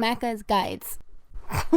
Macca's Guides.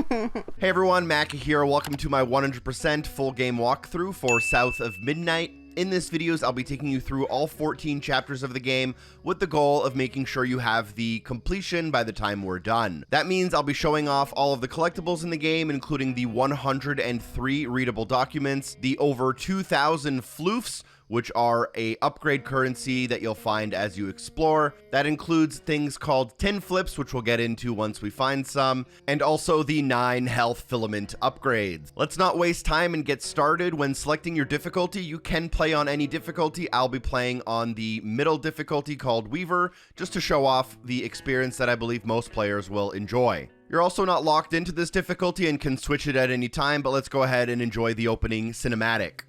Hey everyone, Macca here. Welcome to my 100% full game walkthrough for South of Midnight. In this video, I'll be taking you through all 14 chapters of the game with the goal of making sure you have the completion by the time we're done. That means I'll be showing off all of the collectibles in the game, including the 103 readable documents, the over 2,000 floofs, which are a upgrade currency that you'll find as you explore. That includes things called tin flips, which we'll get into once we find some, and also the 9 health filament upgrades. Let's not waste time and get started. When selecting your difficulty, you can play on any difficulty. I'll be playing on the middle difficulty called Weaver, just to show off the experience that I believe most players will enjoy. You're also not locked into this difficulty and can switch it at any time, but let's go ahead and enjoy the opening cinematic.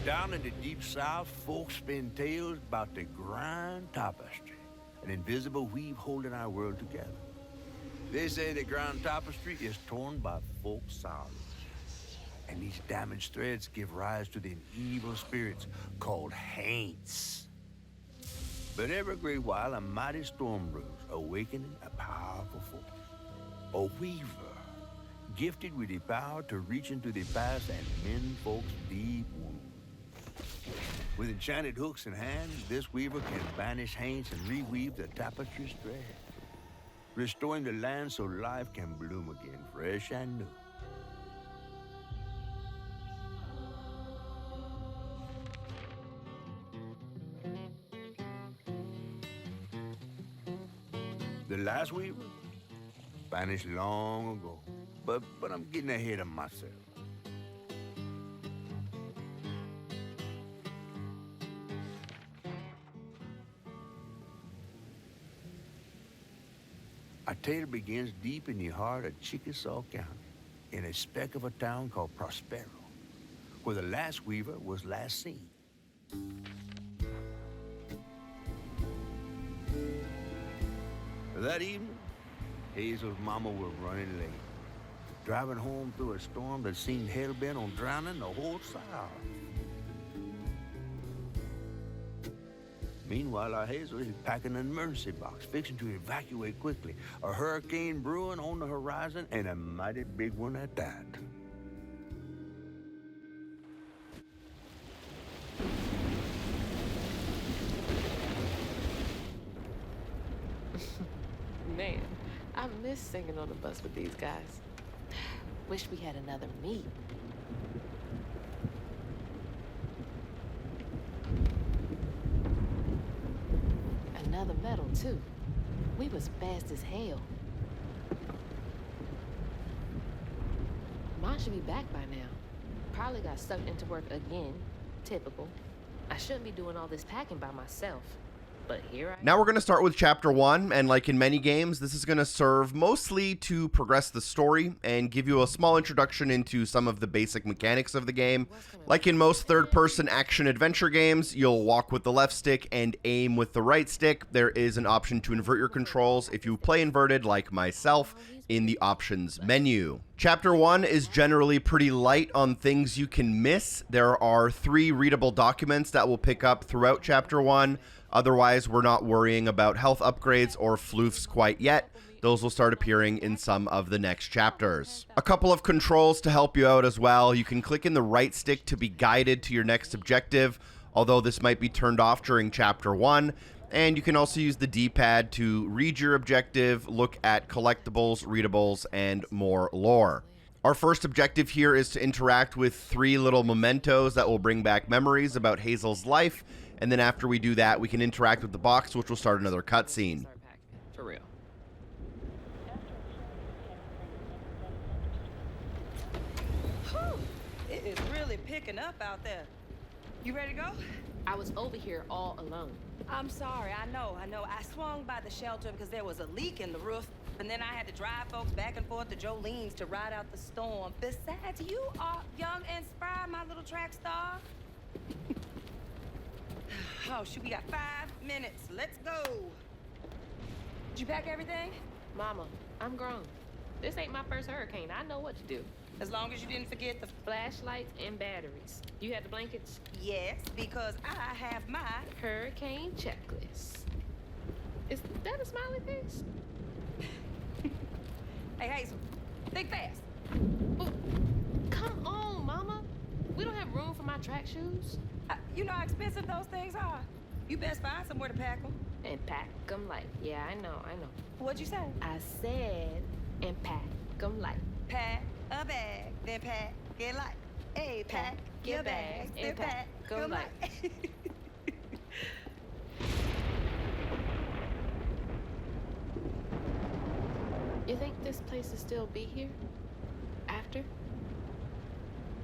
Down in the deep south, folks spin tales about the grand tapestry, an invisible weave holding our world together. They say the grand tapestry is torn by folk sorrows, and these damaged threads give rise to the evil spirits called haints. But every great while, a mighty storm brews, awakening a powerful force, a weaver, gifted with the power to reach into the past and mend folks' deep wounds. With enchanted hooks in hand, this weaver can banish haints and reweave the tapestry's thread, restoring the land so life can bloom again, fresh and new. The last weaver vanished long ago, but I'm getting ahead of myself. Our tale begins deep in the heart of Chickasaw County, in a speck of a town called Prospero, where the last weaver was last seen. That evening, Hazel's mama was running late, driving home through a storm that seemed hell-bent on drowning the whole South. Meanwhile, our Hazel is packing an emergency box, fixing to evacuate quickly. A hurricane brewing on the horizon, and a mighty big one at that. Man, I miss singing on the bus with these guys. Wish we had another meet. Another medal, too. We was fast as hell. Mine should be back by now. Probably got sucked into work again. Typical. I shouldn't be doing all this packing by myself. But here I am. Now we're going to start with Chapter 1, and like in many games, this is going to serve mostly to progress the story and give you a small introduction into some of the basic mechanics of the game. Like in most third-person action-adventure games, you'll walk with the left stick and aim with the right stick. There is an option to invert your controls if you play inverted, like myself, in the options menu. Chapter 1 is generally pretty light on things you can miss. There are 3 readable documents that we'll pick up throughout Chapter 1. Otherwise, we're not worrying about health upgrades or floofs quite yet. Those will start appearing in some of the next chapters. A couple of controls to help you out as well. You can click in the right stick to be guided to your next objective, although this might be turned off during Chapter 1. And you can also use the D-pad to read your objective, look at collectibles, readables, and more lore. Our first objective here is to interact with 3 little mementos that will bring back memories about Hazel's life. And then after we do that, we can interact with the box, which will start another cutscene. For real. Whew, it is really picking up out there. You ready to go? I was over here all alone. I'm sorry, I know. I swung by the shelter because there was a leak in the roof, and then I had to drive folks back and forth to Jolene's to ride out the storm. Besides, you are young and spry, my little track star. Oh, shoot, we got 5 minutes. Let's go. Did you pack everything? Mama, I'm grown. This ain't my first hurricane. I know what to do. As long as you didn't forget the... Flashlights and batteries. You had the blankets? Yes, because I have my... Hurricane checklist. Is that a smiley face? Hey, Hazel, think fast. Oh, come on, Mama. We don't have room for my track shoes. You know how expensive those things are. You best find somewhere to pack them. And pack them light. Yeah, I know. What'd you say? I said, and pack them light. Pack a bag, then pack it light. Hey, pack your bags, then pack them light. You think this place will still be here? After?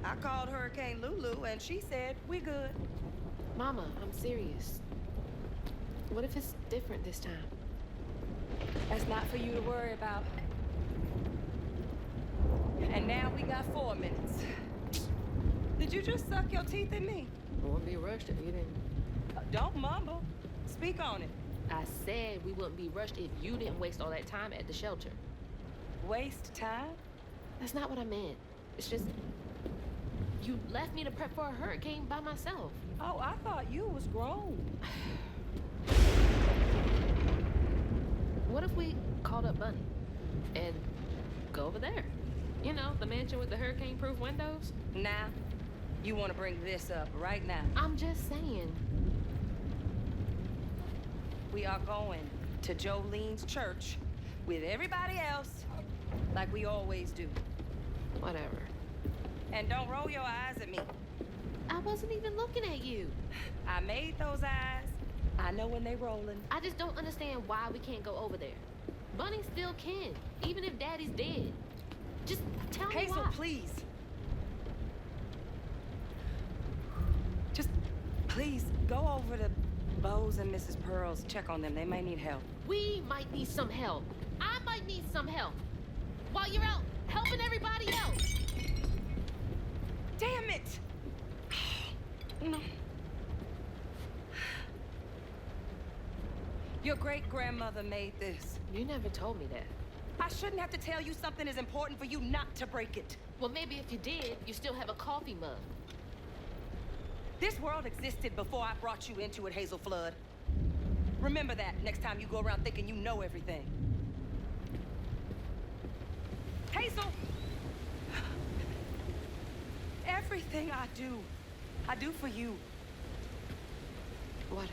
I called Hurricane Lulu and she said we good. Mama, I'm serious. What if it's different this time? That's not for you to worry about. And now we got 4 minutes. Did you just suck your teeth at me? I wouldn't be rushed if you didn't. Don't mumble. Speak on it. I said we wouldn't be rushed if you didn't waste all that time at the shelter. Waste time? That's not what I meant. It's just... you left me to prep for a hurricane by myself. Oh, I thought you was grown. What if we called up Bunny and go over there? You know, the mansion with the hurricane-proof windows? Now, you want to bring this up right now. I'm just saying. We are going to Jolene's church with everybody else, like we always do. Whatever. And don't roll your eyes at me. I wasn't even looking at you. I made those eyes. I know when they rolling. I just don't understand why we can't go over there. Bunny still can, even if Daddy's dead. Just tell me Hazel, why. please. Just, please, go over to Bo's and Mrs. Pearl's. Check on them. They may need help. We might need some help. I might need some help. While you're out helping everybody else. Damn it! No. Your great-grandmother made this. You never told me that. I shouldn't have to tell you something is important for you not to break it. Well, maybe if you did, you still have a coffee mug. This world existed before I brought you into it, Hazel Flood. Remember that next time you go around thinking you know everything. Hazel! Everything I do for you. Whatever.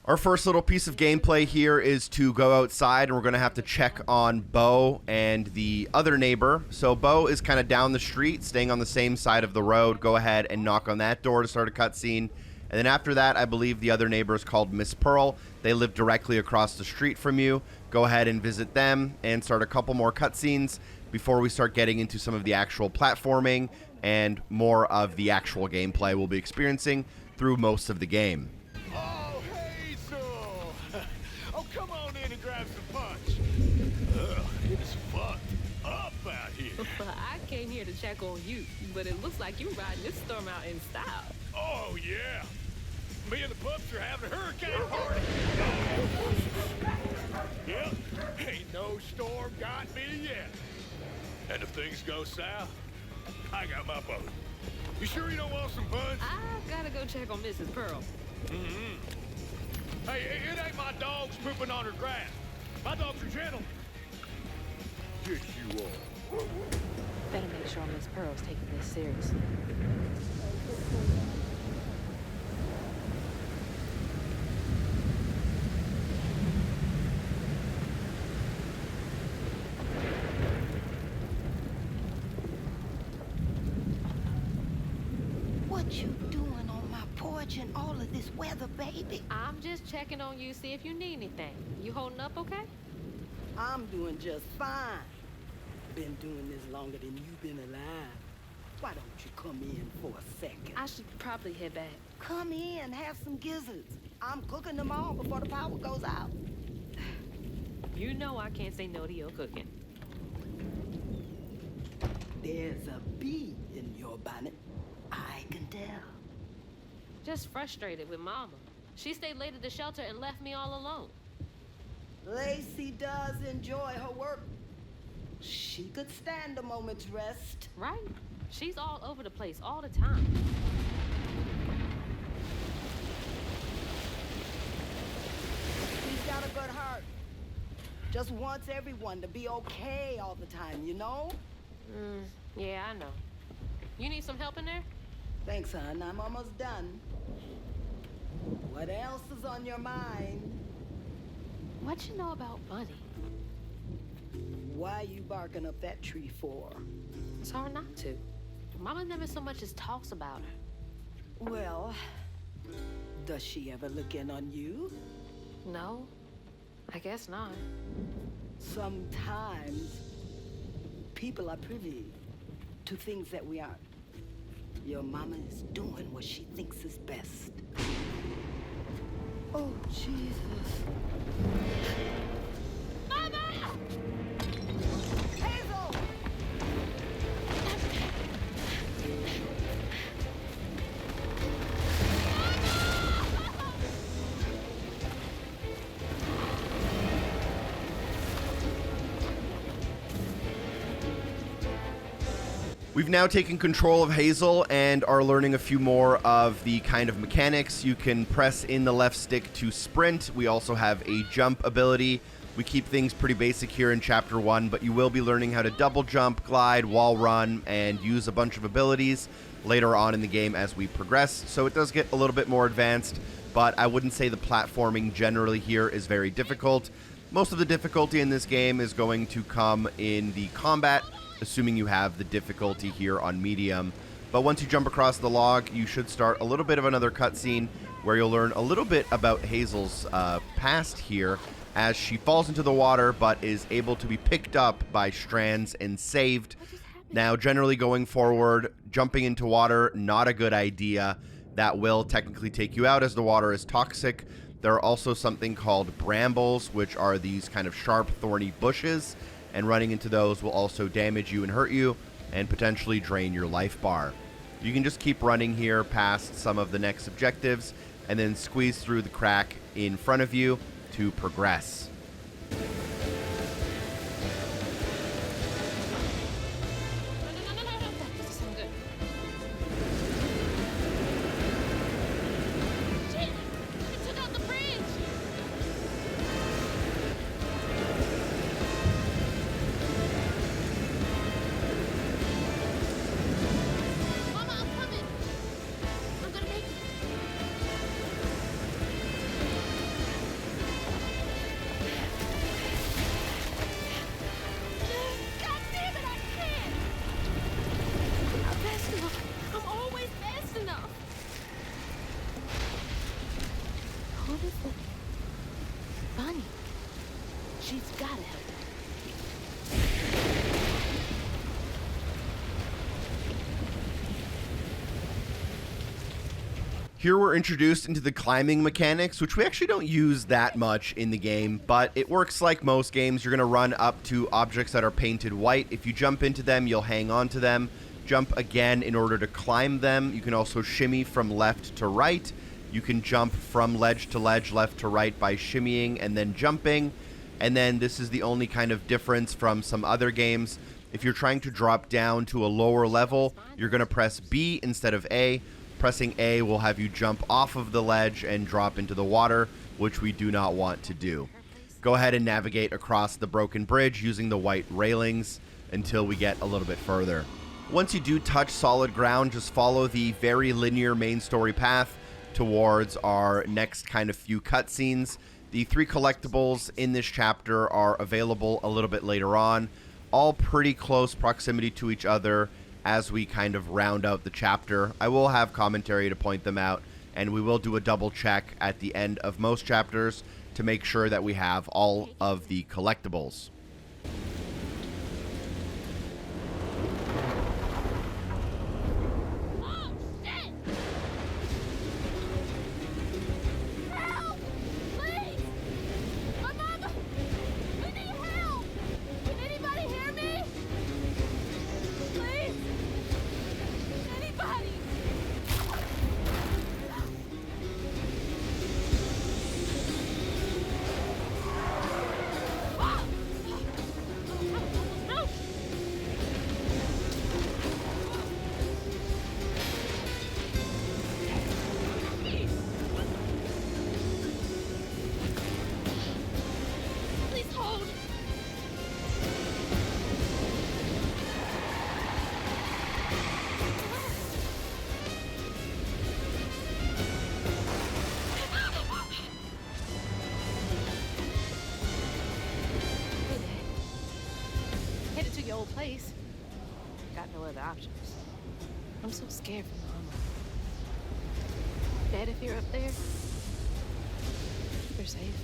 Our first little piece of gameplay here is to go outside, and we're going to have to check on Bo and the other neighbor. So Bo is kind of down the street, staying on the same side of the road. Go ahead and knock on that door to start a cutscene. And then after that, I believe the other neighbor is called Miss Pearl. They live directly across the street from you. Go ahead and visit them and start a couple more cutscenes before we start getting into some of the actual platforming and more of the actual gameplay we'll be experiencing through most of the game. Oh, Hazel! Oh, come on in and grab some punch. It's fucked up out here. I came here to check on you, but it looks like you're riding this storm out in style. Oh, yeah. Me and the pups are having a hurricane party. Yep, ain't no storm got me yet. And if things go south, I got my boat. You sure you don't want some punch? I gotta go check on Mrs. Pearl. Hey, it ain't my dogs pooping on her grass. My dogs are gentle. Yes, you are. Better make sure Miss Pearl's taking this seriously. What you doing on my porch in all of this weather, baby? I'm just checking on you, see if you need anything. You holding up okay? I'm doing just fine. Been doing this longer than you've been alive. Why don't you come in for a second? I should probably head back. Come in, have some gizzards. I'm cooking them all before the power goes out. You know I can't say no to your cooking. There's a bee in your bonnet. I can tell. Just frustrated with Mama. She stayed late at the shelter and left me all alone. Lacey does enjoy her work. She could stand a moment's rest. Right? She's all over the place all the time. She's got a good heart. Just wants everyone to be okay all the time, you know? Yeah, I know. You need some help in there? Thanks, hon. I'm almost done. What else is on your mind? What you know about Bunny? Why you barking up that tree for? It's hard not to. Mama never so much as talks about her. Well, does she ever look in on you? No, I guess not. Sometimes people are privy to things that we aren't. Your mama is doing what she thinks is best. Oh, Jesus. Mama! Hazel! We've now taken control of Hazel and are learning a few more of the kind of mechanics. You can press in the left stick to sprint. We also have a jump ability. We keep things pretty basic here in Chapter 1, but you will be learning how to double jump, glide, wall run, and use a bunch of abilities later on in the game as we progress. So it does get a little bit more advanced, but I wouldn't say the platforming generally here is very difficult. Most of the difficulty in this game is going to come in the combat, assuming you have the difficulty here on medium. But once you jump across the log, you should start a little bit of another cutscene where you'll learn a little bit about Hazel's past here as she falls into the water but is able to be picked up by strands and saved. Now, generally going forward, jumping into water, not a good idea. That will technically take you out as the water is toxic. There are also something called brambles, which are these kind of sharp, thorny bushes, and running into those will also damage you and hurt you and potentially drain your life bar. You can just keep running here past some of the next objectives and then squeeze through the crack in front of you to progress. No. This isn't good. Shit! It took out the bridge! Mama, I'm coming! I'm gonna make it! God damn it, I can't! I'm not fast enough. I'm always fast enough. What is it? Bunny. She's gotta help me. Here we're introduced into the climbing mechanics, which we actually don't use that much in the game, but it works like most games. You're going to run up to objects that are painted white. If you jump into them, you'll hang on to them. Jump again in order to climb them. You can also shimmy from left to right. You can jump from ledge to ledge, left to right by shimmying and then jumping. And then this is the only kind of difference from some other games. If you're trying to drop down to a lower level, you're going to press B instead of A. Pressing A will have you jump off of the ledge and drop into the water, which we do not want to do. Go ahead and navigate across the broken bridge using the white railings until we get a little bit further. Once you do touch solid ground, just follow the very linear main story path towards our next kind of few cutscenes. The 3 collectibles in this chapter are available a little bit later on, all pretty close proximity to each other as we kind of round out the chapter. I will have commentary to point them out, and we will do a double check at the end of most chapters to make sure that we have all of the collectibles. Oh, shit! Help! Please! My mama! We need help! Can anybody hear me? Please! Anybody! old place. Got no other options. I'm so scared for Mama. Dad, if you're up there, keep her safe.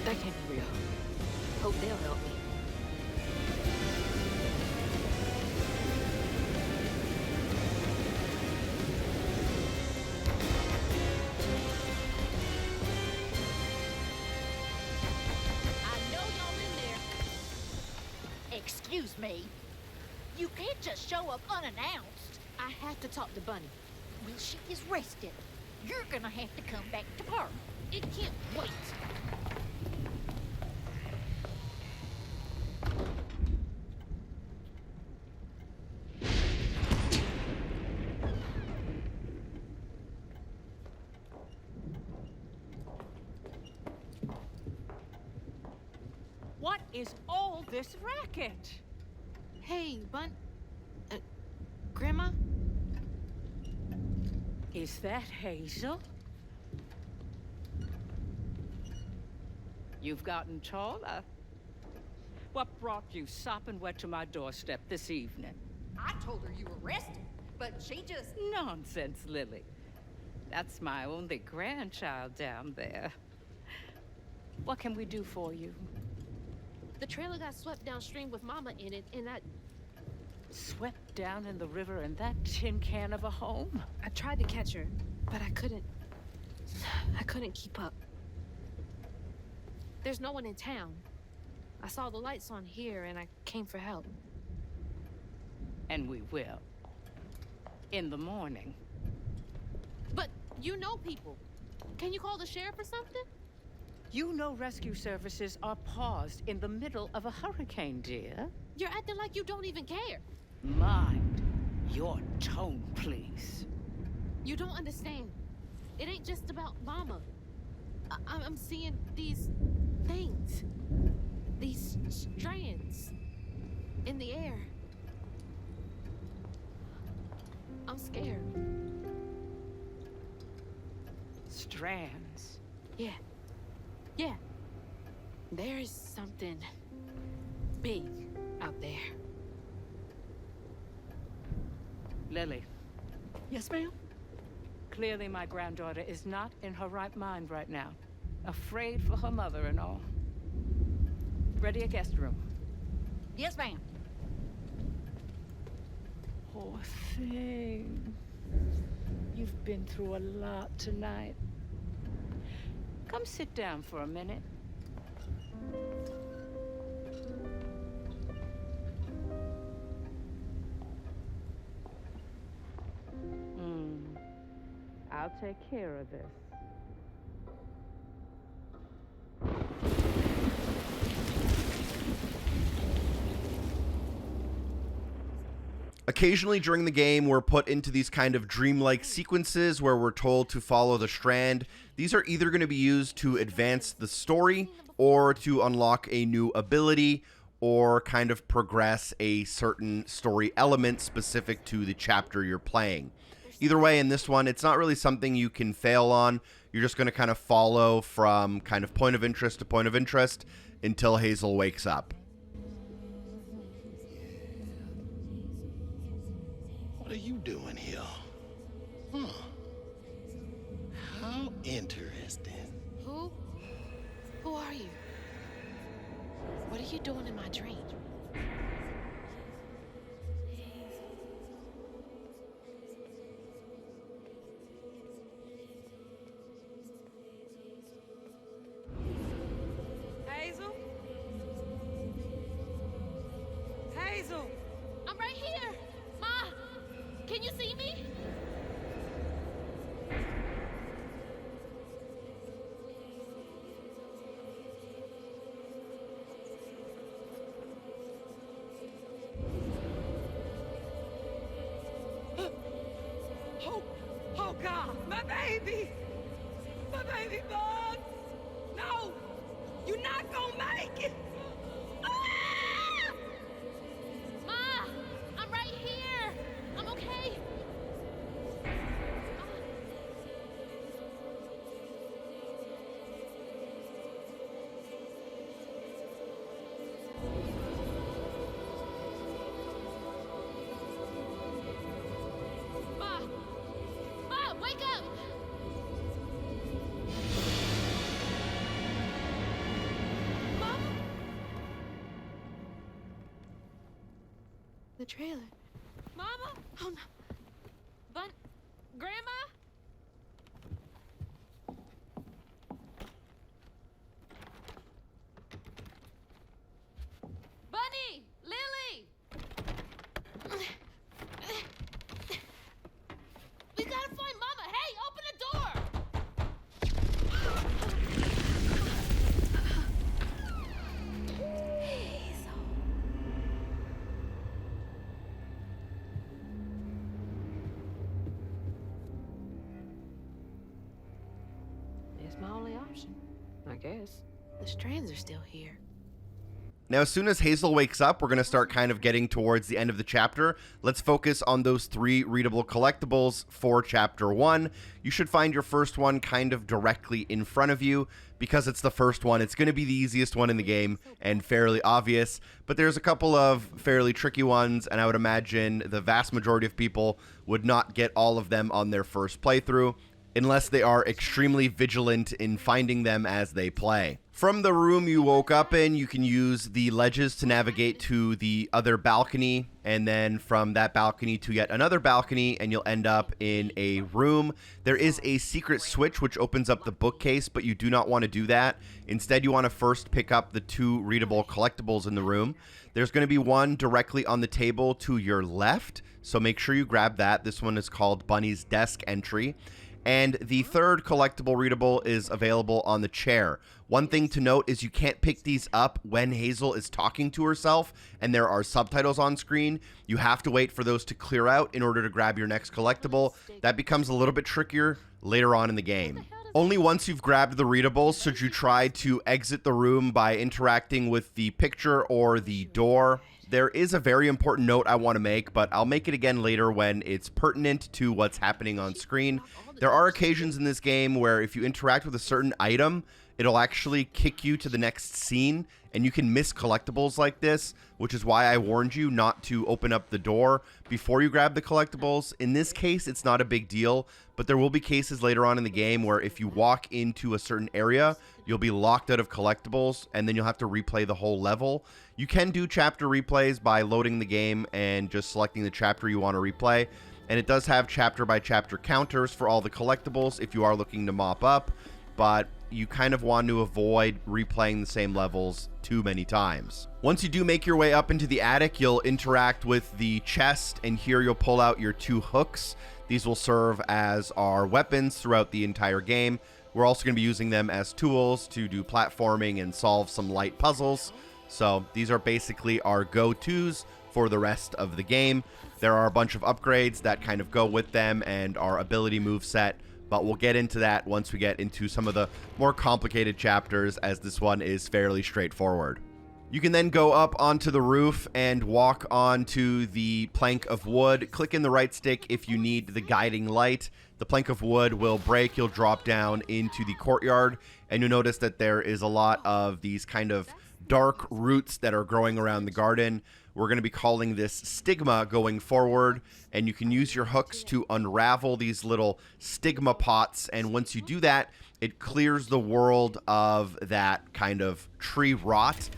That can't be real. Hope they'll help me. I know y'all in there. Excuse me. You can't just show up unannounced. I have to talk to Bunny. Well, she is rested. You're gonna have to come back tomorrow. It can't wait. What is all this racket? Hey, Grandma? Is that Hazel? You've gotten taller. What brought you sopping wet to my doorstep this evening? I told her you were rested, but she just... Nonsense, Lily. That's my only grandchild down there. What can we do for you? The trailer got swept downstream with Mama in it, and Swept down in the river in that tin can of a home? I tried to catch her, but I couldn't keep up. There's no one in town. I saw the lights on here, and I came for help. And we will. In the morning. But you know people. Can you call the sheriff or something? You know rescue services are paused in the middle of a hurricane, dear. You're acting like you don't even care. Mind your tone, please. You don't understand. It ain't just about Mama. I'm seeing these things. These strands in the air. I'm scared. Strands? Yeah. Yeah. There is something big out there. Lily. Yes, ma'am? Clearly my granddaughter is not in her right mind right now. Afraid for her mother and all. Ready a guest room? Yes, ma'am. Poor thing. You've been through a lot tonight. Come sit down for a minute. I'll take care of this. Occasionally during the game, we're put into these kind of dreamlike sequences where we're told to follow the strand. These are either going to be used to advance the story or to unlock a new ability or kind of progress a certain story element specific to the chapter you're playing. Either way, in this one, it's not really something you can fail on. You're just going to kind of follow from kind of point of interest to point of interest until Hazel wakes up. What are you doing here? Huh. How interesting. Who are you? What are you doing in my dream? Hazel? Hazel! I'm right here! Ma! Can you see me? baby! My baby bug! No! You're not gonna make it! Ah! Ma! I'm right here! I'm okay! Ma! Ma, wake up! Mom? The trailer. Mama? Oh no. Grandma? Bunny! Lily! We gotta find Mama! Hey, open the door! Hazel. It's my only option, I guess. The strands are still here. Now, as soon as Hazel wakes up, we're going to start kind of getting towards the end of the chapter. Let's focus on those 3 readable collectibles for Chapter 1. You should find your first one kind of directly in front of you. Because it's the first one, it's going to be the easiest one in the game and fairly obvious. But there's a couple of fairly tricky ones, and I would imagine the vast majority of people would not get all of them on their first playthrough, unless they are extremely vigilant in finding them as they play. From the room you woke up in, you can use the ledges to navigate to the other balcony, and then from that balcony to yet another balcony, and you'll end up in a room. There is a secret switch which opens up the bookcase, but you do not want to do that. Instead, you want to first pick up the 2 readable collectibles in the room. There's going to be one directly on the table to your left, so make sure you grab that. This one is called Bunny's Desk Entry. And the third collectible readable is available on the chair. One thing to note is you can't pick these up when Hazel is talking to herself and there are subtitles on screen. You have to wait for those to clear out in order to grab your next collectible. That becomes a little bit trickier later on in the game. Only once you've grabbed the readables should you try to exit the room by interacting with the picture or the door. There is a very important note I want to make, but I'll make it again later when it's pertinent to what's happening on screen. There are occasions in this game where if you interact with a certain item, it'll actually kick you to the next scene, and you can miss collectibles like this, which is why I warned you not to open up the door before you grab the collectibles. In this case, it's not a big deal, but there will be cases later on in the game where if you walk into a certain area, you'll be locked out of collectibles, and then you'll have to replay the whole level. You can do chapter replays by loading the game and just selecting the chapter you want to replay, and it does have chapter by chapter counters for all the collectibles if you are looking to mop up, but you kind of want to avoid replaying the same levels too many times. Once you do make your way up into the attic, you'll interact with the chest, and here you'll pull out your 2 hooks. These will serve as our weapons throughout the entire game. We're also going to be using them as tools to do platforming and solve some light puzzles. So these are basically our go-tos for the rest of the game. There are a bunch of upgrades that kind of go with them and our ability moveset, but we'll get into that once we get into some of the more complicated chapters, as this one is fairly straightforward. You can then go up onto the roof and walk onto the plank of wood. Click in the right stick if you need the guiding light. The plank of wood will break. You'll drop down into the courtyard, and you'll notice that there is a lot of these kind of dark roots that are growing around the garden. We're going to be calling this stigma going forward, and you can use your hooks to unravel these little stigma pots, and once you do that, it clears the world of that kind of tree rot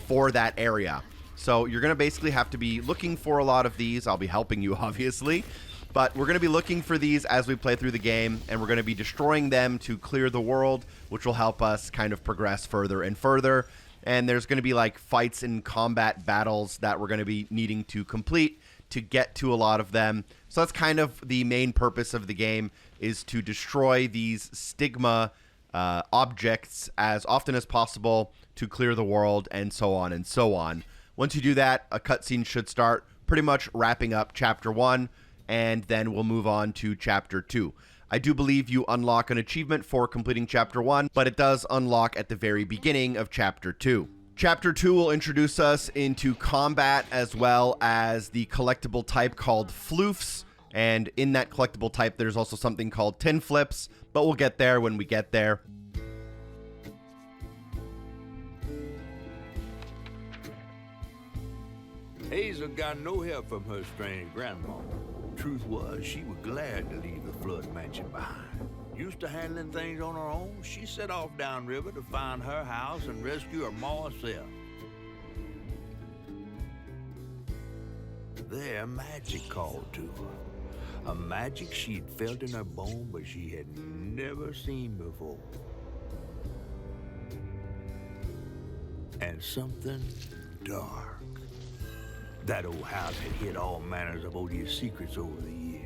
for that area. So you're going to basically have to be looking for a lot of these. I'll be helping you, obviously, but we're going to be looking for these as we play through the game, and we're going to be destroying them to clear the world, which will help us kind of progress further and further. And there's going to be like fights and combat battles that we're going to be needing to complete to get to a lot of them. So that's kind of the main purpose of the game, is to destroy these stigma objects as often as possible to clear the world, and so on and so on. Once you do that, a cutscene should start, pretty much wrapping up Chapter 1, and then we'll move on to Chapter 2. I do believe you unlock an achievement for completing Chapter 1, but it does unlock at the very beginning of Chapter 2. Chapter 2 will introduce us into combat as well as the collectible type called Floofs, and in that collectible type there's also something called tin flips, but we'll get there when we get there. Hazel got no help from her strange grandma. Truth was, she was glad to leave the flood mansion behind. Used to handling things on her own, she set off downriver to find her house and rescue her ma herself. There, magic called to her. A magic she'd felt in her bone, but she had never seen before. And something dark. That old house had hid all manners of odious secrets over the years.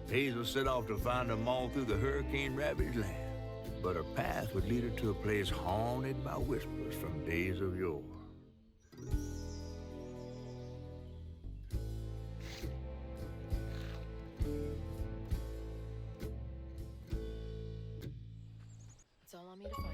Hazel set off to find them all through the hurricane-ravaged land, but her path would lead her to a place haunted by whispers from days of yore. It's all on me to find her.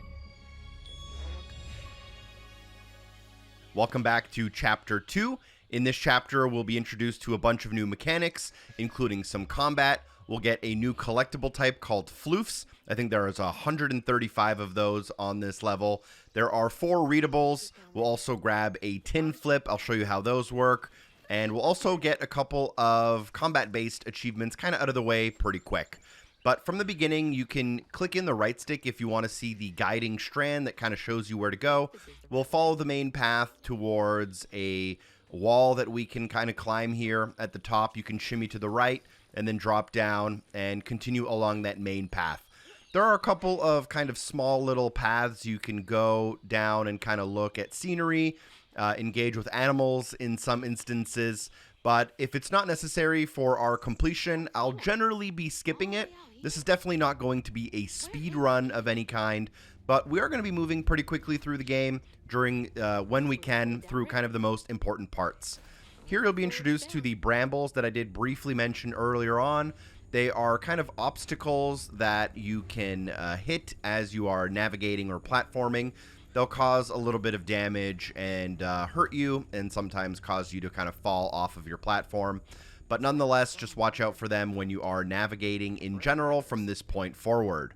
Welcome back to Chapter 2. In this chapter, we'll be introduced to a bunch of new mechanics, including some combat. We'll get a new collectible type called Floofs. I think there is 135 of those on this level. There are 4 readables. We'll also grab a tin flip. I'll show you how those work. And we'll also get a couple of combat-based achievements kind of out of the way pretty quick. But from the beginning, you can click in the right stick if you want to see the guiding strand that kind of shows you where to go. We'll follow the main path towards a wall that we can kind of climb here at the top. You can shimmy to the right and then drop down and continue along that main path. There are a couple of kind of small little paths you can go down and kind of look at scenery, engage with animals in some instances. But if it's not necessary for our completion, I'll generally be skipping it. This is definitely not going to be a speed run of any kind, but we are going to be moving pretty quickly through the game during when we can through kind of the most important parts. Here you'll be introduced to the brambles that I did briefly mention earlier on. They are kind of obstacles that you can hit as you are navigating or platforming. They'll cause a little bit of damage and hurt you, and sometimes cause you to kind of fall off of your platform. But nonetheless, just watch out for them when you are navigating in general from this point forward.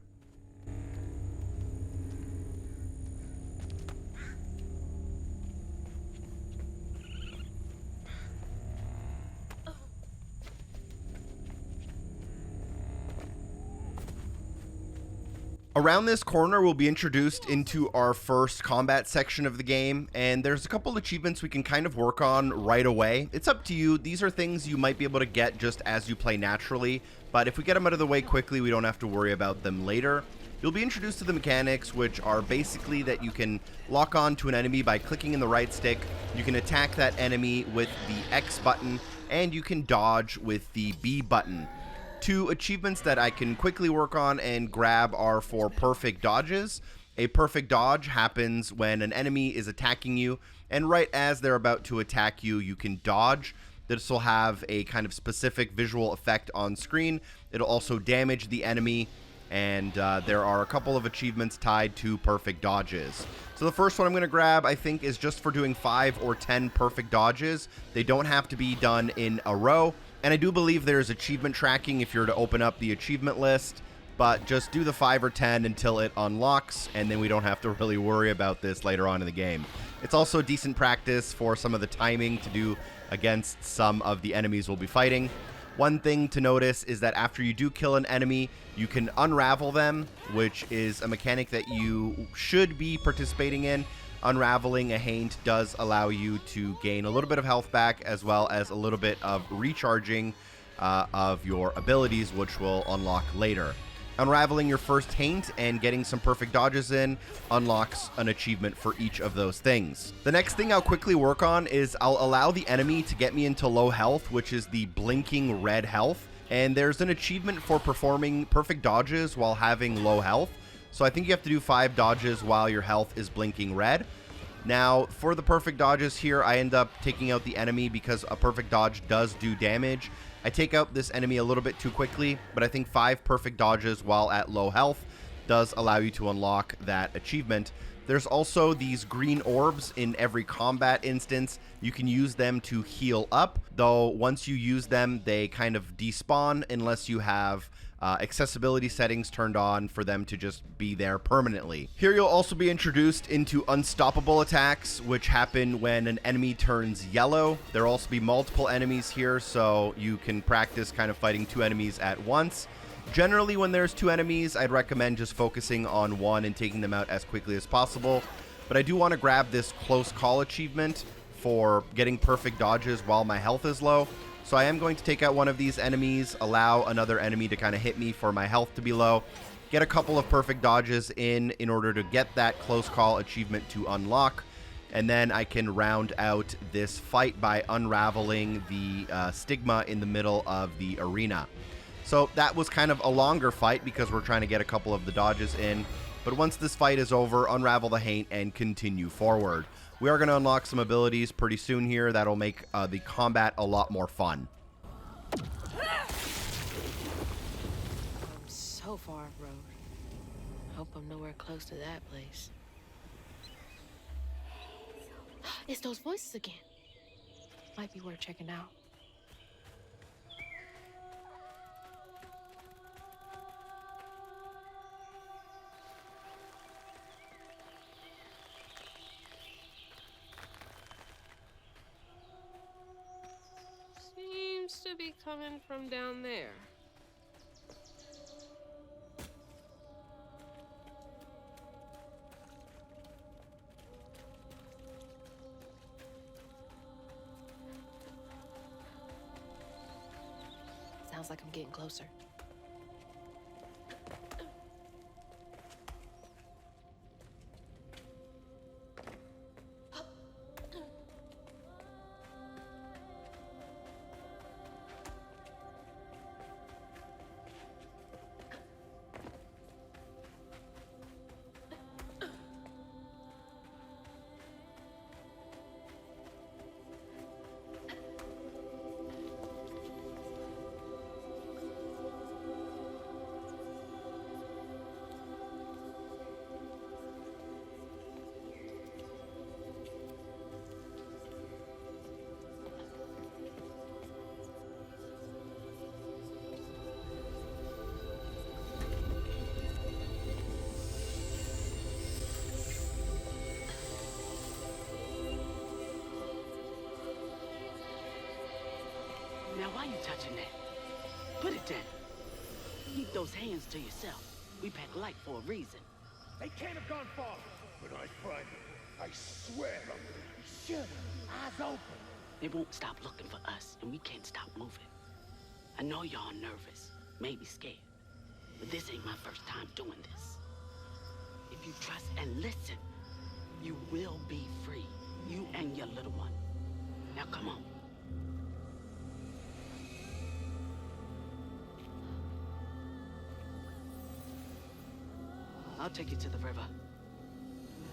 Around this corner, we'll be introduced into our first combat section of the game, and there's a couple achievements we can kind of work on right away. It's up to you. These are things you might be able to get just as you play naturally, but if we get them out of the way quickly, we don't have to worry about them later. You'll be introduced to the mechanics, which are basically that you can lock on to an enemy by clicking in the right stick, you can attack that enemy with the X button, and you can dodge with the B button. 2 achievements that I can quickly work on and grab are for perfect dodges. A perfect dodge happens when an enemy is attacking you, and right as they're about to attack you, you can dodge. This will have a kind of specific visual effect on screen. It'll also damage the enemy, and there are a couple of achievements tied to perfect dodges. So the first one I'm going to grab, I think, is just for doing 5 or 10 perfect dodges. They don't have to be done in a row. And I do believe there's achievement tracking if you're to open up the achievement list, but just do the 5 or 10 until it unlocks, and then we don't have to really worry about this later on in the game. It's also decent practice for some of the timing to do against some of the enemies we'll be fighting. One thing to notice is that after you do kill an enemy, you can unravel them, which is a mechanic that you should be participating in. Unraveling a haint does allow you to gain a little bit of health back, as well as a little bit of recharging of your abilities, which will unlock later. Unraveling your first haint and getting some perfect dodges in unlocks an achievement for each of those things. The next thing I'll quickly work on is I'll allow the enemy to get me into low health, which is the blinking red health. And there's an achievement for performing perfect dodges while having low health. So I think you have to do 5 dodges while your health is blinking red. Now, for the perfect dodges here, I end up taking out the enemy because a perfect dodge does do damage. I take out this enemy a little bit too quickly, but I think 5 perfect dodges while at low health does allow you to unlock that achievement. There's also these green orbs in every combat instance. You can use them to heal up, though once you use them, they kind of despawn unless you have accessibility settings turned on for them to just be there permanently. Here you'll also be introduced into unstoppable attacks, which happen when an enemy turns yellow. There'll also be multiple enemies here, so you can practice kind of fighting 2 enemies at once. Generally, when there's 2 enemies, I'd recommend just focusing on one and taking them out as quickly as possible. But I do want to grab this close call achievement for getting perfect dodges while my health is low. So I am going to take out one of these enemies, allow another enemy to kind of hit me for my health to be low, get a couple of perfect dodges in order to get that close call achievement to unlock, and then I can round out this fight by unraveling the stigma in the middle of the arena. So that was kind of a longer fight because we're trying to get a couple of the dodges in, but once this fight is over, unravel the haint and continue forward. We are going to unlock some abilities pretty soon here that'll make the combat a lot more fun. I'm so far off road. Hope I'm nowhere close to that place. It's those voices again. Might be worth checking out. Seems to be coming from down there. Sounds like I'm getting closer. Now, why you touching that? Put it down. Keep those hands to yourself. We pack light for a reason. They can't have gone far. When I find them, I swear I'm gonna be shut. Eyes open. They won't stop looking for us, and we can't stop moving. I know y'all nervous, maybe scared, but this ain't my first time doing this. If you trust and listen, you will be free. You and your little one. Now come on. I'll take you to the river.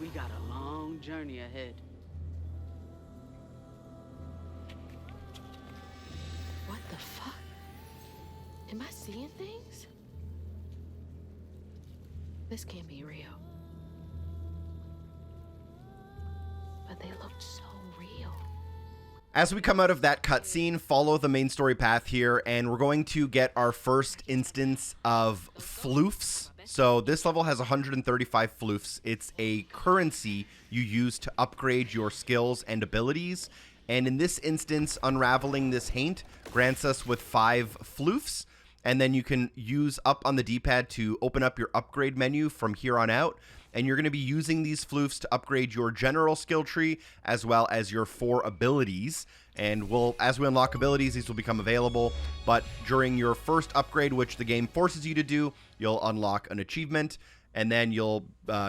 We got a long journey ahead. What the fuck? Am I seeing things? This can't be real. But they looked so real. As we come out of that cutscene, follow the main story path here, and we're going to get our first instance of Floofs. So this level has 135 Floofs. It's a currency you use to upgrade your skills and abilities. And in this instance, unraveling this haint grants us with 5 Floofs. And then you can use up on the D-pad to open up your upgrade menu from here on out. And you're going to be using these Floofs to upgrade your general skill tree as well as your 4 abilities. And as we unlock abilities, these will become available. But during your first upgrade, which the game forces you to do, you'll unlock an achievement. And then you'll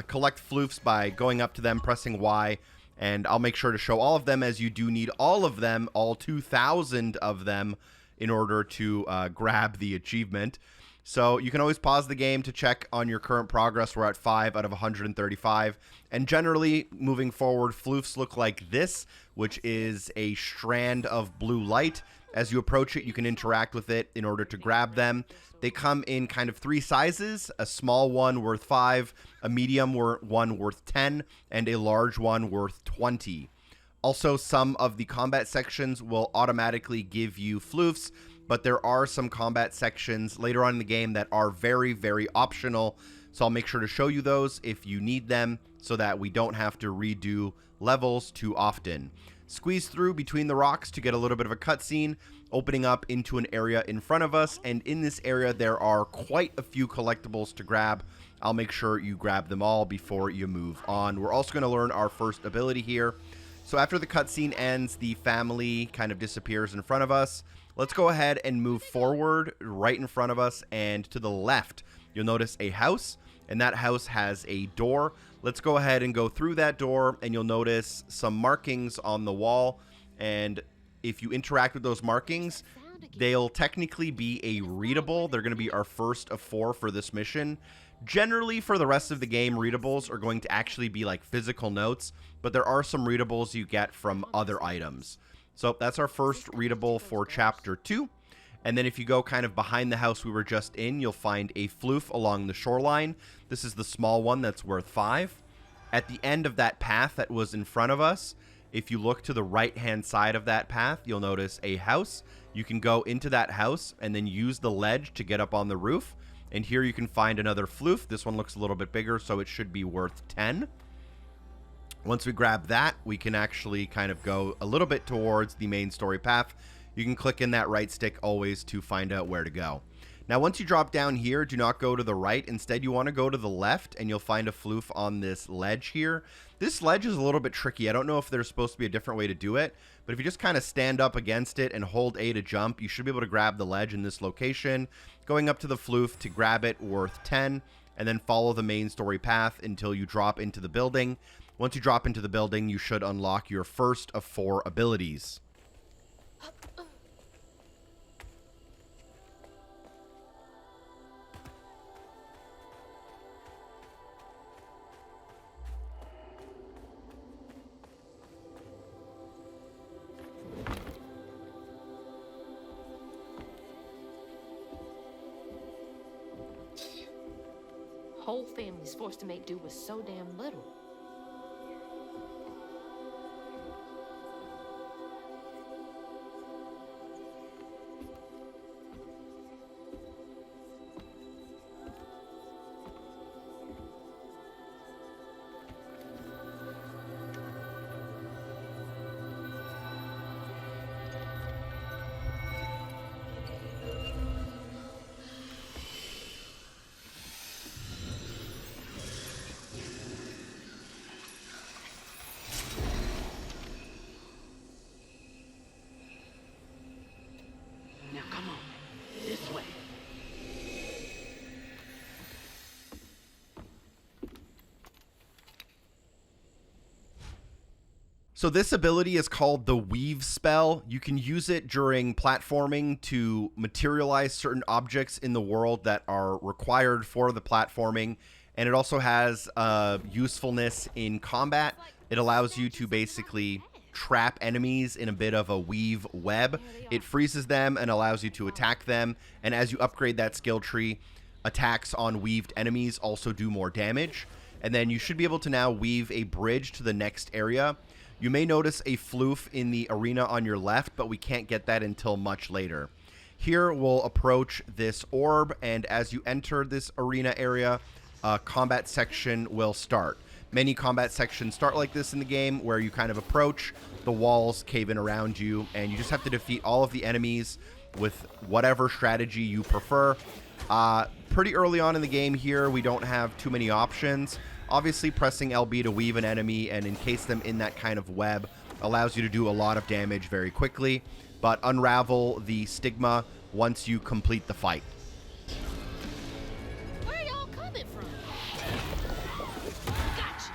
collect Floofs by going up to them, pressing Y. And I'll make sure to show all of them, as you do need all of them, all 2,000 of them, in order to grab the achievement. So you can always pause the game to check on your current progress. We're at 5 out of 135. And generally, moving forward, floofs look like this, which is a strand of blue light. As you approach it, you can interact with it in order to grab them. They come in kind of 3 sizes, a small one worth 5, a medium one worth 10, and a large one worth 20. Also, some of the combat sections will automatically give you floofs, but there are some combat sections later on in the game that are very, very optional. So I'll make sure to show you those if you need them so that we don't have to redo levels too often. Squeeze through between the rocks to get a little bit of a cutscene, opening up into an area in front of us. And in this area, there are quite a few collectibles to grab. I'll make sure you grab them all before you move on. We're also going to learn our first ability here. So after the cutscene ends, the family kind of disappears in front of us. Let's go ahead and move forward right in front of us, and to the left, you'll notice a house, and that house has a door. Let's go ahead and go through that door, and you'll notice some markings on the wall, and if you interact with those markings, they'll technically be a readable. They're going to be our first of 4 for this mission. Generally, for the rest of the game, readables are going to actually be like physical notes, but there are some readables you get from other items. So that's our first readable for Chapter 2. And then if you go kind of behind the house we were just in, you'll find a floof along the shoreline. This is the small one that's worth 5. At the end of that path that was in front of us, if you look to the right-hand side of that path, you'll notice a house. You can go into that house and then use the ledge to get up on the roof. And here you can find another floof. This one looks a little bit bigger, so it should be worth 10. Once we grab that, we can actually kind of go a little bit towards the main story path. You can click in that right stick always to find out where to go. Now, once you drop down here, do not go to the right. Instead, you want to go to the left, and you'll find a floof on this ledge here. This ledge is a little bit tricky. I don't know if there's supposed to be a different way to do it, but if you just kind of stand up against it and hold A to jump, you should be able to grab the ledge in this location. Going up to the floof to grab it, worth 10, and then follow the main story path until you drop into the building. Once you drop into the building, you should unlock your first of 4 abilities. Whole family's forced to make do with so damn little. Now come on, this way. So this ability is called the Weave spell. You can use it during platforming to materialize certain objects in the world that are required for the platforming. And it also has usefulness in combat. It allows you to basically trap enemies in a bit of a weave web. It freezes them and allows you to attack them. And as you upgrade that skill tree, attacks on weaved enemies also do more damage. And then you should be able to now weave a bridge to the next area. You may notice a floof in the arena on your left, but we can't get that until much later. Here we'll approach this orb, and as you enter this arena area, a combat section will start. Many combat sections start like this in the game, where you kind of approach, the walls cave in around you, and you just have to defeat all of the enemies with whatever strategy you prefer. Pretty early on in the game here, we don't have too many options. Obviously, pressing LB to weave an enemy and encase them in that kind of web allows you to do a lot of damage very quickly, but unravel the stigma once you complete the fight. Where are y'all coming from? Gotcha.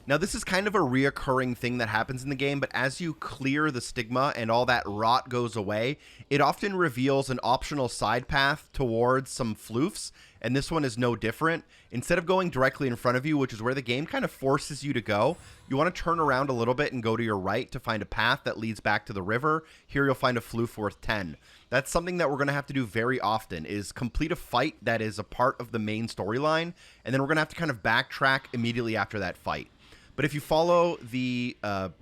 Now, this is kind of a reoccurring thing that happens in the game, but as you clear the stigma and all that rot goes away, it often reveals an optional side path towards some floofs, and this one is no different. Instead of going directly in front of you, which is where the game kind of forces you to go, you want to turn around a little bit and go to your right to find a path that leads back to the river. Here you'll find a floof worth 10. That's something that we're going to have to do very often, is complete a fight that is a part of the main storyline, and then we're going to have to kind of backtrack immediately after that fight. But if you follow the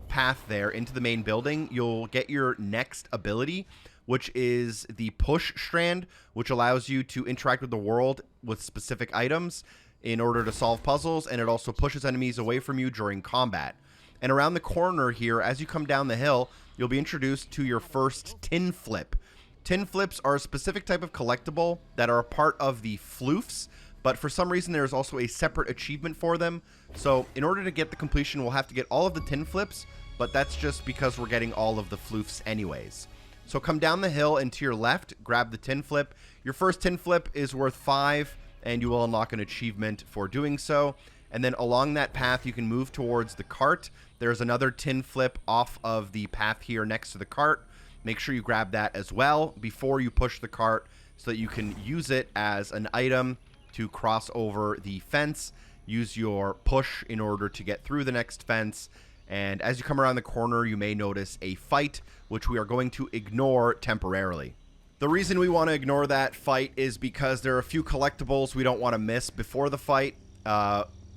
path there into the main building, you'll get your next ability, which is the push strand, which allows you to interact with the world with specific items in order to solve puzzles, and it also pushes enemies away from you during combat. And around the corner here, as you come down the hill, you'll be introduced to your first tin flip. Tin flips are a specific type of collectible that are a part of the floofs, but for some reason there's also a separate achievement for them. So in order to get the completion, we'll have to get all of the tin flips, but that's just because we're getting all of the floofs anyways. So come down the hill and to your left, grab the tin flip. Your first tin flip is worth 5, and you will unlock an achievement for doing so. And then along that path, you can move towards the cart. There's another tin flip off of the path here next to the cart. Make sure you grab that as well before you push the cart so that you can use it as an item to cross over the fence. Use your push in order to get through the next fence. And as you come around the corner, you may notice a fight, which we are going to ignore temporarily. The reason we want to ignore that fight is because there are a few collectibles we don't want to miss before the fight.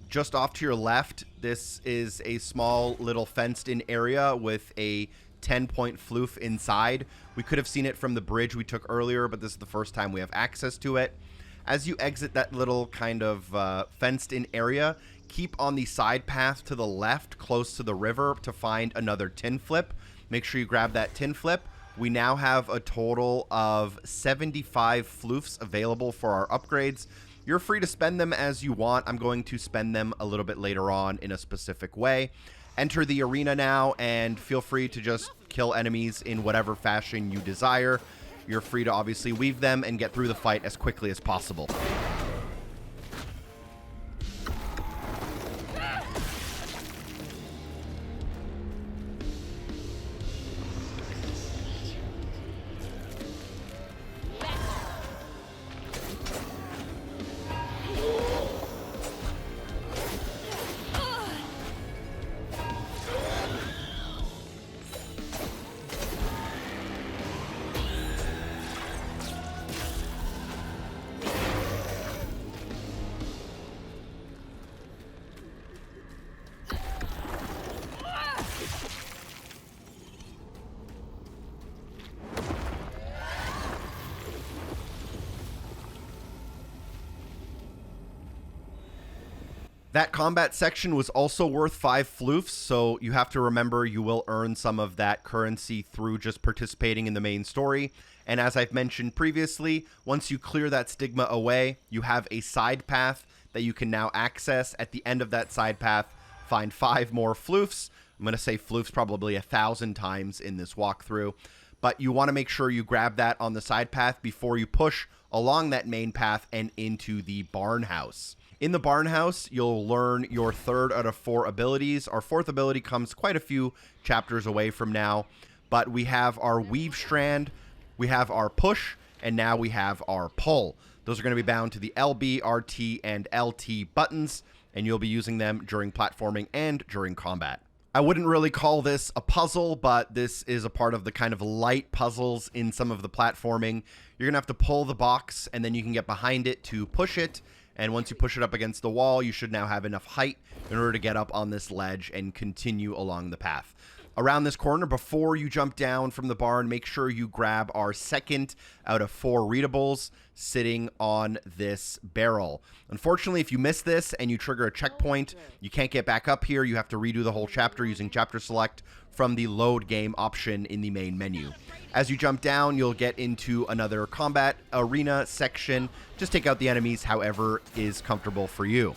Just off to your left, this is a small little fenced-in area with a 10-point floof inside. We could have seen it from the bridge we took earlier, but this is the first time we have access to it. As you exit that little kind of fenced-in area, keep on the side path to the left, close to the river, to find another tin flip. Make sure you grab that tin flip. We now have a total of 75 floofs available for our upgrades. You're free to spend them as you want. I'm going to spend them a little bit later on in a specific way. Enter the arena now, and feel free to just kill enemies in whatever fashion you desire. You're free to obviously weave them and get through the fight as quickly as possible. That combat section was also worth 5 floofs, so you have to remember you will earn some of that currency through just participating in the main story. And as I've mentioned previously, once you clear that stigma away, you have a side path that you can now access. At the end of that side path, find 5 more floofs. I'm going to say floofs probably 1,000 times in this walkthrough, but you want to make sure you grab that on the side path before you push along that main path and into the barn house. In the barn house, you'll learn your 3rd out of 4 abilities. Our 4th ability comes quite a few chapters away from now, but we have our weave strand, we have our push, and now we have our pull. Those are going to be bound to the LB, RT, and LT buttons, and you'll be using them during platforming and during combat. I wouldn't really call this a puzzle, but this is a part of the kind of light puzzles in some of the platforming. You're going to have to pull the box, and then you can get behind it to push it. And once you push it up against the wall, you should now have enough height in order to get up on this ledge and continue along the path. Around this corner, before you jump down from the barn, make sure you grab our 2nd out of 4 readables sitting on this barrel. Unfortunately, if you miss this and you trigger a checkpoint, you can't get back up here. You have to redo the whole chapter using chapter select from the load game option in the main menu. As you jump down, you'll get into another combat arena section. Just take out the enemies however is comfortable for you.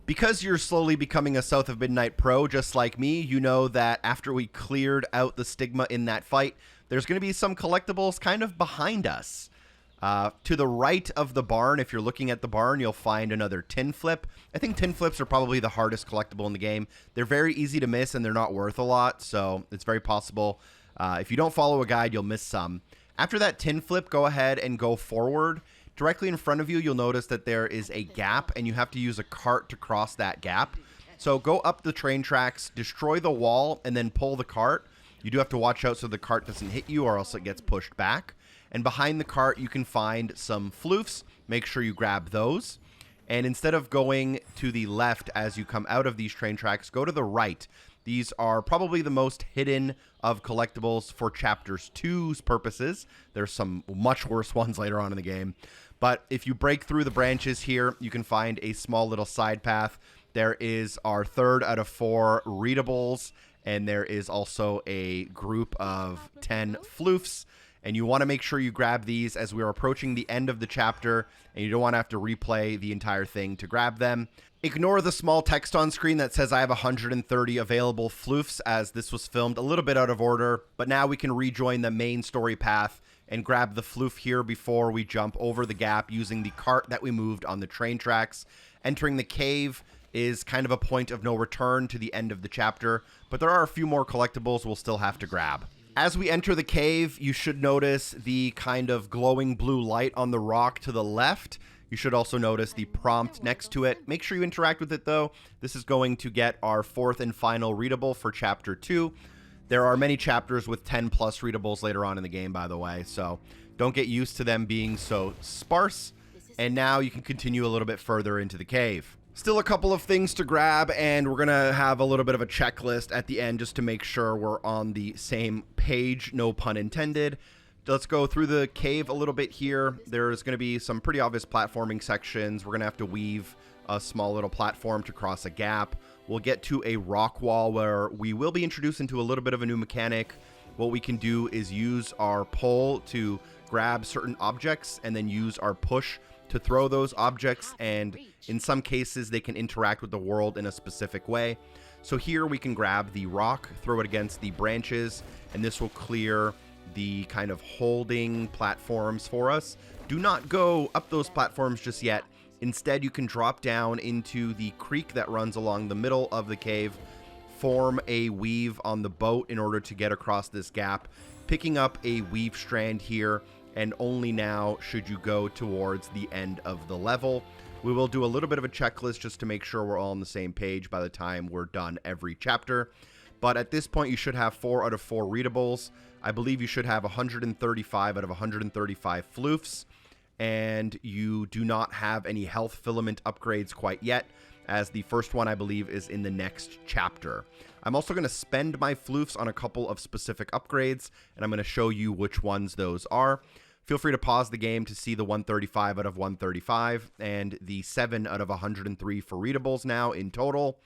Because you're slowly becoming a South of Midnight pro, just like me, you know that after we cleared out the stigma in that fight, there's going to be some collectibles kind of behind us. To the right of the barn, if you're looking at the barn, you'll find another tin flip. I think tin flips are probably the hardest collectible in the game. They're very easy to miss, and they're not worth a lot, so it's very possible. If you don't follow a guide, you'll miss some. After that tin flip, go ahead and go forward. Directly in front of you, you'll notice that there is a gap, and you have to use a cart to cross that gap. So go up the train tracks, destroy the wall, and then pull the cart. You do have to watch out so the cart doesn't hit you, or else it gets pushed back. And behind the cart, you can find some floofs. Make sure you grab those. And instead of going to the left as you come out of these train tracks, go to the right. These are probably the most hidden of collectibles for Chapters 2's purposes. There's some much worse ones later on in the game. But if you break through the branches here, you can find a small little side path. There is our 3rd out of 4 Readables, and there is also a group of 10 Floofs. And you want to make sure you grab these as we are approaching the end of the chapter, and you don't want to have to replay the entire thing to grab them. Ignore the small text on screen that says I have 130 available Floofs, as this was filmed a little bit out of order, but now we can rejoin the main story path and grab the Floof here before we jump over the gap using the cart that we moved on the train tracks. Entering the cave is kind of a point of no return to the end of the chapter, but there are a few more collectibles we'll still have to grab. As we enter the cave, you should notice the kind of glowing blue light on the rock to the left. You should also notice the prompt next to it. Make sure you interact with it, though. This is going to get our 4th and final readable for Chapter 2. There are many chapters with 10 plus readables later on in the game, by the way, so don't get used to them being so sparse. And now you can continue a little bit further into the cave. Still a couple of things to grab, and we're going to have a little bit of a checklist at the end just to make sure we're on the same page, no pun intended. Let's go through the cave a little bit here. There's going to be some pretty obvious platforming sections. We're going to have to weave a small little platform to cross a gap. We'll get to a rock wall where we will be introduced into a little bit of a new mechanic. What we can do is use our pull to grab certain objects and then use our push to throw those objects, and in some cases they can interact with the world in a specific way. So here we can grab the rock, throw it against the branches, and this will clear the kind of holding platforms for us. Do not go up those platforms just yet. Instead, you can drop down into the creek that runs along the middle of the cave, form a weave on the boat in order to get across this gap, picking up a weave strand here, and only now should you go towards the end of the level. We will do a little bit of a checklist just to make sure we're all on the same page by the time we're done every chapter. But at this point, you should have 4 out of 4 readables. I believe you should have 135 out of 135 floofs. And you do not have any health filament upgrades quite yet, as the first one, I believe, is in the next chapter. I'm also going to spend my floofs on a couple of specific upgrades, and I'm going to show you which ones those are. Feel free to pause the game to see the 135 out of 135 and the 7 out of 103 for readables now in total.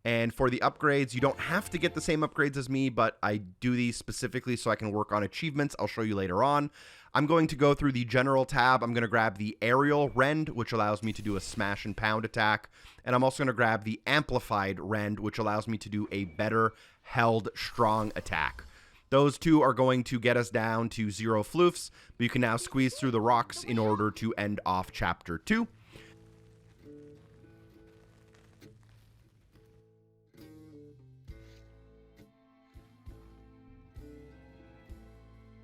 And for the upgrades, you don't have to get the same upgrades as me, but I do these specifically so I can work on achievements. I'll show you later on. I'm going to go through the general tab. I'm going to grab the aerial rend, which allows me to do a smash and pound attack. And I'm also going to grab the amplified rend, which allows me to do a better held strong attack. Those two are going to get us down to 0 floofs, but you can now squeeze through the rocks in order to end off Chapter 2.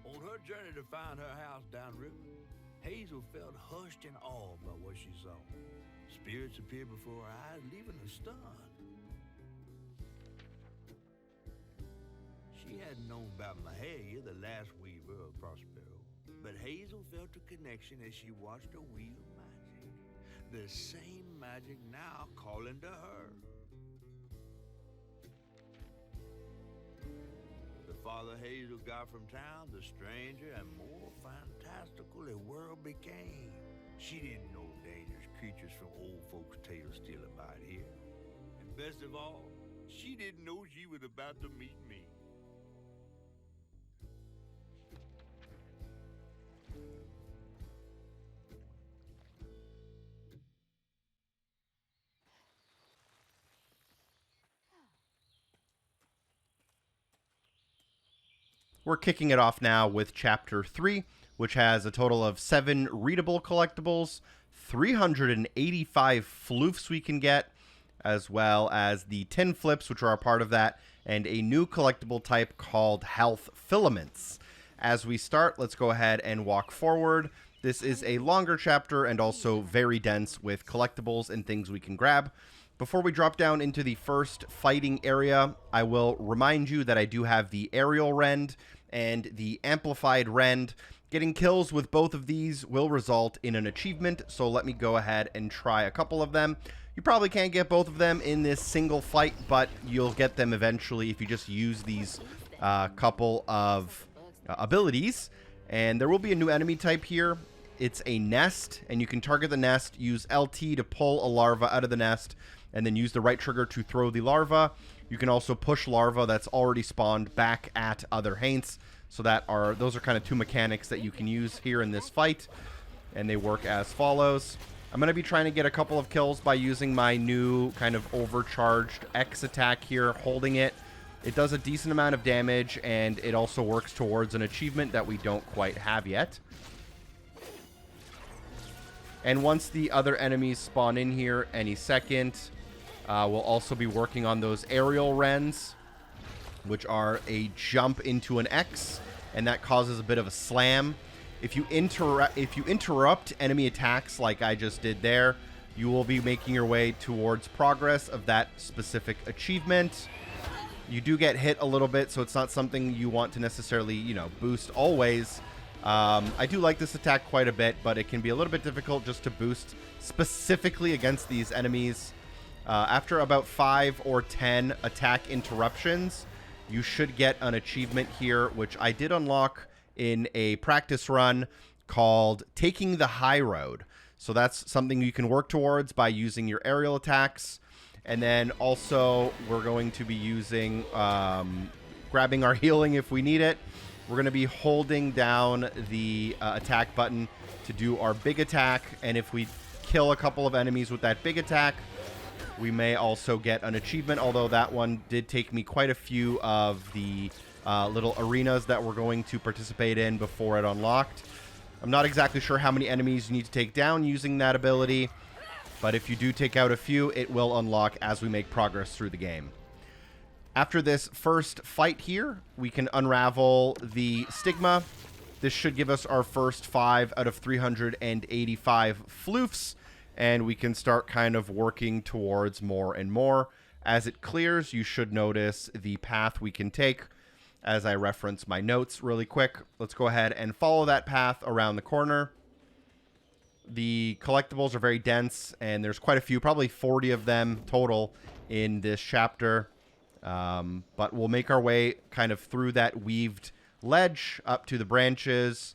On her journey to find her house downriver, Hazel felt hushed and awed by what she saw. Spirits appeared before her eyes, leaving her stunned. She hadn't known about Mahalia, the last weaver of Prospero, but Hazel felt a connection as she watched her weave magic. The same magic now calling to her. The farther Hazel got from town, the stranger and more fantastical the world became. She didn't know dangerous creatures from old folks' tales still abide here. And best of all, she didn't know she was about to meet me. we're kicking it off now with Chapter 3, which has a total of 7 readable collectibles, 385 floofs we can get, as well as the tin flips, which are a part of that, and a new collectible type called health filaments. As we start, let's go ahead and walk forward. This is a longer chapter and also very dense with collectibles and things we can grab. Before we drop down into the first fighting area, I will remind you that I do have the aerial rend and the amplified rend. Getting kills with both of these will result in an achievement, so let me go ahead and try a couple of them. You probably can't get both of them in this single fight, but you'll get them eventually if you just use these couple of abilities. And there will be a new enemy type here. It's a nest, and you can target the nest, use LT to pull a larva out of the nest, and then use the right trigger to throw the larva. You can also push larva that's already spawned back at other haints. So those are kind of two mechanics that you can use here in this fight, and they work as follows. I'm going to be trying to get a couple of kills by using my new kind of overcharged X attack here, holding it. It does a decent amount of damage, and it also works towards an achievement that we don't quite have yet. And once the other enemies spawn in here any second, we'll also be working on those aerial rends, which are a jump into an X, and that causes a bit of a slam. If you interrupt enemy attacks like I just did there, you will be making your way towards progress of that specific achievement. You do get hit a little bit, so it's not something you want to necessarily, boost always. I do like this attack quite a bit, but it can be a little bit difficult just to boost specifically against these enemies. After about 5 or 10 attack interruptions, you should get an achievement here, which I did unlock in a practice run called Taking the High Road. So that's something you can work towards by using your aerial attacks. And then also we're going to be using, grabbing our healing if we need it. We're going to be holding down the attack button to do our big attack. And if we kill a couple of enemies with that big attack, we may also get an achievement, although that one did take me quite a few of the little arenas that we're going to participate in before it unlocked. I'm not exactly sure how many enemies you need to take down using that ability, but if you do take out a few, it will unlock as we make progress through the game. After this first fight here, we can unravel the stigma. This should give us our first 5 out of 385 floofs, and we can start kind of working towards more and more. As it clears, you should notice the path we can take. As I reference my notes really quick, let's go ahead and follow that path around the corner. The collectibles are very dense, and there's quite a few, probably 40 of them total in this chapter. But we'll make our way kind of through that weaved ledge up to the branches.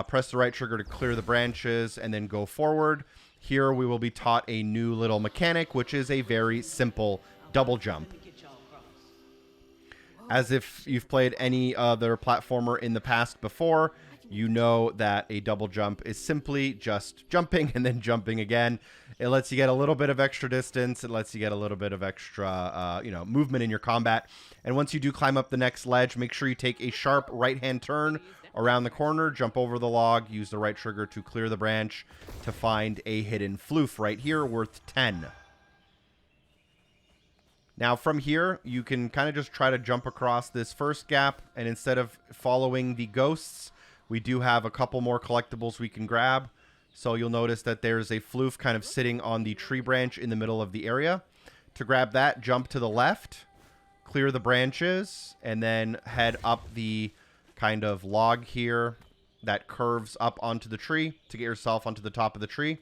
Press the right trigger to clear the branches, and then go forward. Here we will be taught a new little mechanic, which is a very simple double jump. As if you've played any other platformer in the past before, you know that a double jump is simply just jumping and then jumping again. It lets you get a little bit of extra distance. It lets you get a little bit of extra, movement in your combat. And once you do climb up the next ledge, make sure you take a sharp right-hand turn around the corner, jump over the log, use the right trigger to clear the branch to find a hidden floof right here worth 10. Now from here, you can kind of just try to jump across this first gap, and instead of following the ghosts, we do have a couple more collectibles we can grab. So you'll notice that there's a floof kind of sitting on the tree branch in the middle of the area. To grab that, jump to the left, clear the branches, and then head up the kind of log here that curves up onto the tree to get yourself onto the top of the tree.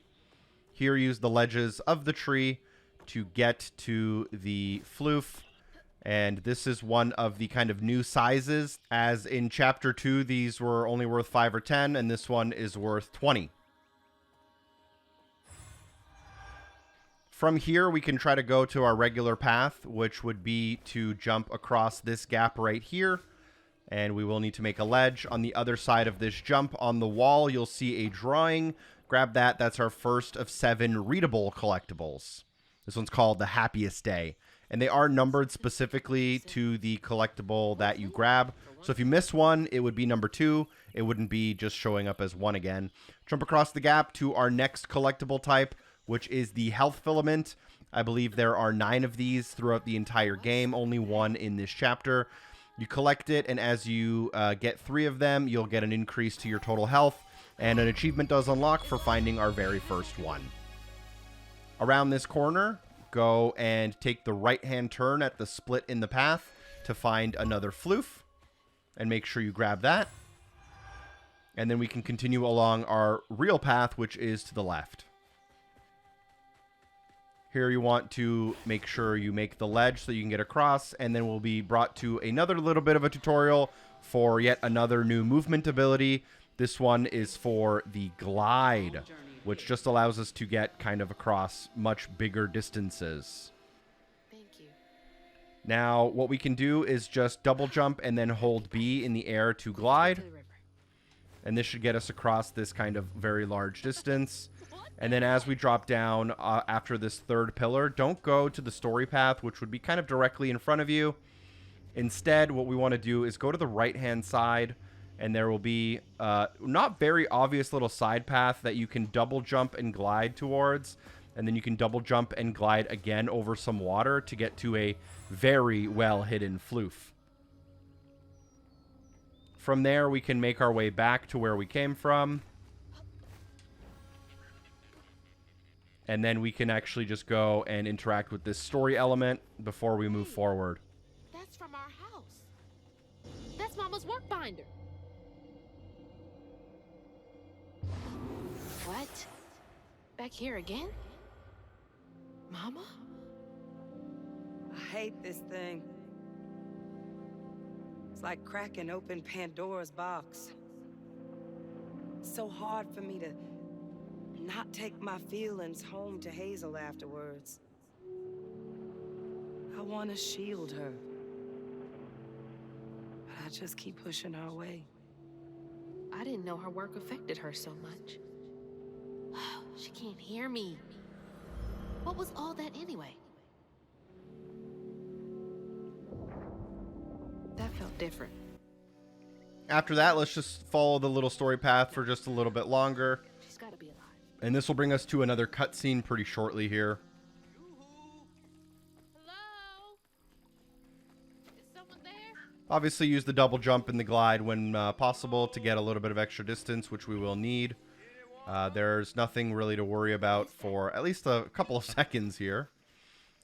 Here, use the ledges of the tree to get to the floof. And this is one of the kind of new sizes. As in Chapter 2, these were only worth 5 or 10, and this one is worth 20. From here, we can try to go to our regular path, which would be to jump across this gap right here. And we will need to make a ledge. On the other side of this jump on the wall, you'll see a drawing. Grab that. That's our first of 7 readable collectibles. This one's called The Happiest Day. and they are numbered specifically to the collectible that you grab. So if you miss one, it would be number 2. It wouldn't be just showing up as 1 again. Jump across the gap to our next collectible type, which is the health filament. I believe there are 9 of these throughout the entire game, only 1 in this chapter. You collect it, and as you get 3 of them, you'll get an increase to your total health, and an achievement does unlock for finding our very first one. Around this corner, go and take the right-hand turn at the split in the path to find another floof, and make sure you grab that. And then we can continue along our real path, which is to the left. Here you want to make sure you make the ledge so you can get across, and then we'll be brought to another little bit of a tutorial for yet another new movement ability. This one is for the glide, which just allows us to get kind of across much bigger distances. Thank you. Now, what we can do is just double jump and then hold B in the air to glide. And this should get us across this kind of very large distance. And then as we drop down after this third pillar, don't go to the story path, which would be kind of directly in front of you. Instead, what we want to do is go to the right-hand side, and there will be not very obvious little side path that you can double jump and glide towards. And then you can double jump and glide again over some water to get to a very well-hidden floof. From there, we can make our way back to where we came from. And then we can actually just go and interact with this story element before we move forward. That's from our house. That's Mama's work binder. What? Back here again? Mama? I hate this thing. It's like cracking open Pandora's box. It's so hard for me to not take my feelings home to Hazel afterwards. I want to shield her. But I just keep pushing her away. I didn't know her work affected her so much. She can't hear me. What was all that anyway? That felt different. After that, let's just follow the little story path for just a little bit longer. She's got to be alive. And this will bring us to another cutscene pretty shortly here. Hello? Is someone there? Obviously, use the double jump and the glide when possible to get a little bit of extra distance, which we will need. There's nothing really to worry about for at least a couple of seconds here.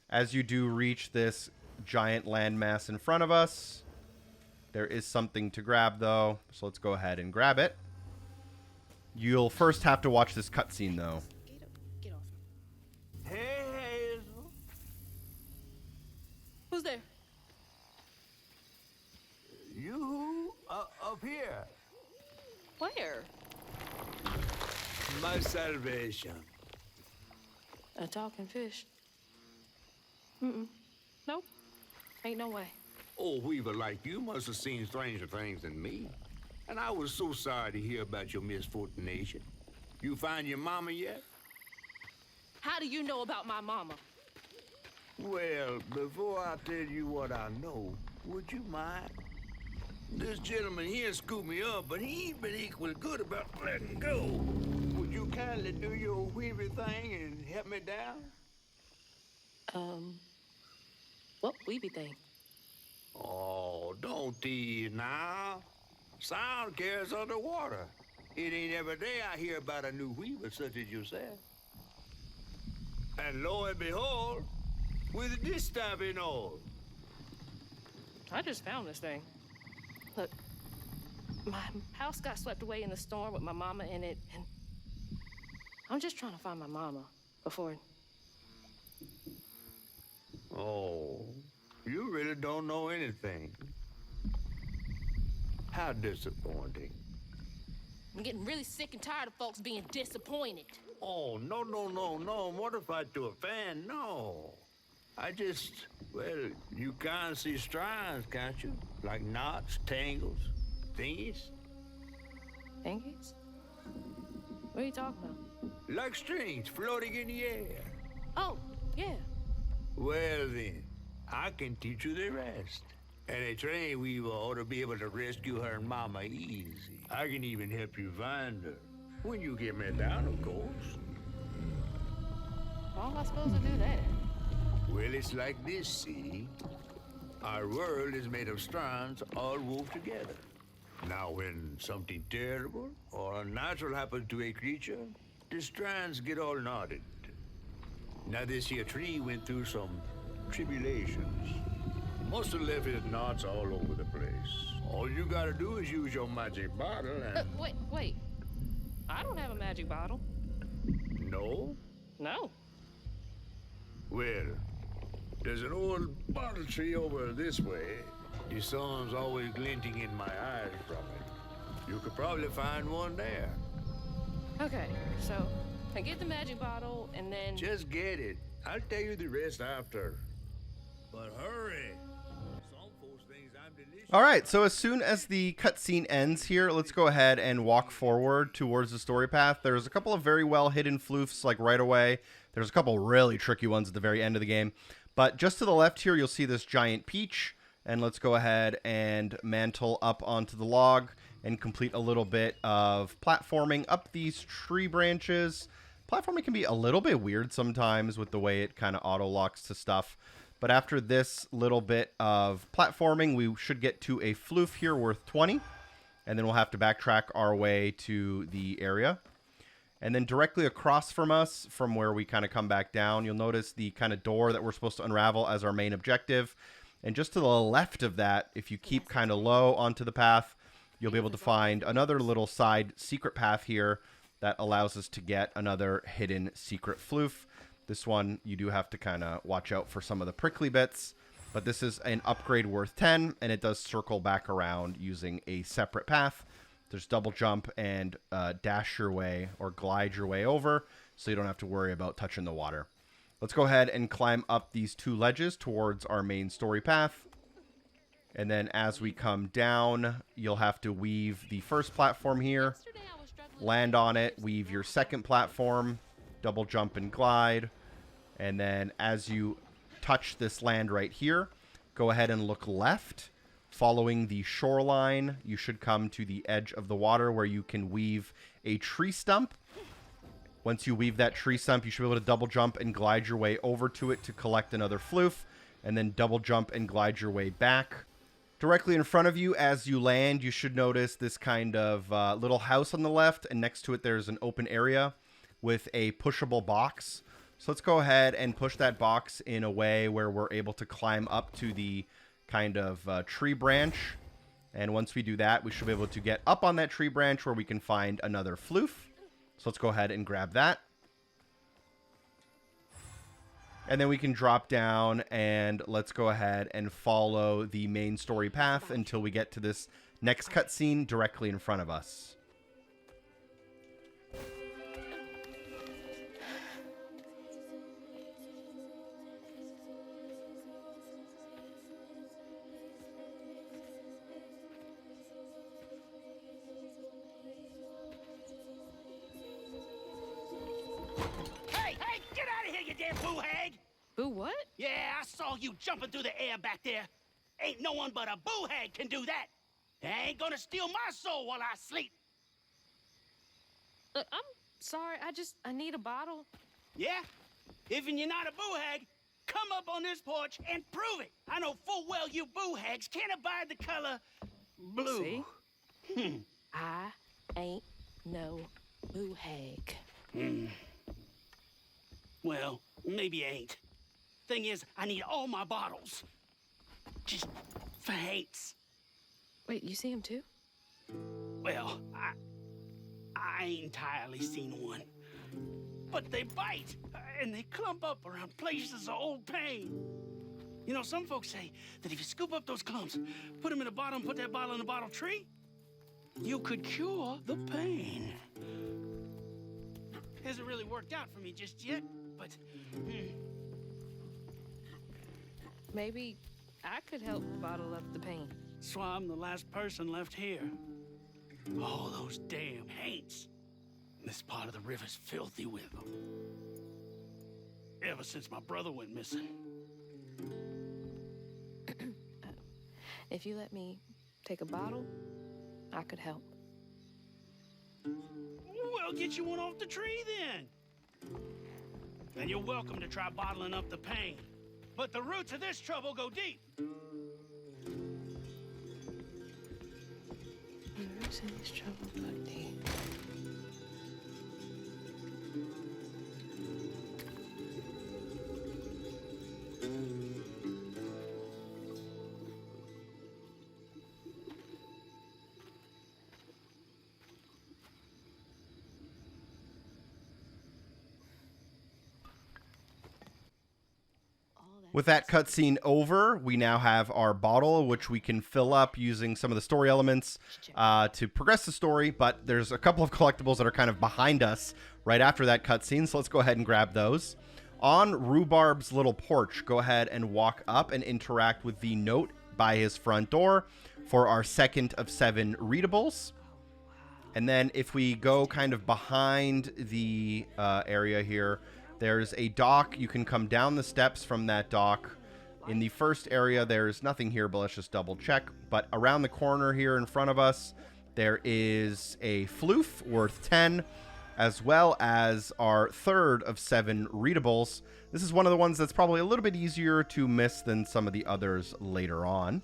As you do reach this giant landmass in front of us, there is something to grab, though. So let's go ahead and grab it. You'll first have to watch this cutscene, though. Get off. Hey, Hazel. Who's there? You up here. Where? My salvation. A talking fish? Nope. Ain't no way. Oh, Weaver like you must have seen stranger things than me. And I was so sorry to hear about your misfortunation. You find your mama yet? How do you know about my mama? Well, before I tell you what I know, would you mind? This gentleman here scooped me up, but he ain't been equally good about letting go. Would you kindly do your Weaver thing and help me down? What weeby thing? Oh, don't tease now. Sound carries underwater. It ain't every day I hear about a new Weaver such as yourself. And lo and behold, with this time and all. I just found this thing. Look, my house got swept away in the storm with my mama in it, and I'm just trying to find my mama before... Oh, you really don't know anything. How disappointing. I'm getting really sick and tired of folks being disappointed. Oh, no, mortified to a fan, no. I just, well, you can't see strands, can't you? Like knots, tangles, thingies. Thingies? What are you talking about? Like strings floating in the air. Oh, yeah. Well then, I can teach you the rest. And a train weaver ought to be able to rescue her and Mama easy. I can even help you find her. When you get me down, of course. How am I supposed to do that? Well, it's like this, see? Our world is made of strands all wove together. Now, when something terrible or unnatural happens to a creature, the strands get all knotted. Now, this here tree went through some tribulations. Must have left its knots all over the place. All you gotta do is use your magic bottle and... Wait. I don't have a magic bottle. No? No. Well, there's an old bottle tree over this way. The sun's always glinting in my eyes from it. You could probably find one there. Okay, so I get the magic bottle and then... Just get it. I'll tell you the rest after. But hurry. Some folks think I'm delicious. All right, so as soon as the cutscene ends here, let's go ahead and walk forward towards the story path. There's a couple of very well hidden floofs like right away. There's a couple really tricky ones at the very end of the game. But just to the left here, you'll see this giant peach. And let's go ahead and mantle up onto the log and complete a little bit of platforming up these tree branches. Platforming can be a little bit weird sometimes with the way it kind of auto-locks to stuff. But after this little bit of platforming, we should get to a floof here worth 20. And then we'll have to backtrack our way to the area. And then directly across from us, from where we kind of come back down, you'll notice the kind of door that we're supposed to unravel as our main objective. And just to the left of that, if you keep kind of low onto the path, you'll be able to find another little side secret path here that allows us to get another hidden secret floof. This one, you do have to kind of watch out for some of the prickly bits. But this is an upgrade worth 10, and it does circle back around using a separate path. There's double jump and dash your way or glide your way over, so you don't have to worry about touching the water. Let's go ahead and climb up these two ledges towards our main story path. And then as we come down, you'll have to weave the first platform here, land on it, weave your second platform, double jump and glide. And then as you touch this land right here, go ahead and look left. Following the shoreline, you should come to the edge of the water where you can weave a tree stump. Once you weave that tree stump, you should be able to double jump and glide your way over to it to collect another floof, and then double jump and glide your way back. Directly in front of you, as you land, you should notice this kind of little house on the left, and next to it there's an open area with a pushable box. So let's go ahead and push that box in a way where we're able to climb up to the kind of tree branch. And once we do that, we should be able to get up on that tree branch where we can find another floof. So let's go ahead and grab that. And then we can drop down and let's go ahead and follow the main story path until we get to this next cutscene directly in front of us. Boo what? Yeah, I saw you jumping through the air back there. Ain't no one but a boo-hag can do that. I ain't gonna steal my soul while I sleep. I'm sorry, I need a bottle. Yeah? Even you're not a boo-hag, come up on this porch and prove it. I know full well you boo-hags can't abide the color blue. See? I ain't no boo-hag. Well, maybe you ain't. Thing is, I need all my bottles. Just for hates. Wait, you see him too? Well, I ain't entirely seen one. But they bite, and they clump up around places of old pain. You know, some folks say that if you scoop up those clumps, put them in a bottle and put that bottle in a bottle tree, you could cure the pain. Hasn't really worked out for me just yet, but... Maybe I could help bottle up the pain. That's why I'm the last person left here. All those damn haints. This part of the river's filthy with them. Ever since my brother went missing. If you let me take a bottle, I could help. We'll get you one off the tree then. And you're welcome to try bottling up the pain. But the roots of this trouble go deep. The roots of this trouble go deep. With that cutscene over, we now have our bottle, which we can fill up using some of the story elements to progress the story, but there's a couple of collectibles that are kind of behind us right after that cutscene, so let's go ahead and grab those. On Rhubarb's little porch, go ahead and walk up and interact with the note by his front door for our second of 7 readables. And then if we go kind of behind the area here, there's a dock. You can come down the steps from that dock. In the first area, there's nothing here, but let's just double check. But around the corner here in front of us, there is a floof worth 10, as well as our third of 7 readables. This is one of the ones that's probably a little bit easier to miss than some of the others later on.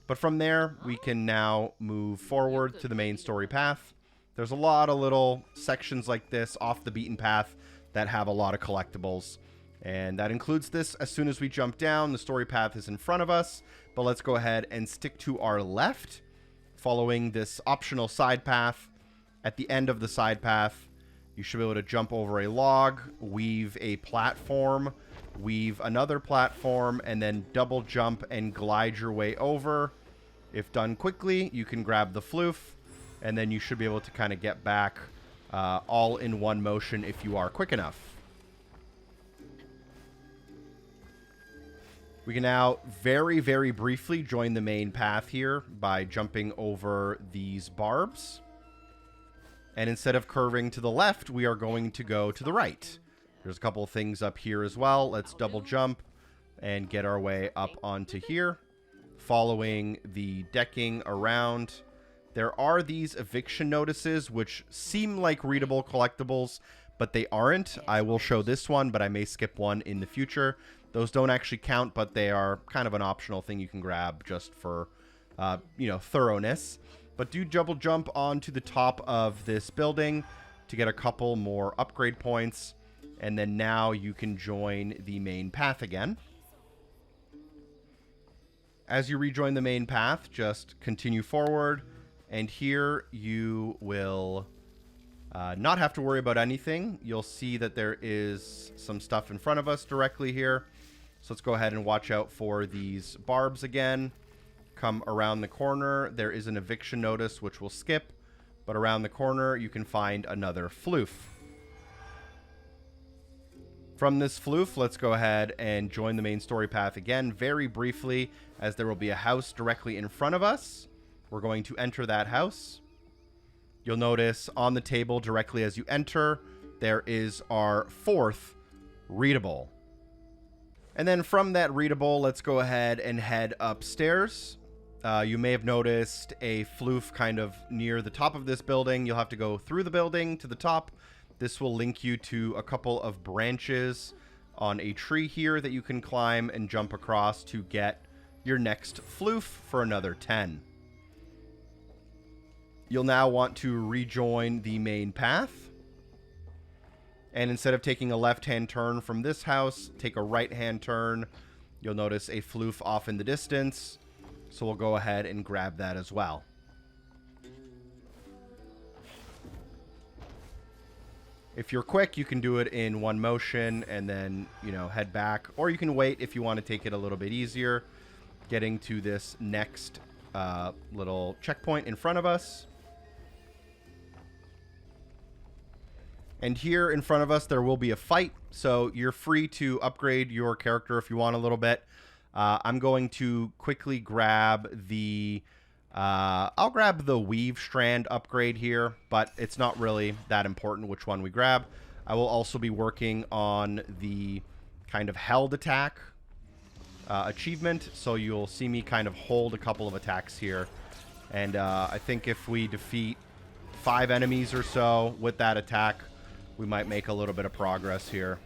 But from there, we can now move forward to the main story path. There's a lot of little sections like this off the beaten path that have a lot of collectibles, and that includes this. As soon as we jump down, the story path is in front of us, but let's go ahead and stick to our left, following this optional side path. At the end of the side path, you should be able to jump over a log, weave a platform, weave another platform, and then double jump and glide your way over. If done quickly, you can grab the floof, and then you should be able to kind of get back all in one motion if you are quick enough. We can now very, very briefly join the main path here by jumping over these barbs. And instead of curving to the left, we are going to go to the right. There's a couple of things up here as well. Let's double jump and get our way up onto here, following the decking around. There are these eviction notices, which seem like readable collectibles, but they aren't. I will show this one, but I may skip one in the future. Those don't actually count, but they are kind of an optional thing you can grab just for, thoroughness. But do double jump onto the top of this building to get a couple more upgrade points, and then now you can join the main path again. As you rejoin the main path, just continue forward. And here you will not have to worry about anything. You'll see that there is some stuff in front of us directly here. So let's go ahead and watch out for these barbs again. Come around the corner. There is an eviction notice, which we'll skip. But around the corner, you can find another floof. From this floof, let's go ahead and join the main story path again very briefly, as there will be a house directly in front of us. We're going to enter that house. You'll notice on the table directly as you enter, there is our 4th readable. And then from that readable, let's go ahead and head upstairs. You may have noticed a floof kind of near the top of this building. You'll have to go through the building to the top. This will link you to a couple of branches on a tree here that you can climb and jump across to get your next floof for another 10. You'll now want to rejoin the main path. And instead of taking a left-hand turn from this house, take a right-hand turn. You'll notice a floof off in the distance. So we'll go ahead and grab that as well. If you're quick, you can do it in one motion and then, head back. Or you can wait if you want to take it a little bit easier, getting to this next little checkpoint in front of us. And here in front of us, there will be a fight. So you're free to upgrade your character if you want a little bit. I'm going to quickly grab the... I'll grab the weave strand upgrade here, but it's not really that important which one we grab. I will also be working on the kind of held attack achievement, so you'll see me kind of hold a couple of attacks here. And I think if we defeat 5 enemies or so with that attack, we might make a little bit of progress here.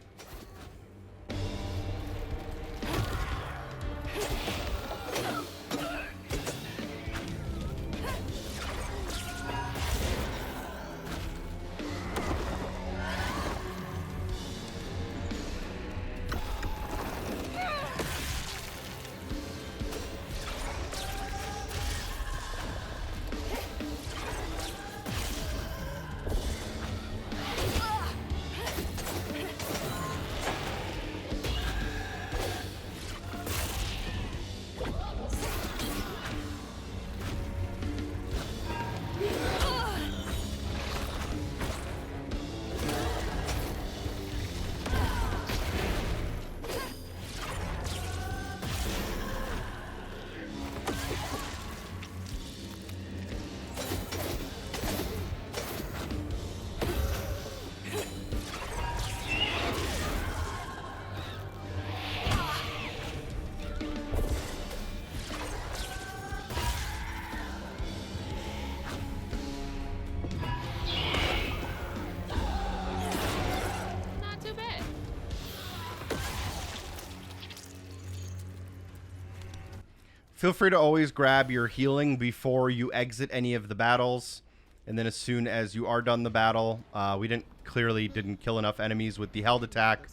Feel free to always grab your healing before you exit any of the battles. And then as soon as you are done the battle, we clearly didn't kill enough enemies with the held attack.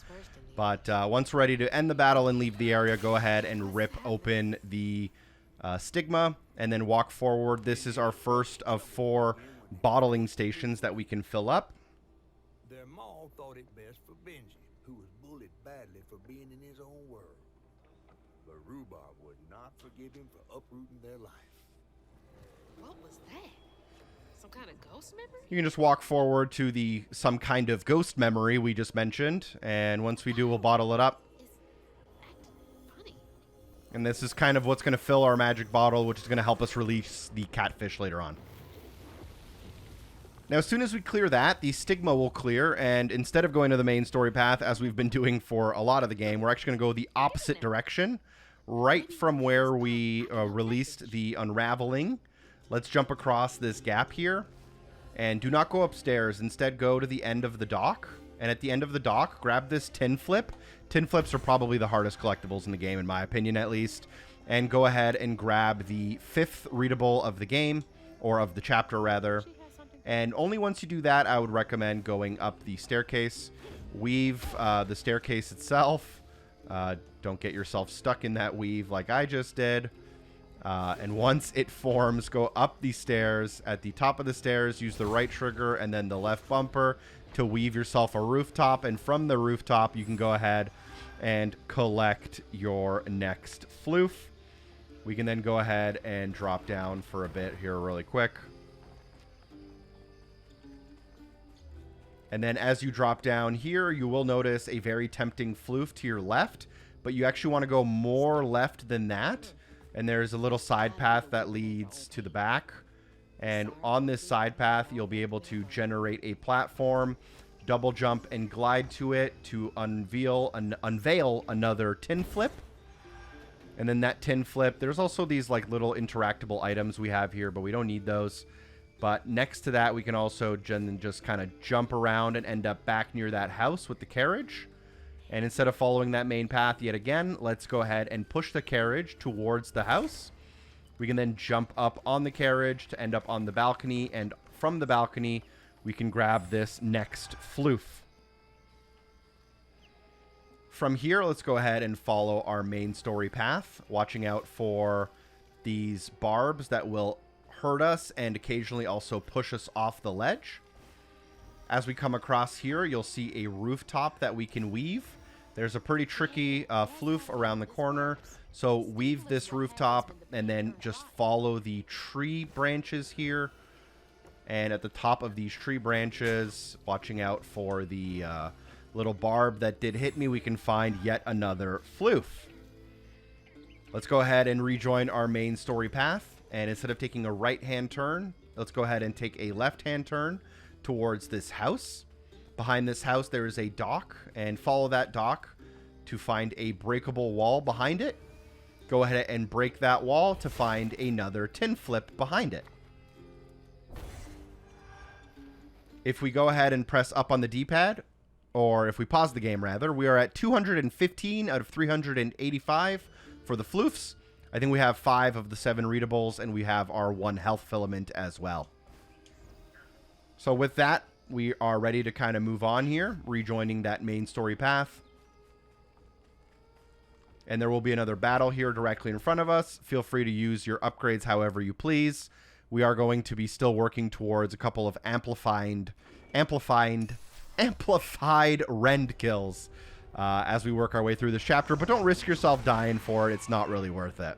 But once we're ready to end the battle and leave the area, go ahead and rip open the stigma and then walk forward. This is our first of 4 bottling stations that we can fill up. Their maw thought it best for Benji, who was bullied badly for being in his own world. But Rhubarb would not forgive him for uprooting their life. What was that? Some kind of ghost memory? You can just walk forward to the some kind of ghost memory we just mentioned, and once we do, we'll bottle it up. And this is kind of what's going to fill our magic bottle, which is going to help us release the catfish later on. Now, as soon as we clear that, the stigma will clear, and instead of going to the main story path, as we've been doing for a lot of the game, we're actually going to go the opposite direction, right from where we released the unraveling. Let's jump across this gap here, and do not go upstairs. Instead, go to the end of the dock, and at the end of the dock, grab this tin flip. Tin flips are probably the hardest collectibles in the game, in my opinion, at least. And go ahead and grab the 5th readable of the game, or of the chapter, rather. And only once you do that, I would recommend going up the staircase. Weave the staircase itself. Don't get yourself stuck in that weave like I just did. And once it forms, go up the stairs. At the top of the stairs, use the right trigger and then the left bumper to weave yourself a rooftop. And from the rooftop, you can go ahead and collect your next floof. We can then go ahead and drop down for a bit here really quick. And then as you drop down here, you will notice a very tempting floof to your left, but you actually want to go more left than that. And there's a little side path that leads to the back. And on this side path, you'll be able to generate a platform, double jump and glide to it to unveil another tin flip. And then that tin flip, there's also these like little interactable items we have here, but we don't need those. But next to that, we can also just kind of jump around and end up back near that house with the carriage. And instead of following that main path yet again, let's go ahead and push the carriage towards the house. We can then jump up on the carriage to end up on the balcony. And from the balcony, we can grab this next floof. From here, let's go ahead and follow our main story path, watching out for these barbs that will hurt us and occasionally also push us off the ledge. As we come across here, you'll see a rooftop that we can weave. There's a pretty tricky floof around the corner, so weave this rooftop and then just follow the tree branches here. And at the top of these tree branches, watching out for the little barb that did hit me, we can find yet another floof. Let's go ahead and rejoin our main story path. And instead of taking a right-hand turn, let's go ahead and take a left-hand turn towards this house. Behind this house, there is a dock, and follow that dock to find a breakable wall behind it. go ahead and break that wall to find another tin flip behind it. If we go ahead and press up on the D-pad, or if we pause the game rather, we are at 215 out of 385 for the Floofs. I think we have 5 of the 7 Readables, and we have our 1 health filament as well. So with that, we are ready to kind of move on here, rejoining that main story path. And there will be another battle here directly in front of us. Feel free to use your upgrades however you please. We are going to be still working towards a couple of amplified rend kills as we work our way through this chapter. But don't risk yourself dying for it. It's not really worth it.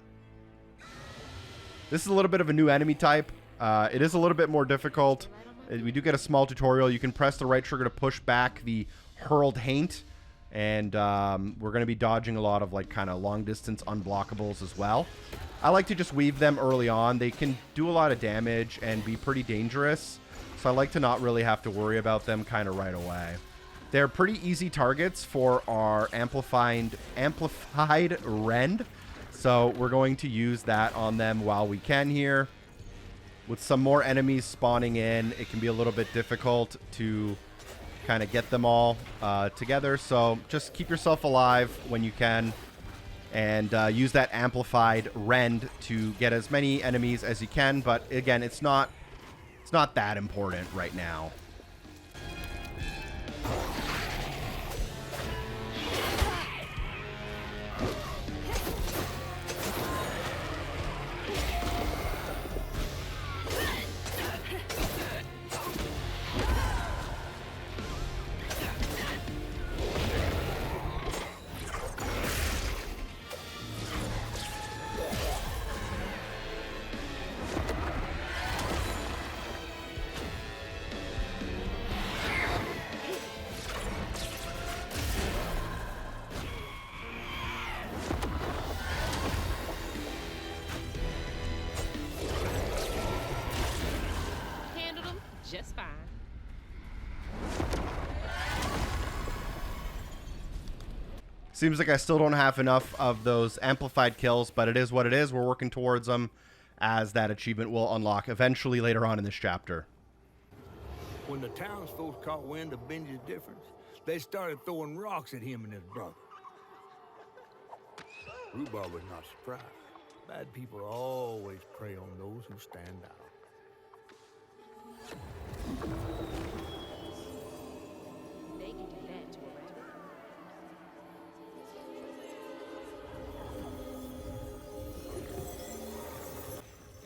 This is a little bit of a new enemy type. It is a little bit more difficult. We do get a small tutorial. You can press the right trigger to push back the hurled haint. And we're going to be dodging a lot of like kind of long distance unblockables as well. I like to just weave them early on. They can do a lot of damage and be pretty dangerous. So I like to not really have to worry about them kind of right away. They're pretty easy targets for our amplified rend. So we're going to use that on them while we can here. With some more enemies spawning in, it can be a little bit difficult to kind of get them all together. So just keep yourself alive when you can. And use that amplified rend to get as many enemies as you can. But again, it's not that important right now. Just fine. Seems like I still don't have enough of those amplified kills, but it is what it is. We're working towards them as that achievement will unlock eventually later on in this chapter. When the townsfolk caught wind of Benji's difference, they started throwing rocks at him and his brother. Rhubarb was not surprised. Bad people always prey on those who stand out. They can do that to a rabbit.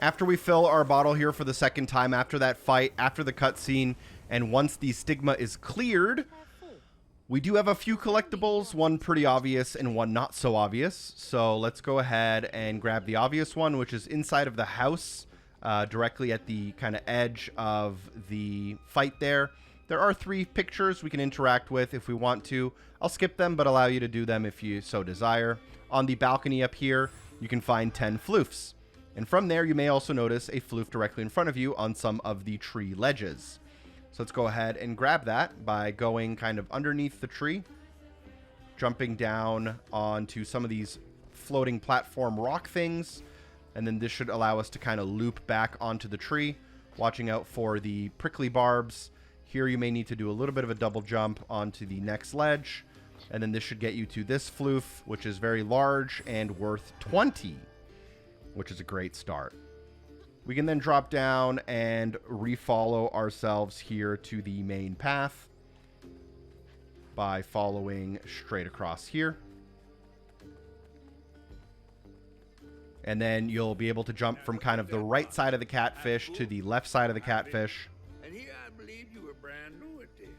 After we fill our bottle here for the second time after that fight, after the cutscene, and once the stigma is cleared, we do have a few collectibles, one pretty obvious and one not so obvious. So let's go ahead and grab the obvious one, which is inside of the house. Directly at the kind of edge of the fight there. There are 3 pictures we can interact with if we want to. I'll skip them, but allow you to do them if you so desire. On the balcony up here, you can find 10 floofs. And from there, you may also notice a floof directly in front of you on some of the tree ledges. So let's go ahead and grab that by going kind of underneath the tree, jumping down onto some of these floating platform rock things. And then this should allow us to kind of loop back onto the tree, watching out for the prickly barbs. Here you may need to do a little bit of a double jump onto the next ledge. And then this should get you to this floof, which is very large and worth 20, which is a great start. We can then drop down and refollow ourselves here to the main path by following straight across here. And then you'll be able to jump from kind of the right side of the catfish to the left side of the catfish. And here I believe you were brand new at this.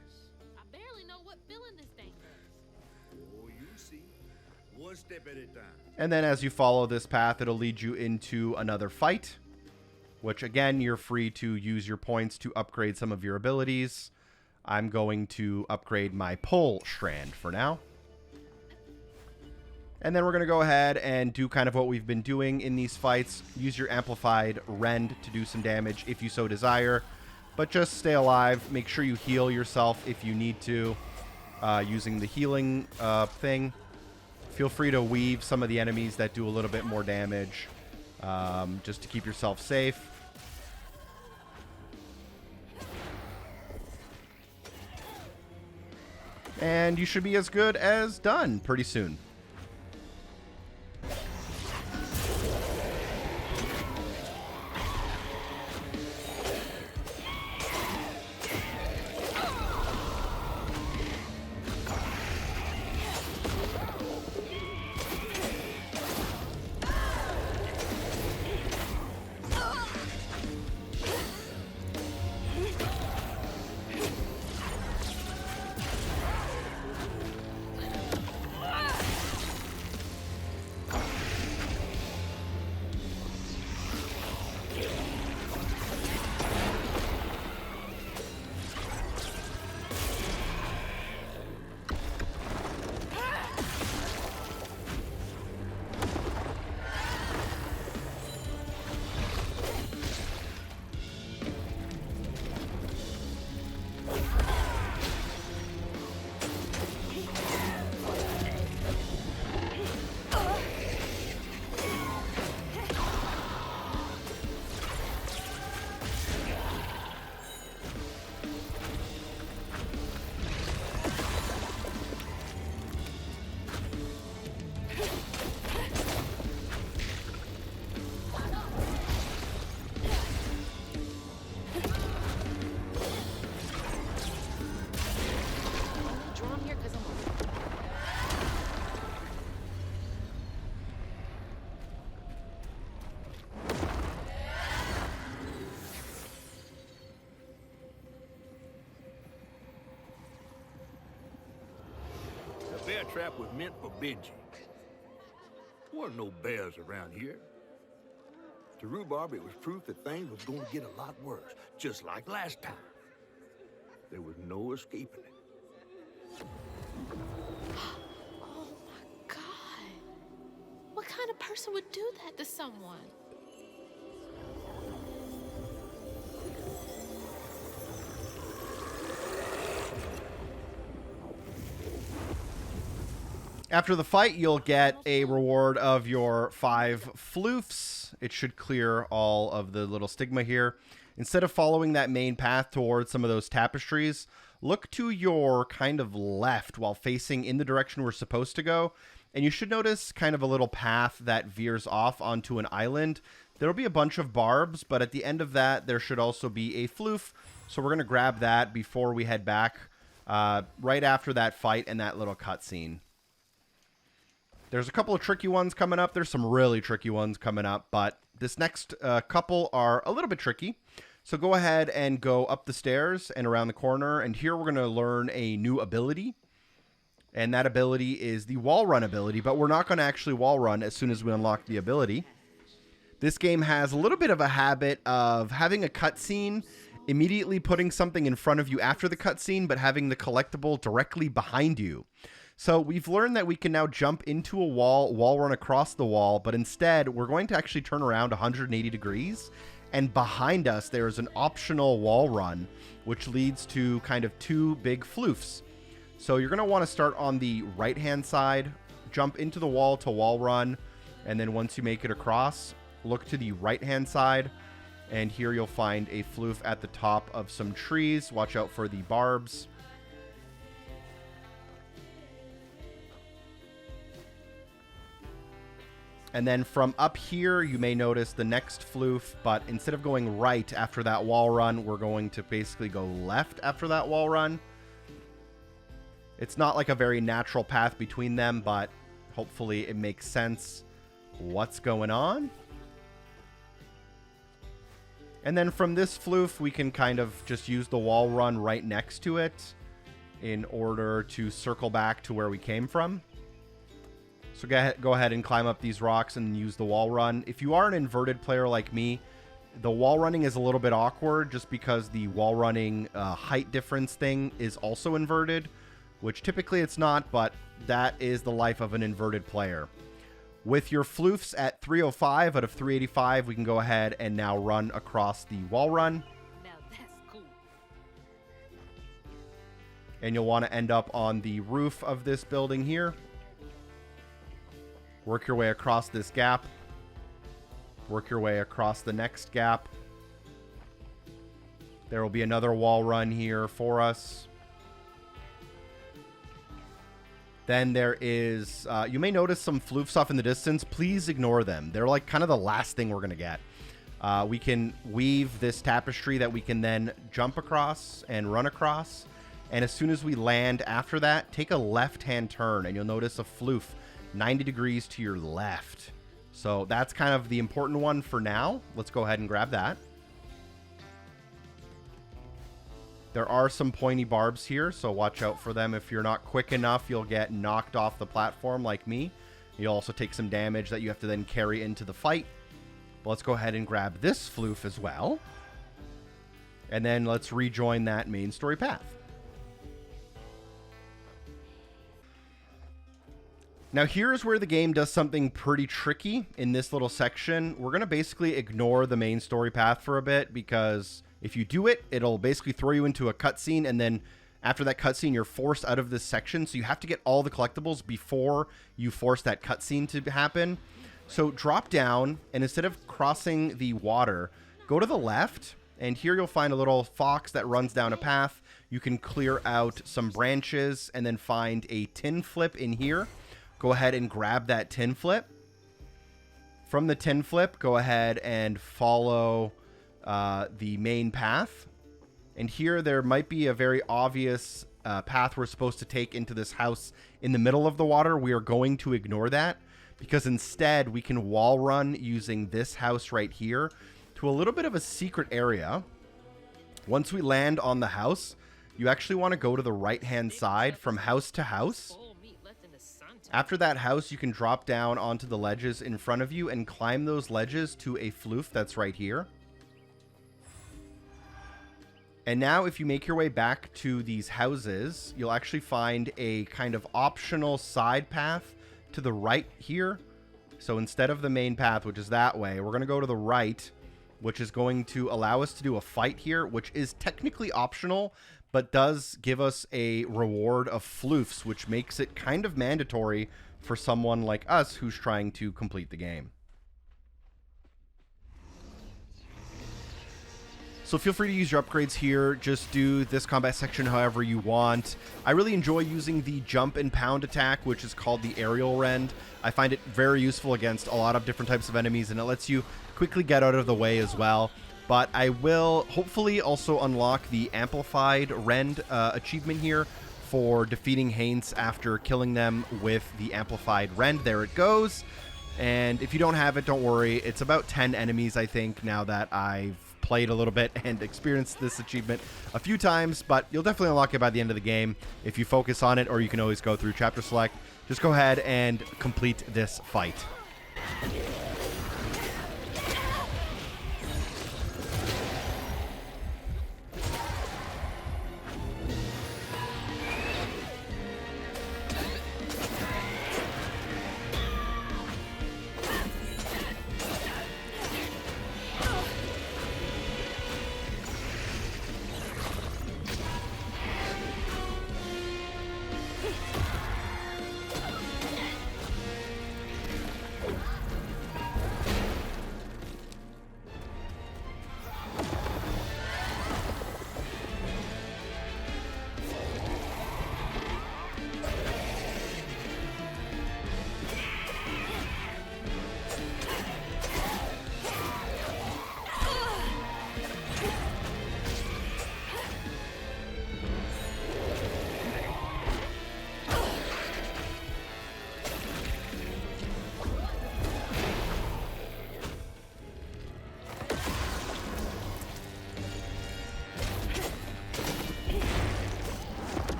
I barely know what filling this thing does. Oh, you see. One step at a time. And then as you follow this path, it'll lead you into another fight, which again, you're free to use your points to upgrade some of your abilities. I'm going to upgrade my pull strand for now. And then we're going to go ahead and do kind of what we've been doing in these fights. Use your amplified rend to do some damage if you so desire. But just stay alive. Make sure you heal yourself if you need to, using the healing thing. Feel free to weave some of the enemies that do a little bit more damage, just to keep yourself safe. And you should be as good as done pretty soon. The bear trap was meant for Benji. There weren't no bears around here. To Rhubarb, it was proof that things was going to get a lot worse, just like last time. There was no escaping it. Oh my God. What kind of person would do that to someone? After the fight, you'll get a reward of your 5 floofs. It should clear all of the little stigma here. Instead of following that main path towards some of those tapestries, look to your kind of left while facing in the direction we're supposed to go. And you should notice kind of a little path that veers off onto an island. There'll be a bunch of barbs, but at the end of that, there should also be a floof. So we're going to grab that before we head back, right after that fight and that little cutscene. There's a couple of tricky ones coming up. There's some really tricky ones coming up, but this next couple are a little bit tricky. So go ahead and go up the stairs and around the corner. And here we're going to learn a new ability. And that ability is the wall run ability, but we're not going to actually wall run as soon as we unlock the ability. This game has a little bit of a habit of having a cutscene, immediately putting something in front of you after the cutscene, but having the collectible directly behind you. So we've learned that we can now jump into a wall run across the wall, but instead we're going to actually turn around 180 degrees, and behind us there is an optional wall run, which leads to kind of 2 big floofs. So you're going to want to start on the right-hand side, jump into the wall to wall run, and then once you make it across, look to the right-hand side, and here you'll find a floof at the top of some trees. Watch out for the barbs. And then from up here, you may notice the next floof, but instead of going right after that wall run, we're going to basically go left after that wall run. It's not like a very natural path between them, but hopefully it makes sense what's going on. And then from this floof, we can kind of just use the wall run right next to it in order to circle back to where we came from. So go ahead and climb up these rocks and use the wall run. If you are an inverted player like me, the wall running is a little bit awkward just because the wall running height difference thing is also inverted, which typically it's not, but that is the life of an inverted player. With your floofs at 305 out of 385, we can go ahead and now run across the wall run. Now that's cool. And you'll want to end up on the roof of this building here. Work your way across this gap. Work your way across the next gap. There will be another wall run here for us. Then there is, you may notice some floofs off in the distance. Please ignore them. They're like kind of the last thing we're going to get. We can weave this tapestry that we can then jump across and run across. And as soon as we land after that, take a left-hand turn and you'll notice a floof 90 degrees to your left. So that's kind of the important one for now. Let's go ahead and grab that. There are some pointy barbs here, so watch out for them. If you're not quick enough, you'll get knocked off the platform like me. You'll also take some damage that you have to then carry into the fight. But let's go ahead and grab this floof as well. And then let's rejoin that main story path. Now here's where the game does something pretty tricky in this little section. We're going to basically ignore the main story path for a bit because if you do it, it'll basically throw you into a cutscene, and then after that cutscene, you're forced out of this section. So you have to get all the collectibles before you force that cutscene to happen. So drop down, and instead of crossing the water, go to the left, and here you'll find a little fox that runs down a path. You can clear out some branches and then find a tin flip in here. Go ahead and grab that tin flip. From the tin flip, go ahead and follow the main path. And here there might be a very obvious path we're supposed to take into this house in the middle of the water. We are going to ignore that because instead we can wall run using this house right here to a little bit of a secret area. Once we land on the house, you actually want to go to the right-hand side from house to house. After that house, you can drop down onto the ledges in front of you and climb those ledges to a floof that's right here. And now if you make your way back to these houses, you'll actually find a kind of optional side path to the right here. So instead of the main path, which is that way, we're going to go to the right, which is going to allow us to do a fight here, which is technically optional, but does give us a reward of floofs, which makes it kind of mandatory for someone like us who's trying to complete the game. So feel free to use your upgrades here. Just do this combat section however you want. I really enjoy using the jump and pound attack, which is called the aerial rend. I find it very useful against a lot of different types of enemies, and it lets you quickly get out of the way as well. But I will hopefully also unlock the amplified rend achievement here for defeating Haints after killing them with the amplified rend. There it goes. And if you don't have it, don't worry. It's about 10 enemies, I think, now that I've played a little bit and experienced this achievement a few times, but you'll definitely unlock it by the end of the game if you focus on it, or you can always go through chapter select. Just go ahead and complete this fight.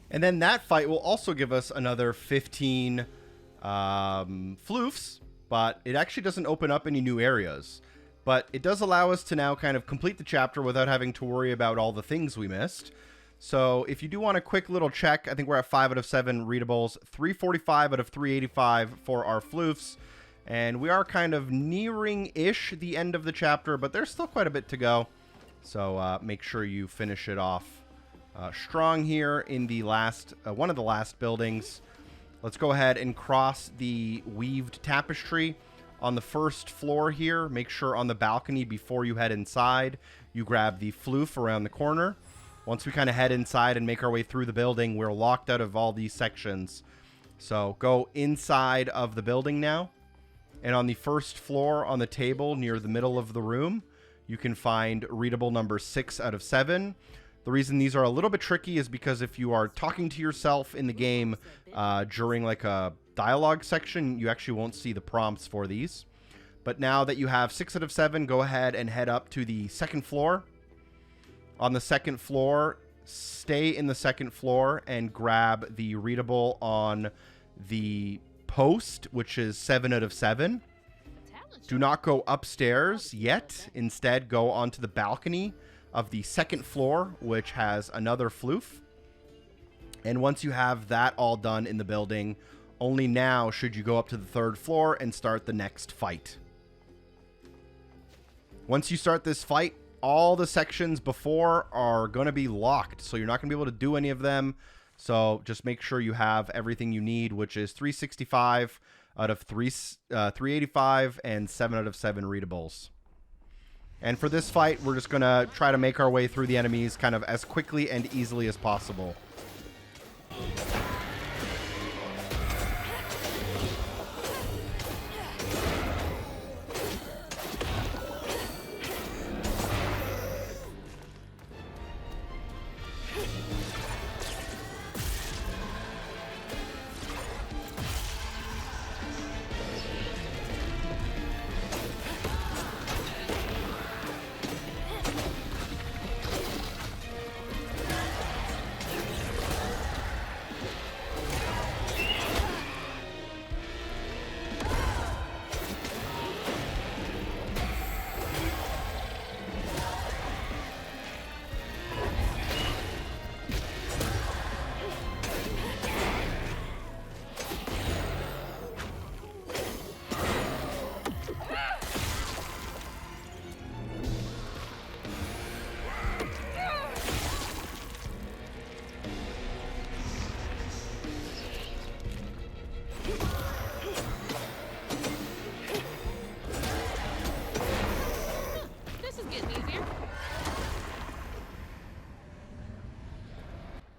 And then that fight will also give us another 15 floofs, but it actually doesn't open up any new areas. But it does allow us to now kind of complete the chapter without having to worry about all the things we missed. So if you do want a quick little check, I think we're at 5 out of 7 readables, 345 out of 385 for our floofs. And we are kind of nearing-ish the end of the chapter, but there's still quite a bit to go. So make sure you finish it off strong here in the last one of the last buildings. Let's go ahead and cross the weaved tapestry on the first floor here. Make sure on the balcony before you head inside, you grab the floof around the corner. Once we kind of head inside and make our way through the building, we're locked out of all these sections. So go inside of the building now. And on the first floor on the table near the middle of the room, you can find readable number 6 out of 7. The reason these are a little bit tricky is because if you are talking to yourself in the game during like a dialogue section, you actually won't see the prompts for these. But now that you have 6 out of 7, go ahead and head up to the second floor. On the second floor, stay in the second floor and grab the readable on the post, which is 7 out of 7. Do not go upstairs yet. Instead, go onto the balcony of the second floor, which has another floof. And once you have that all done in the building, only now should you go up to the third floor and start the next fight. Once you start this fight, all the sections before are going to be locked, so you're not going to be able to do any of them. So just make sure you have everything you need, which is 365 out of 385 and 7 out of 7 readables. And for this fight, we're just going to try to make our way through the enemies kind of as quickly and easily as possible.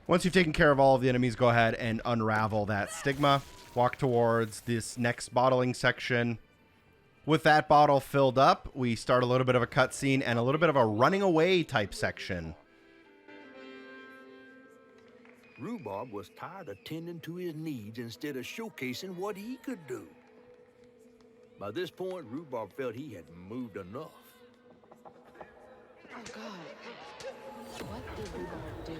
Once you've taken care of all of the enemies, go ahead and unravel that stigma. Walk towards this next bottling section. With that bottle filled up, we start a little bit of a cutscene and a little bit of a running away type section. Rhubarb was tired of tending to his needs instead of showcasing what he could do. By this point, Rhubarb felt he had moved enough. Oh, God. What did Rhubarb do?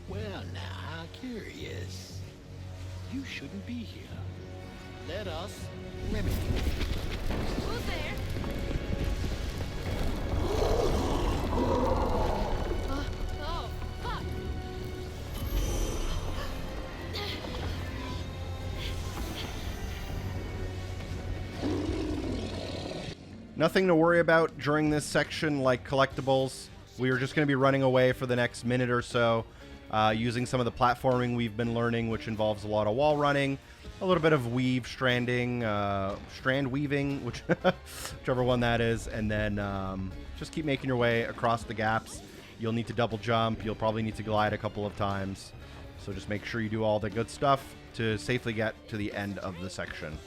Well, now, how curious. You shouldn't be here. Let us remedy. Who's there? Oh, fuck! Nothing to worry about during this section like collectibles. We are just going to be running away for the next minute or so. Using some of the platforming we've been learning, which involves a lot of wall running, a little bit of strand weaving, whichever one that is, and then just keep making your way across the gaps. You'll need to double jump. You'll probably need to glide a couple of times. So just make sure you do all the good stuff to safely get to the end of the section.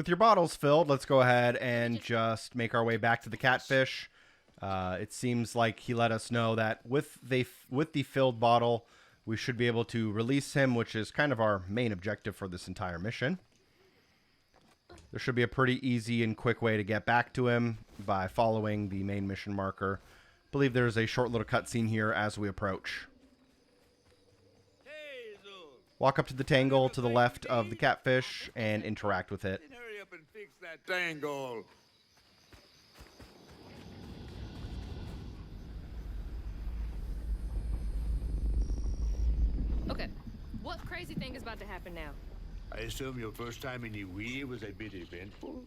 With your bottles filled, let's go ahead and just make our way back to the catfish. It seems like he let us know that with the filled bottle, we should be able to release him, which is kind of our main objective for this entire mission. There should be a pretty easy and quick way to get back to him by following the main mission marker. I believe there's a short little cutscene here as we approach. Hazel, Walk up to the tangle to the left of the catfish and interact with it. hurry up and fix that tangle. Okay, what crazy thing is about to happen now? I assume your first time in the Wii was a bit eventful?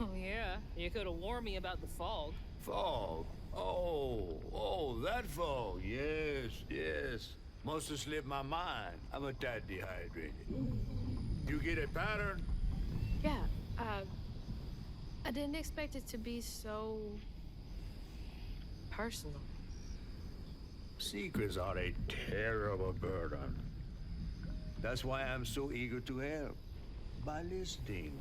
Oh, yeah. You could have warned me about the fog. Fog? Oh, that fog. Yes. Must have slipped my mind. I'm a tad dehydrated. You get a pattern? Yeah, I didn't expect it to be so personal. Secrets are a terrible burden. That's why I'm so eager to help. By listening.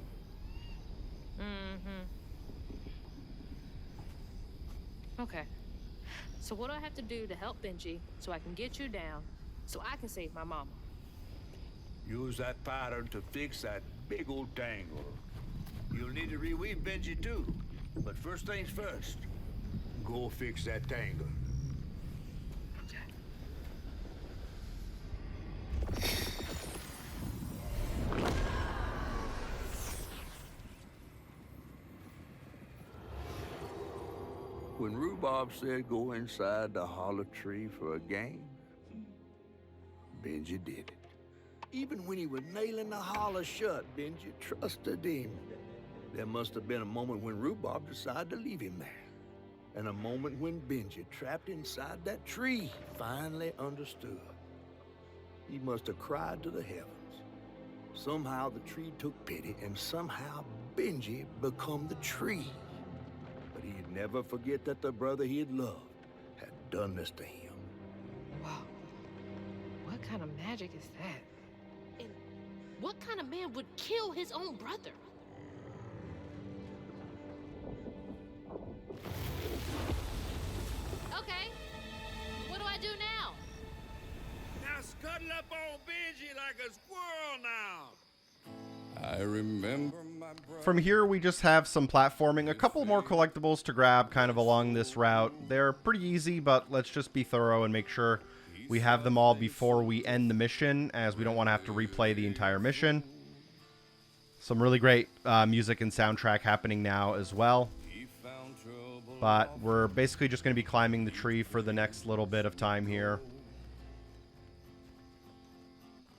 Okay. So what do I have to do to help Benji so I can get you down, so I can save my mama? Use that pattern to fix that big old tangle. You'll need to reweave Benji too. But first things first. Go fix that tangle. When Rhubarb said go inside the hollow tree for a game, Benji did it. Even when he was nailing the hollow shut, Benji trusted him. There must have been a moment when Rhubarb decided to leave him there. And a moment when Benji, trapped inside that tree, finally understood. He must have cried to the heavens. Somehow the tree took pity, and somehow Benji become the tree. But he'd never forget that the brother he had loved had done this to him. Wow. What kind of magic is that? And what kind of man would kill his own brother? Okay, what do I do now? Now scuttle up on Benji like a squirrel now. I remember my brother. From here, we just have some platforming, a couple more collectibles to grab kind of along this route. They're pretty easy, but let's just be thorough and make sure we have them all before we end the mission, as we don't want to have to replay the entire mission. Some really great music and soundtrack happening now as well. But we're basically just going to be climbing the tree for the next little bit of time here.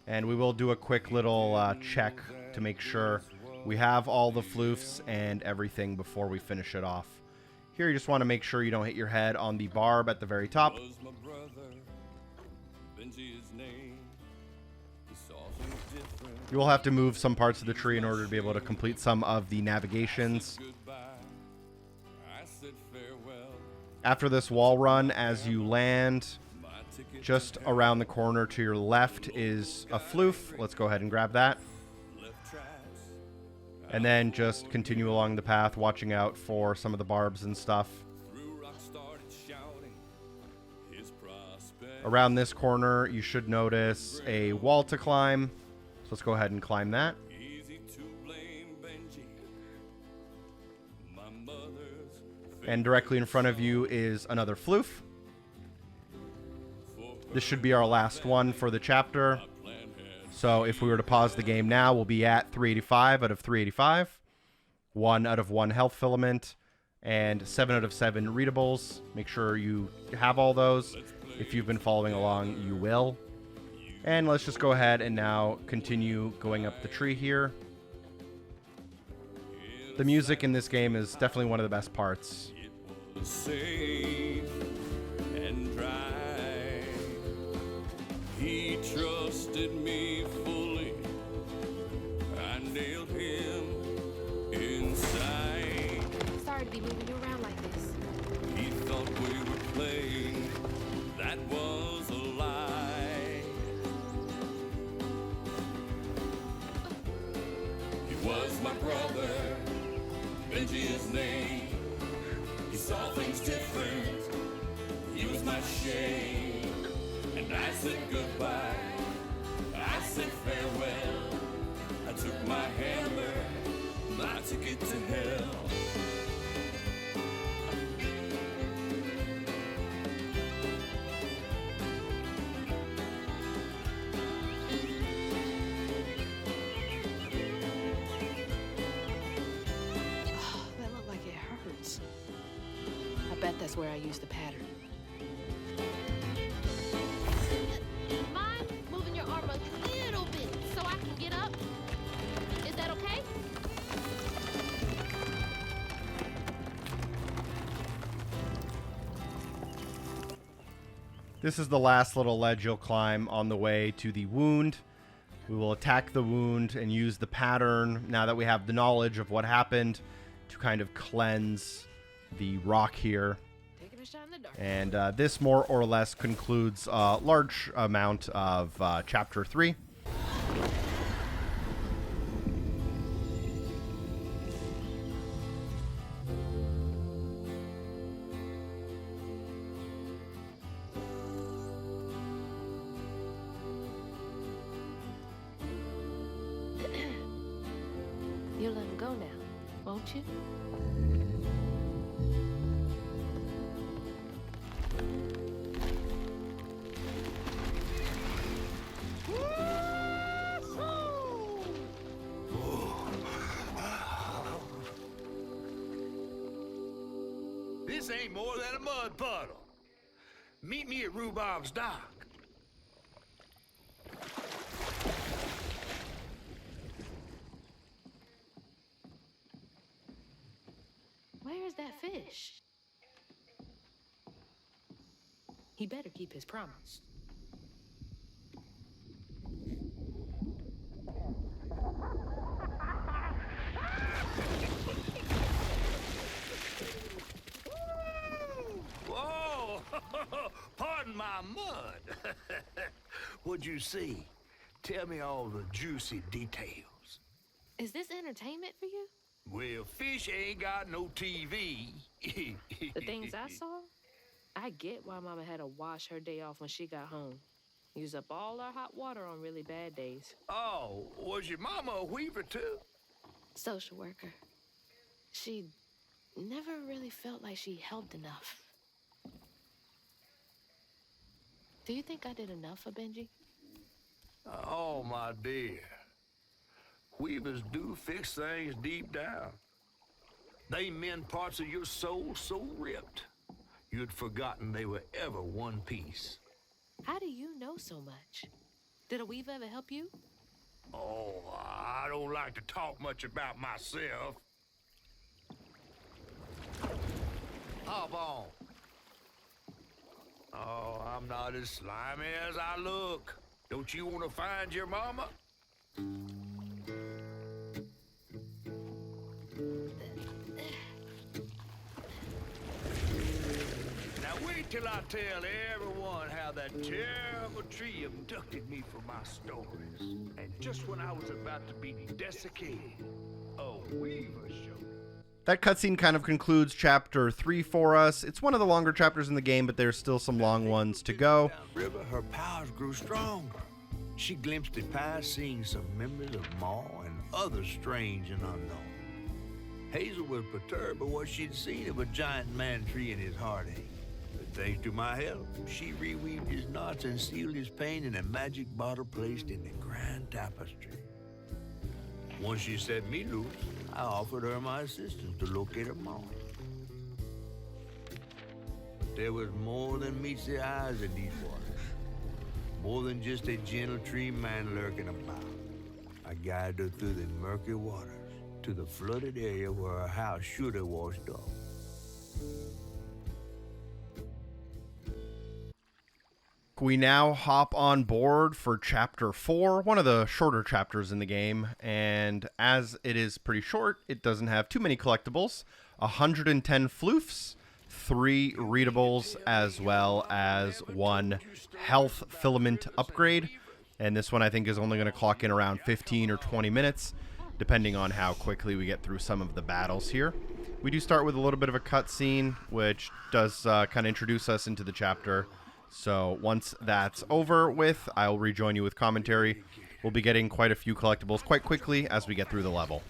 And we will do a quick little check to make sure we have all the floofs and everything before we finish it off. Here, you just want to make sure you don't hit your head on the barb at the very top. You will have to move some parts of the tree in order to be able to complete some of the navigations. After this wall run, as you land, just around the corner to your left is a floof. Let's go ahead and grab that. And then just continue along the path, watching out for some of the barbs and stuff. Around this corner, you should notice a wall to climb. So let's go ahead and climb that. And directly in front of you is another floof. This should be our last one for the chapter. So if we were to pause the game now, we'll be at 385 out of 385. 1 out of 1 health filament. And 7 out of 7 readables. Make sure you have all those. If you've been following along, you will. And let's just go ahead and now continue going up the tree here. The music in this game is definitely one of the best parts. Safe and dry. He trusted me fully. I nailed him inside. Sorry to be moving you around like this. He thought we were playing. That was a lie. He was my brother. Benji's name. He saw things different. He was my shame. And I said goodbye. I said farewell. I took my hammer. I took it to hell. That looked like it hurts. I bet that's where I used the pattern. Mind moving your arm a little bit so I can get up? Is that okay? This is the last little ledge you'll climb on the way to the wound. We will attack the wound and use the pattern, now that we have the knowledge of what happened, to kind of cleanse the rock here. Taking a shot in the dark. And this more or less concludes a large amount of Chapter 3. You'll let him go now, won't you? This ain't more than a mud puddle. Meet me at Rhubob's dock. Where is that fish? He better keep his promise. Whoa! Pardon my mud. What'd you see? Tell me all the juicy details. Is this entertainment for you? Well, fish ain't got no TV. The things I saw? I get why Mama had to wash her day off when she got home. Use up all our hot water on really bad days. Oh, was your mama a weaver too? Social worker. She never really felt like she helped enough. Do you think I did enough for Benji? Oh, my dear. Weavers do fix things deep down. They mend parts of your soul so ripped, you'd forgotten they were ever one piece. How do you know so much? Did a weaver ever help you? Oh, I don't like to talk much about myself. Hop on. Oh, I'm not as slimy as I look. Don't you want to find your mama? Now wait till I tell everyone how that terrible tree abducted me for my stories. And just when I was about to be desiccated, a weaver showed up. That cutscene kind of concludes Chapter 3 for us. It's one of the longer chapters in the game, but there's still some long ones to go. River, her powers grew stronger. She glimpsed it past, seeing some memories of Ma and others strange and unknown. Hazel was perturbed by what she'd seen of a giant man tree in his heartache. But thanks to my help, she reweaved his knots and sealed his pain in a magic bottle placed in the grand tapestry. Once she set me loose, I offered her my assistance to locate her mom. But there was more than meets the eyes in these waters. More than just a gentle tree man lurking about. I guided her through the murky waters to the flooded area where her house should have washed off. We now hop on board for Chapter 4, one of the shorter chapters in the game, and as it is pretty short, it doesn't have too many collectibles. 110 floofs, 3 readables, as well as 1 health filament upgrade, and this one I think is only going to clock in around 15 or 20 minutes, depending on how quickly we get through some of the battles here. We do start with a little bit of a cutscene, which does kind of introduce us into the chapter. So once that's over with, I'll rejoin you with commentary. We'll be getting quite a few collectibles quite quickly as we get through the level.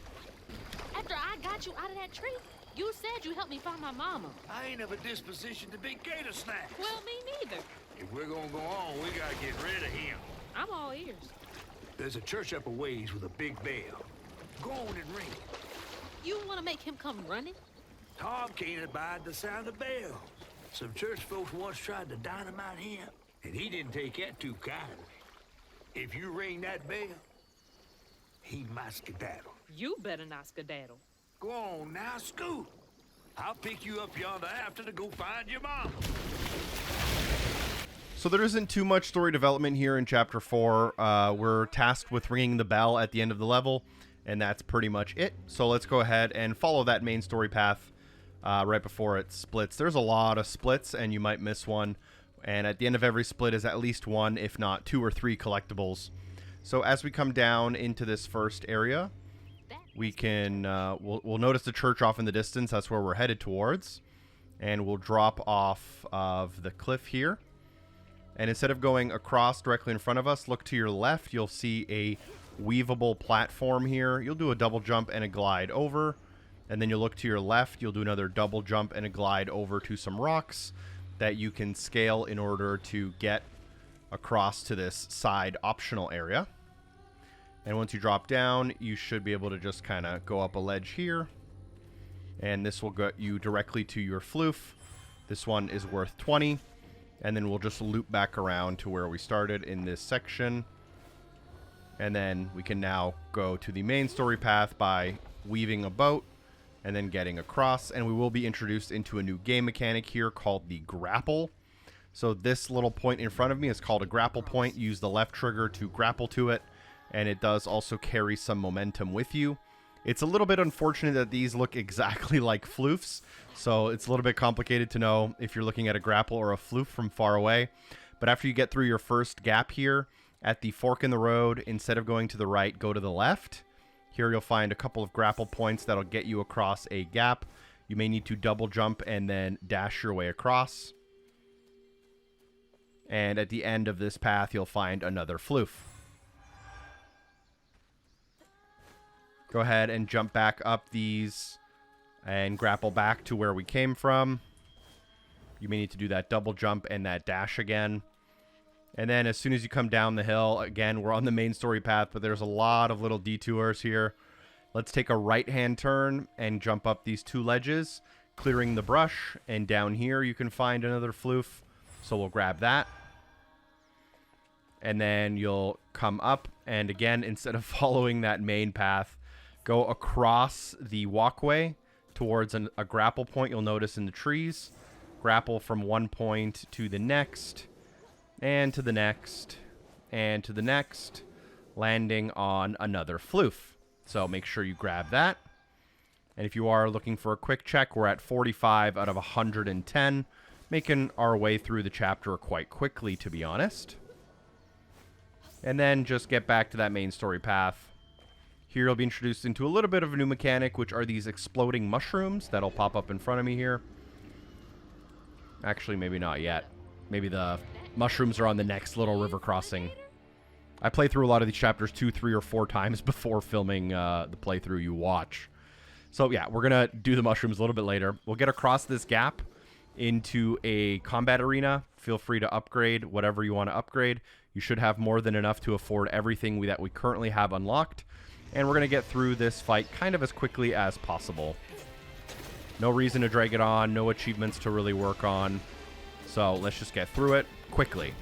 After I got you out of that tree, you said you helped me find my mama. I ain't of a disposition to be gator snacks. Well, me neither. If we're gonna go on, we gotta get rid of him. I'm all ears. There's a church up a ways with a big bell. Go on and ring it. You want to make him come running? Tom can't abide the sound of bells. Some church folks once tried to dynamite him, and he didn't take that too kindly. If you ring that bell, he might skedaddle. You better not skedaddle. Go on now, scoot. I'll pick you up yonder after to go find your mom. So there isn't too much story development here in Chapter 4. We're tasked with ringing the bell at the end of the level, and that's pretty much it. So let's go ahead and follow that main story path right before it splits. There's a lot of splits, and you might miss one. And at the end of every split is at least one, if not 2 or 3 collectibles. So as we come down into this first area, we can we'll notice the church off in the distance. That's where we're headed towards. And we'll drop off of the cliff here. And instead of going across directly in front of us, look to your left. You'll see a weavable platform here. You'll do a double jump and a glide over. And then you'll look to your left. You'll do another double jump and a glide over to some rocks that you can scale in order to get across to this side optional area. And once you drop down, you should be able to just kind of go up a ledge here. And this will get you directly to your floof. This one is worth 20. And then we'll just loop back around to where we started in this section. And then we can now go to the main story path by weaving a boat and then getting across. And we will be introduced into a new game mechanic here called the grapple. So this little point in front of me is called a grapple point. Use the left trigger to grapple to it. And it does also carry some momentum with you. It's a little bit unfortunate that these look exactly like floofs, so it's a little bit complicated to know if you're looking at a grapple or a floof from far away. But after you get through your first gap here, at the fork in the road, instead of going to the right, go to the left. Here you'll find a couple of grapple points that'll get you across a gap. You may need to double jump and then dash your way across. And at the end of this path, you'll find another floof. Go ahead and jump back up these and grapple back to where we came from. You may need to do that double jump and that dash again. And then as soon as you come down the hill, again, we're on the main story path, but there's a lot of little detours here. Let's take a right-hand turn and jump up these 2 ledges, clearing the brush. And down here you can find another floof. So we'll grab that. And then you'll come up. And again, instead of following that main path, go across the walkway towards a grapple point you'll notice in the trees. Grapple from one point to the next, and to the next, and to the next, landing on another floof. So make sure you grab that. And if you are looking for a quick check, we're at 45 out of 110, making our way through the chapter quite quickly, to be honest. And then just get back to that main story path. Here you'll be introduced into a little bit of a new mechanic, which are these exploding mushrooms that'll pop up in front of me here. Actually, maybe not yet. Maybe the mushrooms are on the next little river crossing. I play through a lot of these chapters 2, 3, or 4 times before filming the playthrough you watch. So yeah, we're going to do the mushrooms a little bit later. We'll get across this gap into a combat arena. Feel free to upgrade whatever you want to upgrade. You should have more than enough to afford everything that we currently have unlocked. And we're going to get through this fight kind of as quickly as possible. No reason to drag it on, no achievements to really work on. So let's just get through it quickly.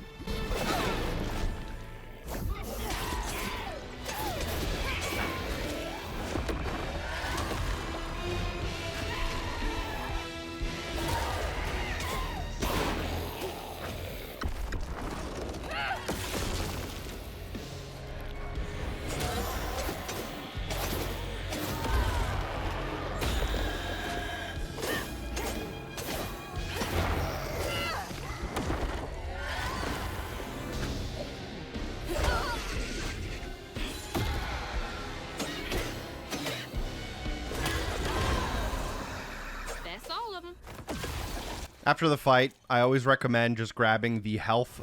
After the fight, I always recommend just grabbing the health,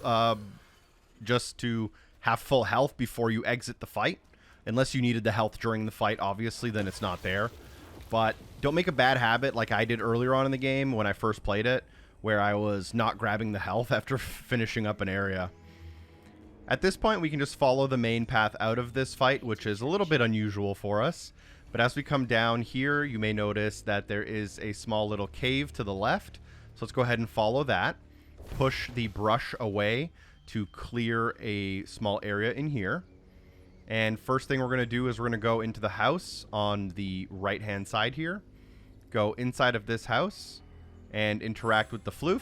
just to have full health before you exit the fight. Unless you needed the health during the fight, obviously, then it's not there. But don't make a bad habit like I did earlier on in the game when I first played it, where I was not grabbing the health after finishing up an area. At this point, we can just follow the main path out of this fight, which is a little bit unusual for us. But as we come down here, you may notice that there is a small little cave to the left. So let's go ahead and follow that. Push the brush away to clear a small area in here. And first thing we're going to do is we're going to go into the house on the right-hand side here. Go inside of this house and interact with the floof.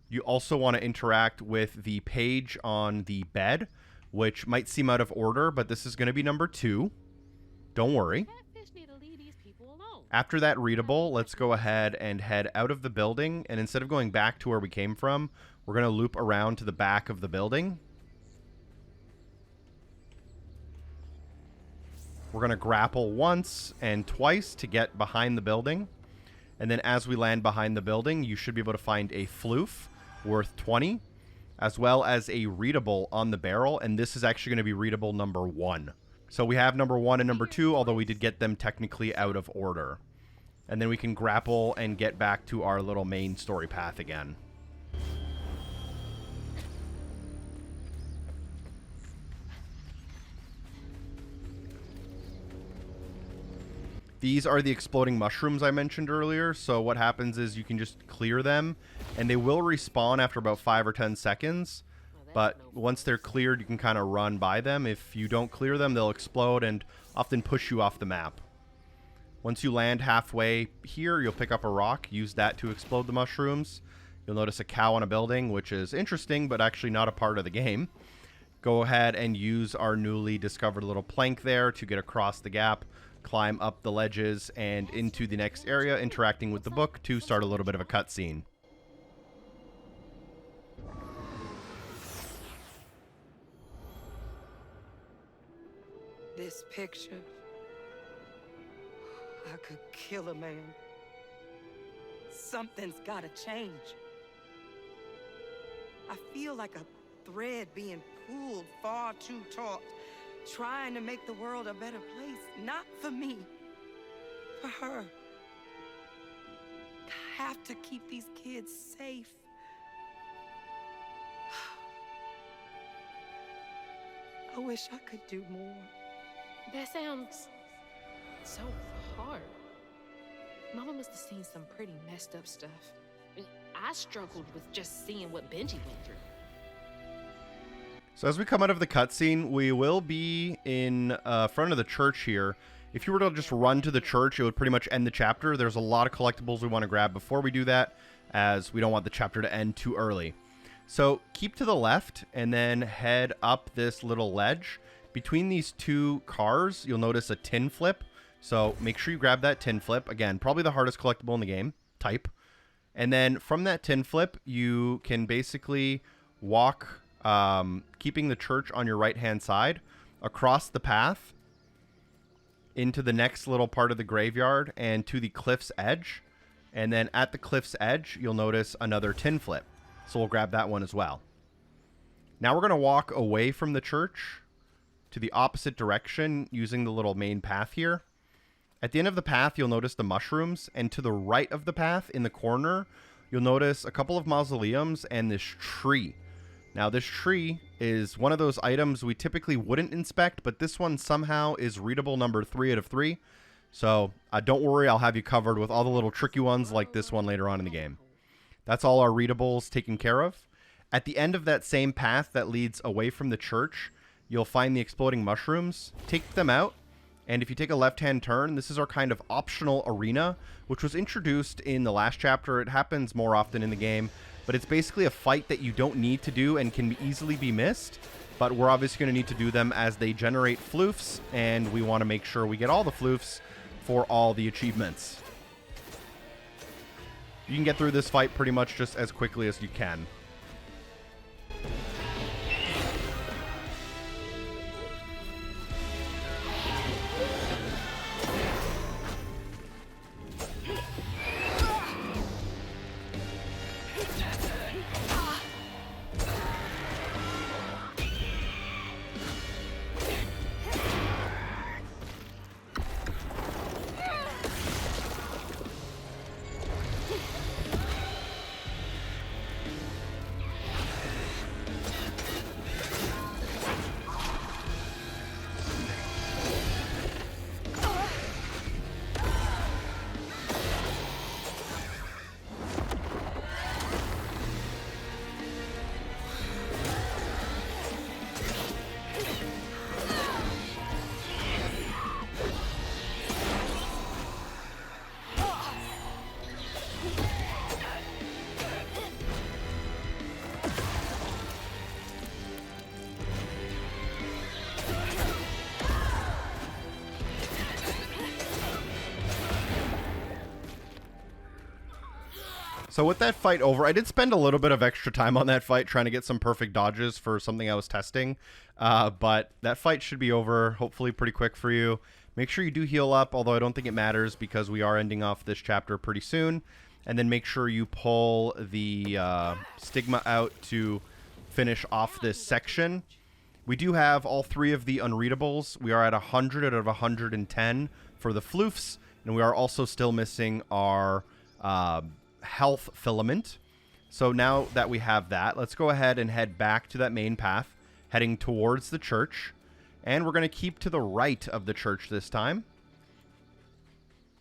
You also want to interact with the page on the bed, which might seem out of order, but this is going to be number 2. Don't worry. After that readable, let's go ahead and head out of the building. And instead of going back to where we came from, we're going to loop around to the back of the building. We're going to grapple once and twice to get behind the building. And then as we land behind the building, you should be able to find a floof worth 20, as well as a readable on the barrel. And this is actually going to be readable number 1. So we have number 1 and number 2, although we did get them technically out of order. And then we can grapple and get back to our little main story path again. These are the exploding mushrooms I mentioned earlier. So what happens is you can just clear them, and they will respawn after about 5 or 10 seconds. But once they're cleared, you can kind of run by them. If you don't clear them, they'll explode and often push you off the map. Once you land halfway here, you'll pick up a rock. Use that to explode the mushrooms. You'll notice a cow on a building, which is interesting, but actually not a part of the game. Go ahead and use our newly discovered little plank there to get across the gap, climb up the ledges, and into the next area, interacting with the book to start a little bit of a cutscene. This picture, I could kill a man. Something's gotta change. I feel like a thread being pulled far too taut, trying to make the world a better place. Not for me, for her. I have to keep these kids safe. I wish I could do more. That sounds so hard. Mama must have seen some pretty messed up stuff. I struggled with just seeing what Benji went through. So as we come out of the cutscene, we will be in front of the church here. If you were to just run to the church, it would pretty much end the chapter. There's a lot of collectibles we want to grab before we do that, as we don't want the chapter to end too early. So keep to the left and then head up this little ledge. Between these two cars, you'll notice a tin flip. So make sure you grab that tin flip. Again, probably the hardest collectible in the game. Type. And then from that tin flip, you can basically walk, keeping the church on your right-hand side, across the path into the next little part of the graveyard and to the cliff's edge. And then at the cliff's edge, you'll notice another tin flip. So we'll grab that one as well. Now we're going to walk away from the church to the opposite direction using the little main path here. At the end of the path, you'll notice the mushrooms, and to the right of the path in the corner, you'll notice a couple of mausoleums and this tree. Now this tree is one of those items we typically wouldn't inspect, but this one somehow is readable number 3 out of 3. So don't worry, I'll have you covered with all the little tricky ones like this one later on in the game. That's all our readables taken care of. At the end of that same path that leads away from the church, you'll find the exploding mushrooms. Take them out, and if you take a left-hand turn, this is our kind of optional arena, which was introduced in the last chapter. It happens more often in the game, but it's basically a fight that you don't need to do and can easily be missed, but we're obviously going to need to do them as they generate floofs, and we want to make sure we get all the floofs for all the achievements. You can get through this fight pretty much just as quickly as you can. So with that fight over, I did spend a little bit of extra time on that fight trying to get some perfect dodges for something I was testing. But that fight should be over, hopefully pretty quick for you. Make sure you do heal up, although I don't think it matters because we are ending off this chapter pretty soon. And then make sure you pull the stigma out to finish off this section. We do have all 3 of the unreadables. We are at 100 out of 110 for the floofs. And we are also still missing our health filament. So now that we have that, let's go ahead and head back to that main path, heading towards the church. And we're going to keep to the right of the church this time,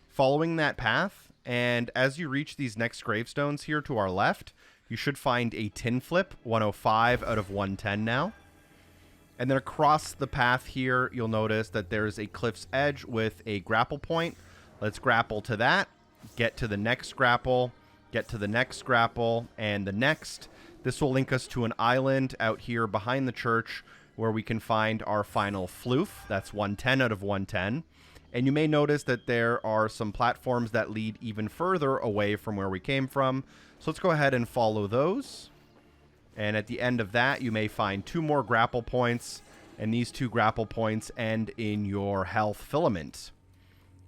following that path. And as you reach these next gravestones here to our left, you should find a tin flip, 105 out of 110 now. And then across the path here, you'll notice that there's a cliff's edge with a grapple point. Let's grapple to that, get to the next grapple, get to the next grapple, and the next. This will link us to an island out here behind the church where we can find our final floof. That's 110 out of 110. And you may notice that there are some platforms that lead even further away from where we came from. So let's go ahead and follow those. And at the end of that, you may find 2 more grapple points. And these 2 grapple points end in your health filament.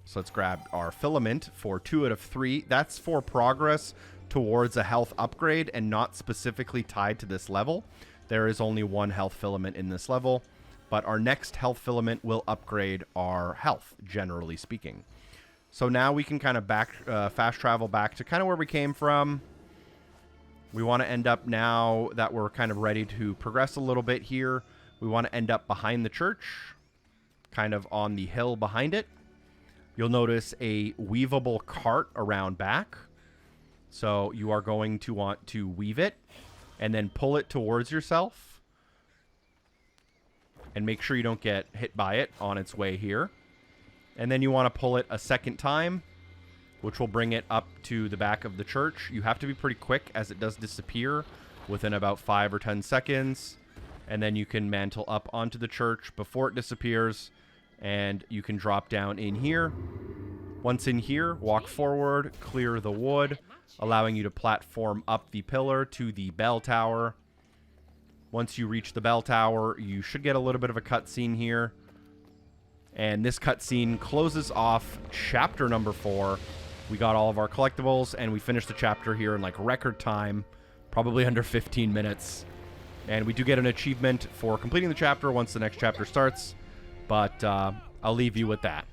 So let's grab our filament for 2 out of 3. That's for progress towards a health upgrade and not specifically tied to this level. There is only 1 health filament in this level. But our next health filament will upgrade our health, generally speaking. So now we can kind of fast travel back to kind of where we came from. We want to end up, now that we're kind of ready to progress a little bit here, we want to end up behind the church, kind of on the hill behind it. You'll notice a weavable cart around back. So you are going to want to weave it and then pull it towards yourself. And make sure you don't get hit by it on its way here. And then you want to pull it a second time, which will bring it up to the back of the church. You have to be pretty quick as it does disappear within about 5 or 10 seconds. And then you can mantle up onto the church before it disappears. And you can drop down in here. Once in here, walk forward, clear the wood, allowing you to platform up the pillar to the bell tower. Once you reach the bell tower, you should get a little bit of a cutscene here. And this cutscene closes off chapter number 4. We got all of our collectibles, and we finished the chapter here in like record time, probably under 15 minutes. And we do get an achievement for completing the chapter once the next chapter starts. But I'll leave you with that.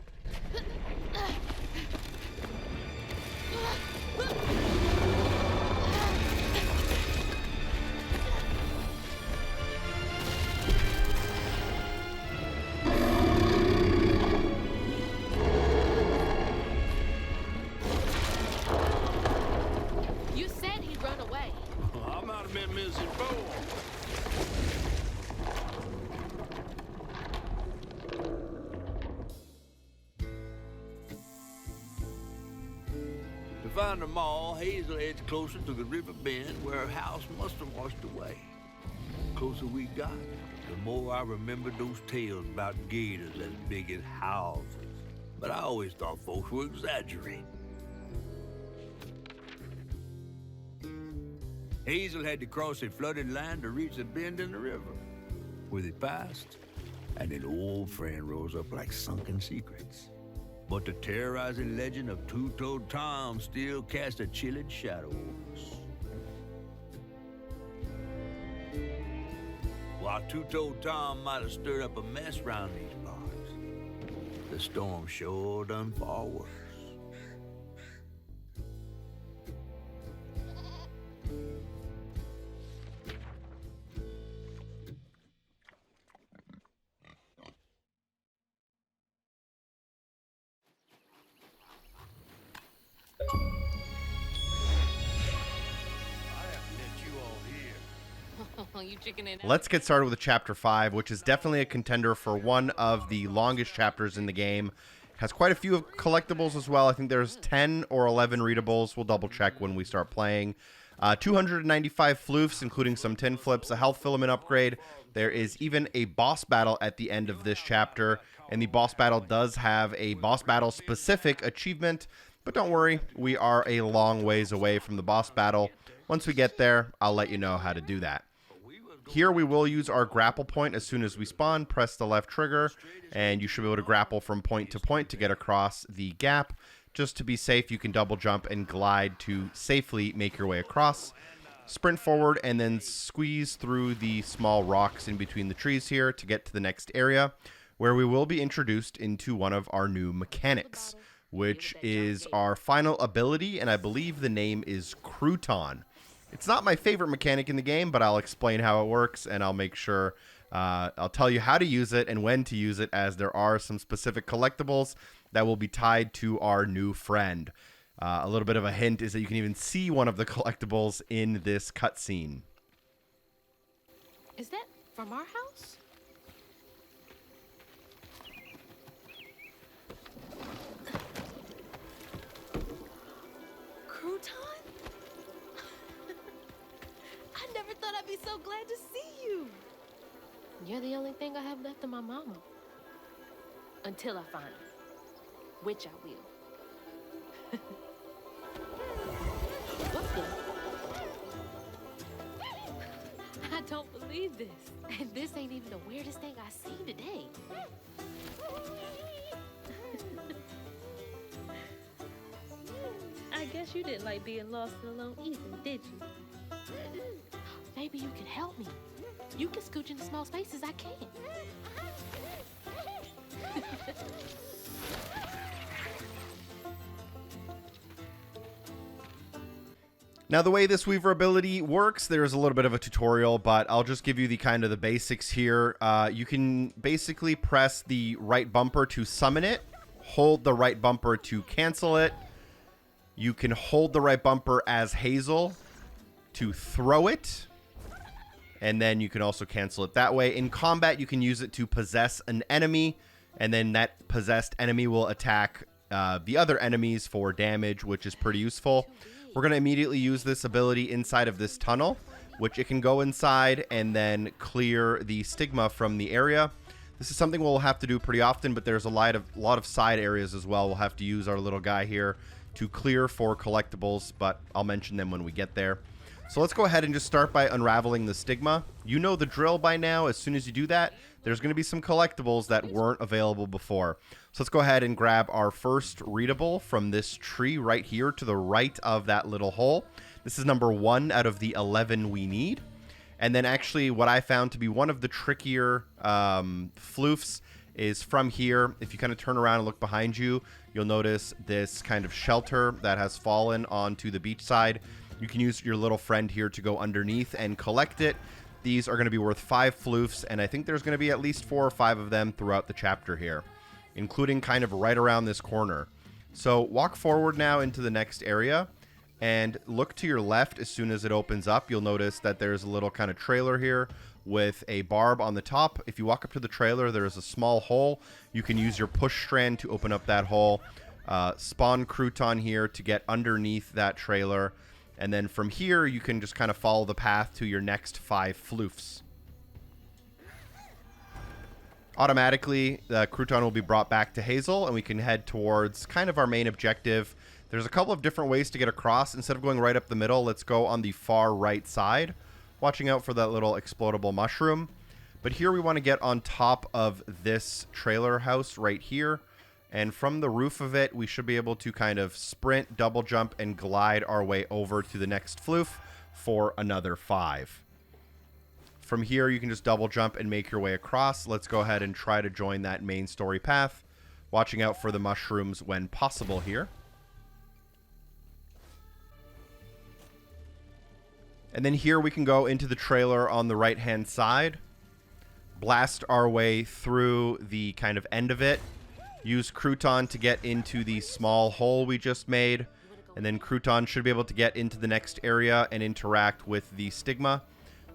You said he'd run away. I might have been missing 4. To find them all, Hazel heads closer to the river bend where her house must have washed away. The closer we got, the more I remembered those tales about gators as big as houses. But I always thought folks were exaggerating. Hazel had to cross a flooded land to reach the bend in the river. Where they passed, and an old friend rose up like sunken secrets. But the terrorizing legend of Two-Toed Tom still cast a chilling shadow over us. While Two-Toed Tom might have stirred up a mess round these parts, the storm sure done far worse. You chicken it out. Let's get started with chapter 5, which is definitely a contender for one of the longest chapters in the game. It has quite a few of collectibles as well. I think there's 10 or 11 readables. We'll double check when we start playing. 295 floofs, including some tin flips, a health filament upgrade. There is even a boss battle at the end of this chapter, and the boss battle does have a boss battle specific achievement, But don't worry, we are a long ways away from the boss battle. Once we get there, I'll let you know how to do that. Here we will use our grapple point as soon as we spawn. Press the left trigger, and you should be able to grapple from point to point to get across the gap. Just to be safe, you can double jump and glide to safely make your way across. Sprint forward and then squeeze through the small rocks in between the trees here to get to the next area, where we will be introduced into one of our new mechanics, which is our final ability, and I believe the name is Crouton. It's not my favorite mechanic in the game, but I'll explain how it works, and I'll make sure I'll tell you how to use it and when to use it, as there are some specific collectibles that will be tied to our new friend. A little bit of a hint is that you can even see one of the collectibles in this cutscene. Is that from our house? Crouton? I never thought I'd be so glad to see you. You're the only thing I have left of my mama. Until I find her. Which I will. What's this? I don't believe this. And this ain't even the weirdest thing I see today. I guess you didn't like being lost and alone either, did you? Maybe you can help me. You can scooch into small spaces I can't. Now, the way this Weaver ability works, there's a little bit of a tutorial, but I'll just give you the basics here. You can basically press the right bumper to summon it, hold the right bumper to cancel it. You can hold the right bumper as Hazel to throw it, and then you can also cancel it that way. In combat, you can use it to possess an enemy, and then that possessed enemy will attack the other enemies for damage, which is pretty useful. We're going to immediately use this ability inside of this tunnel, which it can go inside and then clear the stigma from the area. This is something we'll have to do pretty often, but there's a lot of side areas as well. We'll have to use our little guy here to clear for collectibles, but I'll mention them when we get there. So let's go ahead and just start by unraveling the stigma. You know the drill by now. As soon as you do that, there's going to be some collectibles that weren't available before. So let's go ahead and grab our first readable from this tree right here to the right of that little hole. This is number 1 out of the 11 we need. And then actually what I found to be one of the trickier floofs is from here. If you kind of turn around and look behind you, you'll notice this kind of shelter that has fallen onto the beach side. You can use your little friend here to go underneath and collect it. These are going to be worth 5 floofs, and I think there's going to be at least 4 or 5 of them throughout the chapter here, including kind of right around this corner. So walk forward now into the next area and look to your left. As soon as it opens up, you'll notice that there's a little kind of trailer here with a barb on the top. If you walk up to the trailer, there's a small hole. You can use your push strand to open up that hole. Spawn Crouton here to get underneath that trailer. And then from here, you can just kind of follow the path to your next 5 floofs. Automatically, the Crouton will be brought back to Hazel, and we can head towards kind of our main objective. There's a couple of different ways to get across. Instead of going right up the middle, let's go on the far right side, watching out for that little explodable mushroom. But here we want to get on top of this trailer house right here. And from the roof of it, we should be able to kind of sprint, double jump, and glide our way over to the next floof for another 5. From here, you can just double jump and make your way across. Let's go ahead and try to join that main story path, watching out for the mushrooms when possible here. And then here we can go into the trailer on the right-hand side, blast our way through the kind of end of it, use Crouton to get into the small hole we just made, and then Crouton should be able to get into the next area and interact with the stigma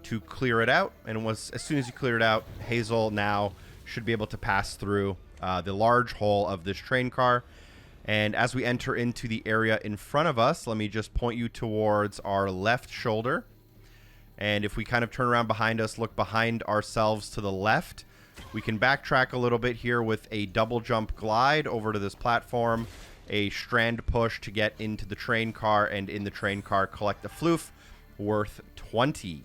to clear it out. And as soon as you clear it out, Hazel now should be able to pass through the large hole of this train car. And as we enter into the area in front of us, let me just point you towards our left shoulder. And if we kind of turn around behind us, look behind ourselves to the left, we can backtrack a little bit here with a double jump glide over to this platform a strand push to get into the train car, and in the train car collect a floof worth 20.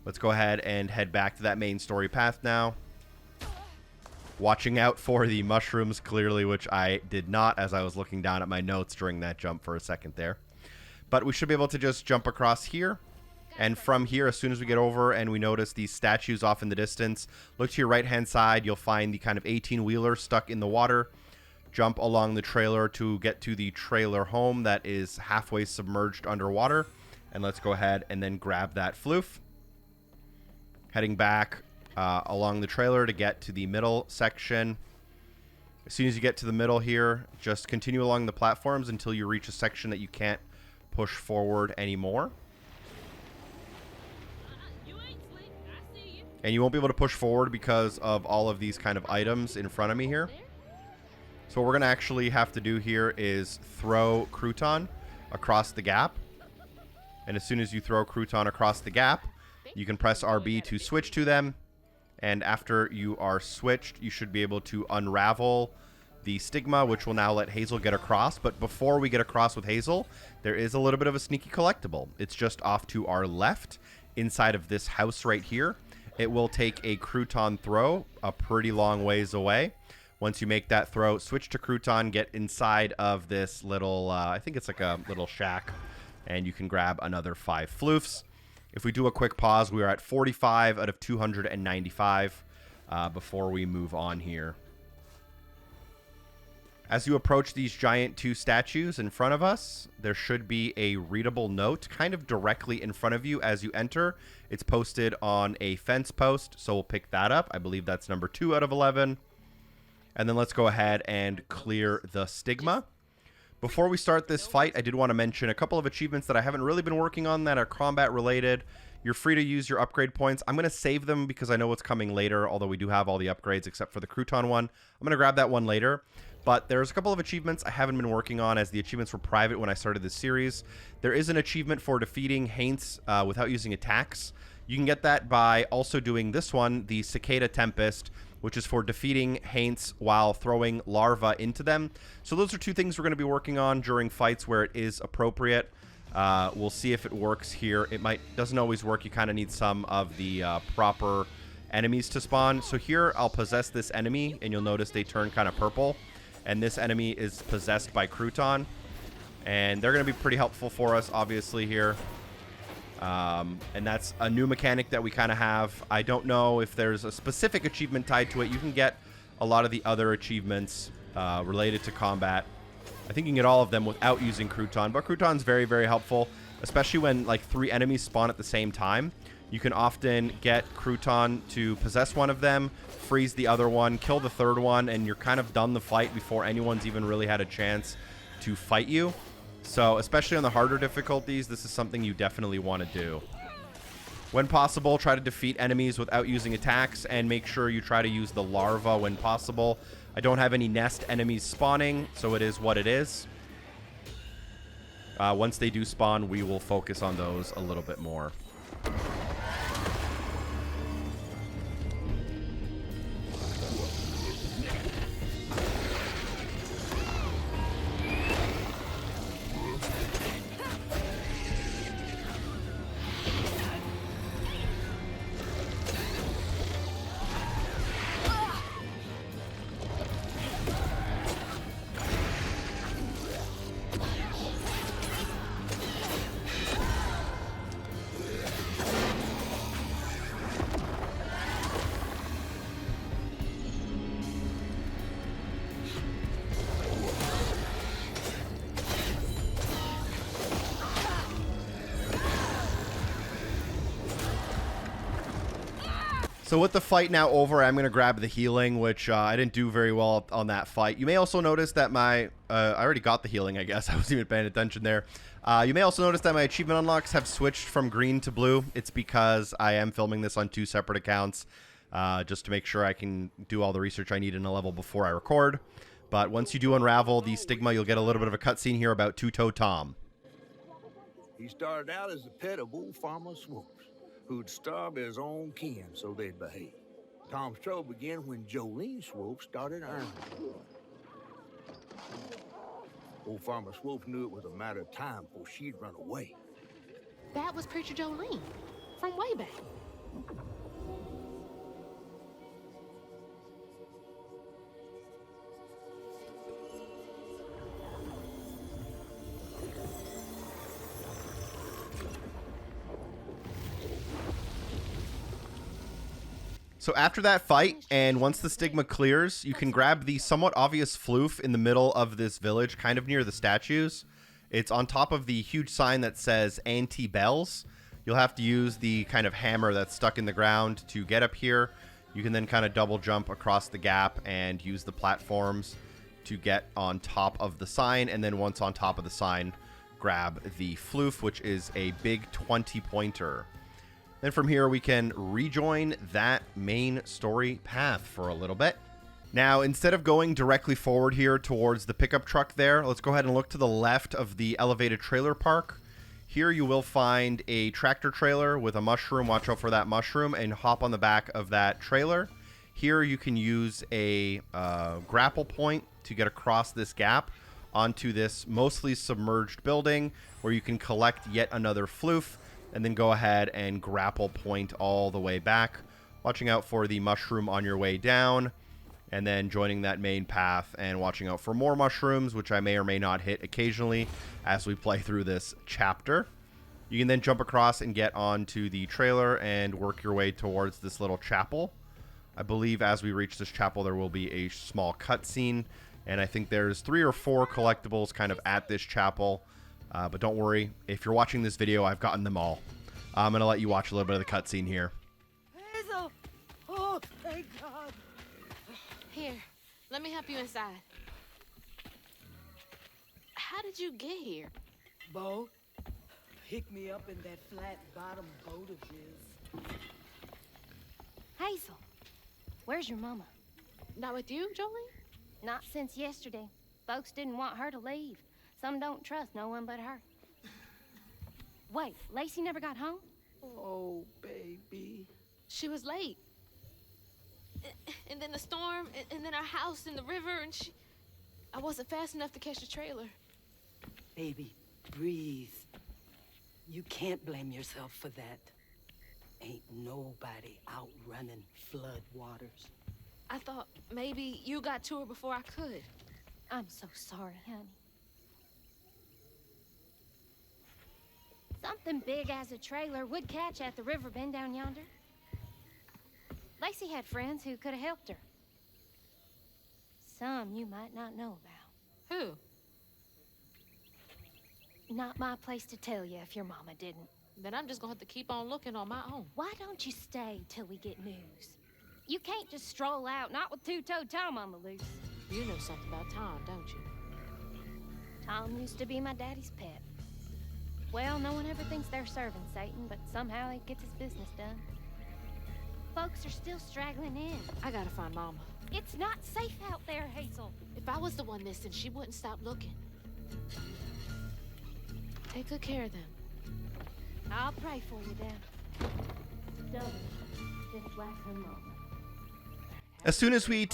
Let's go ahead and head back to that main story path now. Watching out for the mushrooms, clearly, which I did not as I was looking down at my notes during that jump for a second there. But we should be able to just jump across here. And from here, as soon as we get over and we notice these statues off in the distance, look to your right-hand side. You'll find the kind of 18-wheeler stuck in the water. Jump along the trailer to get to the trailer home that is halfway submerged underwater. And let's go ahead and then grab that floof. Heading back along the trailer to get to the middle section. As soon as you get to the middle here, just continue along the platforms until you reach a section that you can't push forward anymore. And you won't be able to push forward because of all of these kind of items in front of me here. So what we're going to actually have to do here is throw Crouton across the gap. And as soon as you throw Crouton across the gap, you can press RB to switch to them. And after you are switched, you should be able to unravel the stigma, which will now let Hazel get across. But before we get across with Hazel, there is a little bit of a sneaky collectible. It's just off to our left inside of this house right here. It will take a Crouton throw a pretty long ways away. Once you make that throw, switch to Crouton, get inside of this little, I think it's like a little shack, and you can grab another 5 floofs. If we do a quick pause, we are at 45 out of 295 before we move on here. As you approach these giant 2 statues in front of us, there should be a readable note kind of directly in front of you as you enter. It's posted on a fence post, so we'll pick that up. I believe that's number 2 out of 11. And then let's go ahead and clear the stigma. Before we start this fight, I did want to mention a couple of achievements that I haven't really been working on that are combat related. You're free to use your upgrade points. I'm going to save them because I know what's coming later, although we do have all the upgrades except for the Crouton one. I'm going to grab that one later. But there's a couple of achievements I haven't been working on as the achievements were private when I started this series. There is an achievement for defeating Haints without using attacks. You can get that by also doing this one, the Cicada Tempest, which is for defeating Haints while throwing larvae into them. So those are 2 things we're going to be working on during fights where it is appropriate. We'll see if it works here. It doesn't always work. You kind of need some of the proper enemies to spawn. So here I'll possess this enemy, and you'll notice they turn kind of purple. And this enemy is possessed by Crouton. And they're going to be pretty helpful for us, obviously, here. And that's a new mechanic that we kind of have. I don't know if there's a specific achievement tied to it. You can get a lot of the other achievements related to combat. I think you can get all of them without using Crouton. But Crouton's very, very helpful, especially when like 3 enemies spawn at the same time. You can often get Crouton to possess one of them, freeze the other one, kill the third one, and you're kind of done the fight before anyone's even really had a chance to fight you. So, especially on the harder difficulties, this is something you definitely want to do. When possible, try to defeat enemies without using attacks, and make sure you try to use the larva when possible. I don't have any nest enemies spawning, so it is what it is. Once they do spawn, we will focus on those a little bit more. So with the fight now over, I'm going to grab the healing, which I didn't do very well on that fight. You may also notice that my... I already got the healing, I guess. I wasn't even paying attention there. You may also notice that my achievement unlocks have switched from green to blue. It's because I am filming this on 2 separate accounts, just to make sure I can do all the research I need in a level before I record. But once you do unravel the stigma, you'll get a little bit of a cutscene here about Two-Toe Tom. He started out as a pet of old Farmer Swoops, who'd starve his own kin so they'd behave. Tom's trouble began when Jolene Swope started ironing. Old Farmer Swoof knew it was a matter of time before she'd run away. That was Preacher Jolene from way back. So after that fight, and once the stigma clears, you can grab the somewhat obvious floof in the middle of this village, kind of near the statues. It's on top of the huge sign that says anti-bells. You'll have to use the kind of hammer that's stuck in the ground to get up here. You can then kind of double jump across the gap and use the platforms to get on top of the sign. And then once on top of the sign, grab the floof, which is a big 20-pointer. Then from here, we can rejoin that main story path for a little bit. Now, instead of going directly forward here towards the pickup truck there, let's go ahead and look to the left of the elevated trailer park. Here you will find a tractor trailer with a mushroom. Watch out for that mushroom and hop on the back of that trailer. Here you can use a grapple point to get across this gap onto this mostly submerged building where you can collect yet another floof, and then go ahead and grapple point all the way back, watching out for the mushroom on your way down, and then joining that main path and watching out for more mushrooms, which I may or may not hit occasionally as we play through this chapter. You can then jump across and get onto the trailer and work your way towards this little chapel. I believe as we reach this chapel, there will be a small cutscene, and I think there's 3 or 4 collectibles kind of at this chapel. But don't worry, if you're watching this video, I've gotten them all. I'm going to let you watch a little bit of the cutscene here. Hazel! Oh, thank God. Here, let me help you inside. How did you get here? Bo, pick me up in that flat bottom boat of his. Hazel, where's your mama? Not with you, Jolene? Not since yesterday. Folks didn't want her to leave. Some don't trust no one but her. Wait, Lacey never got home? Oh, baby. She was late. And then the storm, and then our house in the river, and I wasn't fast enough to catch the trailer. Baby, breathe. You can't blame yourself for that. Ain't nobody outrunning flood waters. I thought maybe you got to her before I could. I'm so sorry, honey. Something big as a trailer would catch at the river bend down yonder. Lacey had friends who could have helped her. Some you might not know about. Who? Not my place to tell you if your mama didn't. Then I'm just gonna have to keep on looking on my own. Why don't you stay till we get news? You can't just stroll out, not with two-toed Tom on the loose. You know something about Tom, don't you? Tom used to be my daddy's pet. Well, no one ever thinks they're serving Satan, but somehow he gets his business done. Folks are still straggling in. I gotta find Mama. It's not safe out there, Hazel. If I was the one missing, she wouldn't stop looking. Take good care of them. I'll pray for you, then. Just like her mama. As soon as we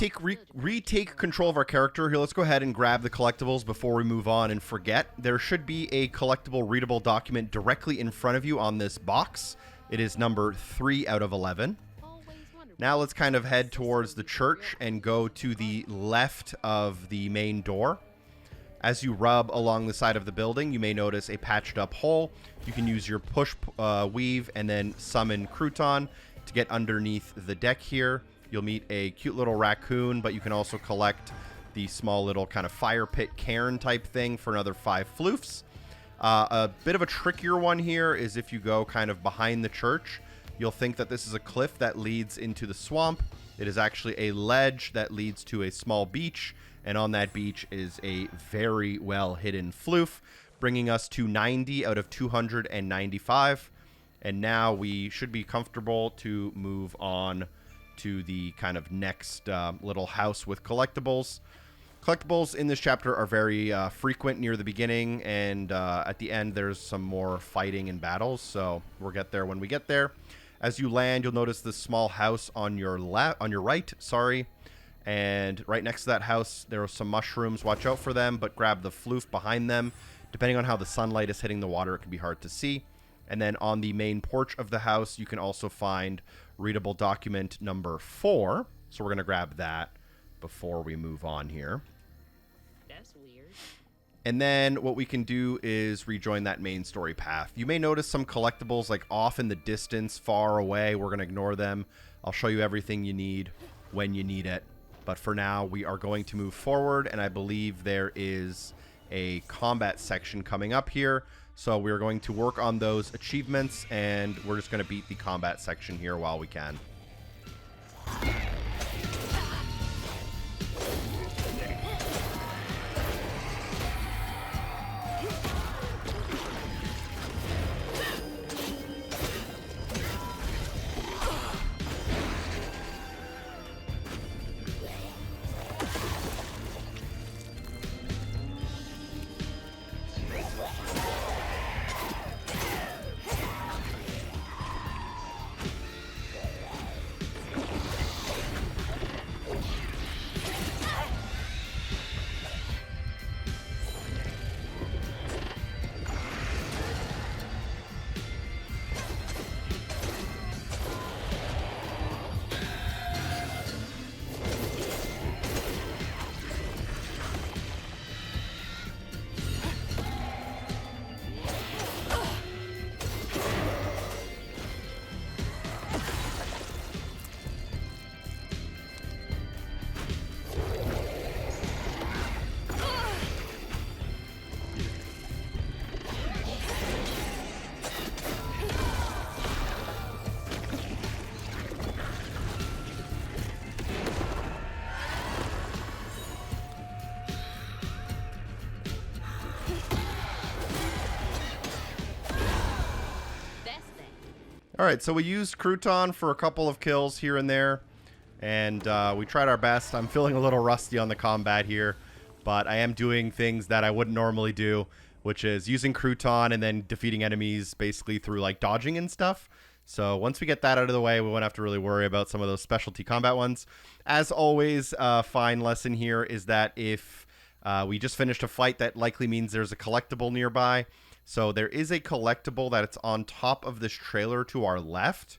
retake control of our character, here, let's go ahead and grab the collectibles before we move on and forget. There should be a collectible readable document directly in front of you on this box. It is number 3 out of 11. Now let's kind of head towards the church and go to the left of the main door. As you rub along the side of the building, you may notice a patched up hole. You can use your push weave and then summon Crouton to get underneath the deck here. You'll meet a cute little raccoon, but you can also collect the small little kind of fire pit cairn type thing for another 5 floofs. A bit of a trickier one here is if you go kind of behind the church, you'll think that this is a cliff that leads into the swamp. It is actually a ledge that leads to a small beach, and on that beach is a very well hidden floof, bringing us to 90 out of 295. And now we should be comfortable to move on to the kind of next little house with collectibles. Collectibles in this chapter are very frequent near the beginning, and at the end there's some more fighting and battles, so we'll get there when we get there. As you land, you'll notice this small house on your right, And right next to that house, there are some mushrooms. Watch out for them, but grab the floof behind them. Depending on how the sunlight is hitting the water, it can be hard to see. And then on the main porch of the house, you can also find readable document number 4. So we're going to grab that before we move on here. That's weird. And then what we can do is rejoin that main story path. You may notice some collectibles like off in the distance, far away. We're going to ignore them. I'll show you everything you need when you need it. But for now, we are going to move forward, and I believe there is a combat section coming up here. So we're going to work on those achievements, and we're just going to beat the combat section here while we can. All right, so we used Crouton for a couple of kills here and there, and we tried our best. I'm feeling a little rusty on the combat here, but I am doing things that I wouldn't normally do, which is using Crouton and then defeating enemies basically through like dodging and stuff. So once we get that out of the way, we won't have to really worry about some of those specialty combat ones. As always, a fine lesson here is that if we just finished a fight, that likely means there's a collectible nearby. So there is a collectible that it's on top of this trailer to our left.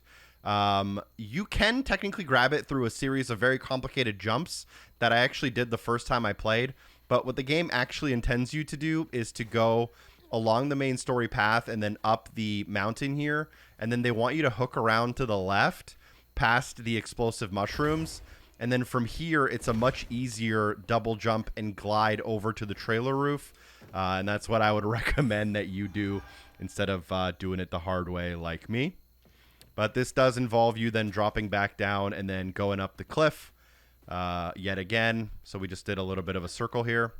You can technically grab it through a series of very complicated jumps that I actually did the first time I played. But what the game actually intends you to do is to go along the main story path and then up the mountain here. And then they want you to hook around to the left past the explosive mushrooms. And then from here, it's a much easier double jump and glide over to the trailer roof. And that's what I would recommend that you do instead of doing it the hard way like me. But this does involve you then dropping back down and then going up the cliff yet again. So we just did a little bit of a circle here.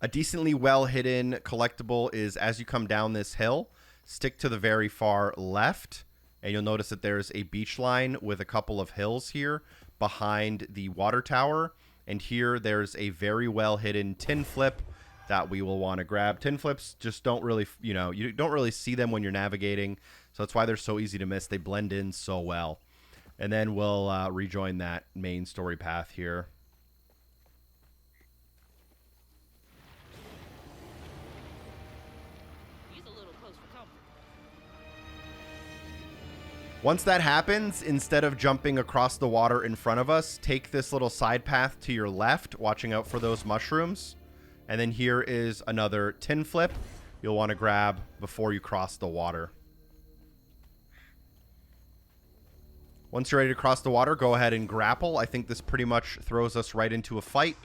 A decently well-hidden collectible is as you come down this hill, stick to the very far left, and you'll notice that there's a beach line with a couple of hills here behind the water tower. And here there's a very well-hidden tin flip that we will want to grab. Tin flips just don't really, you don't really see them when you're navigating. So that's why they're so easy to miss. They blend in so well. And then we'll rejoin that main story path here. Once that happens, instead of jumping across the water in front of us, take this little side path to your left, watching out for those mushrooms. And then here is another tin flip you'll want to grab before you cross the water. Once you're ready to cross the water, go ahead and grapple. I think this pretty much throws us right into a fight,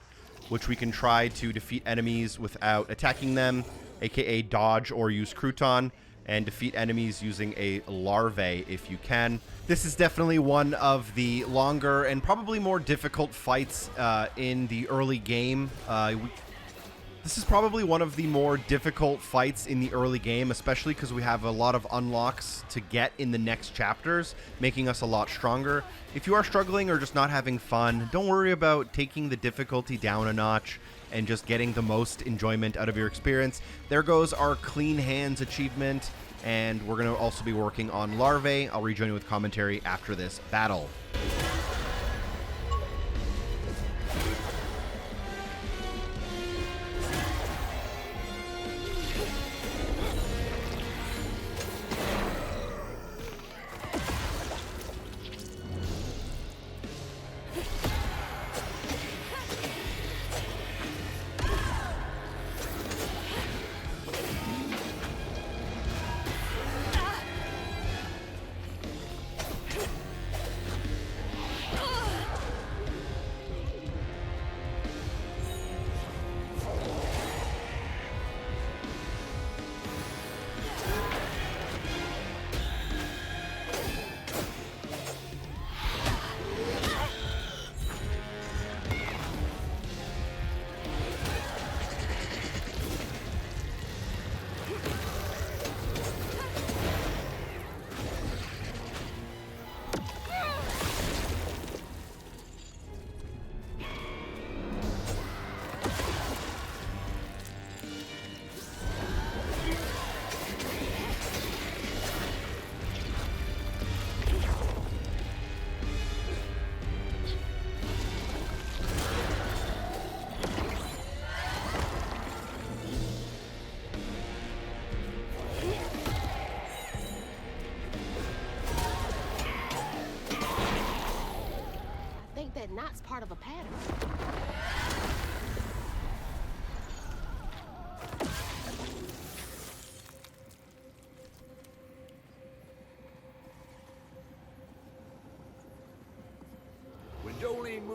which we can try to defeat enemies without attacking them, aka dodge or use Crouton, and defeat enemies using a larvae if you can. This is definitely one of the longer and probably more difficult fights in the early game. This is probably one of the more difficult fights in the early game, especially because we have a lot of unlocks to get in the next chapters, making us a lot stronger. If you are struggling or just not having fun, don't worry about taking the difficulty down a notch and just getting the most enjoyment out of your experience. There goes our Clean Hands achievement, and we're going to also be working on larvae. I'll rejoin you with commentary after this battle.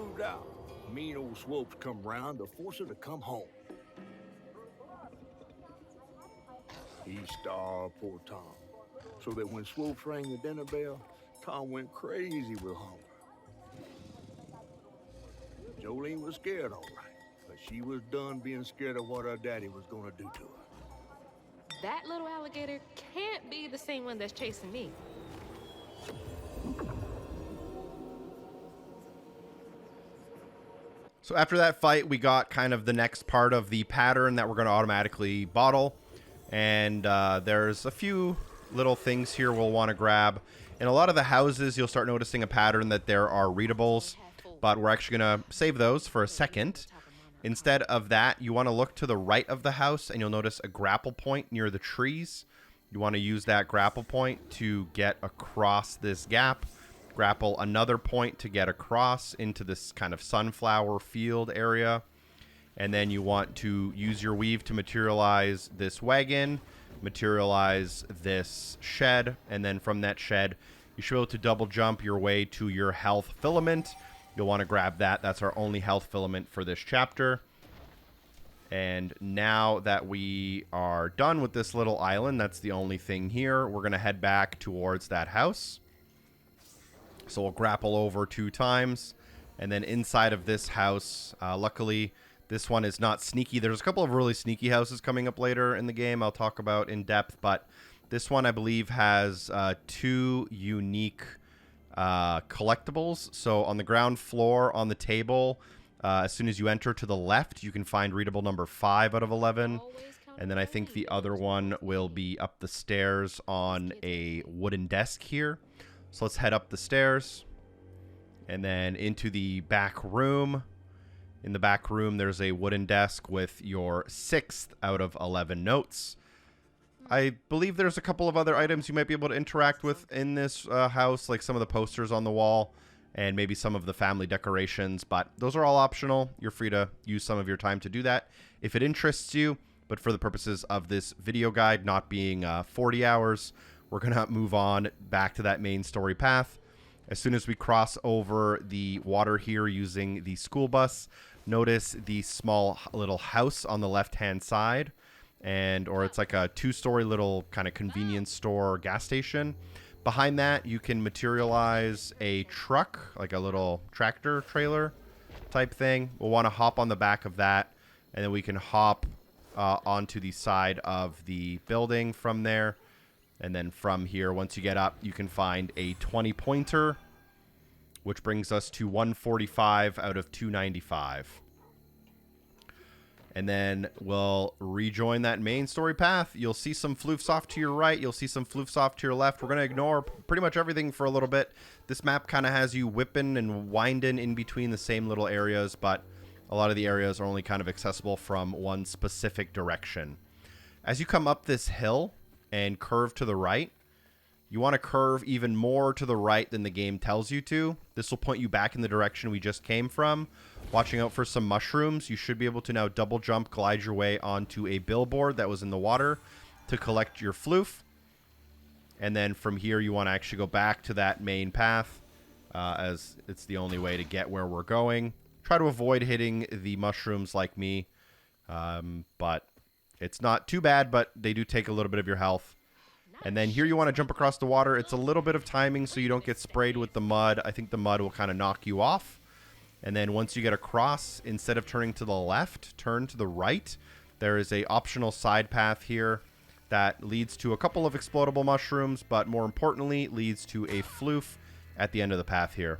moved out. Mean old Swopes come round to force her to come home. He starved poor Tom, so that when Swopes rang the dinner bell, Tom went crazy with hunger. Jolene was scared, all right, but she was done being scared of what her daddy was gonna do to her. That little alligator can't be the same one that's chasing me. So after that fight, we got kind of the next part of the pattern that we're going to automatically bottle. And there's a few little things here we'll want to grab. In a lot of the houses, you'll start noticing a pattern that there are readables, but we're actually going to save those for a second. Instead of that, you want to look to the right of the house, and you'll notice a grapple point near the trees. You want to use that grapple point to get across this gap. Grapple another point to get across into this kind of sunflower field area. And then you want to use your weave to materialize this wagon, materialize this shed, and then from that shed, you should be able to double jump your way to your health filament. You'll want to grab that. That's our only health filament for this chapter. And now that we are done with this little island, that's the only thing here, we're going to head back towards that house. So we'll grapple over 2 times. And then inside of this house, luckily, this one is not sneaky. There's a couple of really sneaky houses coming up later in the game I'll talk about in depth. But this one, I believe, has 2 unique collectibles. So on the ground floor, on the table, as soon as you enter to the left, you can find readable number 5 out of 11. And then I think the other one will be up the stairs on a wooden desk here. So let's head up the stairs and then into the back room. In the back room, there's a wooden desk with your 6th out of 11 notes. I believe there's a couple of other items you might be able to interact with in this house, like some of the posters on the wall and maybe some of the family decorations, but those are all optional. You're free to use some of your time to do that if it interests you, but for the purposes of this video guide not being 40 hours, we're going to move on back to that main story path. As soon as we cross over the water here using the school bus, notice the small little house on the left-hand side, or it's like a 2-story little kind of convenience store gas station. Behind that, you can materialize a truck, like a little tractor trailer type thing. We'll want to hop on the back of that, and then we can hop onto the side of the building from there. And then from here, once you get up, you can find a 20-pointer, which brings us to 145 out of 295. And then we'll rejoin that main story path. You'll see some floofs off to your right. You'll see some floofs off to your left. We're going to ignore pretty much everything for a little bit. This map kind of has you whipping and winding in between the same little areas, but a lot of the areas are only kind of accessible from one specific direction. As you come up this hill and curve to the right, you want to curve even more to the right than the game tells you to. This will point you back in the direction we just came from. Watching out for some mushrooms. You should be able to now double jump, glide your way onto a billboard that was in the water to collect your floof. And then from here, you want to actually go back to that main path, as it's the only way to get where we're going. Try to avoid hitting the mushrooms like me, but it's not too bad, but they do take a little bit of your health. And then here you want to jump across the water. It's a little bit of timing so you don't get sprayed with the mud. I think the mud will kind of knock you off. And then once you get across, instead of turning to the left, turn to the right. There is a optional side path here that leads to a couple of explodable mushrooms, but more importantly, leads to a floof at the end of the path here.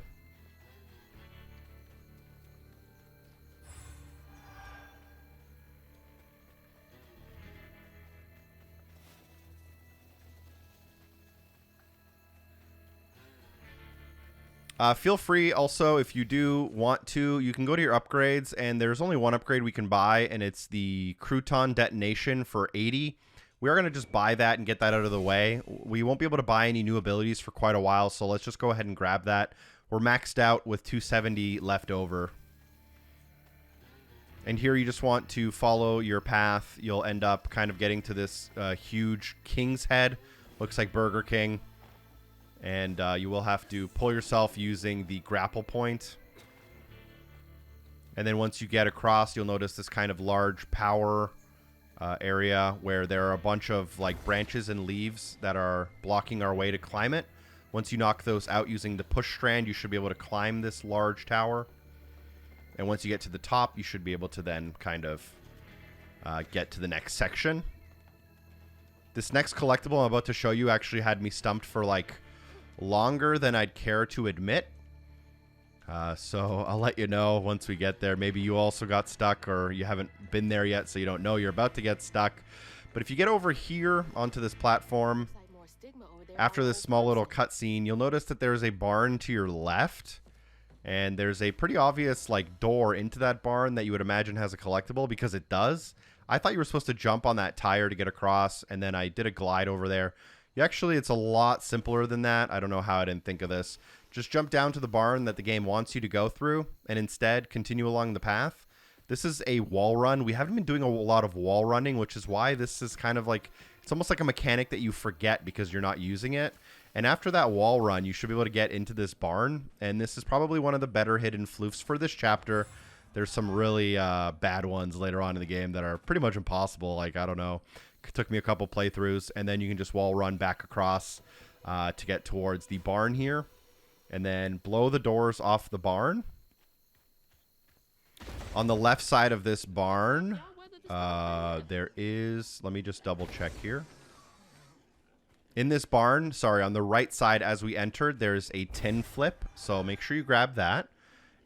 Feel free also, if you do want to, you can go to your upgrades, and there's only one upgrade we can buy, and it's the crouton detonation for 80. We are going to just buy that and get that out of the way. We won't be able to buy any new abilities for quite a while, so let's just go ahead and grab that. We're maxed out with 270 left over. And here you just want to follow your path. You'll end up kind of getting to this huge king's head. Looks like Burger King. And you will have to pull yourself using the grapple point. And then once you get across, you'll notice this kind of large power area where there are a bunch of like branches and leaves that are blocking our way to climb it. Once you knock those out using the push strand, you should be able to climb this large tower. And once you get to the top, you should be able to then kind of get to the next section. This next collectible I'm about to show you actually had me stumped for like longer than I'd care to admit. So I'll let you know once we get there. Maybe you also got stuck or you haven't been there yet, so you don't know you're about to get stuck. But if you get over here onto this platform, after this small little cutscene, you'll notice that there's a barn to your left. And there's a pretty obvious like door into that barn that you would imagine has a collectible, because it does. I thought you were supposed to jump on that tire to get across, and then I did a glide over there. Actually, it's a lot simpler than that. I don't know how I didn't think of this. Just jump down to the barn that the game wants you to go through, and instead continue along the path. This is a wall run. We haven't been doing a lot of wall running, which is why this is kind of like, it's almost like a mechanic that you forget because you're not using it. And after that wall run, you should be able to get into this barn, and this is probably one of the better hidden floofs for this chapter. There's some really bad ones later on in the game that are pretty much impossible. Like, I don't know, it took me a couple playthroughs, and then you can just wall run back across to get towards the barn here. And then blow the doors off the barn. On the left side of this barn, there is... Let me just double check here. In this barn, sorry, on the right side as we entered, there's a tin flip. So make sure you grab that.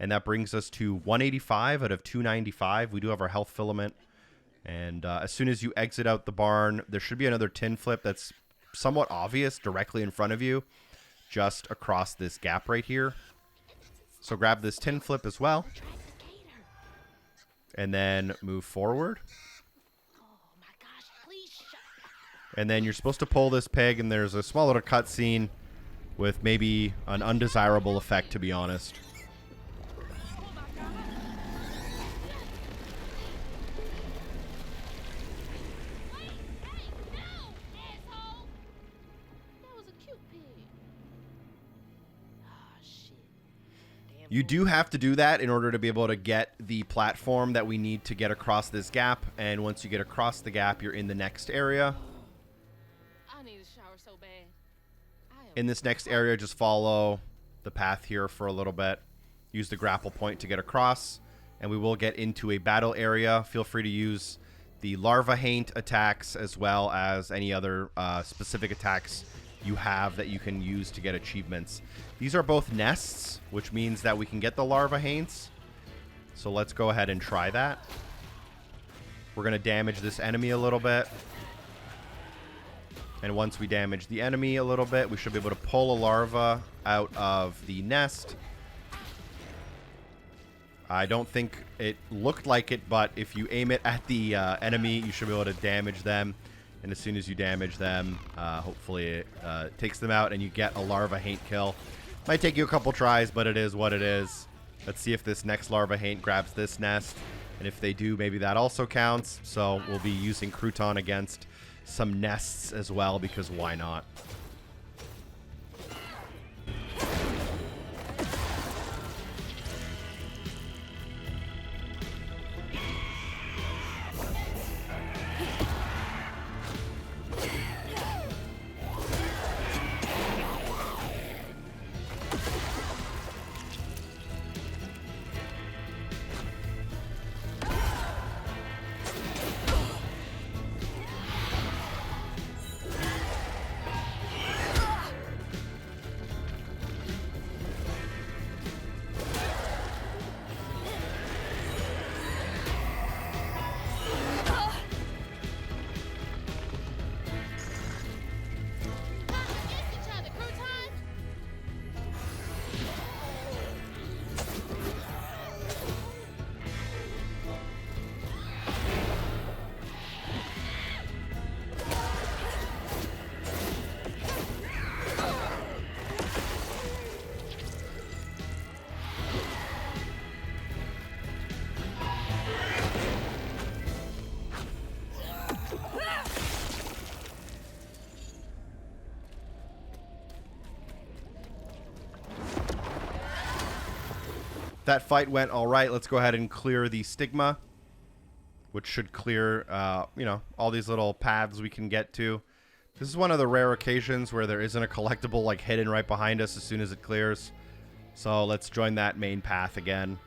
And that brings us to 185 out of 295. We do have our health filament. And as soon as you exit out the barn, there should be another tin flip that's somewhat obvious directly in front of you, just across this gap right here. So grab this tin flip as well. And then move forward. And then you're supposed to pull this pig, and there's a small little cutscene with maybe an undesirable effect, to be honest. You do have to do that in order to be able to get the platform that we need to get across this gap. And once you get across the gap, you're in the next area. I need a shower so bad. In this next area, just follow the path here for a little bit. Use the grapple point to get across. And we will get into a battle area. Feel free to use the larva haint attacks as well as any other specific attacks you have that you can use to get achievements. These are both nests, which means that we can get the larva haints. So let's go ahead and try that. We're going to damage this enemy a little bit. And once we damage the enemy a little bit, we should be able to pull a larva out of the nest. I don't think it looked like it, but if you aim it at the enemy, you should be able to damage them. And as soon as you damage them, hopefully it takes them out and you get a larva haint kill. Might take you a couple tries, but it is what it is. Let's see if this next larva haint grabs this nest. And if they do, maybe that also counts. So we'll be using Crouton against some nests as well, because why not? That fight went all right. Let's go ahead and clear the stigma, which should clear, you know, all these little paths we can get to. This is one of the rare occasions where there isn't a collectible like hidden right behind us as soon as it clears. So let's join that main path again.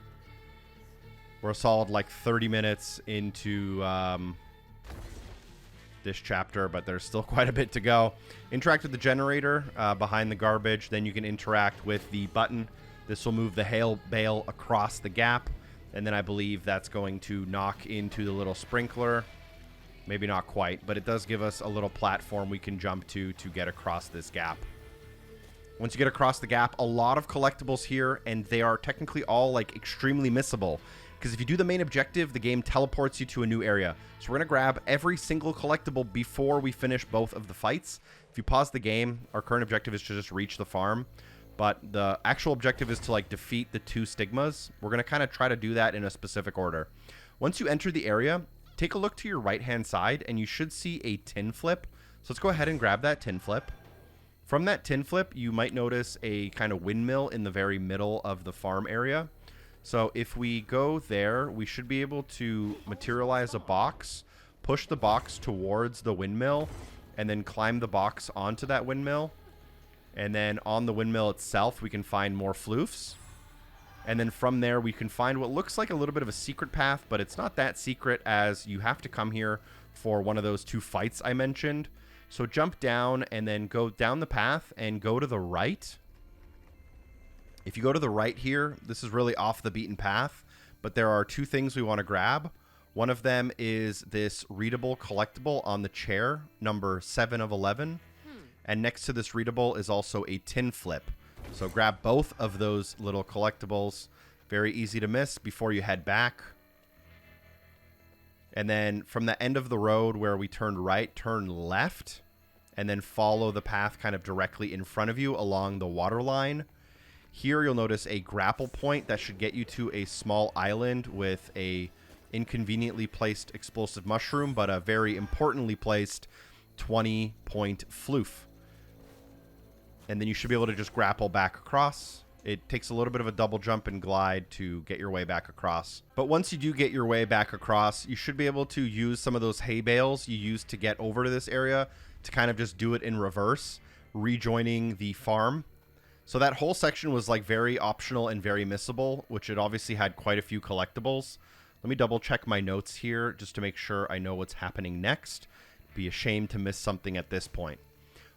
We're a solid like 30 minutes into this chapter, but there's still quite a bit to go. Interact with the generator behind the garbage. Then you can interact with the button. This will move the hail bale across the gap. And then I believe that's going to knock into the little sprinkler. Maybe not quite, but it does give us a little platform we can jump to get across this gap. Once you get across the gap, a lot of collectibles here, and they are technically all like extremely missable. Because if you do the main objective, the game teleports you to a new area. So we're going to grab every single collectible before we finish both of the fights. If you pause the game, our current objective is to just reach the farm. But the actual objective is to like defeat the 2 stigmas. We're going to kind of try to do that in a specific order. Once you enter the area, take a look to your right-hand side, and you should see a tin flip. So let's go ahead and grab that tin flip. From that tin flip, you might notice a kind of windmill in the very middle of the farm area. So if we go there, we should be able to materialize a box, push the box towards the windmill, and then climb the box onto that windmill. And then on the windmill itself, we can find more floofs. And then from there, we can find what looks like a little bit of a secret path, but it's not that secret, as you have to come here for one of those 2 fights I mentioned. So jump down and then go down the path and go to the right. If you go to the right here, this is really off the beaten path, but there are 2 things we want to grab. One of them is this readable collectible on the chair, number 7 of 11. And next to this readable is also a tin flip. So grab both of those little collectibles. Very easy to miss before you head back. And then from the end of the road where we turned right, turn left. And then follow the path kind of directly in front of you along the water line. Here you'll notice a grapple point that should get you to a small island with a inconveniently placed explosive mushroom, but a very importantly placed 20-point floof. And then you should be able to just grapple back across. It takes a little bit of a double jump and glide to get your way back across. But once you do get your way back across, you should be able to use some of those hay bales you used to get over to this area to kind of just do it in reverse, rejoining the farm. So that whole section was like very optional and very missable, which it obviously had quite a few collectibles. Let me double check my notes here just to make sure I know what's happening next. Be ashamed to miss something at this point.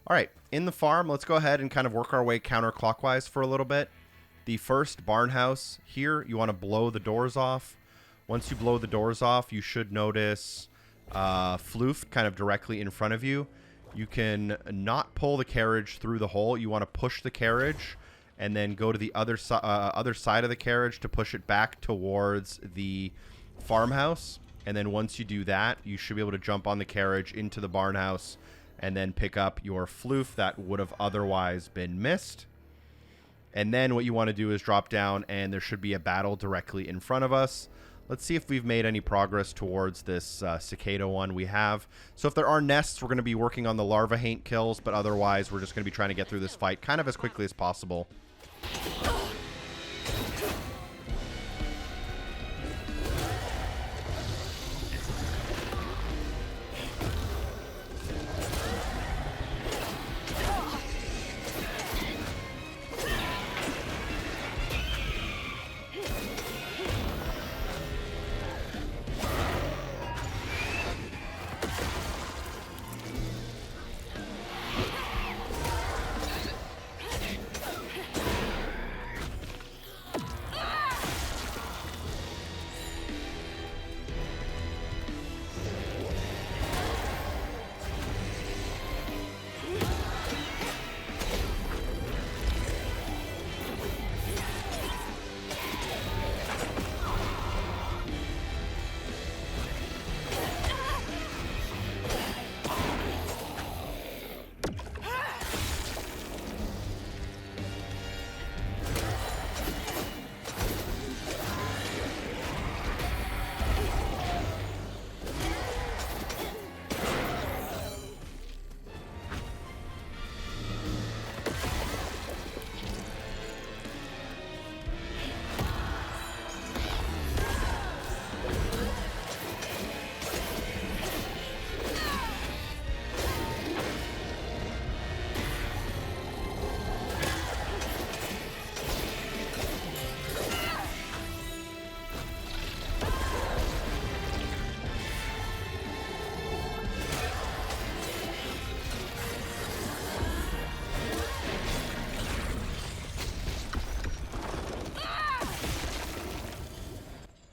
All right, in the farm, let's go ahead and kind of work our way counterclockwise for a little bit. The first barn house here, you want to blow the doors off. Once you blow the doors off, you should notice Floof kind of directly in front of you. You can not pull the carriage through the hole. You want to push the carriage and then go to the other side of the carriage to push it back towards the farmhouse. And then once you do that, you should be able to jump on the carriage into the barn house and then pick up your floof that would have otherwise been missed. And then what you want to do is drop down, and there should be a battle directly in front of us. Let's see if we've made any progress towards this cicada one. We have. So if there are nests, we're going to be working on the larva haint kills, but otherwise we're just going to be trying to get through this fight kind of as quickly as possible.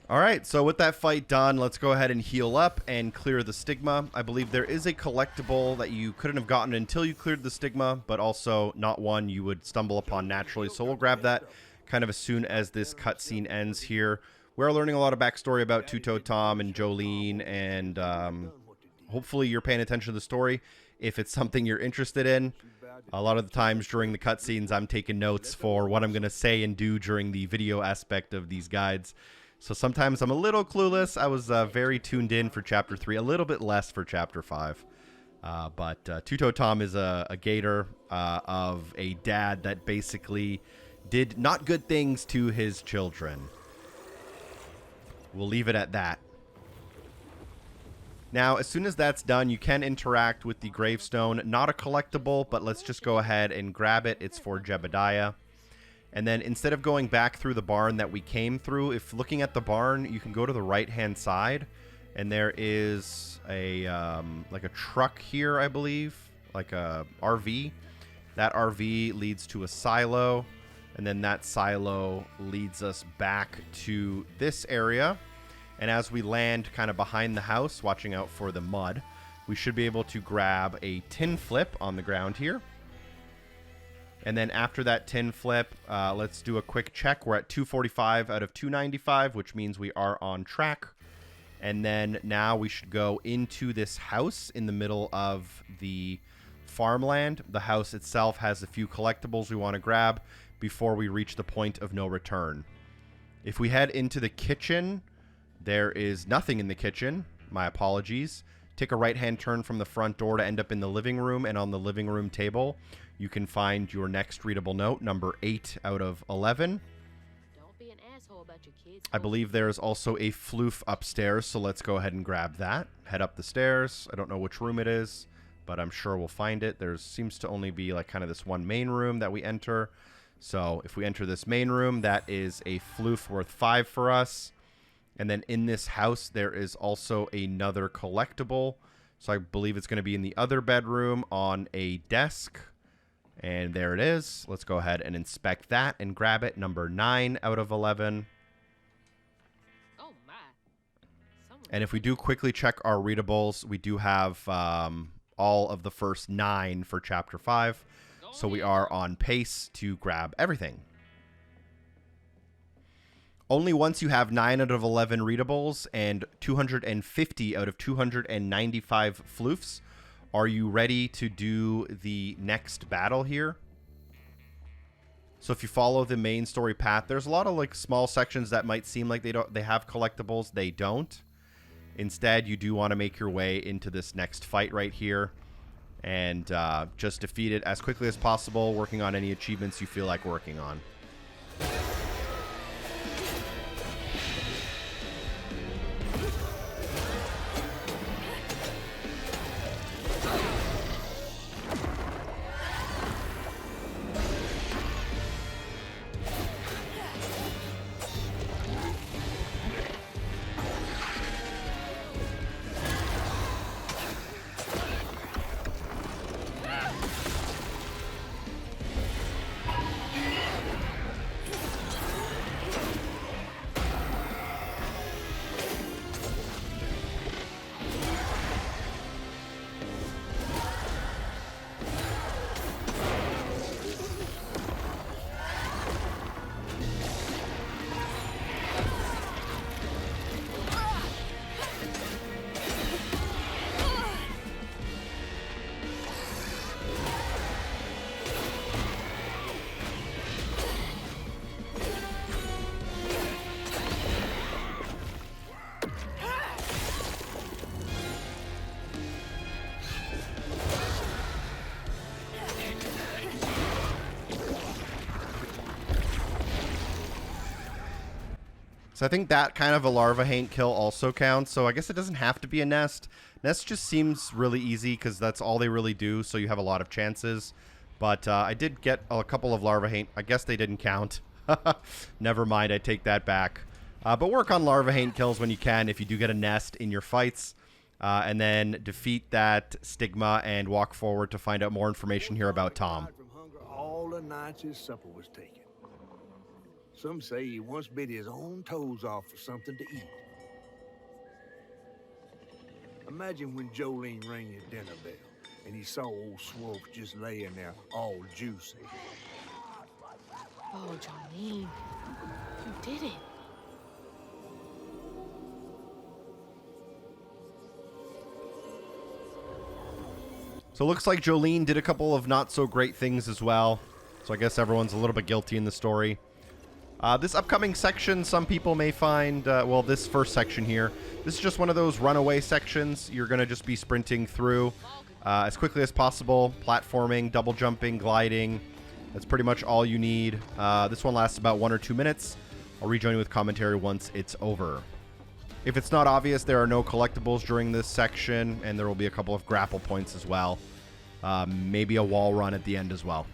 Alright, so with that fight done, let's go ahead and heal up and clear the stigma. I believe there is a collectible that you couldn't have gotten until you cleared the stigma, but also not one you would stumble upon naturally. So we'll grab that kind of as soon as this cutscene ends here. We're learning a lot of backstory about Two-Toed Tom and Jolene, and hopefully you're paying attention to the story if it's something you're interested in. A lot of the times during the cutscenes, I'm taking notes for what I'm going to say and do during the video aspect of these guides. So sometimes I'm a little clueless. I was very tuned in for Chapter 3, a little bit less for Chapter 5. But Two-Toed Tom is a gator of a dad that basically did not good things to his children. We'll leave it at that. Now, as soon as that's done, you can interact with the gravestone. Not a collectible, but let's just go ahead and grab it. It's for Jebediah. And then instead of going back through the barn that we came through, if looking at the barn, you can go to the right-hand side. And there is a like a truck here, I believe, like a RV. That RV leads to a silo. And then that silo leads us back to this area. And as we land kind of behind the house, watching out for the mud, we should be able to grab a tin flip on the ground here. And then after that tin flip, let's do a quick check. We're at 245 out of 295, which means we are on track. And then now we should go into this house in the middle of the farmland. The house itself has a few collectibles we want to grab before we reach the point of no return. If we head into the kitchen, there is nothing in the kitchen. My apologies. Take a right-hand turn from the front door to end up in the living room, and on the living room table, you can find your next readable note, number 8 out of 11. Don't be an asshole about your kids. I believe there is also a floof upstairs, so let's go ahead and grab that. Head up the stairs. I don't know which room it is, but I'm sure we'll find it. There seems to only be like kind of this one main room that we enter. So if we enter this main room, that is a floof worth 5 for us. And then in this house, there is also another collectible. So I believe it's going to be in the other bedroom on a desk. And there it is. Let's go ahead and inspect that and grab it. Number 9 out of 11. Oh my. And if we do quickly check our readables, we do have all of the first 9 for Chapter 5. So we are on pace to grab everything. Only once you have 9 out of 11 readables and 250 out of 295 floofs are you ready to do the next battle here. So if you follow the main story path, there's a lot of like small sections that might seem like they have collectibles. They don't. Instead, you do want to make your way into this next fight right here and just defeat it as quickly as possible, working on any achievements you feel like working on. So I think that kind of a larva haint kill also counts. So I guess it doesn't have to be a nest. Nest just seems really easy because that's all they really do. So you have a lot of chances. But I did get a couple of larva haint. I guess they didn't count. Never mind. I take that back. But work on larva haint kills when you can if you do get a nest in your fights. And then defeat that stigma and walk forward to find out more information here about Tom. All the nights his supper was taken. Some say he once bit his own toes off for something to eat. Imagine when Jolene rang your dinner bell and he saw old Swolf just laying there all juicy. Oh, Jolene, you did it. So it looks like Jolene did a couple of not so great things as well. So I guess everyone's a little bit guilty in the story. This upcoming section, some people may find, well, this first section here, this is just one of those runaway sections. You're going to just be sprinting through as quickly as possible, platforming, double jumping, gliding. That's pretty much all you need. This one lasts about 1 or 2 minutes. I'll rejoin you with commentary once it's over. If it's not obvious, there are no collectibles during this section, and there will be a couple of grapple points as well. Maybe a wall run at the end as well.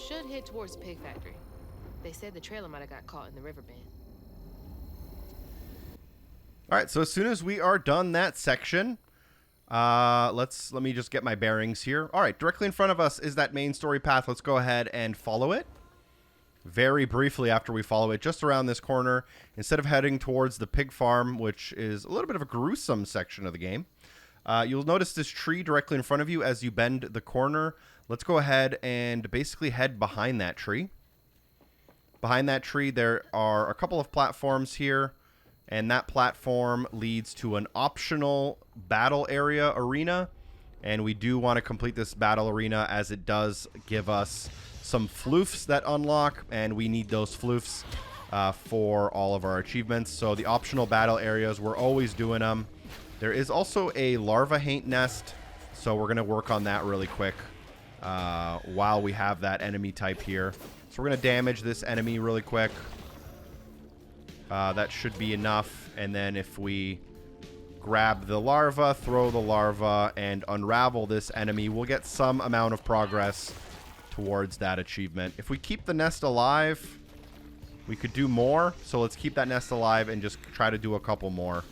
Should head towards the pig factory. They said the trailer might have got caught in the river bend. All right, so as soon as we are done that section, let me just get my bearings here. All right, directly in front of us is that main story path. Let's go ahead and follow it. Very briefly after we follow it, just around this corner, instead of heading towards the pig farm, which is a little bit of a gruesome section of the game, you'll notice this tree directly in front of you as you bend the corner. Let's go ahead and basically head behind that tree. Behind that tree, there are a couple of platforms here, and that platform leads to an optional battle area arena, and we do want to complete this battle arena as it does give us some floofs that unlock, and we need those floofs for all of our achievements. So the optional battle areas, we're always doing them. There is also a larva haint nest, so we're going to work on that really quick while we have that enemy type here. So we're going to damage this enemy really quick. That should be enough. And then if we grab the larva, throw the larva, and unravel this enemy, we'll get some amount of progress towards that achievement. If we keep the nest alive, we could do more. So let's keep that nest alive and just try to do a couple more.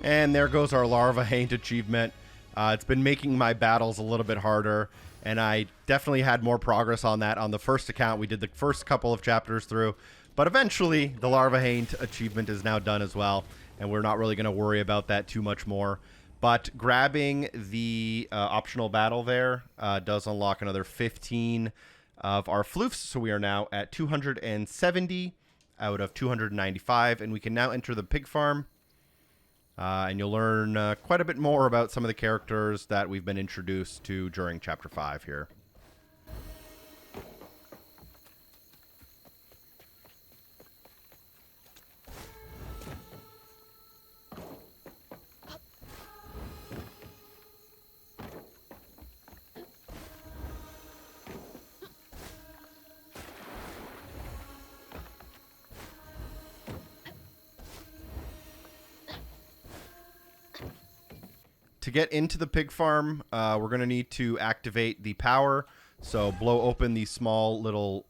And there goes our Larva Haint achievement. It's been making my battles a little bit harder, and I definitely had more progress on that on the first account. We did the first couple of chapters through, but eventually the Larva Haint achievement is now done as well, and we're not really going to worry about that too much more. But grabbing the optional battle there does unlock another 15 of our floofs, so we are now at 270 out of 295, and we can now enter the pig farm. And you'll learn quite a bit more about some of the characters that we've been introduced to during Chapter 5 here. To get into the pig farm, we're going to need to activate the power. So blow open the small little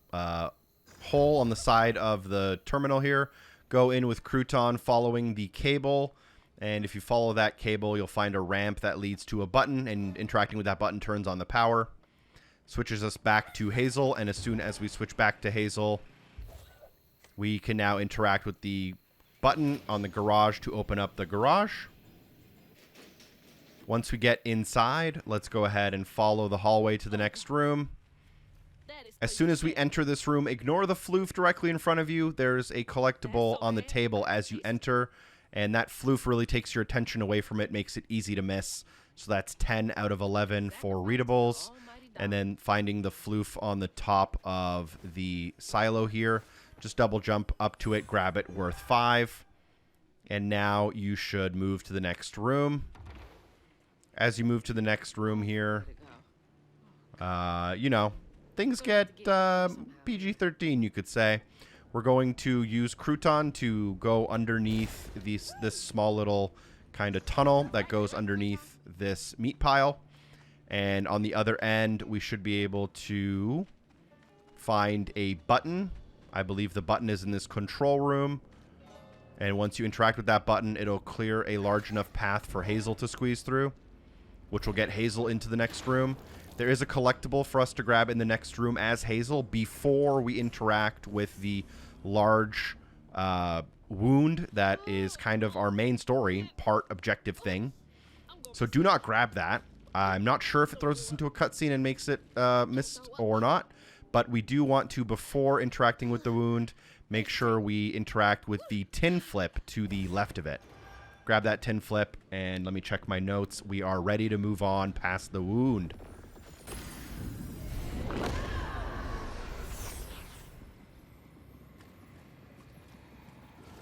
hole on the side of the terminal here. Go in with Crouton following the cable. And if you follow that cable, you'll find a ramp that leads to a button. And interacting with that button turns on the power. Switches us back to Hazel. And as soon as we switch back to Hazel, we can now interact with the button on the garage to open up the garage. Once we get inside, let's go ahead and follow the hallway to the next room. As soon as we enter this room, ignore the floof directly in front of you. There's a collectible on the table as you enter, and that floof really takes your attention away from it, makes it easy to miss. So that's 10 out of 11 for Readables. And then finding the floof on the top of the silo here. Just double jump up to it, grab it, worth 5. And now you should move to the next room. As you move to the next room here, you know, things get PG-13, you could say. We're going to use Crouton to go underneath this small little kind of tunnel that goes underneath this meat pile. And on the other end, we should be able to find a button. I believe the button is in this control room. And once you interact with that button, it'll clear a large enough path for Hazel to squeeze through, which will get Hazel into the next room. There is a collectible for us to grab in the next room as Hazel before we interact with the large wound that is kind of our main story, part objective thing. So do not grab that. I'm not sure if it throws us into a cutscene and makes it missed or not, but we do want to, before interacting with the wound, make sure we interact with the tin flip to the left of it. Grab that tin flip, and let me check my notes. We are ready to move on past the wound.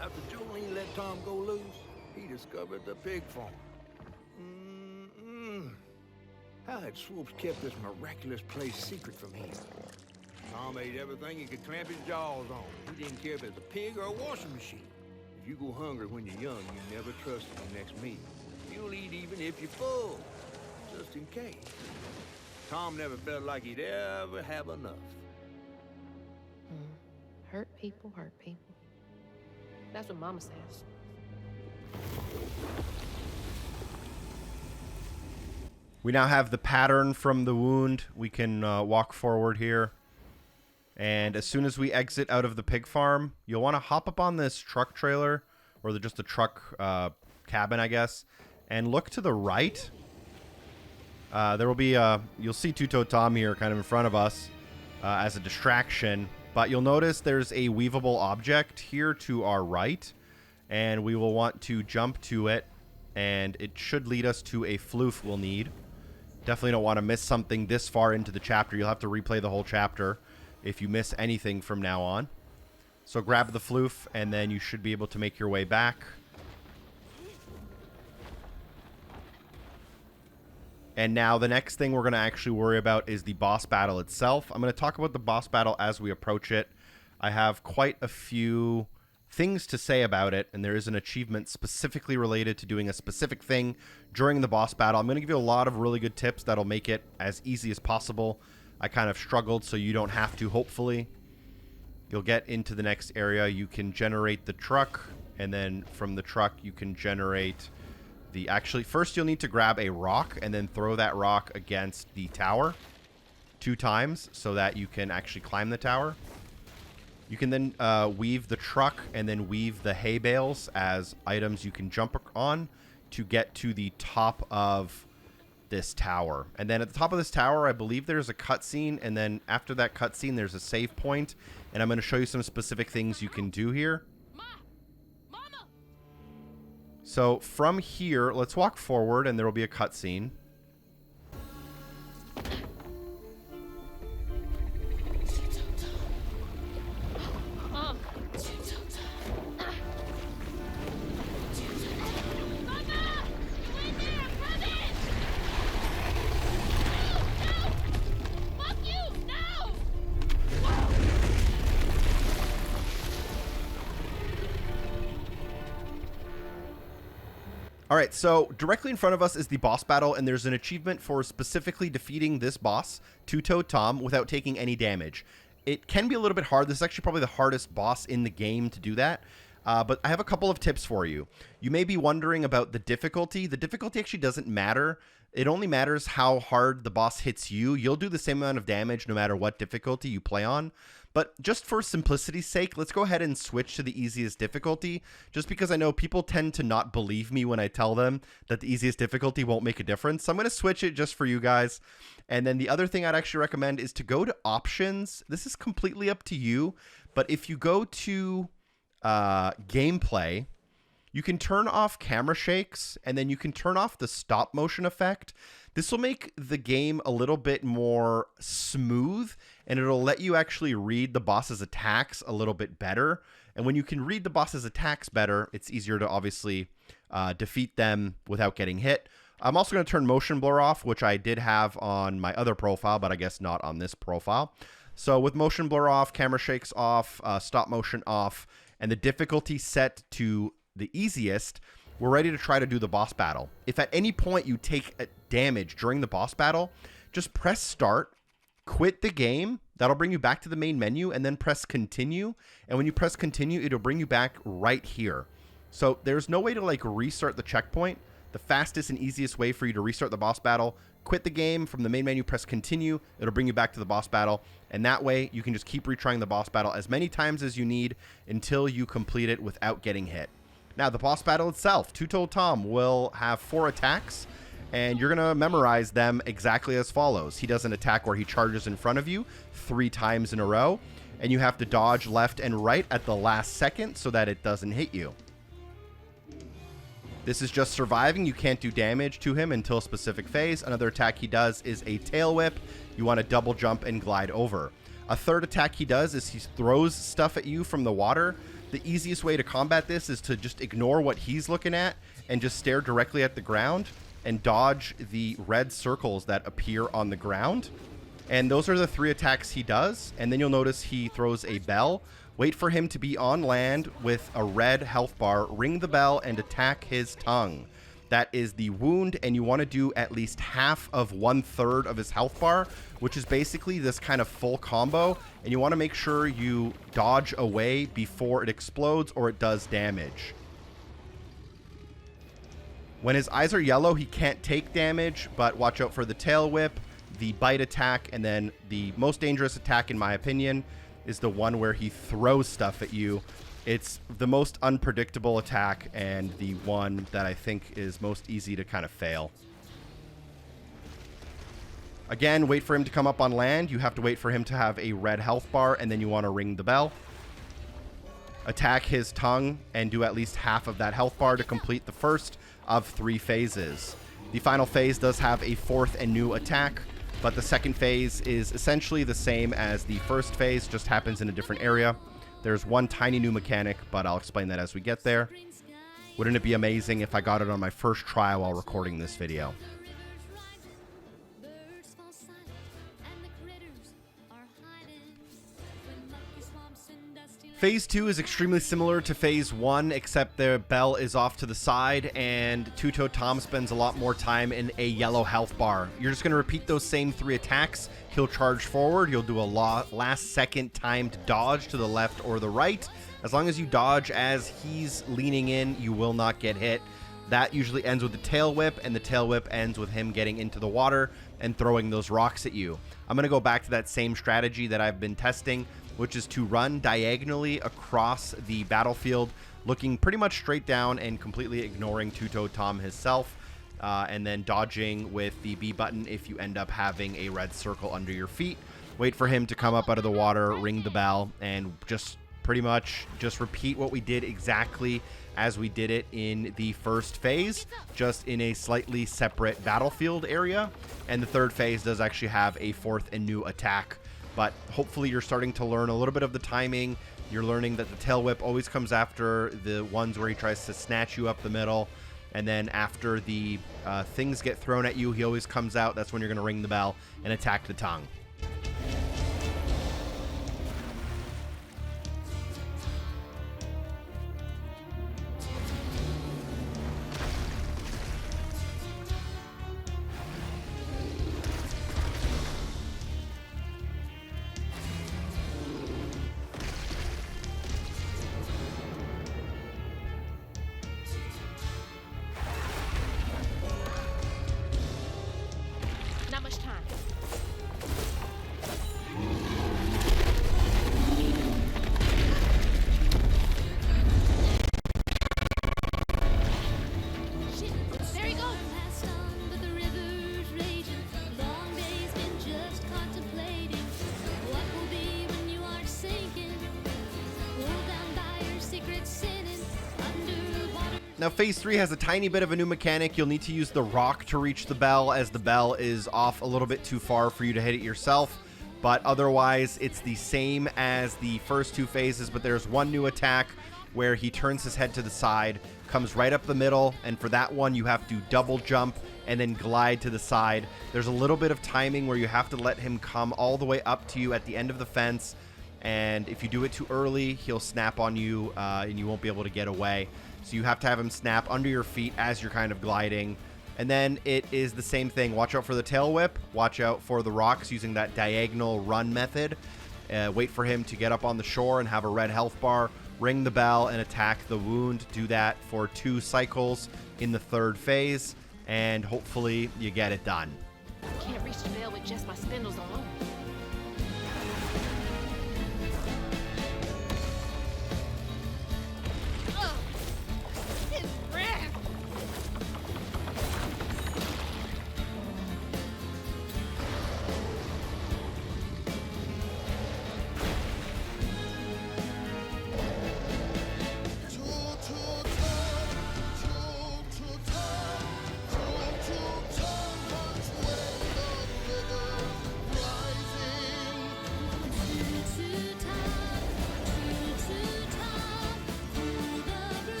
After Jolene let Tom go loose, he discovered the pig farm. How had Swoops kept this miraculous place secret from him? Tom ate everything he could clamp his jaws on. He didn't care if it was a pig or a washing machine. If you go hungry when you're young, you never trust your next meal. You'll eat even if you're full, just in case. Tom never felt like he'd ever have enough. Hurt people hurt people. That's what Mama says. We now have the pattern from the wound. We can walk forward here. And as soon as we exit out of the pig farm, you'll want to hop up on this truck trailer, or just the truck cabin, I guess, and look to the right. There will be you'll see Two-Toed Tom here kind of in front of us as a distraction, but you'll notice there's a weavable object here to our right, and we will want to jump to it, and it should lead us to a floof we'll need. Definitely don't want to miss something this far into the chapter. You'll have to replay the whole chapter if you miss anything from now on. So grab the floof, and then you should be able to make your way back. And now the next thing we're going to actually worry about is the boss battle itself. I'm going to talk about the boss battle as we approach it. I have quite a few things to say about it, and there is an achievement specifically related to doing a specific thing during the boss battle. I'm going to give you a lot of really good tips that'll make it as easy as possible. I kind of struggled, so you don't have to, hopefully. You'll get into the next area. You can generate the truck, and then from the truck you can generate Actually, first you'll need to grab a rock and then throw that rock against the tower 2 times so that you can actually climb the tower. You can then weave the truck and then weave the hay bales as items you can jump on to get to the top of this tower. And then at the top of this tower, I believe there's a cutscene, and then after that cutscene, there's a save point, and I'm going to show you some specific things you can do here. So from here, let's walk forward, and there will be a cutscene. Alright, so directly in front of us is the boss battle, and there's an achievement for specifically defeating this boss, Two-Toed Tom, without taking any damage. It can be a little bit hard. This is actually probably the hardest boss in the game to do that, but I have a couple of tips for you. You may be wondering about the difficulty. The difficulty actually doesn't matter. It only matters how hard the boss hits you. You'll do the same amount of damage no matter what difficulty you play on. But just for simplicity's sake, let's go ahead and switch to the easiest difficulty, just because I know people tend to not believe me when I tell them that the easiest difficulty won't make a difference. So I'm going to switch it just for you guys. And then the other thing I'd actually recommend is to go to options. This is completely up to you, but if you go to gameplay, you can turn off camera shakes, and then you can turn off the stop motion effect. This will make the game a little bit more smooth, and it'll let you actually read the boss's attacks a little bit better. And when you can read the boss's attacks better, it's easier to obviously defeat them without getting hit. I'm also going to turn motion blur off, which I did have on my other profile, but I guess not on this profile. So with motion blur off, camera shakes off, stop motion off, and the difficulty set to the easiest, we're ready to try to do the boss battle. If at any point you take damage during the boss battle, just press start, quit the game. That'll bring you back to the main menu, and then press continue. And when you press continue, it'll bring you back right here. So there's no way to like restart the checkpoint. The fastest and easiest way for you to restart the boss battle, quit the game from the main menu, press continue. It'll bring you back to the boss battle. And that way you can just keep retrying the boss battle as many times as you need until you complete it without getting hit. Now, the boss battle itself, Two-Toed Tom will have 4 attacks, and you're going to memorize them exactly as follows. He does an attack where he charges in front of you 3 times in a row, and you have to dodge left and right at the last second so that it doesn't hit you. This is just surviving. You can't do damage to him until a specific phase. Another attack he does is a tail whip. You want to double jump and glide over. A third attack he does is he throws stuff at you from the water. The easiest way to combat this is to just ignore what he's looking at and just stare directly at the ground and dodge the red circles that appear on the ground. And those are the 3 attacks he does. And then you'll notice he throws a bell. Wait for him to be on land with a red health bar. Ring the bell and attack his tongue. That is the wound, and you want to do at least half of 1/3 of his health bar, which is basically this kind of full combo, and you want to make sure you dodge away before it explodes or it does damage. When his eyes are yellow, he can't take damage, but watch out for the tail whip, the bite attack, and then the most dangerous attack, in my opinion, is the one where he throws stuff at you. It's the most unpredictable attack and the one that I think is most easy to kind of fail. Again, wait for him to come up on land. You have to wait for him to have a red health bar, and then you want to ring the bell. Attack his tongue and do at least half of that health bar to complete the first of 3 phases. The final phase does have a 4th and new attack, but the second phase is essentially the same as the first phase, just happens in a different area. There's one tiny new mechanic, but I'll explain that as we get there. Wouldn't it be amazing if I got it on my first try while recording this video? Phase 2 is extremely similar to Phase 1, except the bell is off to the side, and Two-Toed Tom spends a lot more time in a yellow health bar. You're just going to repeat those same 3 attacks. He'll charge forward. You'll do a last-second timed dodge to the left or the right. As long as you dodge as he's leaning in, you will not get hit. That usually ends with the tail whip, and the tail whip ends with him getting into the water and throwing those rocks at you. I'm going to go back to that same strategy that I've been testing, which is to run diagonally across the battlefield, looking pretty much straight down and completely ignoring Two-Toed Tom himself, and then dodging with the B button if you end up having a red circle under your feet. Wait for him to come up out of the water, ring the bell, and just pretty much just repeat what we did exactly as we did it in the first phase, just in a slightly separate battlefield area. And the third phase does actually have a fourth and new attack, but hopefully you're starting to learn a little bit of the timing. You're learning that the tail whip always comes after the ones where he tries to snatch you up the middle, and then after the things get thrown at you, he always comes out. That's when you're going to ring the bell and attack the tongue. Not much time. Shit, there he goes. Now, Phase 3 has a tiny bit of a new mechanic. You'll need to use the rock to reach the bell, as the bell is off a little bit too far for you to hit it yourself. But otherwise, it's the same as the first two phases, but there's one new attack where he turns his head to the side, comes right up the middle, and for that one, you have to double jump and then glide to the side. There's a little bit of timing where you have to let him come all the way up to you at the end of the fence, and if you do it too early, he'll snap on you, and you won't be able to get away. So you have to have him snap under your feet as you're kind of gliding. And then it is the same thing. Watch out for the tail whip. Watch out for the rocks using that diagonal run method. Wait for him to get up on the shore and have a red health bar. Ring the bell and attack the wound. Do that for 2 cycles in the third phase. And hopefully you get it done. Can't reach the bell with just my spindles alone.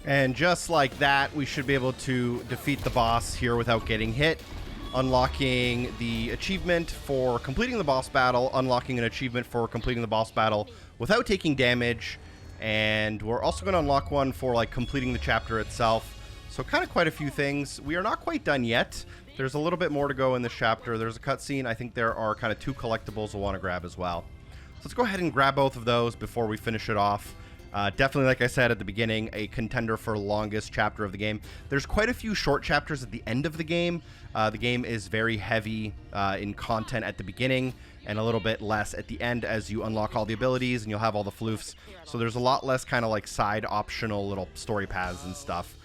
And just like that, we should be able to defeat the boss here without getting hit, unlocking the achievement for completing the boss battle, unlocking an achievement for completing the boss battle without taking damage, and we're also going to unlock one for like completing the chapter itself. So kind of quite a few things. We are not quite done yet. There's a little bit more to go in this chapter. There's a cutscene. I think there are kind of 2 collectibles we'll want to grab as well. So let's go ahead and grab both of those before we finish it off. Definitely, like I said at the beginning, a contender for longest chapter of the game. There's quite a few short chapters at the end of the game. The game is very heavy in content at the beginning and a little bit less at the end as you unlock all the abilities and you'll have all the floofs. So there's a lot less kind of like side optional little story paths and stuff.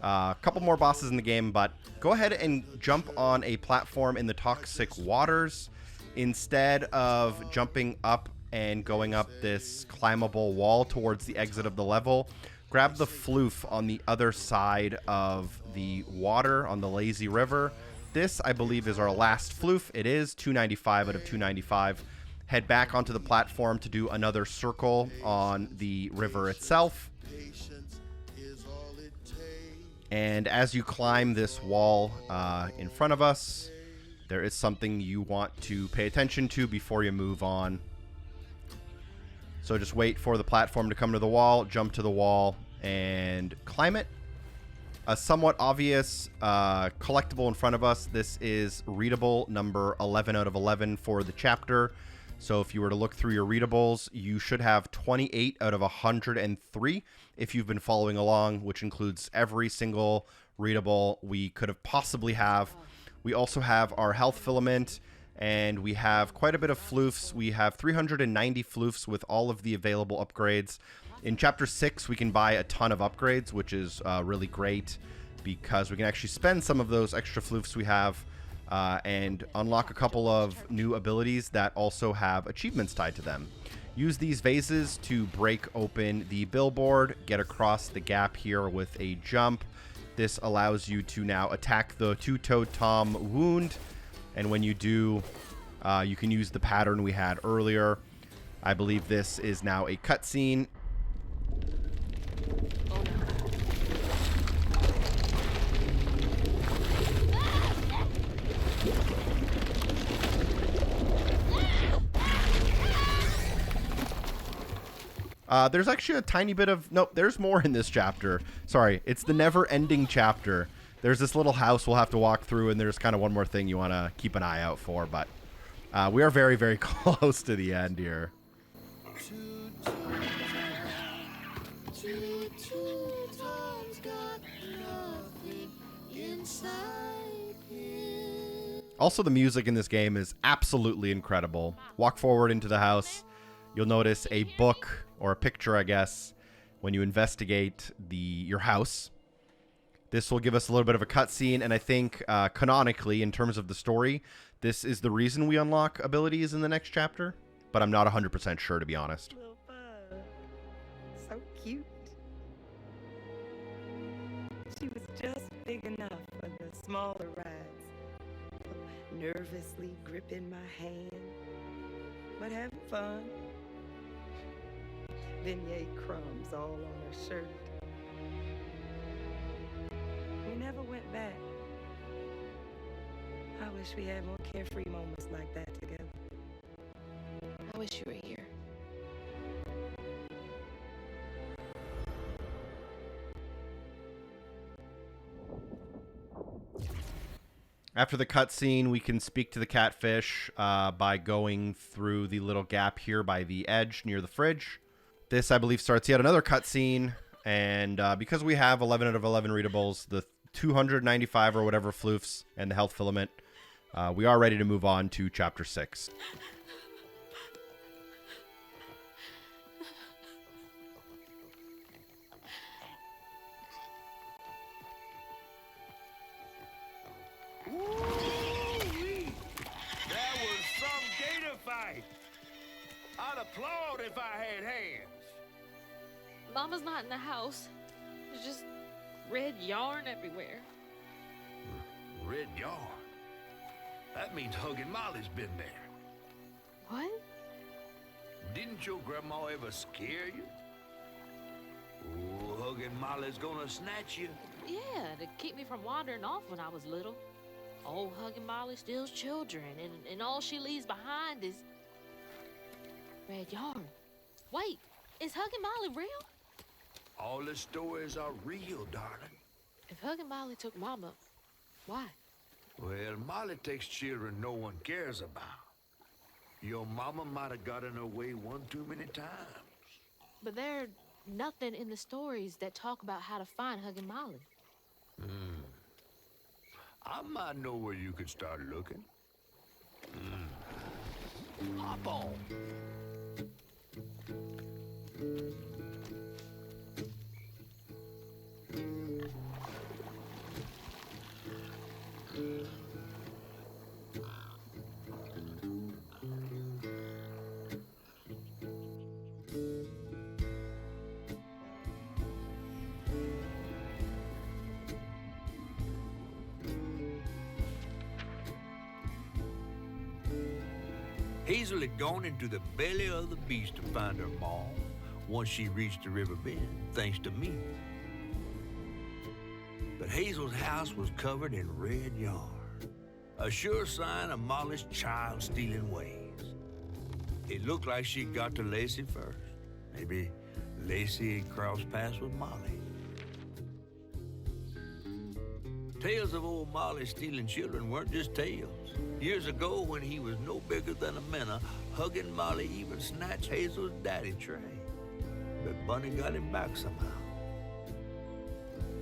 A couple more bosses in the game, but go ahead and jump on a platform in the toxic waters instead of jumping up and going up this climbable wall towards the exit of the level. Grab the floof on the other side of the water on the lazy river. This, I believe, is our last floof. It is 295 out of 295. Head back onto the platform to do another circle on the river itself. And as you climb this wall in front of us, there is something you want to pay attention to before you move on. So just wait for the platform to come to the wall, jump to the wall, and climb it. A somewhat obvious collectible in front of us. This is readable number 11 out of 11 for the chapter. So if you were to look through your readables, you should have 28 out of 103 if you've been following along, which includes every single readable we could have possibly have. We also have our health filament, and we have quite a bit of floofs. We have 390 floofs with all of the available upgrades. In Chapter 6, we can buy a ton of upgrades, which is really great because we can actually spend some of those extra floofs we have and unlock a couple of new abilities that also have achievements tied to them. Use these vases to break open the billboard, get across the gap here with a jump. This allows you to now attack the two-toed Tom wound, and when you do, you can use the pattern we had earlier. I believe this is now a cutscene. There's actually a tiny bit of... Nope, there's more in this chapter. Sorry, it's the never-ending chapter. There's this little house we'll have to walk through, and there's kind of one more thing you want to keep an eye out for, but we are very, very close to the end here. Also, the music in this game is absolutely incredible. Walk forward into the house. You'll notice a book, or a picture, I guess, when you investigate your house. This will give us a little bit of a cutscene, and I think canonically, in terms of the story, this is the reason we unlock abilities in the next chapter, but I'm not 100% sure, to be honest. So cute. She was just big enough for the smaller rides. Nervously gripping my hand, but having fun. Vignette crumbs all on her shirt. We never went back. I wish we had more carefree moments like that together. I wish you were here. After the cutscene, we can speak to the catfish by going through the little gap here by the edge near the fridge. This, I believe, starts yet another cutscene, and because we have 11 out of 11 readables, the 295 or whatever floofs, and the health filament, we are ready to move on to Chapter 6. I'd applaud if I had hands. Mama's not in the house. There's just red yarn everywhere. Red yarn? That means Huggin' Molly's been there. What? Didn't your grandma ever scare you? Oh, Huggin' Molly's gonna snatch you. Yeah, to keep me from wandering off when I was little. Old Huggin' Molly steals children, and all she leaves behind is red yarn. Wait, is Huggin' Molly real? All the stories are real, darling. If Huggin' Molly took Mama, why? Well, Molly takes children no one cares about. Your mama might have gotten away one too many times. But there's nothing in the stories that talk about how to find Huggin' Molly. I might know where you could start looking. Hop on. Hazel had gone into the belly of the beast to find her mom once she reached the river bend, thanks to me. But Hazel's house was covered in red yarn. A sure sign of Molly's child-stealing ways. It looked like she got to Lacey first. Maybe Lacey had crossed paths with Molly. Tales of old Molly stealing children weren't just tales. Years ago, when he was no bigger than a minnow, hugging Molly even snatched Hazel's daddy tray. But Bunny got him back somehow.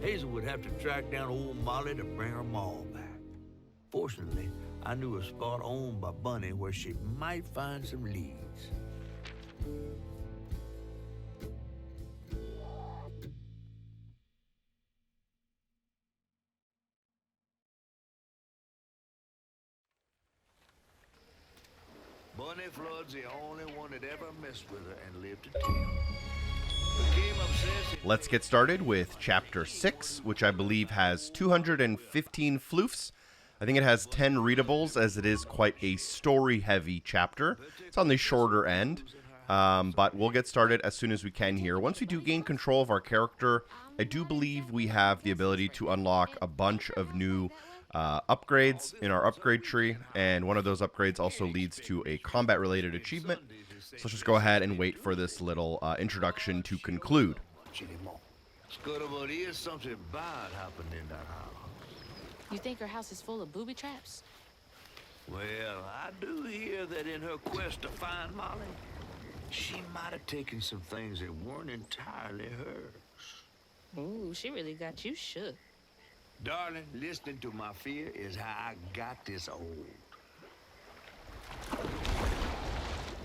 Hazel would have to track down old Molly to bring her ma back. Fortunately, I knew a spot owned by Bunny where she might find some leads. Bunny Flood's the only one that ever messed with her and lived to tell. Became obsessed. Let's get started with Chapter 6, which I believe has 215 floofs. I think it has 10 readables, as it is quite a story-heavy chapter. It's on the shorter end, but we'll get started as soon as we can here. Once we do gain control of our character, I do believe we have the ability to unlock a bunch of new upgrades in our upgrade tree, and one of those upgrades also leads to a combat-related achievement. So let's just go ahead and wait for this little introduction to conclude. Scudderbutt, is something bad happened in that house. You think her house is full of booby traps? Well, I do hear that in her quest to find Molly, she might have taken some things that weren't entirely hers. Ooh, she really got you shook. Darling, listening to my fear is how I got this old.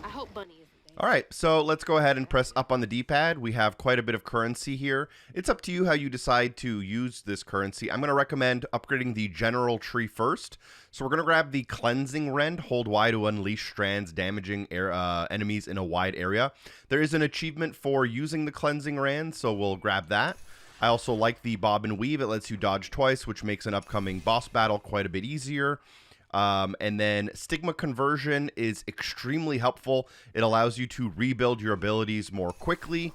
I hope Bunny isn't there. All right, so let's go ahead and press up on the D-pad. We have quite a bit of currency here. It's up to you how you decide to use this currency. I'm going to recommend upgrading the general tree first. So we're going to grab the Cleansing Rend, hold Y to unleash strands damaging enemies in a wide area. There is an achievement for using the Cleansing Rend, so we'll grab that. I also like the Bob and Weave. It lets you dodge twice, which makes an upcoming boss battle quite a bit easier. And then Stigma Conversion is extremely helpful. It allows you to rebuild your abilities more quickly.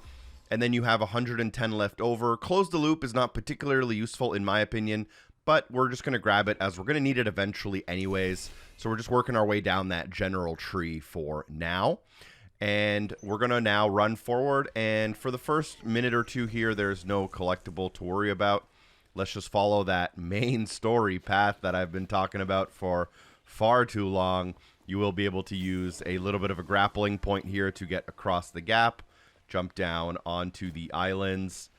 And then you have 110 left over. Close the Loop is not particularly useful in my opinion, but we're just going to grab it as we're going to need it eventually anyways. So we're just working our way down that general tree for now. And we're going to now run forward. And for the first minute or two here, there's no collectible to worry about. Let's just follow that main story path that I've been talking about for far too long. You will be able to use a little bit of a grappling point here to get across the gap. Jump down onto the islands.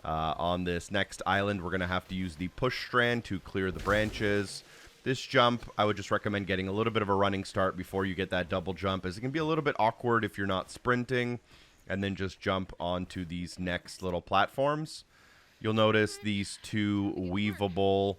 On this next island, we're going to have to use the push strand to clear the branches. This jump, I would just recommend getting a little bit of a running start before you get that double jump, as it can be a little bit awkward if you're not sprinting, and then just jump onto these next little platforms. You'll notice these two weavable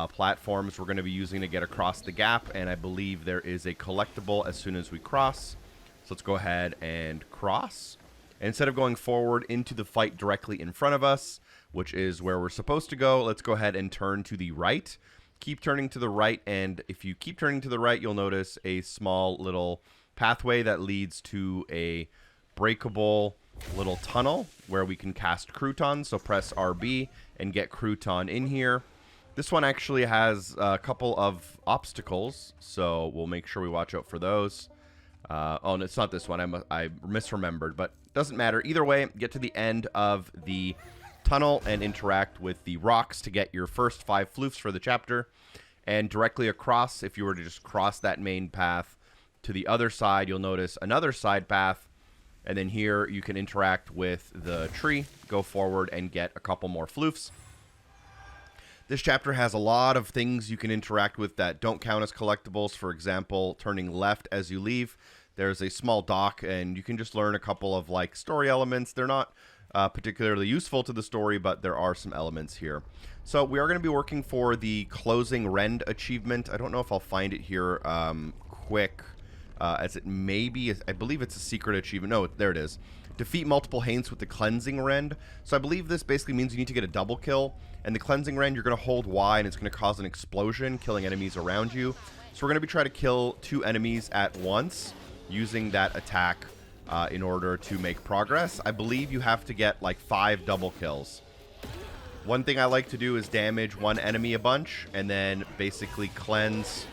platforms we're going to be using to get across the gap, and I believe there is a collectible as soon as we cross. So let's go ahead and cross. Instead of going forward into the fight directly in front of us, which is where we're supposed to go, let's go ahead and turn to the right. Keep turning to the right, and if you keep turning to the right, you'll notice a small little pathway that leads to a breakable little tunnel where we can cast croutons. So press RB and get crouton in here. This one actually has a couple of obstacles, so we'll make sure we watch out for those. Oh, no, it's not this one. I misremembered, but doesn't matter. Either way, get to the end of the tunnel and interact with the rocks to get your first 5 floofs for the chapter. And directly across, if you were to just cross that main path to the other side, you'll notice another side path. And then here you can interact with the tree, go forward, and get a couple more floofs. This chapter has a lot of things you can interact with that don't count as collectibles. For example, turning left as you leave, there's a small dock, and you can just learn a couple of like story elements. They're not particularly useful to the story, but there are some elements here. So we are going to be working for the Closing Rend achievement. I don't know if I'll find it here quick, as it may be. I believe it's a secret achievement. No, there it is. Defeat multiple Haints with the Cleansing Rend. So I believe this basically means you need to get a double kill. And the Cleansing Rend, you're going to hold Y, and it's going to cause an explosion, killing enemies around you. So we're going to be trying to kill 2 enemies at once using that attack in order to make progress. I believe you have to get like 5 double kills. One thing I like to do is damage one enemy a bunch, and then basically cleanse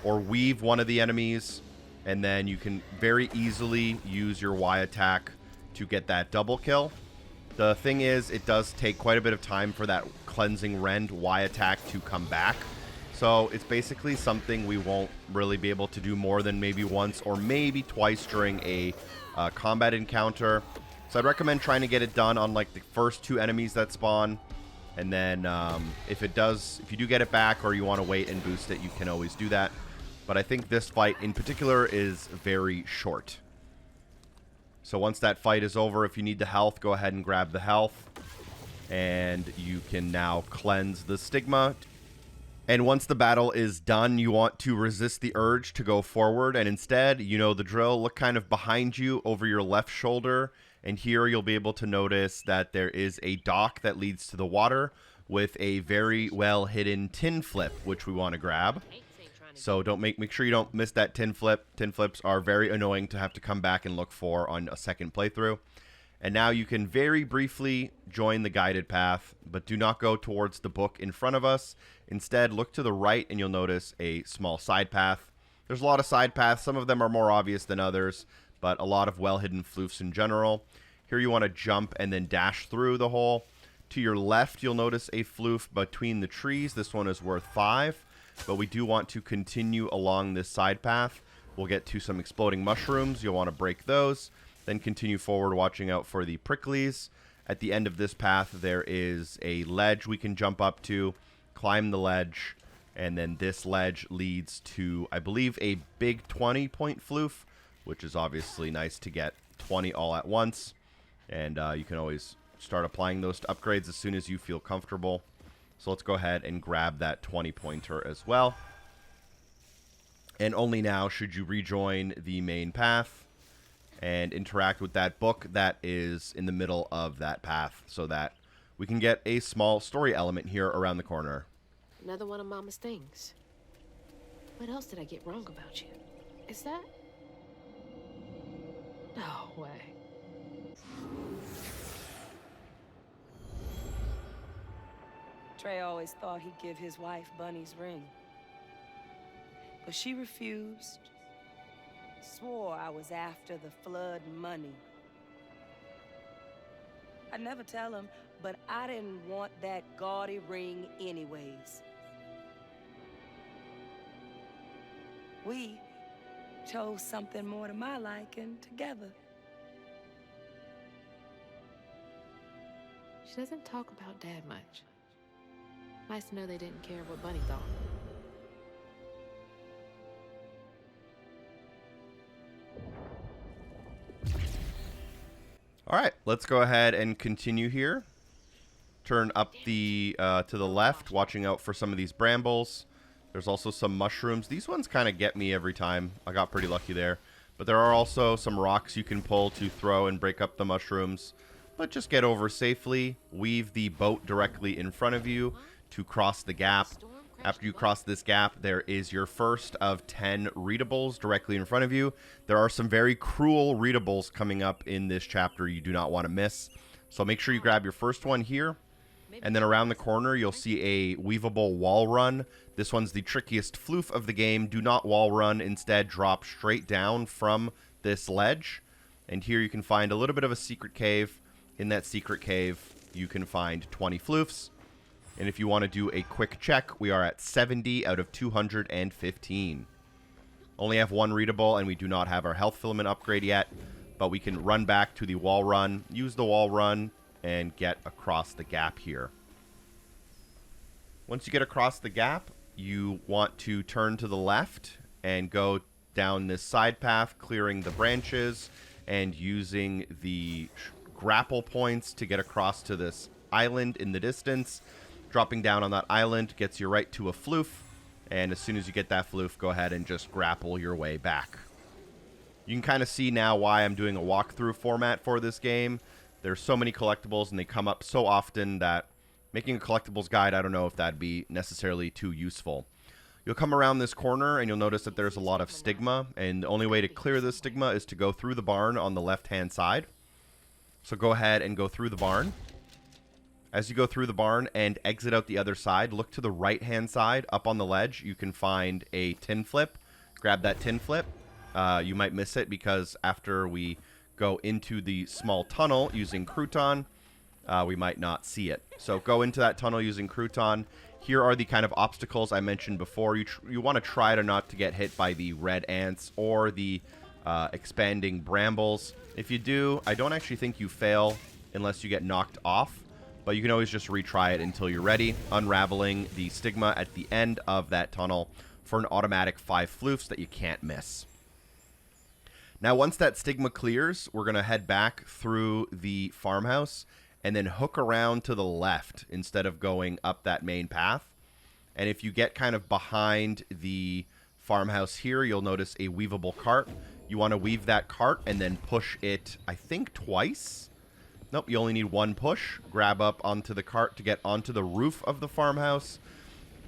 or weave one of the enemies, and then you can very easily use your Y attack to get that double kill. The thing is, it does take quite a bit of time for that cleansing rend Y attack to come back. So it's basically something we won't really be able to do more than maybe once or maybe twice during a combat encounter. So I'd recommend trying to get it done on like the first 2 enemies that spawn. And then if you do get it back or you want to wait and boost it, you can always do that. But I think this fight in particular is very short. So once that fight is over, if you need the health, go ahead and grab the health. And you can now cleanse the stigma. And once the battle is done, you want to resist the urge to go forward. And instead, you know the drill, look kind of behind you over your left shoulder. And here you'll be able to notice that there is a dock that leads to the water with a very well hidden tin flip, which we want to grab. So make sure you don't miss that tin flip. Tin flips are very annoying to have to come back and look for on a second playthrough. And now you can very briefly join the guided path, but do not go towards the book in front of us. Instead, look to the right and you'll notice a small side path. There's a lot of side paths. Some of them are more obvious than others, but a lot of well-hidden floofs in general. Here you want to jump and then dash through the hole. To your left, you'll notice a floof between the trees. This one is worth 5, but we do want to continue along this side path. We'll get to some exploding mushrooms. You'll want to break those. Then continue forward, watching out for the pricklies. At the end of this path, there is a ledge we can jump up to, climb the ledge, and then this ledge leads to, I believe, a big 20-point floof, which is obviously nice to get 20 all at once. And you can always start applying those to upgrades as soon as you feel comfortable. So let's go ahead and grab that 20-pointer as well. And only now should you rejoin the main path and interact with that book that is in the middle of that path so that we can get a small story element here around the corner. Another one of Mama's things. What else did I get wrong about you? Is that? No way. Trey always thought he'd give his wife Bunny's ring. But she refused. Swore I was after the flood money. I'd never tell him, but I didn't want that gaudy ring anyways. We chose something more to my liking together. She doesn't talk about Dad much. Nice to know they didn't care what Bunny thought. All right, let's go ahead and continue here. Turn up the to the left, watching out for some of these brambles. There's also some mushrooms. These ones kind of get me every time. I got pretty lucky there. But there are also some rocks you can pull to throw and break up the mushrooms. But just get over safely. Weave the boat directly in front of you to cross the gap. After you cross this gap, there is your first of 10 readables directly in front of you. There are some very cruel readables coming up in this chapter you do not want to miss. So make sure you grab your first one here. And then around the corner, you'll see a weavable wall run. This one's the trickiest floof of the game. Do not wall run. Instead, drop straight down from this ledge. And here you can find a little bit of a secret cave. In that secret cave, you can find 20 floofs. And if you want to do a quick check, we are at 70 out of 215. Only have one readable, and we do not have our health filament upgrade yet. But we can run back to the wall run, use the wall run, and get across the gap here. Once you get across the gap, you want to turn to the left and go down this side path, clearing the branches and using the grapple points to get across to this island in the distance. Dropping down on that island gets you right to a floof, and as soon as you get that floof, go ahead and just grapple your way back. You can kind of see now why I'm doing a walkthrough format for this game. There's so many collectibles, and they come up so often that making a collectibles guide, I don't know if that'd be necessarily too useful. You'll come around this corner, and you'll notice that there's a lot of stigma, and the only way to clear this stigma is to go through the barn on the left-hand side. So go ahead and go through the barn. As you go through the barn and exit out the other side, look to the right-hand side. Up on the ledge, you can find a tin flip. Grab that tin flip. You might miss it because after we go into the small tunnel using Crouton, we might not see it. So go into that tunnel using Crouton. Here are the kind of obstacles I mentioned before. You want to try to not to get hit by the red ants or the expanding brambles. If you do, I don't actually think you fail unless you get knocked off. But you can always just retry it until you're ready, unraveling the stigma at the end of that tunnel for an automatic 5 floofs that you can't miss. Now, once that stigma clears, we're going to head back through the farmhouse and then hook around to the left instead of going up that main path. And if you get kind of behind the farmhouse here, you'll notice a weavable cart. You want to weave that cart and then push it, I think, twice. Nope, you only need one push. Grab up onto the cart to get onto the roof of the farmhouse.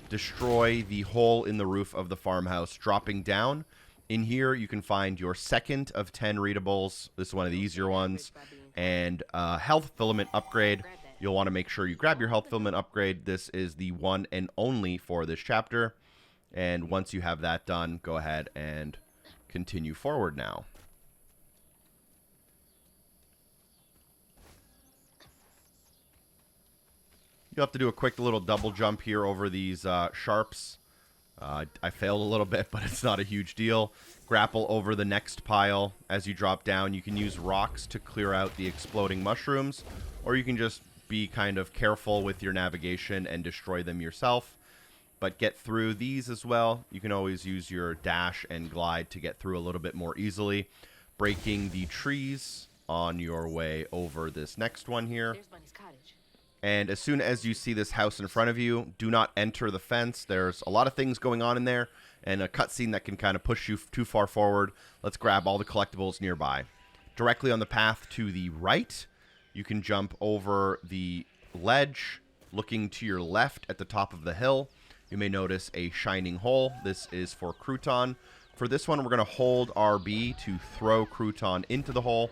Destroy the hole in the roof of the farmhouse, dropping down. In here, you can find your second of 10 readables. This is one of the easier ones. And health filament upgrade. You'll want to make sure you grab your health filament upgrade. This is the one and only for this chapter. And once you have that done, go ahead and continue forward now. You'll have to do a quick little double jump here over these sharps. I failed a little bit, but it's not a huge deal. Grapple over the next pile. As you drop down, you can use rocks to clear out the exploding mushrooms, or you can just be kind of careful with your navigation and destroy them yourself. But get through these as well. You can always use your dash and glide to get through a little bit more easily. Breaking the trees on your way over this next one here. There's Bunny's cottage. And as soon as you see this house in front of you, do not enter the fence. There's a lot of things going on in there and a cutscene that can kind of push you too far forward. Let's grab all the collectibles nearby. Directly on the path to the right, you can jump over the ledge. Looking to your left at the top of the hill, you may notice a shining hole. This is for Crouton. For this one, we're going to hold RB to throw Crouton into the hole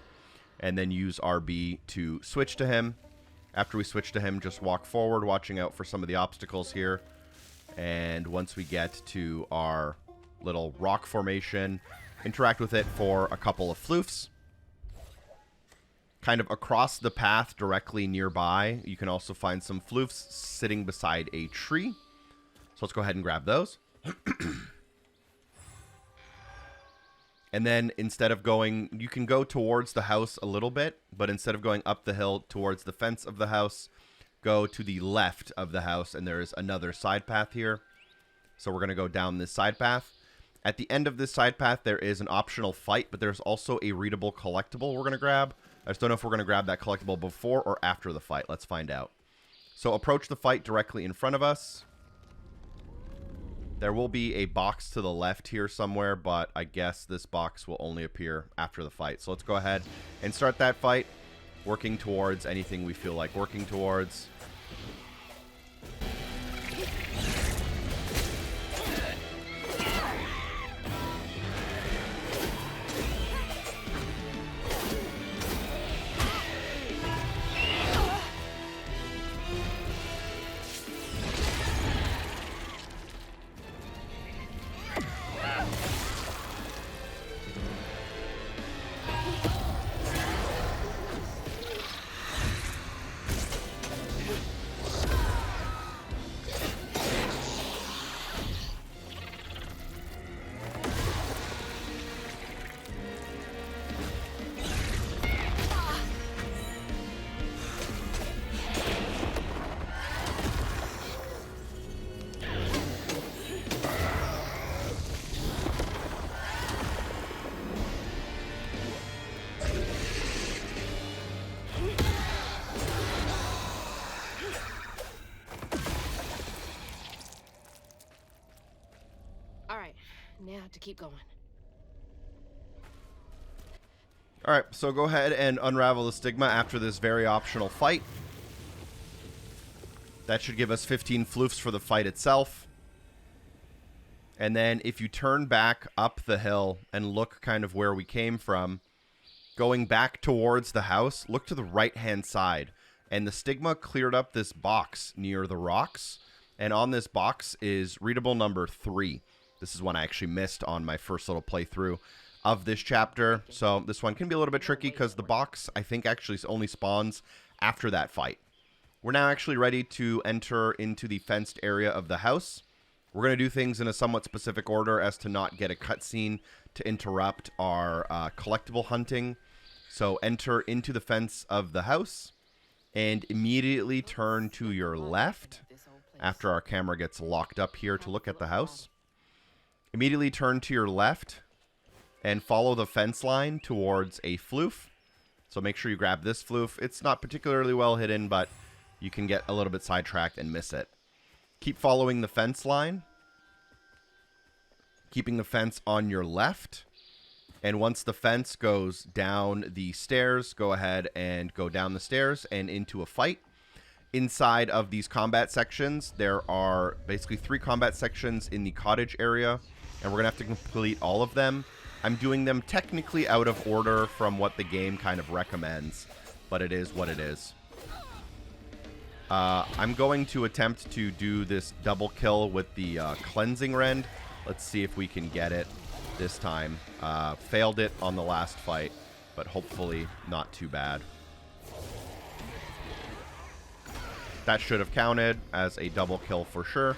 and then use RB to switch to him. After we switch to him, just walk forward, watching out for some of the obstacles here. And once we get to our little rock formation, interact with it for a couple of floofs. Kind of across the path directly nearby, you can also find some floofs sitting beside a tree. So let's go ahead and grab those. And then instead of going, you can go towards the house a little bit, but instead of going up the hill towards the fence of the house, go to the left of the house, and there is another side path here. So we're going to go down this side path. At the end of this side path, there is an optional fight, but there's also a readable collectible we're going to grab. I just don't know if we're going to grab that collectible before or after the fight. Let's find out. So approach the fight directly in front of us. There will be a box to the left here somewhere, but I guess this box will only appear after the fight. So let's go ahead and start that fight, working towards anything we feel like working towards. Now to keep going. Alright, so go ahead and unravel the stigma after this very optional fight. That should give us 15 floofs for the fight itself. And then if you turn back up the hill and look kind of where we came from, going back towards the house, look to the right-hand side. And the stigma cleared up this box near the rocks. And on this box is readable number 3. This is one I actually missed on my first little playthrough of this chapter. So this one can be a little bit tricky because the box, I think, actually only spawns after that fight. We're now actually ready to enter into the fenced area of the house. We're going to do things in a somewhat specific order as to not get a cutscene to interrupt our collectible hunting. So enter into the fence of the house and immediately turn to your left after our camera gets locked up here to look at the house. Immediately turn to your left and follow the fence line towards a floof. So make sure you grab this floof. It's not particularly well hidden, but you can get a little bit sidetracked and miss it. Keep following the fence line, keeping the fence on your left. And once the fence goes down the stairs, go ahead and go down the stairs and into a fight. Inside of these combat sections, there are basically 3 combat sections in the cottage area, and we're going to have to complete all of them. I'm doing them technically out of order from what the game kind of recommends, but it is what it is. I'm going to attempt to do this double kill with the cleansing rend. Let's see if we can get it this time. Failed it on the last fight, but hopefully not too bad. That should have counted as a double kill for sure.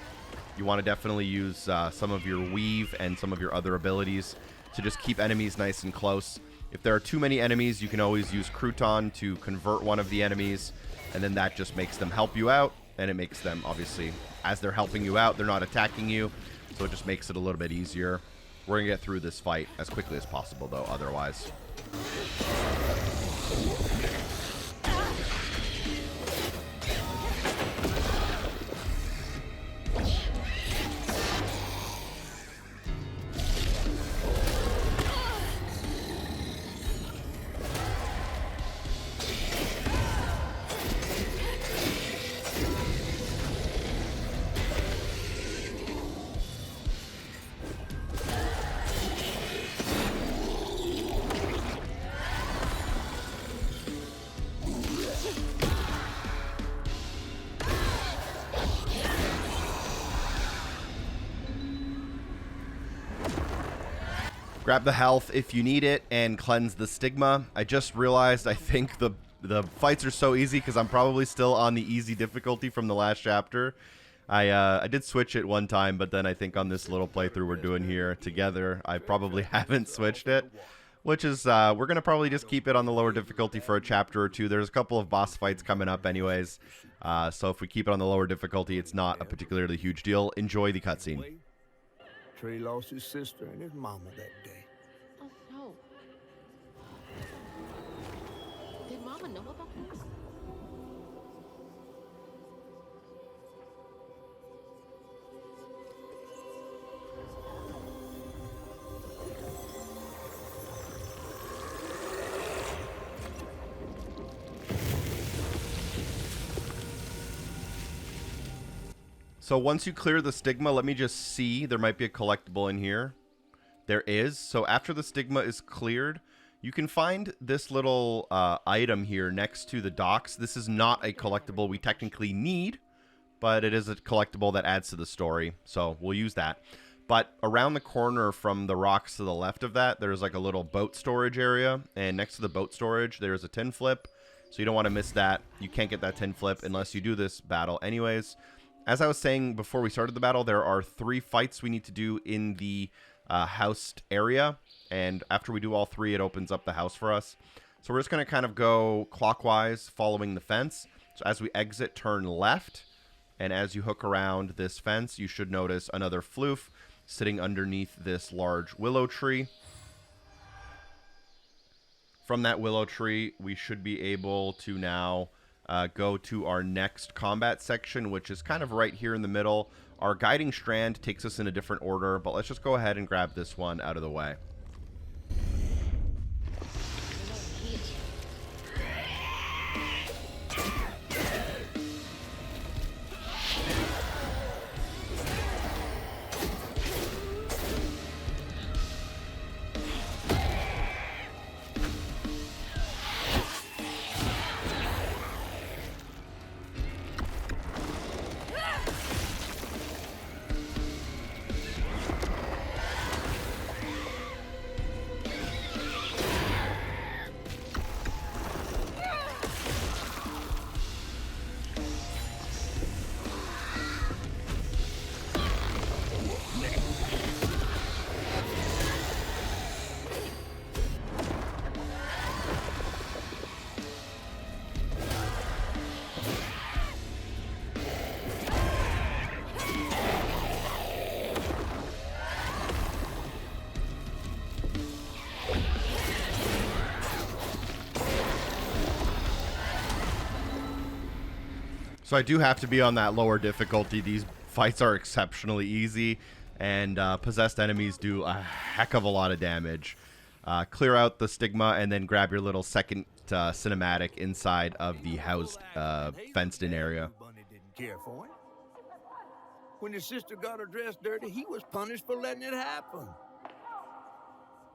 You want to definitely use some of your weave and some of your other abilities to just keep enemies nice and close. If there are too many enemies, you can always use Crouton to convert one of the enemies, and then that just makes them help you out, and it makes them, obviously, as they're helping you out, they're not attacking you, so it just makes it a little bit easier. We're going to get through this fight as quickly as possible, though, otherwise. Grab the health if you need it and cleanse the stigma. I just realized I think the fights are so easy because I'm probably still on the easy difficulty from the last chapter. I did switch it one time, but then I think on this little playthrough we're doing here together, I probably haven't switched it, which is we're going to probably just keep it on the lower difficulty for a chapter or two. There's a couple of boss fights coming up anyways, so if we keep it on the lower difficulty, it's not a particularly huge deal. Enjoy the cutscene. Trey lost his sister and his mama that day. Oh, no. Did Mama know about this? So once you clear the stigma, let me just see. There might be a collectible in here. There is. So after the stigma is cleared, you can find this little item here next to the docks. This is not a collectible we technically need, but it is a collectible that adds to the story. So we'll use that. But around the corner from the rocks to the left of that, there's like a little boat storage area. And next to the boat storage, there's a tin flip. So you don't want to miss that. You can't get that tin flip unless you do this battle anyways. As I was saying before we started the battle, there are 3 fights we need to do in the housed area. And after we do all 3, it opens up the house for us. So we're just going to kind of go clockwise following the fence. So as we exit, turn left. And as you hook around this fence, you should notice another floof sitting underneath this large willow tree. From that willow tree, we should be able to now go to our next combat section, which is kind of right here in the middle. Our guiding strand takes us in a different order, but let's just go ahead and grab this one out of the way. So I do have to be on that lower difficulty. These fights are exceptionally easy, and possessed enemies do a heck of a lot of damage. Clear out the stigma and then grab your little second cinematic inside of the housed fenced-in area. Bunny didn't care for him. When his sister got her dress dirty, he was punished for letting it happen.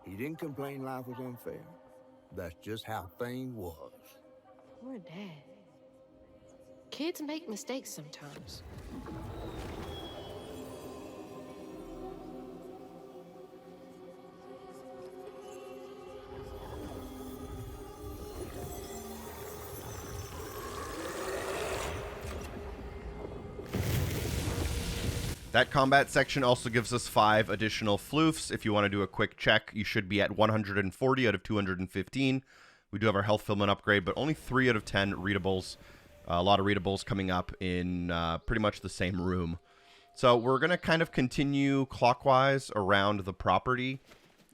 He didn't complain life was unfair. That's just how things was. Poor Dad. Kids make mistakes sometimes. That combat section also gives us 5 additional floofs. If you want to do a quick check, you should be at 140 out of 215. We do have our health filament upgrade, but only 3 out of 10 readables. A lot of readables coming up in pretty much the same room. So we're going to kind of continue clockwise around the property,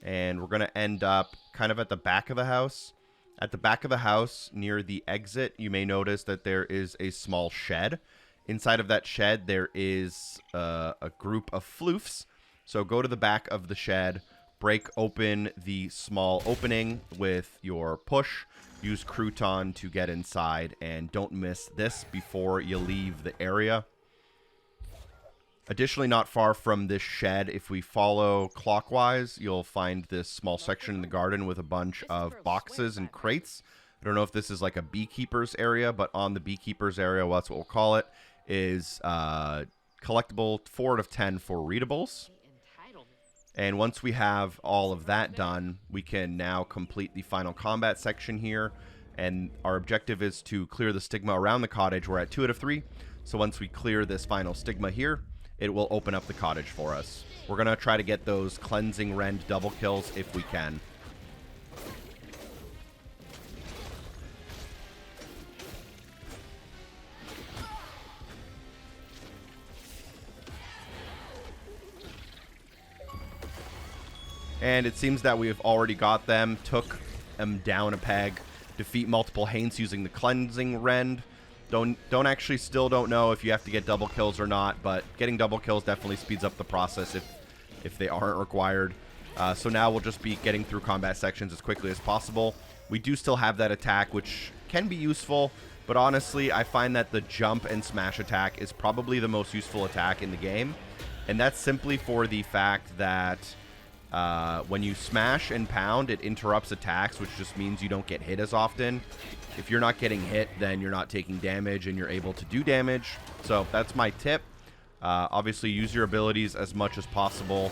and we're going to end up kind of at the back of the house. At the back of the house, near the exit, you may notice that there is a small shed. Inside of that shed, there is a group of floofs. So go to the back of the shed, break open the small opening with your push, use crouton to get inside, and don't miss this before you leave the area. Additionally, not far from this shed, if we follow clockwise, you'll find this small section in the garden with a bunch of boxes and crates. I don't know if this is like a beekeeper's area, but on the beekeeper's area, well, that's what we'll call it, is collectible 4 out of 10 for readables. And once we have all of that done, we can now complete the final combat section here. And our objective is to clear the stigma around the cottage. We're at 2 out of 3. So once we clear this final stigma here, it will open up the cottage for us. We're going to try to get those cleansing rend double kills if we can. And it seems that we have already got them, took them down a peg, defeat multiple Haints using the cleansing rend. Don't know if you have to get double kills or not, but getting double kills definitely speeds up the process if they aren't required. So now we'll just be getting through combat sections as quickly as possible. We do still have that attack, which can be useful, but honestly, I find that the jump and smash attack is probably the most useful attack in the game. And that's simply for the fact that when you smash and pound, it interrupts attacks, which just means you don't get hit as often. If you're not getting hit, then you're not taking damage and you're able to do damage. So that's my tip. Obviously, use your abilities as much as possible.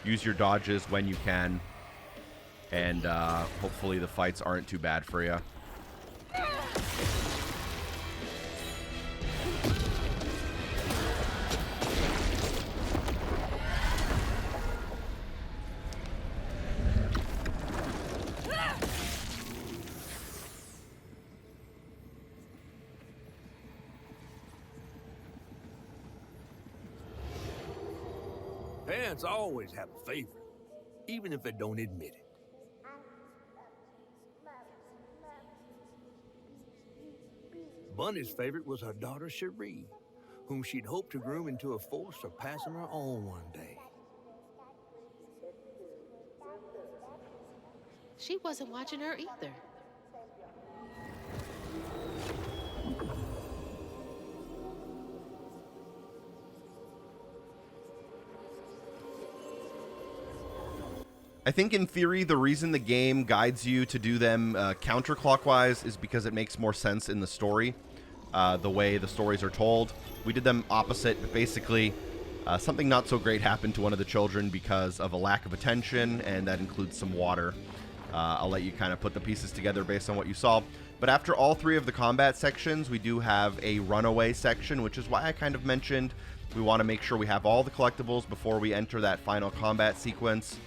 Use your dodges when you can. And hopefully the fights aren't too bad for you. Parents always have a favorite, even if they don't admit it. Bunny's favorite was her daughter Cherie, whom she'd hoped to groom into a force surpassing her own one day. She wasn't watching her either. I think in theory, the reason the game guides you to do them counterclockwise is because it makes more sense in the story, the way the stories are told. We did them opposite, but basically something not so great happened to one of the children because of a lack of attention, and that includes some water. I'll let you kind of put the pieces together based on what you saw. But after all 3 of the combat sections, we do have a runaway section, which is why I kind of mentioned we want to make sure we have all the collectibles before we enter that final combat sequence.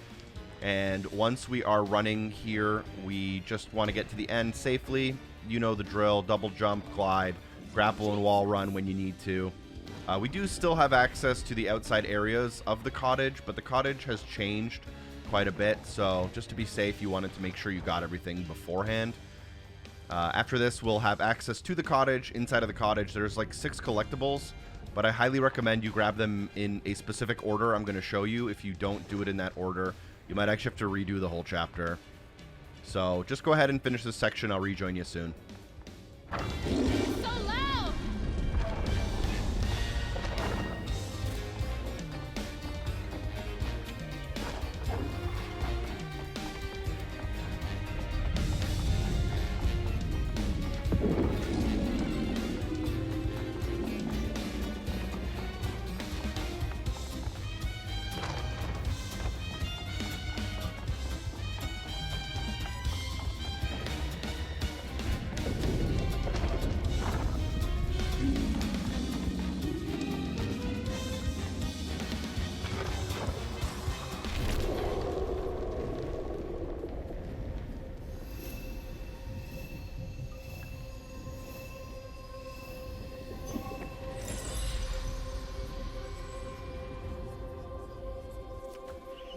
And once we are running here, we just want to get to the end safely. You know the drill: double jump, glide, grapple, and wall run when you need to. We do still have access to the outside areas of the cottage, but the cottage has changed quite a bit, so just to be safe, you wanted to make sure you got everything beforehand. After this, we'll have access to the cottage. Inside of the cottage, there's like 6 collectibles, but I highly recommend you grab them in a specific order I'm going to show you. If you don't do it in that order, you might actually have to redo the whole chapter. So just go ahead and finish this section. I'll rejoin you soon. So loud!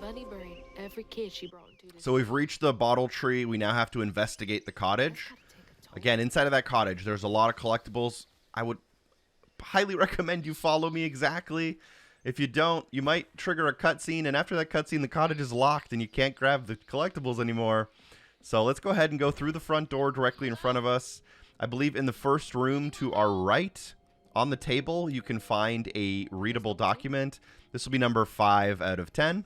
Bunny buried every kid she brought into this. So we've reached the bottle tree. We now have to investigate the cottage. Again, inside of that cottage, there's a lot of collectibles. I would highly recommend you follow me exactly. If you don't, you might trigger a cutscene, and after that cutscene, the cottage is locked, and you can't grab the collectibles anymore. So let's go ahead and go through the front door directly in front of us. I believe in the first room to our right, on the table, you can find a readable document. This will be number 5 out of 10.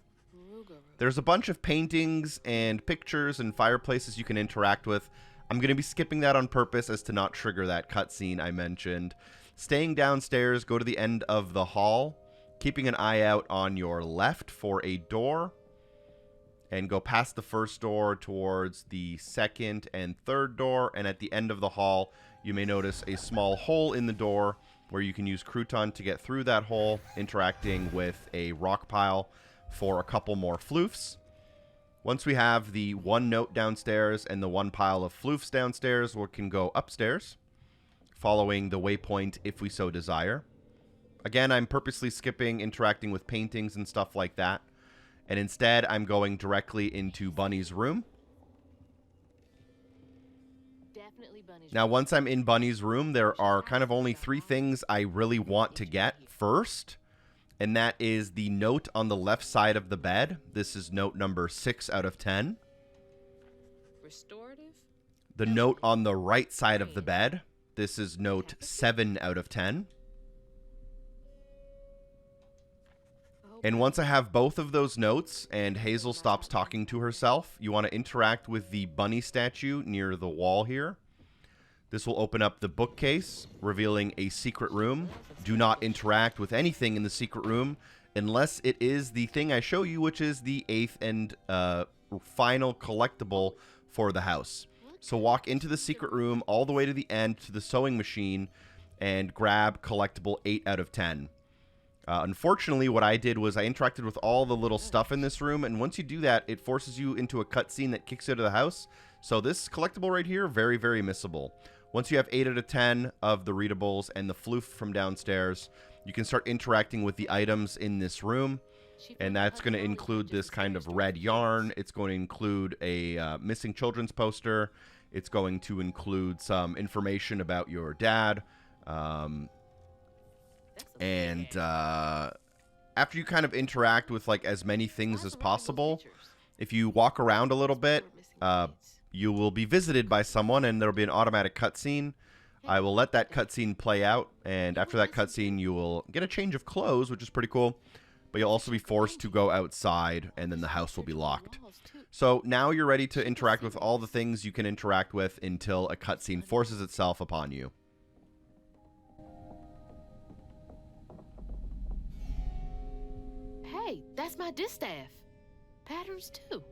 There's a bunch of paintings and pictures and fireplaces you can interact with. I'm going to be skipping that on purpose as to not trigger that cutscene I mentioned. Staying downstairs, go to the end of the hall, keeping an eye out on your left for a door, and go past the first door towards the second and third door, and at the end of the hall, you may notice a small hole in the door where you can use Crouton to get through that hole, interacting with a rock pile for a couple more floofs. Once we have the 1 note downstairs and the 1 pile of floofs downstairs, we can go upstairs, following the waypoint if we so desire. Again, I'm purposely skipping interacting with paintings and stuff like that, and instead I'm going directly into Bunny's room. Definitely Bunny's Now, once I'm in Bunny's room, there are kind of only 3 things I really want to get first. And that is the note on the left side of the bed. This is note number 6 out of 10. Restorative? The note on the right side of the bed. This is note 7 out of 10. And once I have both of those notes and Hazel stops talking to herself, you want to interact with the bunny statue near the wall here. This will open up the bookcase, revealing a secret room. Do not interact with anything in the secret room unless it is the thing I show you, which is the 8th and final collectible for the house. So walk into the secret room all the way to the end to the sewing machine and grab collectible 8 out of 10. Unfortunately, what I did was I interacted with all the little stuff in this room, and once you do that, it forces you into a cutscene that kicks you out of the house. So this collectible right here, very, very missable. Once you have 8 out of 10 of the readables and the floof from downstairs, you can start interacting with the items in this room. And that's going to include this kind of red yarn. It's going to include a missing children's poster. It's going to include some information about your dad. After you kind of interact with like as many things as possible, if you walk around a little bit, you will be visited by someone, and there will be an automatic cutscene. I will let that cutscene play out, and after that cutscene, you will get a change of clothes, which is pretty cool. But you'll also be forced to go outside, and then the house will be locked. So now you're ready to interact with all the things you can interact with until a cutscene forces itself upon you. Hey, that's my distaff. Patterns too.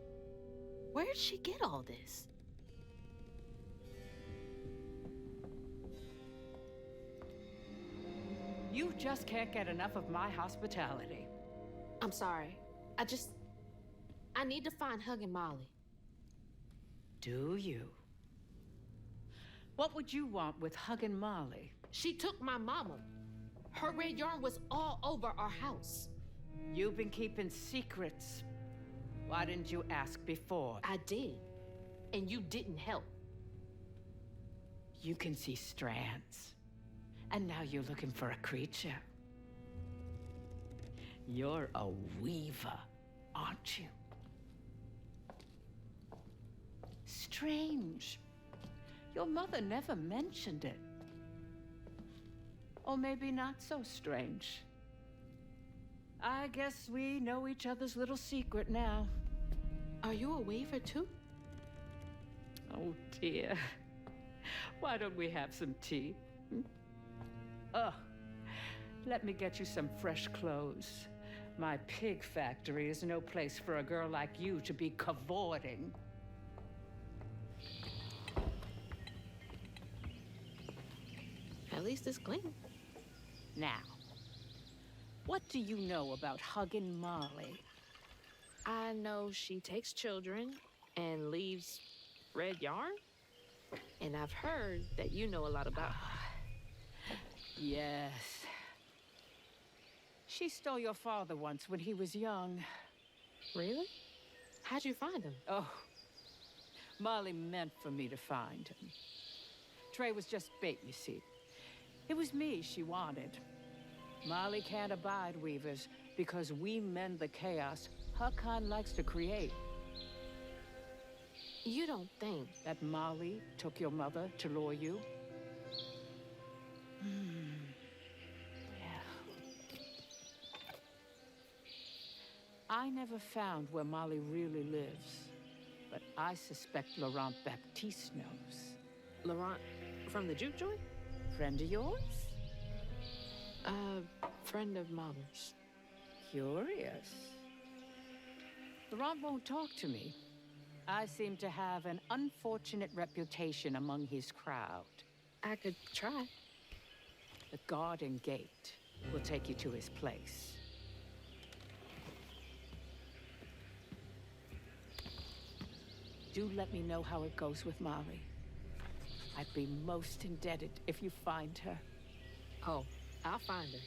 Where'd she get all this? You just can't get enough of my hospitality. I'm sorry. I need to find Hug and Molly. Do you? What would you want with Hug and Molly? She took my mama. Her red yarn was all over our house. You've been keeping secrets. Why didn't you ask before? I did, and you didn't help. You can see strands. And now you're looking for a creature. You're a weaver, aren't you? Strange. Your mother never mentioned it. Or maybe not so strange. I guess we know each other's little secret now. Are you a weaver too? Oh dear. Why don't we have some tea? Let me get you some fresh clothes. My pig factory is no place for a girl like you to be cavorting. At least it's clean. Now, what do you know about hugging Molly? I know she takes children and leaves red yarn. And I've heard that you know a lot about her. Yes. She stole your father once when he was young. Really? How'd you find him? Oh, Molly meant for me to find him. Trey was just bait, you see. It was me she wanted. Molly can't abide weavers because we mend the chaos her kind likes to create. You don't think that Molly took your mother to lure you? Yeah. I never found where Molly really lives, but I suspect Laurent Baptiste knows. Laurent from the juke joint? Friend of yours? Friend of Mama's. Curious. Laurent won't talk to me. I seem to have an unfortunate reputation among his crowd. I could try. The garden gate will take you to his place. Do let me know how it goes with Molly. I'd be most indebted if you find her. Oh, I'll find her.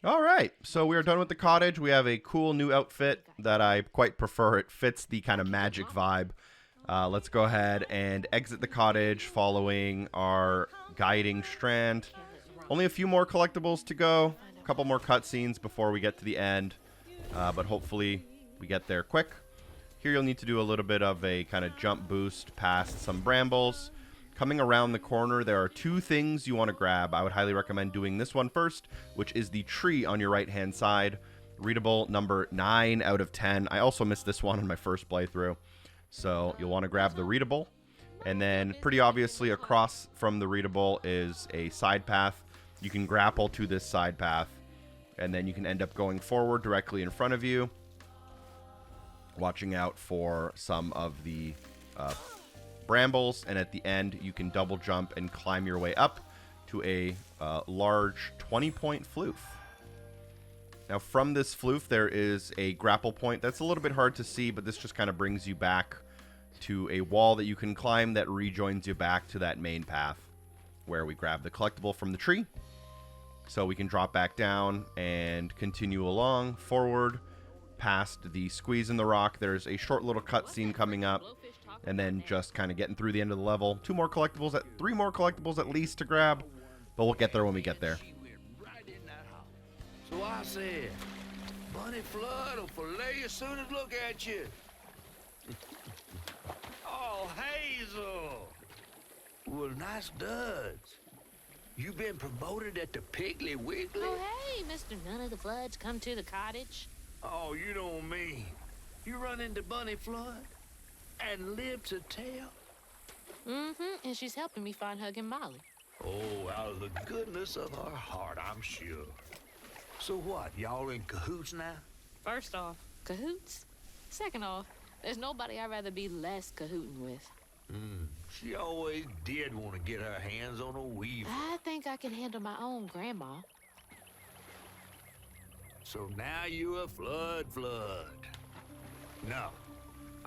All right, so we are done with the cottage. We have a cool new outfit that I quite prefer. It fits the kind of magic vibe. Let's go ahead and exit the cottage following our guiding strand. Only a few more collectibles to go. A couple more cutscenes before we get to the end, but hopefully we get there quick. Here you'll need to do a little bit of a kind of jump boost past some brambles. Coming around the corner, there are two things you want to grab. I would highly recommend doing this one first, which is the tree on your right-hand side. Readable number 9 out of 10. I also missed this one in my first playthrough. So you'll want to grab the readable. And then pretty obviously across from the readable is a side path. You can grapple to this side path. And then you can end up going forward directly in front of you. Watching out for some of the brambles, and at the end you can double jump and climb your way up to a large 20-point floof. Now from this floof there is a grapple point that's a little bit hard to see, but this just kind of brings you back to a wall that you can climb that rejoins you back to that main path where we grab the collectible from the tree. So we can drop back down and continue along forward past the squeeze in the rock. There's a short little cutscene coming up, and then just kind of getting through the end of the level. 3 more collectibles at least to grab, but we'll get there when we get there. So I said, Bunny Flood will fillet you as soon as look at you. Oh, Hazel. Well, nice duds. You been promoted at the Piggly Wiggly? Oh, hey, Mr. None of the Floods, come to the cottage. Oh, you don't mean. You run into Bunny Flood and live to tell? Mm-hmm, and she's helping me find Huggin' Molly. Oh, out of the goodness of her heart, I'm sure. So what, y'all in cahoots now? First off, cahoots. Second off, there's nobody I'd rather be less cahooting with. She always did want to get her hands on a weaver. I think I can handle my own grandma. So now you're a flood. No,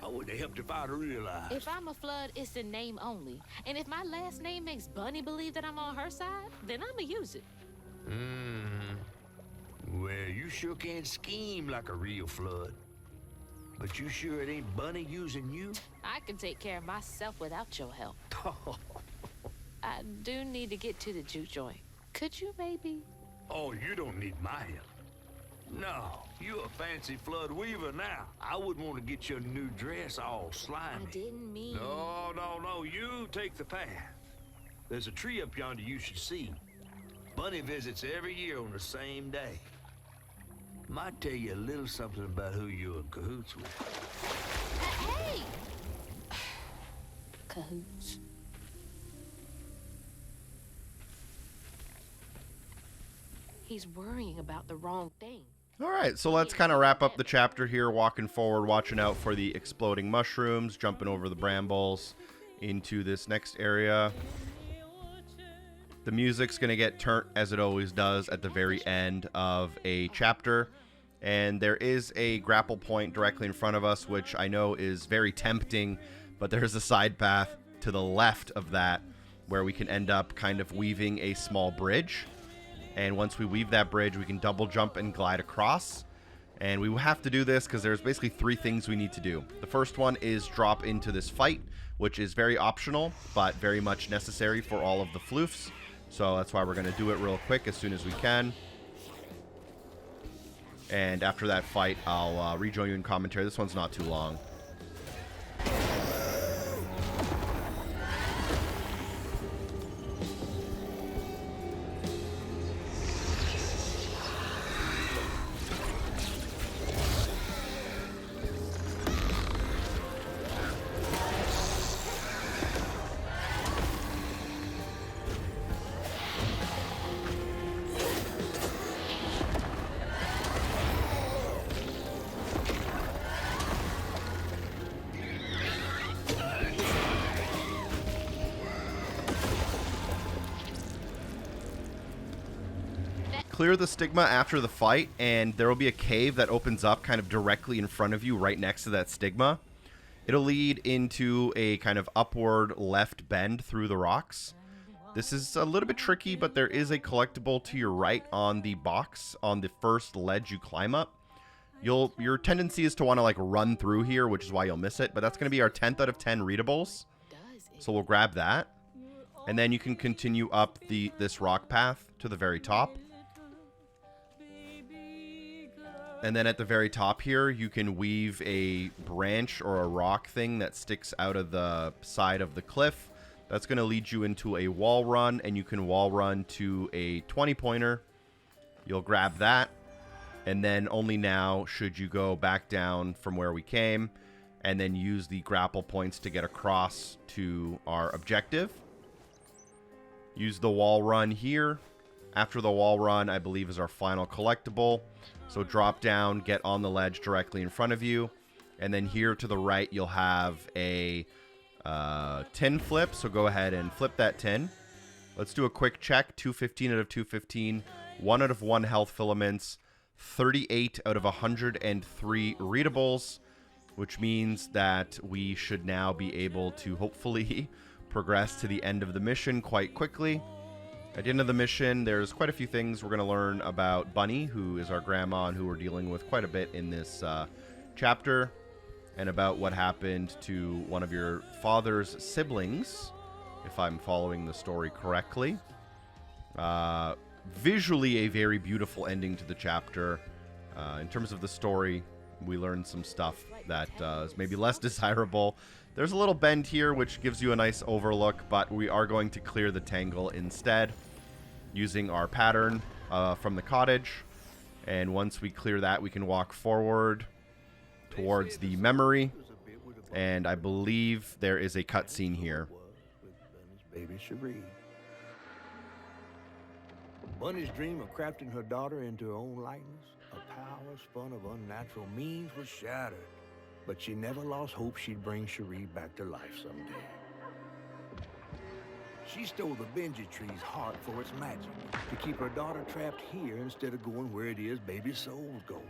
I would have helped if I'd realized. If I'm a Flood, it's in name only. And if my last name makes Bunny believe that I'm on her side, then I'ma use it. Well, you sure can scheme like a real Flood. But you sure it ain't Bunny using you? I can take care of myself without your help. I do need to get to the juke joint. Could you maybe? Oh, you don't need my help. No, you a fancy flood weaver now. I wouldn't want to get your new dress all slimy. I didn't mean... No, you take the path. There's a tree up yonder you should see. Bunny visits every year on the same day. Might tell you a little something about who you're in cahoots with. Hey! Cahoots. He's worrying about the wrong thing. All right, so let's kind of wrap up the chapter here, walking forward, watching out for the exploding mushrooms, jumping over the brambles into this next area. The music's going to get turned, as it always does, at the very end of a chapter. And there is a grapple point directly in front of us, which I know is very tempting, but there's a side path to the left of that where we can end up kind of weaving a small bridge. And once we weave that bridge, we can double jump and glide across. And we will have to do this because there's basically 3 things we need to do. The first one is drop into this fight, which is very optional, but very much necessary for all of the floofs. So that's why we're going to do it real quick as soon as we can. And after that fight, I'll rejoin you in commentary. This one's not too long. Clear the stigma after the fight, and there will be a cave that opens up kind of directly in front of you right next to that stigma. It'll lead into a kind of upward left bend through the rocks. This is a little bit tricky, but there is a collectible to your right on the box on the first ledge you climb up. Your tendency is to want to like run through here, which is why you'll miss it, but that's going to be our 10th out of 10 readables. So we'll grab that, and then you can continue up this rock path to the very top. And then at the very top here, you can weave a branch or a rock thing that sticks out of the side of the cliff. That's going to lead you into a wall run, and you can wall run to a 20-pointer. You'll grab that, and then only now should you go back down from where we came, and then use the grapple points to get across to our objective. Use the wall run here. After the wall run, I believe, is our final collectible. So drop down, get on the ledge directly in front of you, and then here to the right, you'll have a tin flip. So go ahead and flip that tin. Let's do a quick check. 215 out of 215, 1 out of 1 health filaments, 38 out of 103 readables, which means that we should now be able to hopefully progress to the end of the mission quite quickly. At the end of the mission, there's quite a few things we're going to learn about Bunny, who is our grandma and who we're dealing with quite a bit in this chapter, and about what happened to one of your father's siblings, if I'm following the story correctly. Visually, a very beautiful ending to the chapter. In terms of the story, we learned some stuff that is maybe less desirable. There's a little bend here, which gives you a nice overlook, but we are going to clear the tangle instead using our pattern from the cottage. And once we clear that, we can walk forward towards the memory. And I believe there is a cutscene here. Baby Cherie. Bunny's dream of crafting her daughter into her own likeness, a power spun of unnatural means, was shattered. But she never lost hope she'd bring Cherie back to life someday. She stole the Benji tree's heart for its magic, to keep her daughter trapped here instead of going where it is baby souls go.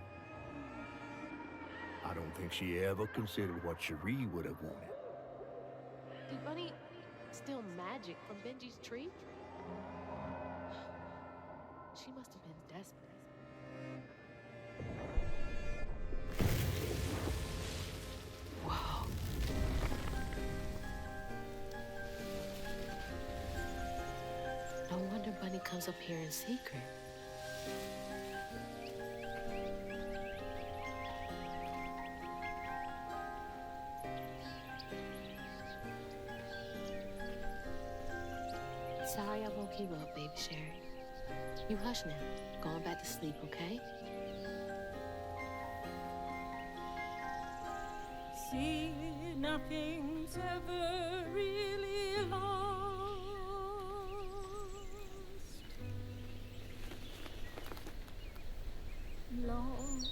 I don't think she ever considered what Cherie would have wanted. Did Bunny steal magic from Benji's tree? She must have been desperate. comes up here in secret. Sorry I woke you up, baby Sherry. You hush now. Going back to sleep, okay? See, nothing's ever really lost. Lost.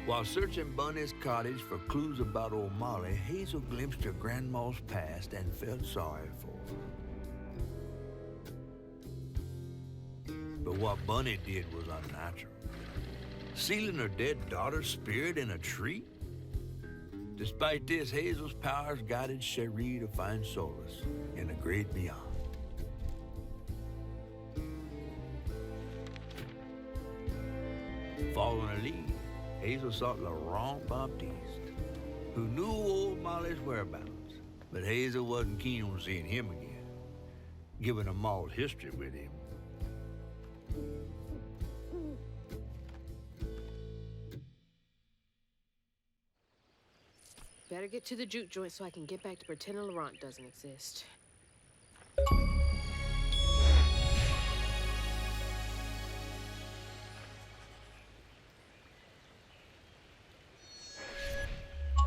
While searching Bunny's cottage for clues about old Molly, Hazel glimpsed her grandma's past and felt sorry for her. But what Bunny did was unnatural. Sealing her dead daughter's spirit in a tree? Despite this, Hazel's powers guided Cherie to find solace in the great beyond. Following her lead, Hazel sought Laurent Baptiste, who knew old Molly's whereabouts, but Hazel wasn't keen on seeing him again, given a mauled history with him. Better get to the juke joint so I can get back to pretending Laurent doesn't exist.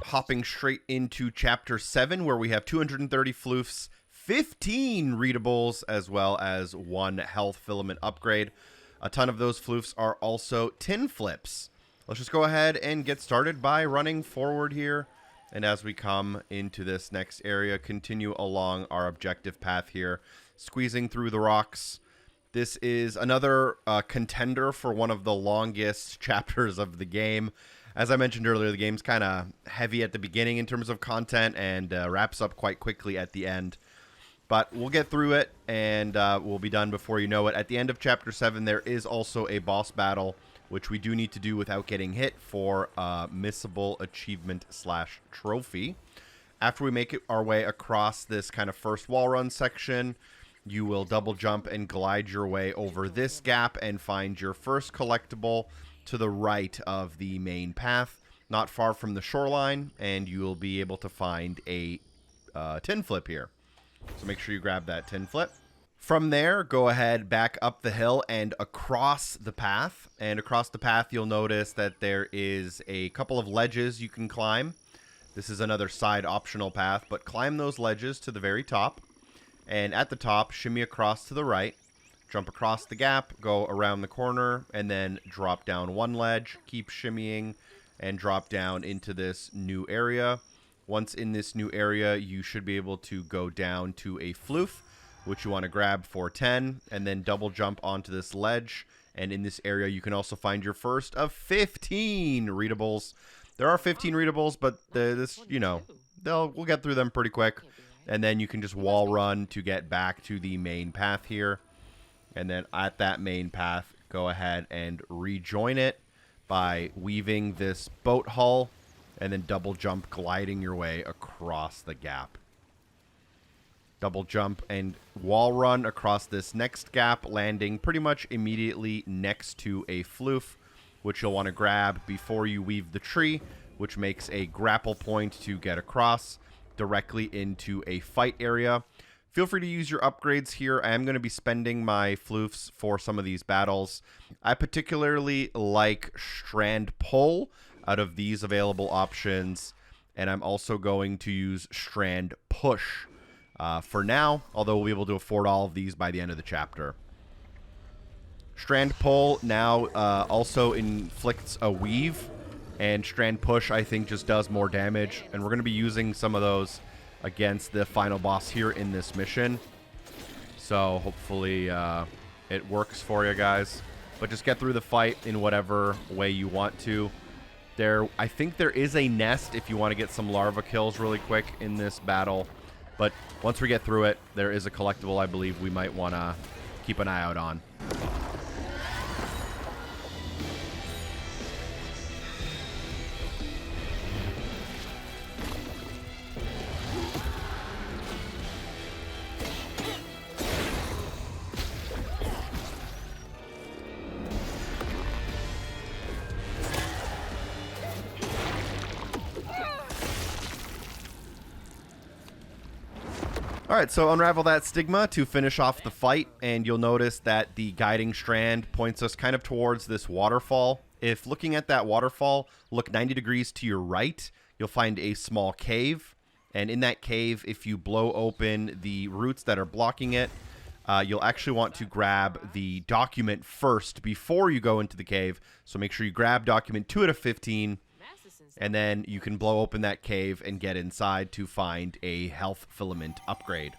Hopping straight into Chapter 7, where we have 230 floofs, 15 readables, as well as 1 health filament upgrade. A ton of those floofs are also tin flips. Let's just go ahead and get started by running forward here. And as we come into this next area, continue along our objective path here, squeezing through the rocks. This is another contender for one of the longest chapters of the game. As I mentioned earlier, the game's kind of heavy at the beginning in terms of content and wraps up quite quickly at the end. But we'll get through it, and we'll be done before you know it. At the end of Chapter 7, there is also a boss battle, which we do need to do without getting hit for missable achievement / trophy. After we make our way across this kind of first wall run section, you will double jump and glide your way over this gap and find your first collectible to the right of the main path, not far from the shoreline, and you will be able to find a tin flip here. So make sure you grab that tin flip. From there, go ahead back up the hill and across the path. And across the path, you'll notice that there is a couple of ledges you can climb. This is another side optional path, but climb those ledges to the very top. And at the top, shimmy across to the right. Jump across the gap, go around the corner, and then drop down one ledge. Keep shimmying and drop down into this new area. Once in this new area, you should be able to go down to a floof, which you want to grab for 10, and then double jump onto this ledge. And in this area, you can also find your first of 15 readables. There are 15 readables, but we'll get through them pretty quick. And then you can just wall run to get back to the main path here. And then at that main path, go ahead and rejoin it by weaving this boat hull and then double jump, gliding your way across the gap. Double jump and wall run across this next gap, landing pretty much immediately next to a floof, which you'll want to grab before you weave the tree, which makes a grapple point to get across directly into a fight area. Feel free to use your upgrades here. I am going to be spending my floofs for some of these battles. I particularly like Strand Pull out of these available options, and I'm also going to use Strand Push for now, although we'll be able to afford all of these by the end of the chapter. Strand Pull now also inflicts a weave, and Strand Push, I think, just does more damage, and we're going to be using some of those against the final boss here in this mission. So hopefully it works for you guys. But just get through the fight in whatever way you want to. I think there is a nest if you want to get some larva kills really quick in this battle. But once we get through it, there is a collectible I believe we might want to keep an eye out on. Alright, so unravel that stigma to finish off the fight, and you'll notice that the guiding strand points us kind of towards this waterfall. If looking at that waterfall, look 90 degrees to your right, you'll find a small cave, and in that cave, if you blow open the roots that are blocking it, you'll actually want to grab the document first before you go into the cave, so make sure you grab document 2 out of 15, and then you can blow open that cave and get inside to find a health filament upgrade.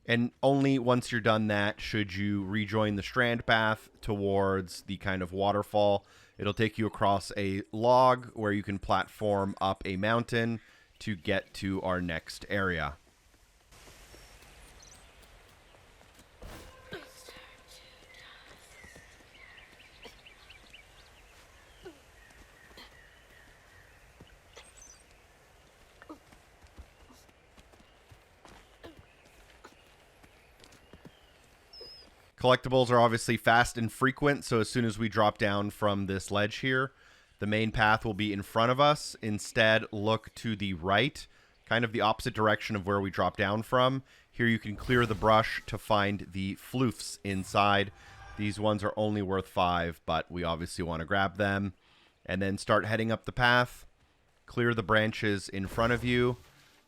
And only once you're done that should you rejoin the strand path towards the kind of waterfall. It'll take you across a log where you can platform up a mountain to get to our next area. Collectibles are obviously fast and frequent, so as soon as we drop down from this ledge here, the main path will be in front of us. Instead, look to the right, kind of the opposite direction of where we drop down from. Here you can clear the brush to find the floofs inside. These ones are only worth 5, but we obviously want to grab them. And then start heading up the path, clear the branches in front of you.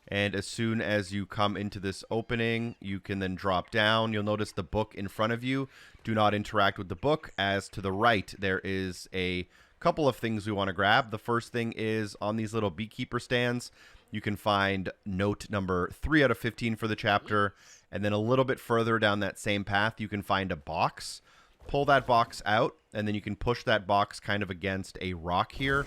And as soon as you come into this opening, you can then drop down. You'll notice the book in front of you. Do not interact with the book, as to the right, there is a couple of things we want to grab. The first thing is on these little beekeeper stands, you can find note number 3 out of 15 for the chapter. And then a little bit further down that same path, you can find a box. Pull that box out, and then you can push that box kind of against a rock here.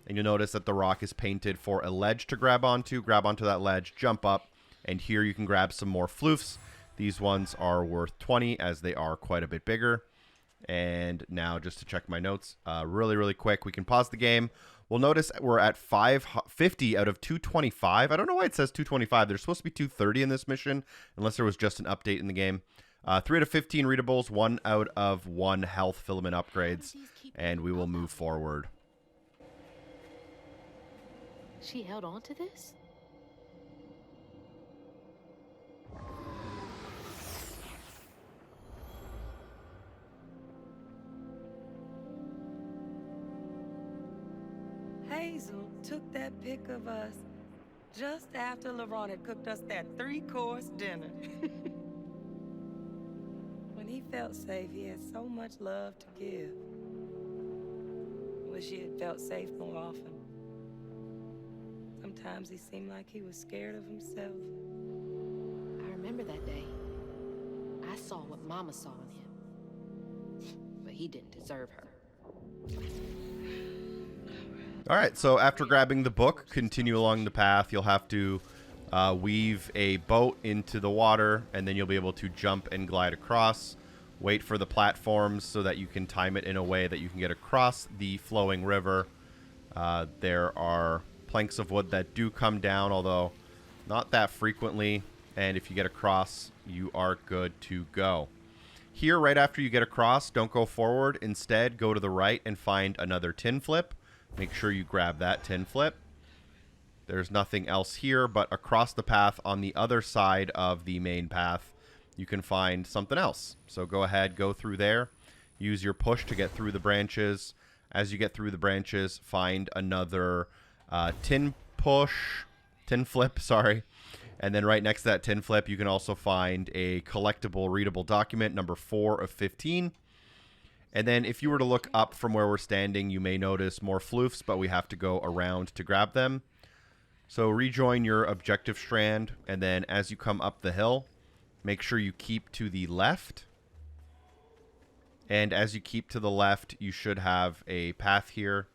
And you'll notice that the rock is painted for a ledge to grab onto. Grab onto that ledge, jump up, and here you can grab some more floofs. These ones are worth 20 as they are quite a bit bigger. And now just to check my notes really quick, we can pause the game. We'll notice we're at 550 out of 225. I don't know why it says 225. There's supposed to be 230 in this mission, unless there was just an update in the game. 3 out of 15 readables, 1 out of 1 health filament upgrades, and we will move forward. She held on to this? Hazel took that pic of us just after LeRon had cooked us that 3-course dinner. When he felt safe, he had so much love to give. Wish he had felt safe more often. Sometimes he seemed like he was scared of himself. I remember that day. I saw what Mama saw in him. But he didn't deserve her. Alright, so after grabbing the book, continue along the path. You'll have to weave a boat into the water, and then you'll be able to jump and glide across. Wait for the platforms so that you can time it in a way that you can get across the flowing river. There are planks of wood that do come down, although not that frequently, and if you get across, you are good to go. Here, right after you get across, don't go forward. Instead, go to the right and find another tin flip. Make sure you grab that tin flip. There's nothing else here, but across the path on the other side of the main path, you can find something else. So go ahead, go through there. Use your push to get through the branches. As you get through the branches, find another tin flip, sorry. And then right next to that tin flip, you can also find a collectible readable document, number 4 of 15. And then if you were to look up from where we're standing, you may notice more floofs, but we have to go around to grab them. So rejoin your objective strand, and then as you come up the hill, make sure you keep to the left. And as you keep to the left, you should have a path here.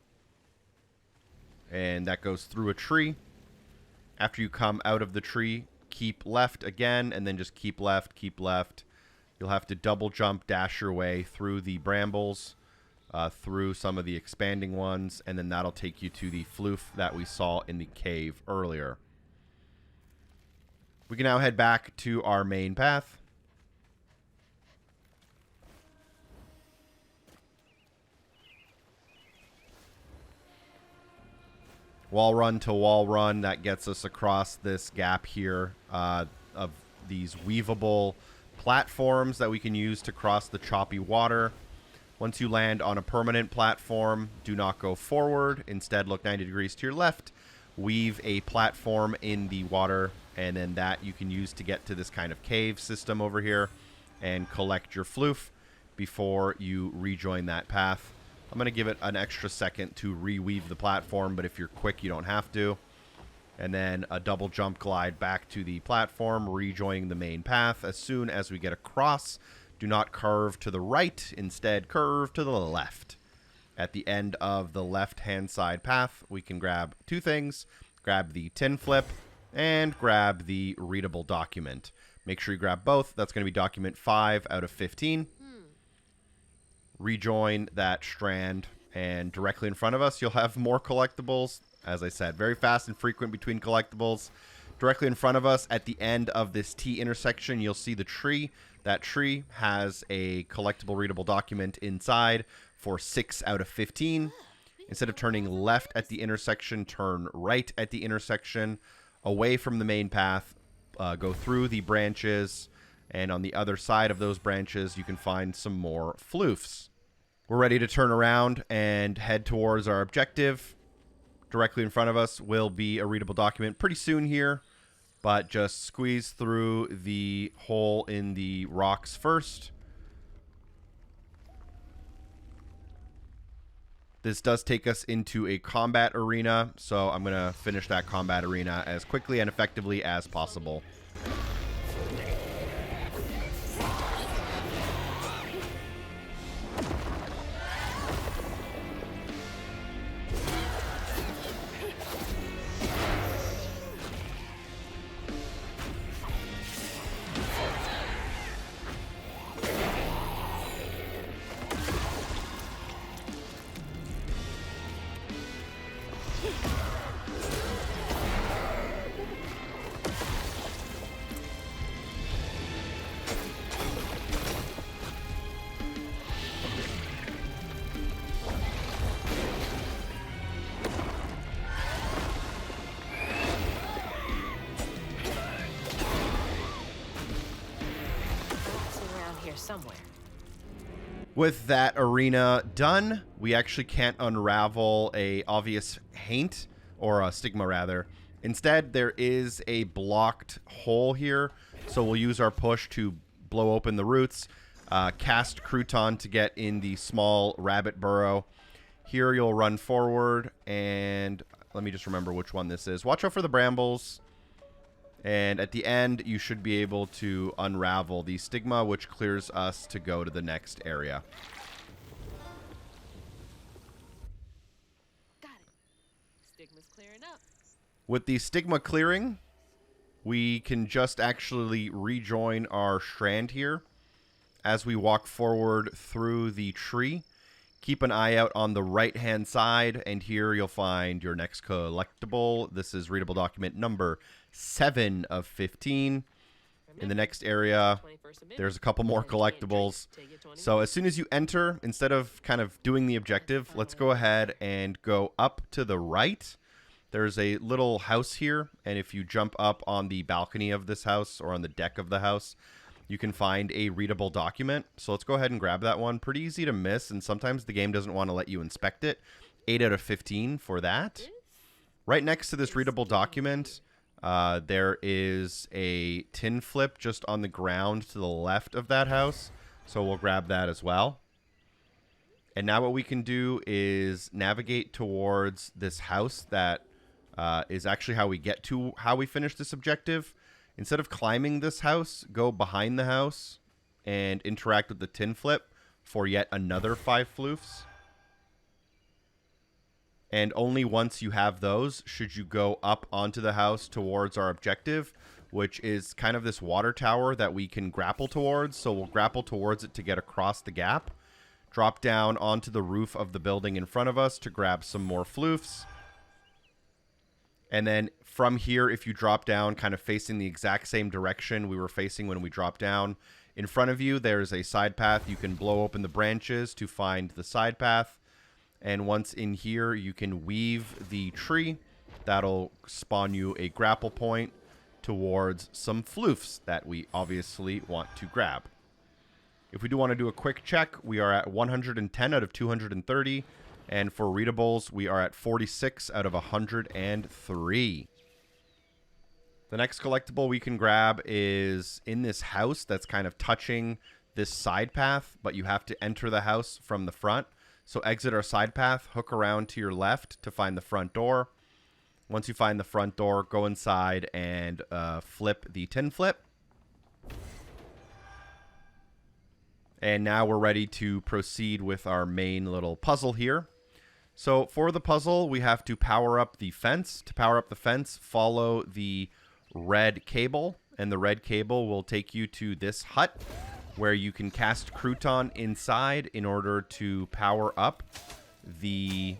And that goes through a tree. After you come out of the tree, keep left again, and then just keep left, keep left. You'll have to double jump, dash your way through the brambles, through some of the expanding ones, and then that'll take you to the floof that we saw in the cave earlier. We can now head back to our main path. Wall run to wall run, that gets us across this gap here of these weavable platforms that we can use to cross the choppy water. Once you land on a permanent platform, do not go forward. Instead, look 90 degrees to your left, weave a platform in the water, and then that you can use to get to this kind of cave system over here and collect your floof before you rejoin that path. I'm going to give it an extra second to reweave the platform, but if you're quick, you don't have to. And then a double jump glide back to the platform, rejoining the main path. As soon as we get across, do not curve to the right, instead curve to the left. At the end of the left-hand side path, we can grab two things. Grab the tin flip and grab the readable document. Make sure you grab both. That's going to be document 5 out of 15. Rejoin that strand, and directly in front of us, you'll have more collectibles. As I said, very fast and frequent between collectibles. Directly in front of us, at the end of this T intersection, you'll see the tree. That tree has a collectible readable document inside for 6 out of 15. Instead of turning left at the intersection, turn right at the intersection, away from the main path, go through the branches, and on the other side of those branches, you can find some more floofs. We're ready to turn around and head towards our objective. Directly in front of us will be a readable document pretty soon here, but just squeeze through the hole in the rocks first. This does take us into a combat arena, so I'm going to finish that combat arena as quickly and effectively as possible. Somewhere. With that arena done, we actually can't unravel a obvious haint, or a stigma rather. Instead, there is a blocked hole here, so we'll use our push to blow open the roots, cast crouton to get in the small rabbit burrow. Here you'll run forward, and let me just remember which one this is. Watch out for the brambles. And at the end, you should be able to unravel the stigma, which clears us to go to the next area. Got it. Stigma's clearing up. With the stigma clearing, we can just actually rejoin our strand here. As we walk forward through the tree, keep an eye out on the right-hand side, and here you'll find your next collectible. This is readable document number 7 of 15. In the next area, there's a couple more collectibles. So as soon as you enter, instead of kind of doing the objective, let's go ahead and go up to the right. There's a little house here, and if you jump up on the balcony of this house or on the deck of the house, you can find a readable document. So let's go ahead and grab that one. Pretty easy to miss, and sometimes the game doesn't want to let you inspect it. 8 out of 15 for that. Right next to this readable document, there is a tin flip just on the ground to the left of that house. So we'll grab that as well. And now what we can do is navigate towards this house that is actually how we get to how we finish this objective. Instead of climbing this house, go behind the house and interact with the tin flip for yet another 5 floofs. And only once you have those should you go up onto the house towards our objective, which is kind of this water tower that we can grapple towards. So we'll grapple towards it to get across the gap. Drop down onto the roof of the building in front of us to grab some more floofs. And then from here, if you drop down kind of facing the exact same direction we were facing when we dropped down, in front of you, there's a side path. You can blow open the branches to find the side path. And once in here, you can weave the tree. That'll spawn you a grapple point towards some floofs that we obviously want to grab. If we do want to do a quick check, we are at 110 out of 230. And for readables, we are at 46 out of 103. The next collectible we can grab is in this house that's kind of touching this side path, but you have to enter the house from the front. So exit our side path, hook around to your left to find the front door. Once you find the front door, go inside and flip the tin flip. And now we're ready to proceed with our main little puzzle here. So for the puzzle, we have to power up the fence. To power up the fence, follow the red cable, and the red cable will take you to this hut where you can cast crouton inside in order to power up the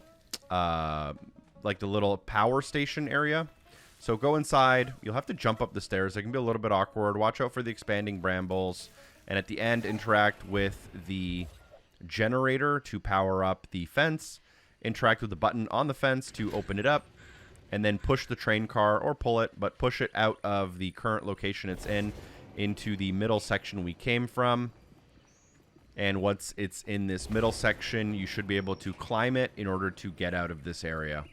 like the little power station area. So go inside. You'll have to jump up the stairs. It can be a little bit awkward. Watch out for the expanding brambles. And at the end, interact with the generator to power up the fence. Interact with the button on the fence to open it up. And then push the train car, or pull it, but push it out of the current location it's in into the middle section we came from. And once it's in this middle section, you should be able to climb it in order to get out of this area.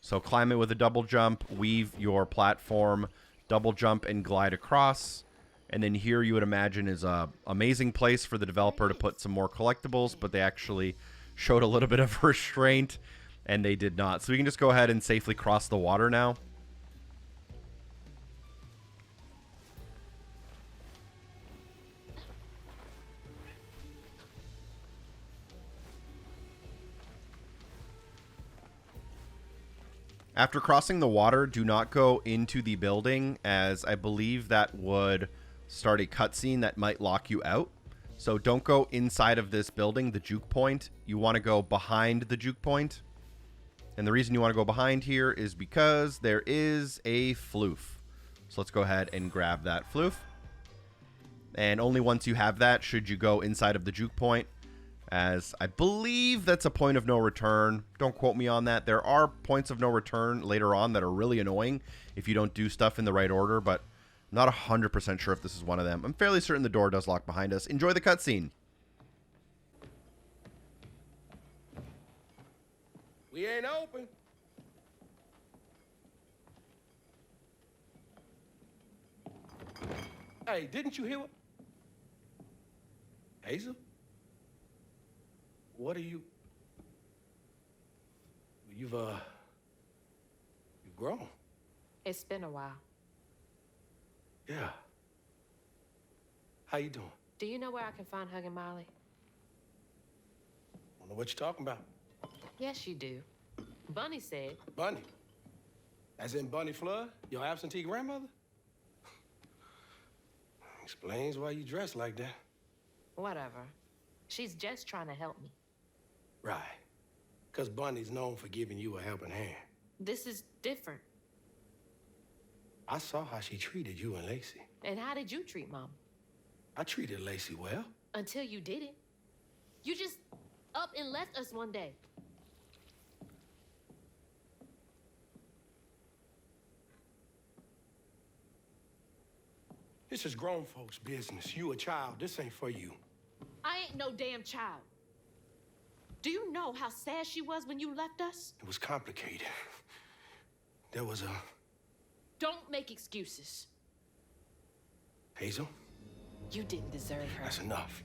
So climb it with a double jump, weave your platform, double jump, and glide across. And then here you would imagine is a amazing place for the developer to put some more collectibles, but they actually showed a little bit of restraint, and they did not. So we can just go ahead and safely cross the water now. After crossing the water, do not go into the building, as I believe that would start a cutscene that might lock you out. So don't go inside of this building, the juke point. You want to go behind the juke point. And the reason you want to go behind here is because there is a floof. So let's go ahead and grab that floof. And only once you have that should you go inside of the juke point, as I believe that's a point of no return. Don't quote me on that. There are points of no return later on that are really annoying if you don't do stuff in the right order, but I'm not 100% sure if this is one of them. I'm fairly certain the door does lock behind us. Enjoy the cutscene. We ain't open. Hey, didn't you hear what? Hazel? What are you? You've grown. It's been a while. Yeah. How you doing? Do you know where I can find Hug and Molly? I don't know what you're talking about. Yes, you do. Bunny said. Bunny? As in Bunny Flood, your absentee grandmother? Explains why you dress like that. Whatever. She's just trying to help me. Right. Because Bunny's known for giving you a helping hand. This is different. I saw how she treated you and Lacey. And how did you treat Mom? I treated Lacey well. Until you didn't. You just up and left us one day. This is grown folks' business. You a child. This ain't for you. I ain't no damn child. Do you know how sad she was when you left us? It was complicated. There was a... Don't make excuses. Hazel? You didn't deserve her. That's enough.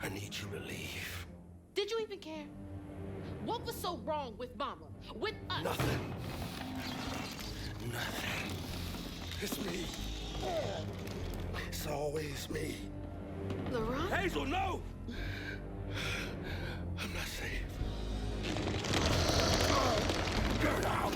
I need you to leave. Did you even care? What was so wrong with Mama? With us? Nothing. Nothing. It's me. It's always me. LeRon? Hazel, no! I'm not safe. Get out!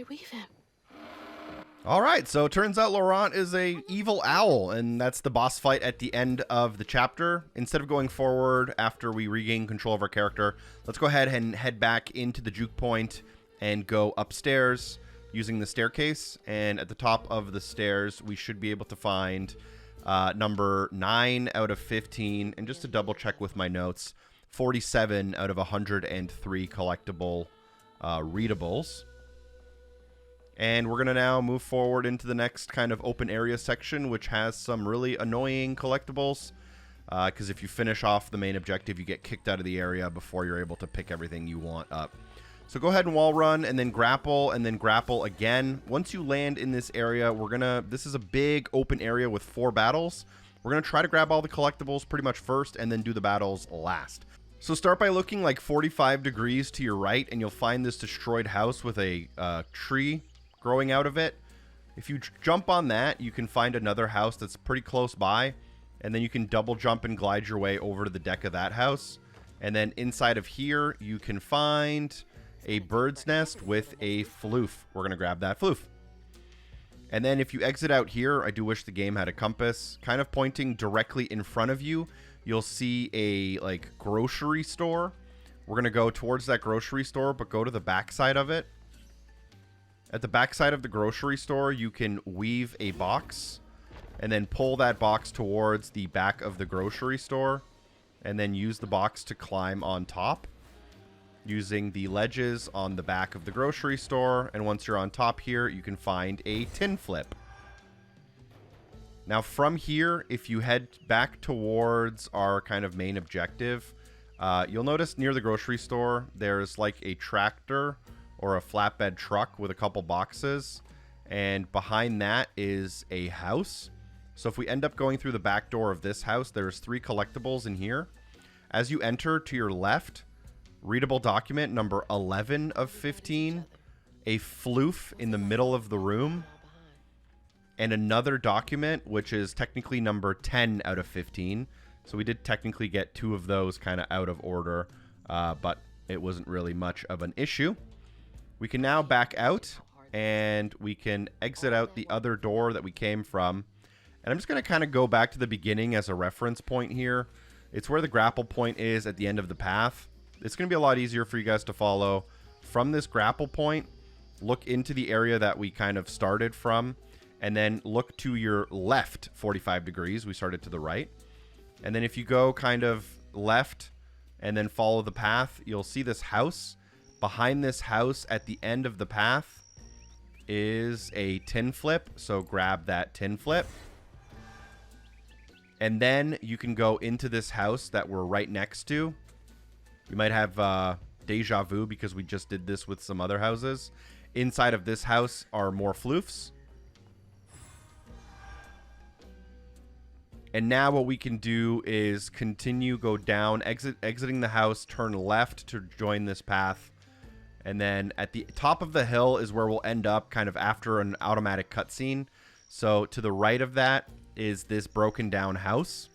weave him. All right, so it turns out Laurent is a evil owl, and that's the boss fight at the end of the chapter. Instead of going forward after we regain control of our character, let's go ahead and head back into the juke point and go upstairs using the staircase. And at the top of the stairs, we should be able to find number 9 out of 15, and just to double check with my notes, 47 out of 103 collectible readables. And we're going to now move forward into the next kind of open area section, which has some really annoying collectibles. Because if you finish off the main objective, you get kicked out of the area before you're able to pick everything you want up. So go ahead and wall run, and then grapple again. Once you land in this area, this is a big open area with 4 battles. We're going to try to grab all the collectibles pretty much first, and then do the battles last. So start by looking like 45 degrees to your right, and you'll find this destroyed house with a tree growing out of it. If you jump on that, you can find another house that's pretty close by, and then you can double jump and glide your way over to the deck of that house. And then inside of here, you can find a bird's nest with a floof. We're going to grab that floof. And then if you exit out here, I do wish the game had a compass, kind of pointing directly in front of you. You'll see a like grocery store. We're going to go towards that grocery store, but go to the back side of it. At the back side of the grocery store, you can weave a box and then pull that box towards the back of the grocery store, and then use the box to climb on top using the ledges on the back of the grocery store. And once you're on top here, you can find a tin flip. Now from here, if you head back towards our kind of main objective, you'll notice near the grocery store, there's like a tractor or a flatbed truck with a couple boxes, and behind that is a house. So if we end up going through the back door of this house, there's 3 collectibles in here. As you enter to your left, readable document number 11 of 15, a floof in the middle of the room, and another document, which is technically number 10 out of 15. So we did technically get 2 of those kind of out of order, but it wasn't really much of an issue. We can now back out, and we can exit out the other door that we came from. And I'm just going to kind of go back to the beginning as a reference point here. It's where the grapple point is at the end of the path. It's going to be a lot easier for you guys to follow. From this grapple point, look into the area that we kind of started from, and then look to your left 45 degrees. We started to the right. And then if you go kind of left and then follow the path, you'll see this house. Behind this house at the end of the path is a tin flip, so grab that tin flip. And then you can go into this house that we're right next to. You might have deja vu because we just did this with some other houses. Inside of this house are more floofs. And now what we can do is continue, go down, exiting the house, turn left to join this path. And then at the top of the hill is where we'll end up kind of after an automatic cutscene. So to the right of that is this broken down house.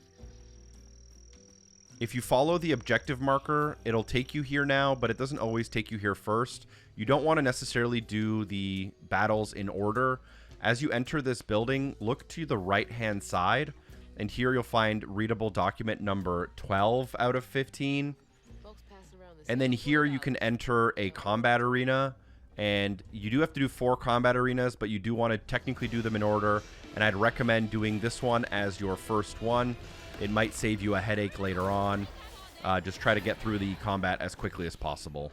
If you follow the objective marker, it'll take you here now, but it doesn't always take you here first. You don't want to necessarily do the battles in order. As you enter this building, look to the right-hand side, and here you'll find readable document number 12 out of 15. And then here you can enter a combat arena, and you do have to do 4 combat arenas, but you do want to technically do them in order, and I'd recommend doing this one as your first one. It might save you a headache later on. Just try to get through the combat as quickly as possible.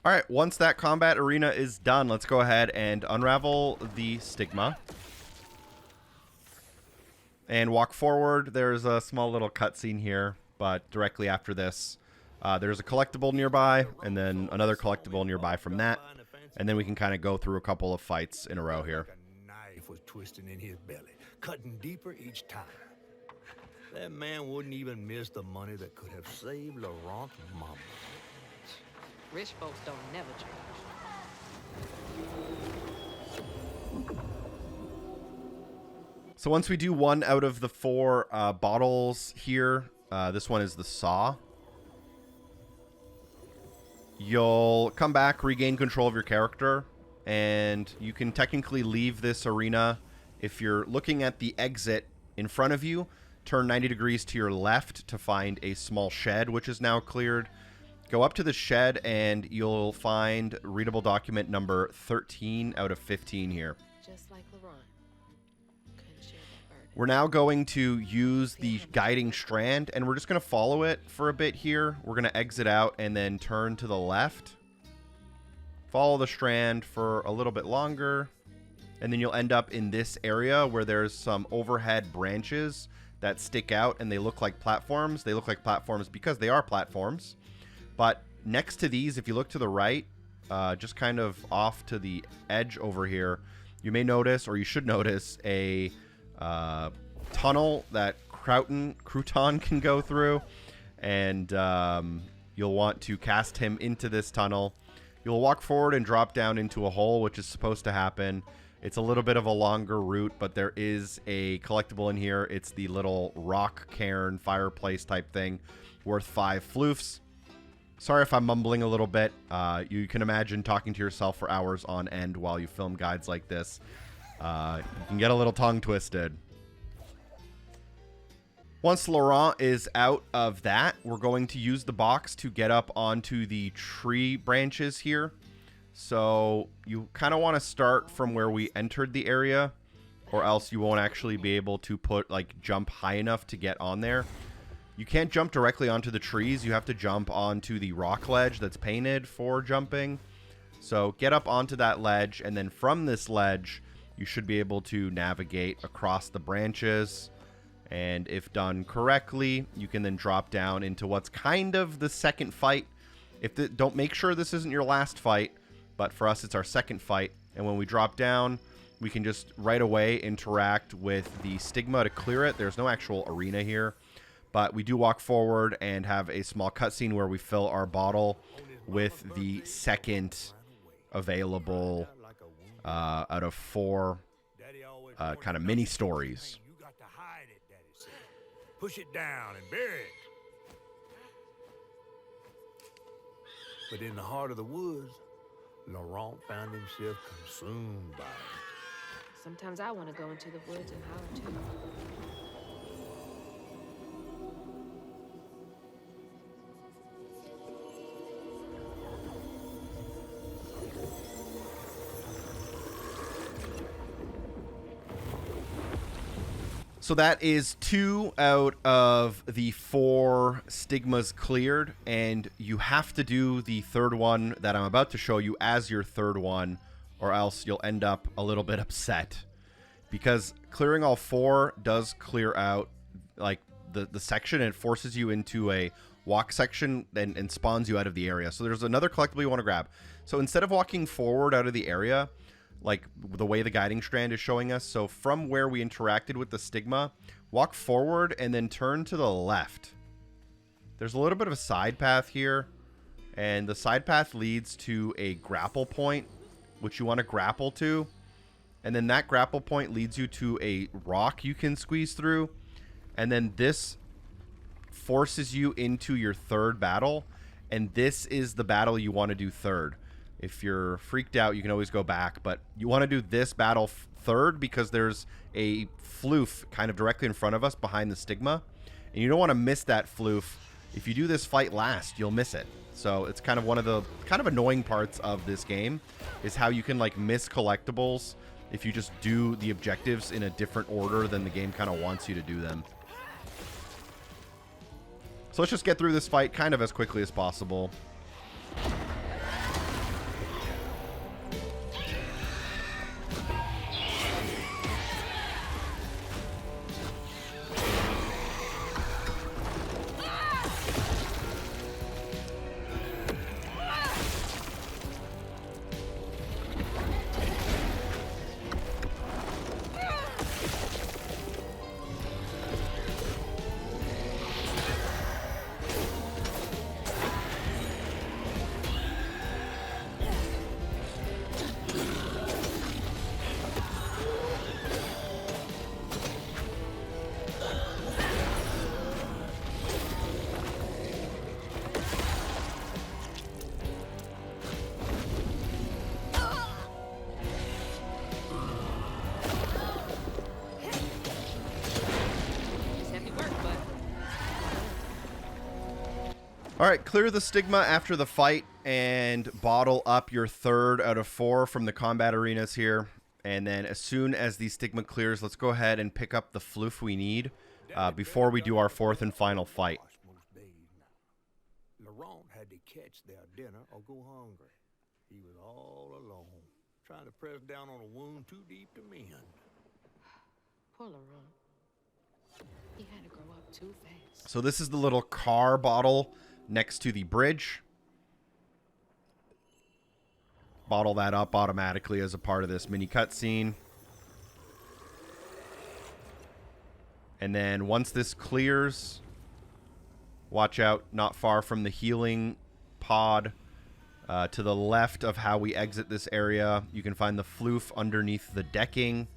All right, once that combat arena is done, let's go ahead and unravel the stigma. And walk forward. There's a small little cutscene here, but directly after this, there's a collectible nearby, and then another collectible nearby from that. And then we can kind of go through a couple of fights in a row here. A knife was twisting in his belly, cutting deeper each time. That man wouldn't even miss the money that could have saved Laurent's mama. Rich folks don't never change. So once we do 1 out of the 4 bottles here, this one is the saw. You'll come back, regain control of your character, and you can technically leave this arena. If you're looking at the exit in front of you, turn 90 degrees to your left to find a small shed, which is now cleared. Go up to the shed, and you'll find readable document number 13 out of 15 here. Just like Laurent. Couldn't share that burden. We're now going to use the guiding strand, and we're just going to follow it for a bit here. We're going to exit out and then turn to the left. Follow the strand for a little bit longer, and then you'll end up in this area where there's some overhead branches that stick out, and they look like platforms. They look like platforms because they are platforms. But next to these, if you look to the right, just kind of off to the edge over here, you may notice, or you should notice, a tunnel that Crouton can go through. And you'll want to cast him into this tunnel. You'll walk forward and drop down into a hole, which is supposed to happen. It's a little bit of a longer route, but there is a collectible in here. It's the little rock cairn fireplace type thing worth 5 floofs. Sorry if I'm mumbling a little bit. You can imagine talking to yourself for hours on end while you film guides like this. You can get a little tongue twisted. Once Laurent is out of that, we're going to use the box to get up onto the tree branches here. So you kind of want to start from where we entered the area, or else you won't actually be able to jump high enough to get on there. You can't jump directly onto the trees. You have to jump onto the rock ledge that's painted for jumping. So get up onto that ledge, and then from this ledge, you should be able to navigate across the branches. And if done correctly, you can then drop down into what's kind of the second fight. Don't make sure this isn't your last fight, but for us, it's our second fight. And when we drop down, we can just right away interact with the stigma to clear it. There's no actual arena here. But we do walk forward and have a small cutscene where we fill our bottle with the second available out of 4 kind of mini stories. You got to hide it, Daddy said. Push it down and bury it. But in the heart of the woods, Laurent found himself consumed by it. Sometimes I want to go into the woods and holler too. So that is 2 out of the 4 stigmas cleared, and you have to do the third one that I'm about to show you as your third one, or else you'll end up a little bit upset. Because clearing all 4 does clear out the section, and it forces you into a walk section and spawns you out of the area. So there's another collectible you want to grab. So instead of walking forward out of the area, like the way the guiding strand is showing us, so from where we interacted with the stigma, walk forward and then turn to the left. There's a little bit of a side path here, and the side path leads to a grapple point, which you want to grapple to, and then that grapple point leads you to a rock you can squeeze through, and then this forces you into your third battle, and this is the battle you want to do third. If you're freaked out, you can always go back, but you want to do this battle third because there's a floof kind of directly in front of us behind the stigma, and you don't want to miss that floof. If you do this fight last, you'll miss it. So it's kind of one of the annoying parts of this game is how you can miss collectibles if you just do the objectives in a different order than the game kind of wants you to do them. So let's just get through this fight kind of as quickly as possible. All right, clear the stigma after the fight and bottle up your 3rd out of 4 from the combat arenas here. And then as soon as the stigma clears, let's go ahead and pick up the floof we need before we do our 4th and final fight. Laurent had to catch their dinner or go hungry. He was all alone, trying to press down on a wound too deep to mend. Poor Laurent. He had to grow up too fast. So this is the little car bottle next to the bridge. Bottle that up automatically as a part of this mini cutscene. And then once this clears, watch out, not far from the healing pod. To the left of how we exit this area, you can find the floof underneath the decking.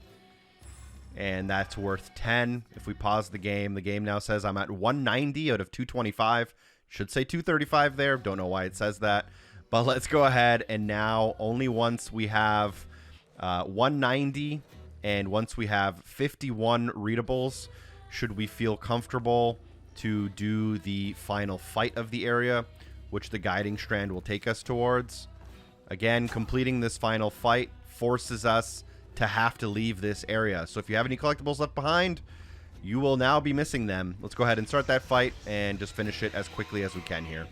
And that's worth 10. If we pause the game now says I'm at 190 out of 225. Should say 235 there. Don't know why it says that. But let's go ahead, and now only once we have 190 and once we have 51 readables should we feel comfortable to do the final fight of the area, which the guiding strand will take us towards. Again, completing this final fight forces us to have to leave this area. So if you have any collectibles left behind, you will now be missing them. Let's go ahead and start that fight and just finish it as quickly as we can here.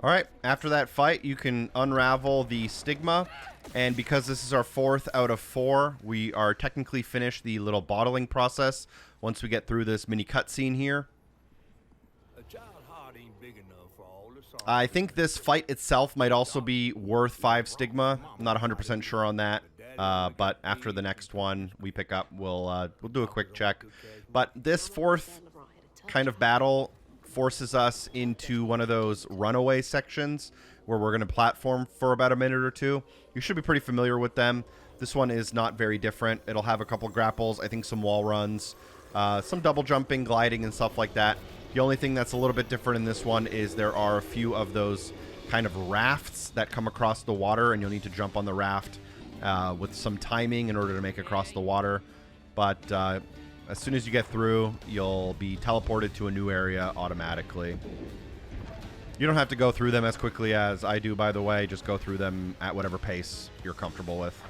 All right, after that fight, you can unravel the stigma, and because this is our 4th out of 4, we are technically finished the little bottling process once we get through this mini cutscene here. I think this fight itself might also be worth 5 stigma. I'm not 100% sure on that, but after the next one we pick up, we'll do a quick check. But this 4th kind of battle forces us into one of those runaway sections where we're going to platform for about a minute or two. You should be pretty familiar with them. This one is not very different. It'll have a couple grapples, I think some wall runs, some double jumping, gliding, and stuff like that. The only thing that's a little bit different in this one is there are a few of those kind of rafts that come across the water, and you'll need to jump on the raft with some timing in order to make it across the water. But as soon as you get through, you'll be teleported to a new area automatically. You don't have to go through them as quickly as I do, by the way. Just go through them at whatever pace you're comfortable with.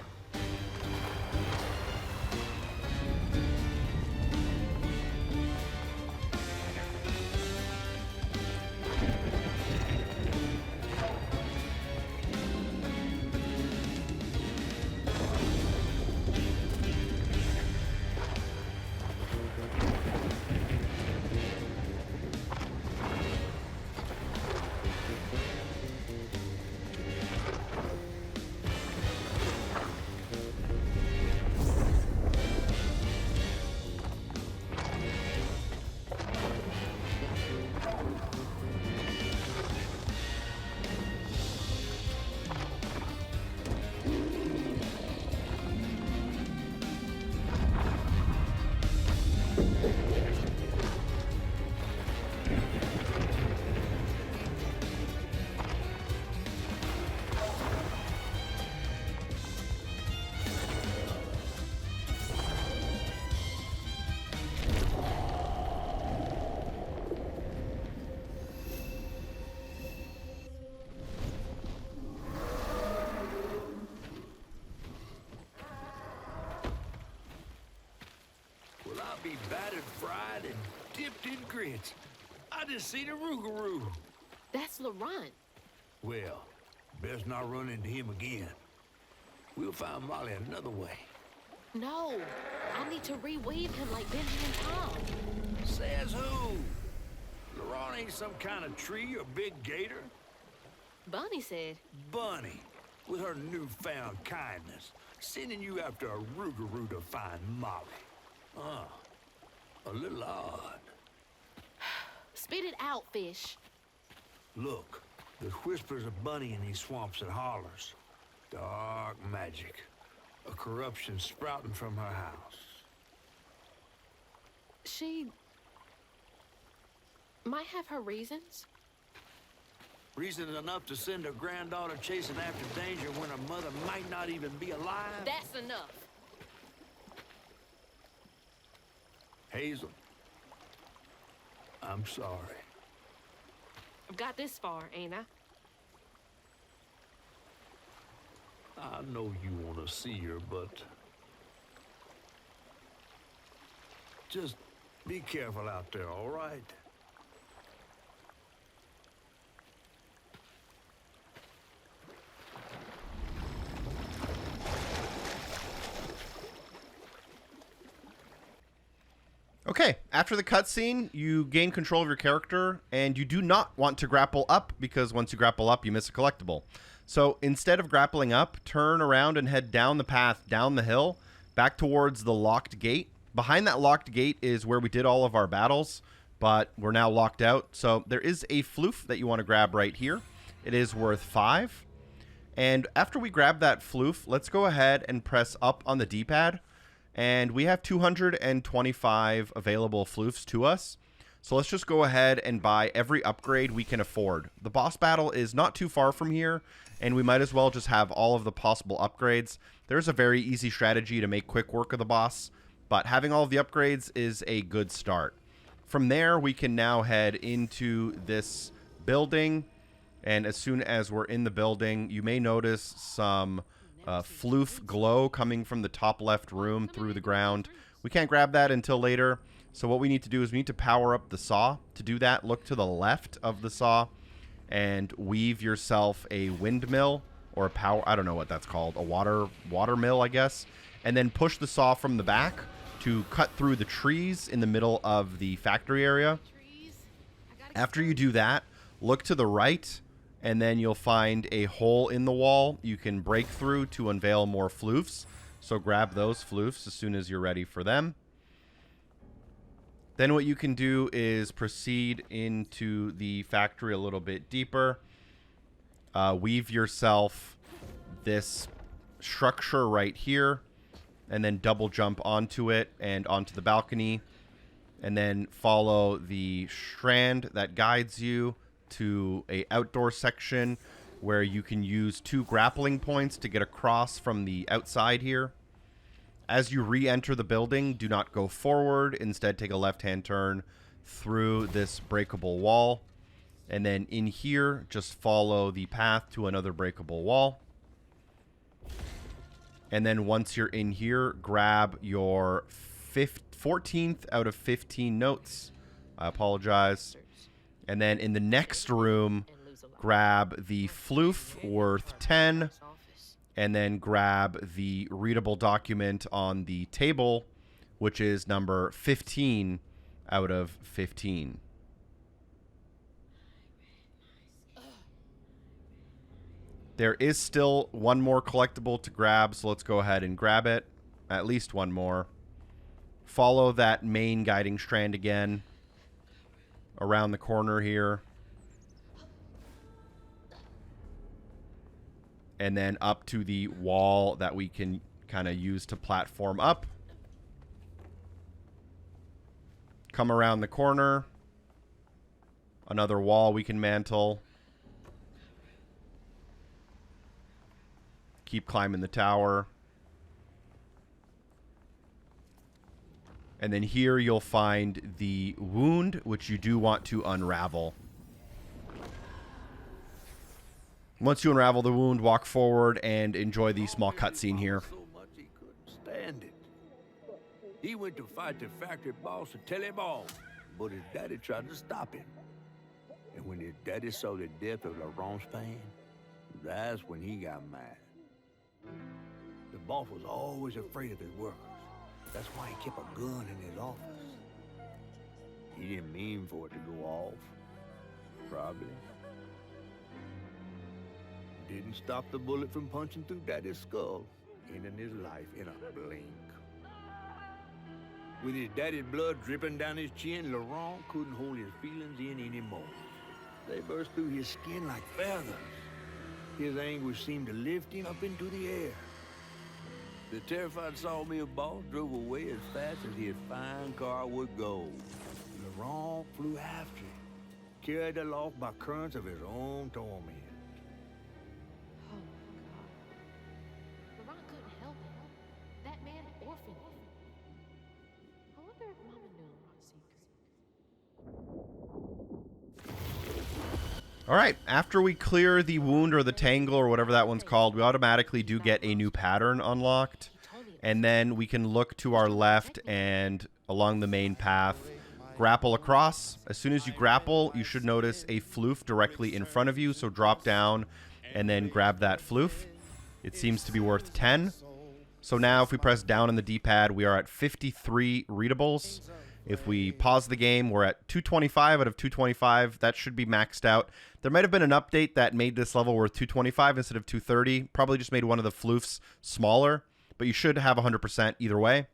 fried and dipped in grits. I just seen a Rougarou. That's Laurent. Well, best not run into him again. We'll find Molly another way. No, I need to reweave him like Benji and Tom. Says who? Laurent ain't some kind of tree or big gator. Bunny said. Bunny, with her newfound kindness, sending you after a Rougarou to find Molly. A little odd. Spit it out, fish. Look, there's whispers of Bunny in these swamps and hollers. Dark magic. A corruption sprouting from her house. She might have her reasons. Reasons enough to send her granddaughter chasing after danger when her mother might not even be alive? That's enough. Hazel, I'm sorry. I've got this far, ain't I? I know you want to see her, but just be careful out there, all right? Okay, after the cutscene, you gain control of your character, and you do not want to grapple up, because once you grapple up, you miss a collectible. So instead of grappling up, turn around and head down the path, down the hill, back towards the locked gate. Behind that locked gate is where we did all of our battles, but we're now locked out. So there is a floof that you want to grab right here. It is worth 5. And after we grab that floof, let's go ahead and press up on the D-pad. And we have 225 available floofs to us. So let's just go ahead and buy every upgrade we can afford. The boss battle is not too far from here, and we might as well just have all of the possible upgrades. There's a very easy strategy to make quick work of the boss, but having all of the upgrades is a good start. From there, we can now head into this building, and as soon as we're in the building, you may notice some floof glow coming from the top left room through the ground. We can't grab that until later. So what we need to do is we need to power up the saw. To do that, look to the left of the saw and weave yourself a windmill or a power, I don't know what that's called, a water mill, I guess. And then push the saw from the back to cut through the trees in the middle of the factory area. After you do that, look to the right, and then you'll find a hole in the wall you can break through to unveil more floofs. So grab those floofs as soon as you're ready for them. Then what you can do is proceed into the factory a little bit deeper. Weave yourself this structure right here, and then double jump onto it and onto the balcony. And then follow the strand that guides you to a outdoor section where you can use 2 grappling points to get across from the outside here. As you re-enter the building, do not go forward. Instead, take a left-hand turn through this breakable wall. And then in here, just follow the path to another breakable wall. And then once you're in here, grab your 14th out of 15 notes. I apologize. And then in the next room, grab the floof worth 10. And then grab the readable document on the table, which is number 15 out of 15. There is still one more collectible to grab, so let's go ahead and grab it. At least one more. Follow that main guiding strand again around the corner here. And then up to the wall that we can kind of use to platform up. Come around the corner. Another wall we can mantle. Keep climbing the tower. And then here you'll find the wound, which you do want to unravel. Once you unravel the wound, walk forward and enjoy the small cutscene here. So much he couldn't stand it. He went to fight the factory boss to tell him off, but his daddy tried to stop him. And when his daddy saw the death of Laurent's pain, that's when he got mad. The boss was always afraid of his workers. That's why he kept a gun in his office. He didn't mean for it to go off. Probably. Didn't stop the bullet from punching through Daddy's skull, ending his life in a blink. With his daddy's blood dripping down his chin, Laurent couldn't hold his feelings in anymore. They burst through his skin like feathers. His anguish seemed to lift him up into the air. The terrified sawmill boss drove away as fast as his fine car would go. Laurent flew after him, carried aloft by currents of his own torment. Oh my God. Laurent couldn't help it. That man orphaned him. I wonder if Mama knew Laurent's secrets. All right, after we clear the wound or the tangle or whatever that one's called, we automatically do get a new pattern unlocked. And then we can look to our left and along the main path, grapple across. As soon as you grapple, you should notice a floof directly in front of you. So drop down and then grab that floof. It seems to be worth 10. So now if we press down on the D-pad, we are at 53 readables. If we pause the game, we're at 225 out of 225. That should be maxed out. There might have been an update that made this level worth 225 instead of 230. Probably just made one of the floofs smaller, but you should have 100% either way.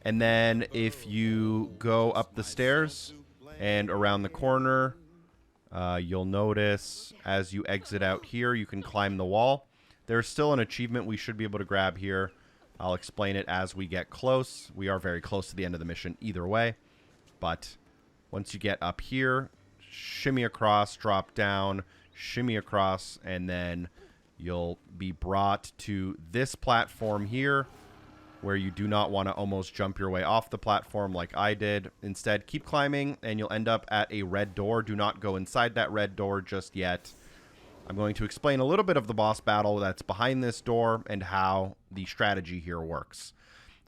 And then if you go up the stairs and around the corner, you'll notice as you exit out here, you can climb the wall. There's still an achievement we should be able to grab here. I'll explain it as we get close. We are very close to the end of the mission either way. But once you get up here, shimmy across, drop down, shimmy across, and then you'll be brought to this platform here where you do not want to almost jump your way off the platform like I did. Instead, keep climbing and you'll end up at a red door. Do not go inside that red door just yet. I'm going to explain a little bit of the boss battle that's behind this door and how the strategy here works.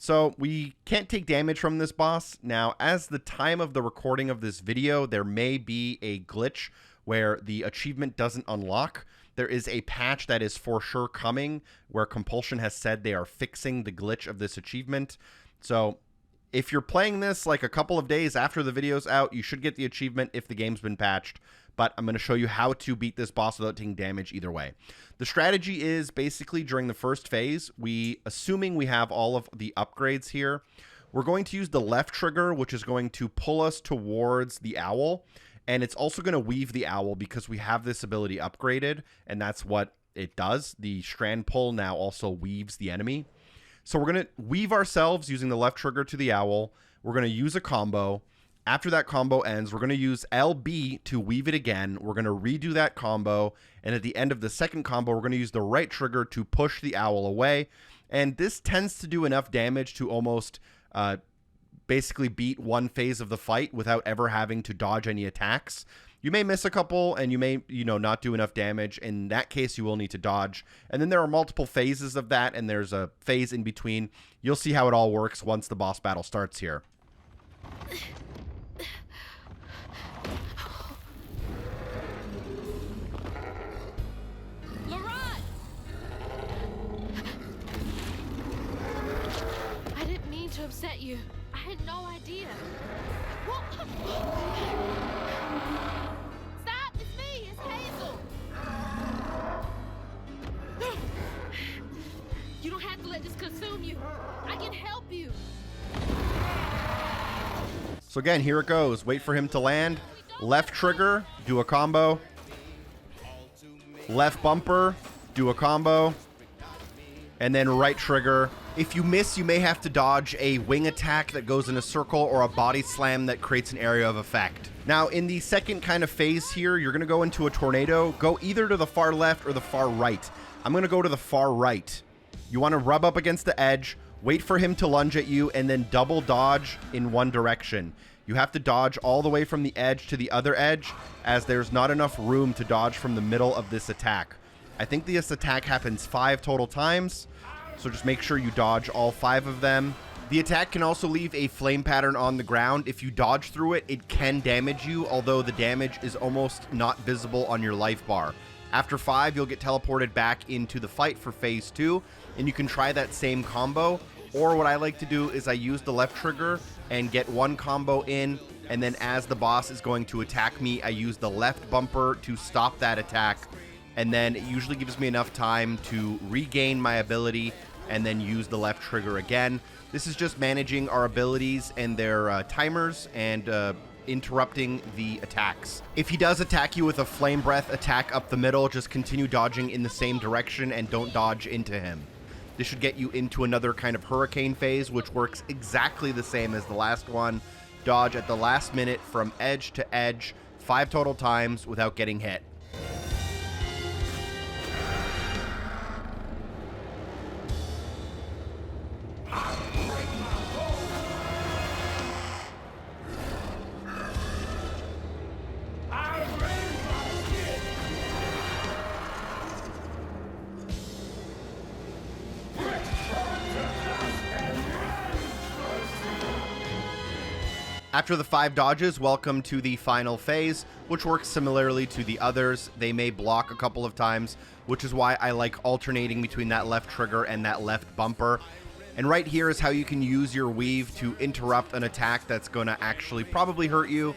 So we can't take damage from this boss. Now, as the time of the recording of this video, there may be a glitch where the achievement doesn't unlock. There is a patch that is for sure coming where Compulsion has said they are fixing the glitch of this achievement. So if you're playing this like a couple of days after the video's out, you should get the achievement if the game's been patched. But I'm going to show you how to beat this boss without taking damage either way. The strategy is basically during the first phase, assuming we have all of the upgrades here, we're going to use the left trigger, which is going to pull us towards the owl. And it's also going to weave the owl because we have this ability upgraded, and that's what it does. The strand pull now also weaves the enemy. So we're going to weave ourselves using the left trigger to the owl. We're going to use a combo. After that combo ends, we're going to use LB to weave it again. We're going to redo that combo. And at the end of the second combo, we're going to use the right trigger to push the owl away. And this tends to do enough damage to almost basically beat one phase of the fight without ever having to dodge any attacks. You may miss a couple and you may, not do enough damage. In that case, you will need to dodge. And then there are multiple phases of that, and there's a phase in between. You'll see how it all works once the boss battle starts here. I didn't mean to upset you. I had no idea. Stop! It's me! It's Hazel! You don't have to let this consume you. I can help you. So again, here it goes. Wait for him to land. Left trigger, do a combo. Left bumper, do a combo. And then right trigger. If you miss, you may have to dodge a wing attack that goes in a circle or a body slam that creates an area of effect. Now, in the second kind of phase here, you're going to go into a tornado. Go either to the far left or the far right. I'm going to go to the far right. You want to rub up against the edge, wait for him to lunge at you, and then double dodge in one direction. You have to dodge all the way from the edge to the other edge, as there's not enough room to dodge from the middle of this attack. I think this attack happens 5 total times. So just make sure you dodge all 5 of them. The attack can also leave a flame pattern on the ground. If you dodge through it, it can damage you, although the damage is almost not visible on your life bar. After 5, you'll get teleported back into the fight for phase 2, and you can try that same combo. Or what I like to do is I use the left trigger and get one combo in, and then as the boss is going to attack me, I use the left bumper to stop that attack, and then it usually gives me enough time to regain my ability and then use the left trigger again. This is just managing our abilities and their timers and interrupting the attacks. If he does attack you with a flame breath attack up the middle, just continue dodging in the same direction and don't dodge into him. This should get you into another kind of hurricane phase, which works exactly the same as the last one. Dodge at the last minute from edge to edge 5 total times without getting hit. After the 5 dodges, welcome to the final phase, which works similarly to the others. They may block a couple of times, which is why I like alternating between that left trigger and that left bumper. And right here is how you can use your weave to interrupt an attack that's going to actually probably hurt you.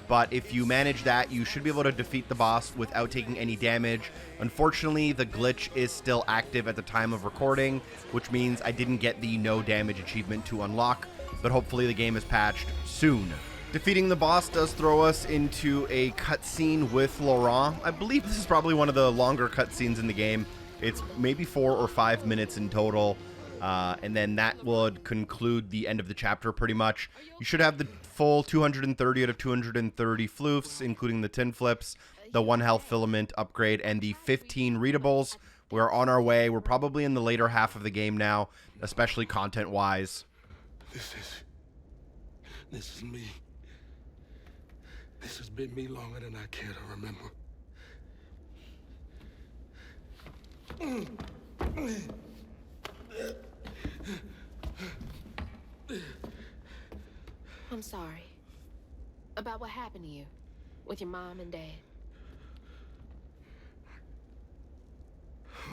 But if you manage that, you should be able to defeat the boss without taking any damage. Unfortunately, the glitch is still active at the time of recording, which means I didn't get the no damage achievement to unlock, but hopefully the game is patched soon. Defeating the boss does throw us into a cutscene with Laurent. I believe this is probably one of the longer cutscenes in the game. It's maybe 4 or 5 minutes in total, and then that would conclude the end of the chapter pretty much. You should have the full 230 out of 230 floofs, including the tin flips, the 1 health filament upgrade, and the 15 readables. We're on our way. We're probably in the later half of the game now, especially content-wise. This is me. This has been me longer than I care to remember. I'm sorry. About what happened to you with your mom and dad.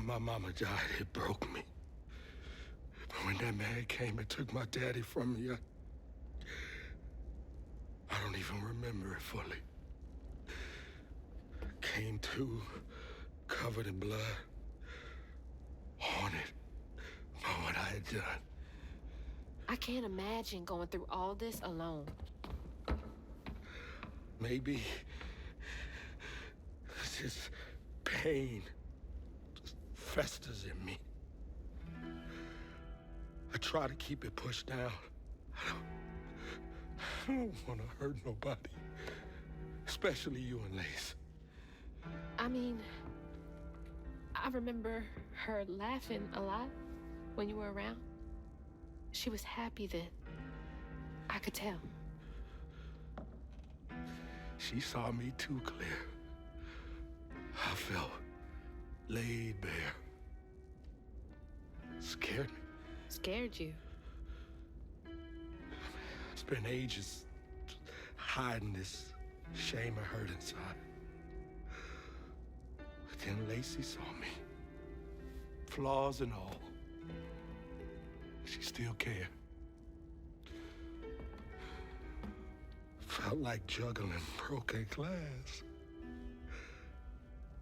My mama died. It broke me. But when that man came and took my daddy from me, I don't even remember it fully. Came to, covered in blood, haunted by what I had done. I can't imagine going through all this alone. Maybe this pain just festers in me. I try to keep it pushed down. I don't want to hurt nobody, especially you and Lace. I mean, I remember her laughing a lot when you were around. She was happy then. I could tell. She saw me too clear. I felt laid bare. Scared me. Scared you? I spent ages hiding this shame and hurt inside. But then Lacey saw me. Flaws and all. She still cared. Felt like juggling broken glass.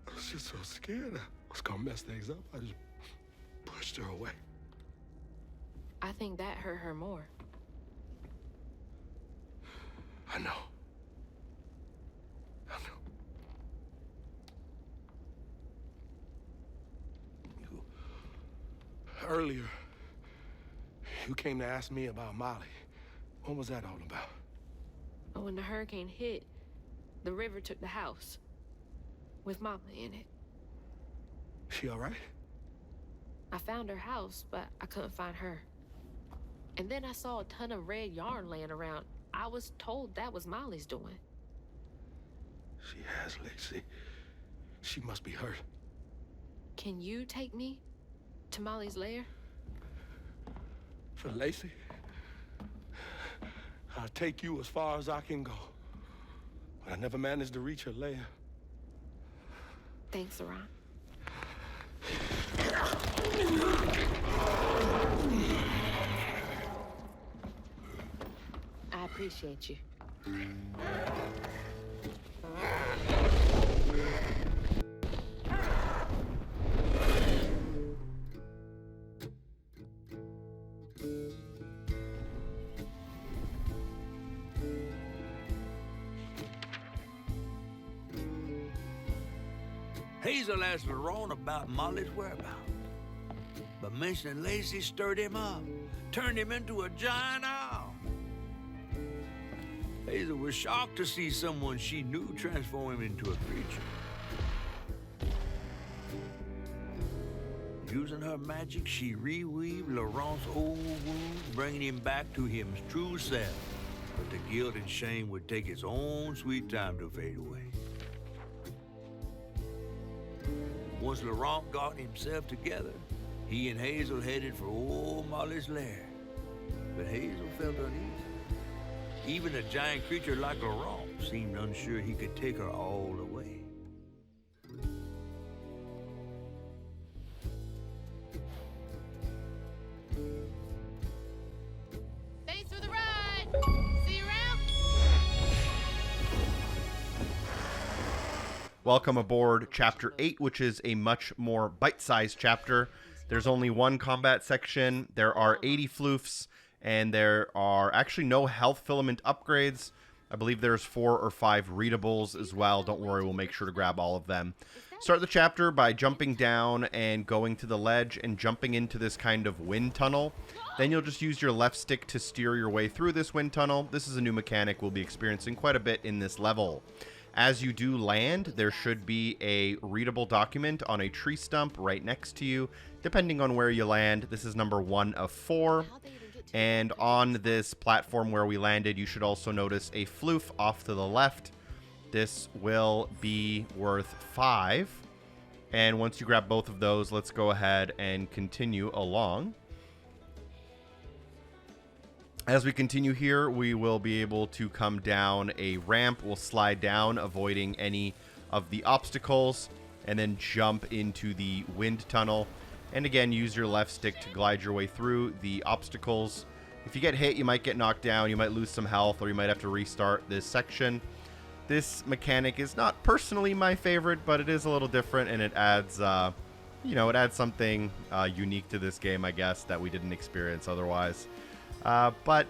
I was just so scared I was gonna mess things up. I just pushed her away. I think that hurt her more. I know. Earlier, you came to ask me about Molly. What was that all about? When the hurricane hit, the river took the house with Mama in it. She all right? I found her house, but I couldn't find her. And then I saw a ton of red yarn laying around. I was told that was Molly's doing. She has, Lacey. She must be hurt. Can you take me to Molly's lair? For Lacey? I'll take you as far as I can go. But I never managed to reach her lair. Thanks, Ron. I appreciate you. Hazel asked Laurent about Molly's whereabouts. But mentioning Lacey stirred him up, turned him into a giant owl. Hazel was shocked to see someone she knew transform him into a creature. Using her magic, she reweaved Laurent's old wound, bringing him back to his true self. But the guilt and shame would take its own sweet time to fade away. Once Laurent got himself together, he and Hazel headed for old Molly's lair. But Hazel felt uneasy. Even a giant creature like Laurent seemed unsure he could take her all the way. Thanks for the ride. See you around. Welcome aboard Chapter 8, which is a much more bite-sized chapter. There's only one combat section, there are 80 floofs, and there are actually no health filament upgrades. I believe there's 4 or 5 readables as well. Don't worry, we'll make sure to grab all of them. Start the chapter by jumping down and going to the ledge and jumping into this kind of wind tunnel. Then you'll just use your left stick to steer your way through this wind tunnel. This is a new mechanic we'll be experiencing quite a bit in this level. As you do land, there should be a readable document on a tree stump right next to you, depending on where you land. This is number 1 of 4. And on this platform where we landed, you should also notice a floof off to the left. This will be worth 5. And once you grab both of those, let's go ahead and continue along. As we continue here, we will be able to come down a ramp. We'll slide down, avoiding any of the obstacles, and then jump into the wind tunnel. And again, use your left stick to glide your way through the obstacles. If you get hit, you might get knocked down, you might lose some health, or you might have to restart this section. This mechanic is not personally my favorite, but it is a little different, and it adds, it adds something unique to this game, I guess, that we didn't experience otherwise. But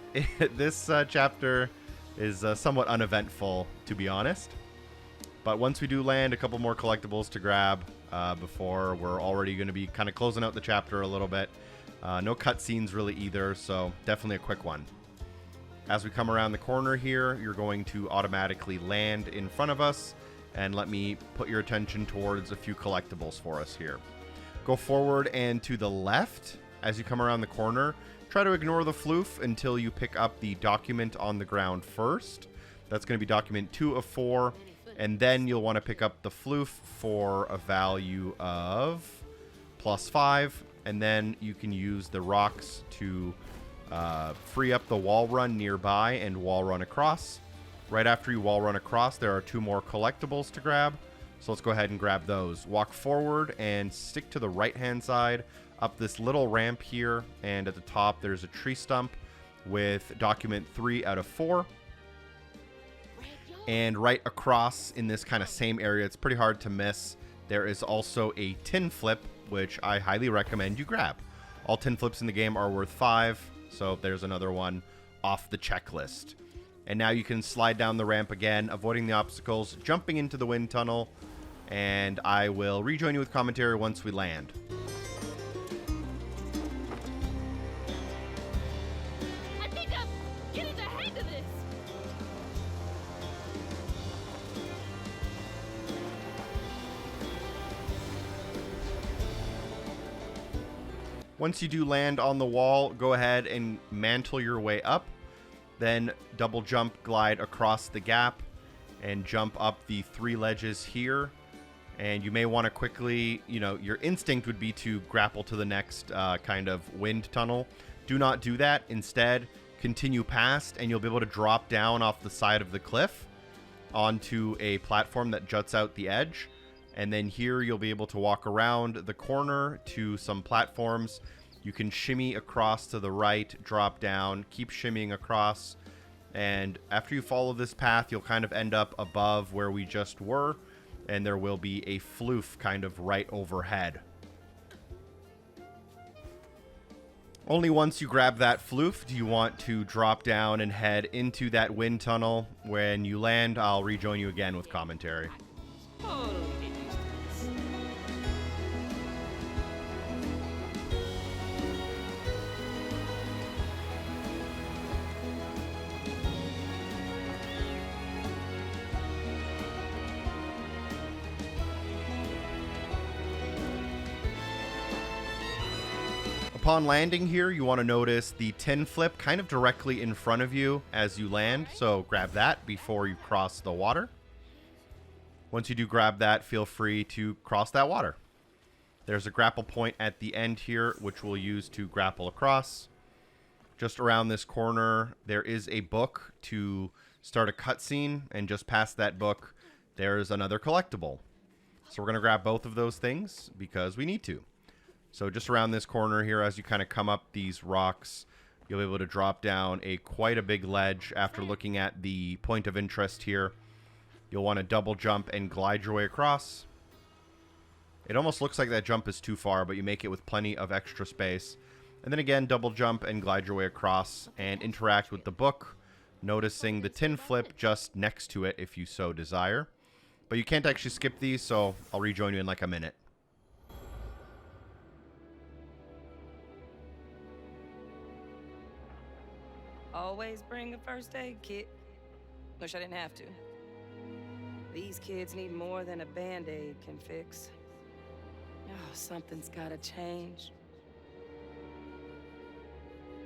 this chapter is somewhat uneventful, to be honest. But once we do land, a couple more collectibles to grab before we're already going to be kind of closing out the chapter a little bit. No cutscenes really either, so definitely a quick one. As we come around the corner here, you're going to automatically land in front of us. And let me put your attention towards a few collectibles for us here. Go forward and to the left as you come around the corner. Try to ignore the floof until you pick up the document on the ground first. That's going to be document 2 of 4. And then you'll want to pick up the floof for a value of +5. And then you can use the rocks to free up the wall run nearby and wall run across. Right after you wall run across, there are 2 more collectibles to grab. So let's go ahead and grab those. Walk forward and stick to the right-hand side up this little ramp here, and at the top there's a tree stump with document 3 out of 4. And right across in this kind of same area, it's pretty hard to miss, there is also a tin flip, which I highly recommend you grab. All tin flips in the game are worth 5, so there's another one off the checklist. And now you can slide down the ramp again, avoiding the obstacles, jumping into the wind tunnel, and I will rejoin you with commentary once we land. Once you do land on the wall, go ahead and mantle your way up. Then double jump, glide across the gap, and jump up the 3 ledges here. And you may want to quickly, your instinct would be to grapple to the next kind of wind tunnel. Do not do that. Instead, continue past, and you'll be able to drop down off the side of the cliff onto a platform that juts out the edge. And then here you'll be able to walk around the corner to some platforms. You can shimmy across to the right, drop down, keep shimmying across. And after you follow this path, you'll kind of end up above where we just were. And there will be a floof kind of right overhead. Only once you grab that floof do you want to drop down and head into that wind tunnel. When you land, I'll rejoin you again with commentary. Upon landing here, you want to notice the tin flip kind of directly in front of you as you land, so grab that before you cross the water. Once you do grab that, feel free to cross that water. There's a grapple point at the end here, which we'll use to grapple across. Just around this corner, there is a book to start a cutscene, and just past that book, there's another collectible. So we're going to grab both of those things because we need to. So just around this corner here, as you kind of come up these rocks, you'll be able to drop down quite a big ledge. After looking at the point of interest here, you'll want to double jump and glide your way across. It almost looks like that jump is too far, but you make it with plenty of extra space. And then again, double jump and glide your way across and interact with the book, noticing the tin flip just next to it if you so desire. But you can't actually skip these, so I'll rejoin you in like a minute. Always bring a first aid kit. Wish I didn't have to. These kids need more than a band-aid can fix. Oh, something's gotta change.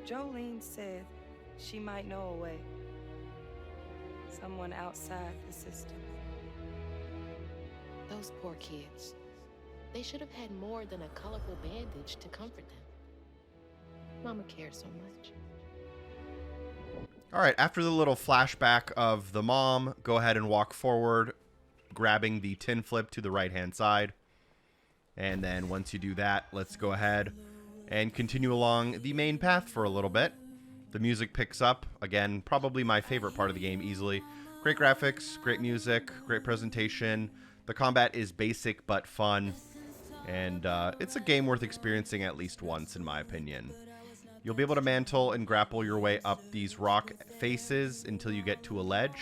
Jolene said she might know a way. Someone outside the system. Those poor kids. They should have had more than a colorful bandage to comfort them. Mama cared so much. All right, after the little flashback of the mom, go ahead and walk forward, grabbing the tin flip to the right-hand side. And then once you do that, let's go ahead and continue along the main path for a little bit. The music picks up. Again, probably my favorite part of the game easily. Great graphics, great music, great presentation. The combat is basic but fun. And it's a game worth experiencing at least once, in my opinion. You'll be able to mantle and grapple your way up these rock faces until you get to a ledge.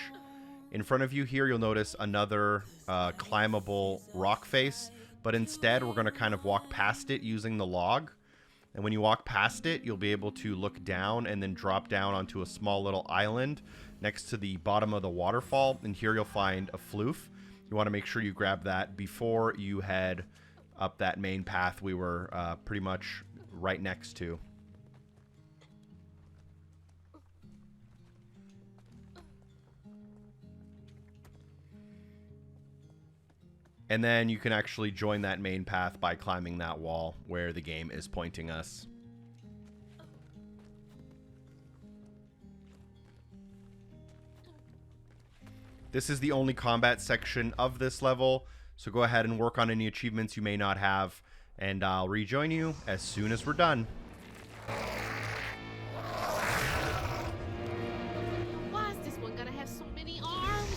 In front of you here, you'll notice another climbable rock face, but instead we're going to kind of walk past it using the log. And when you walk past it, you'll be able to look down and then drop down onto a small little island next to the bottom of the waterfall. And here you'll find a floof. You want to make sure you grab that before you head up that main path we were pretty much right next to. And then you can actually join that main path by climbing that wall where the game is pointing us. This is the only combat section of this level, so go ahead and work on any achievements you may not have, and I'll rejoin you as soon as we're done. Why is this one gonna have so many arms?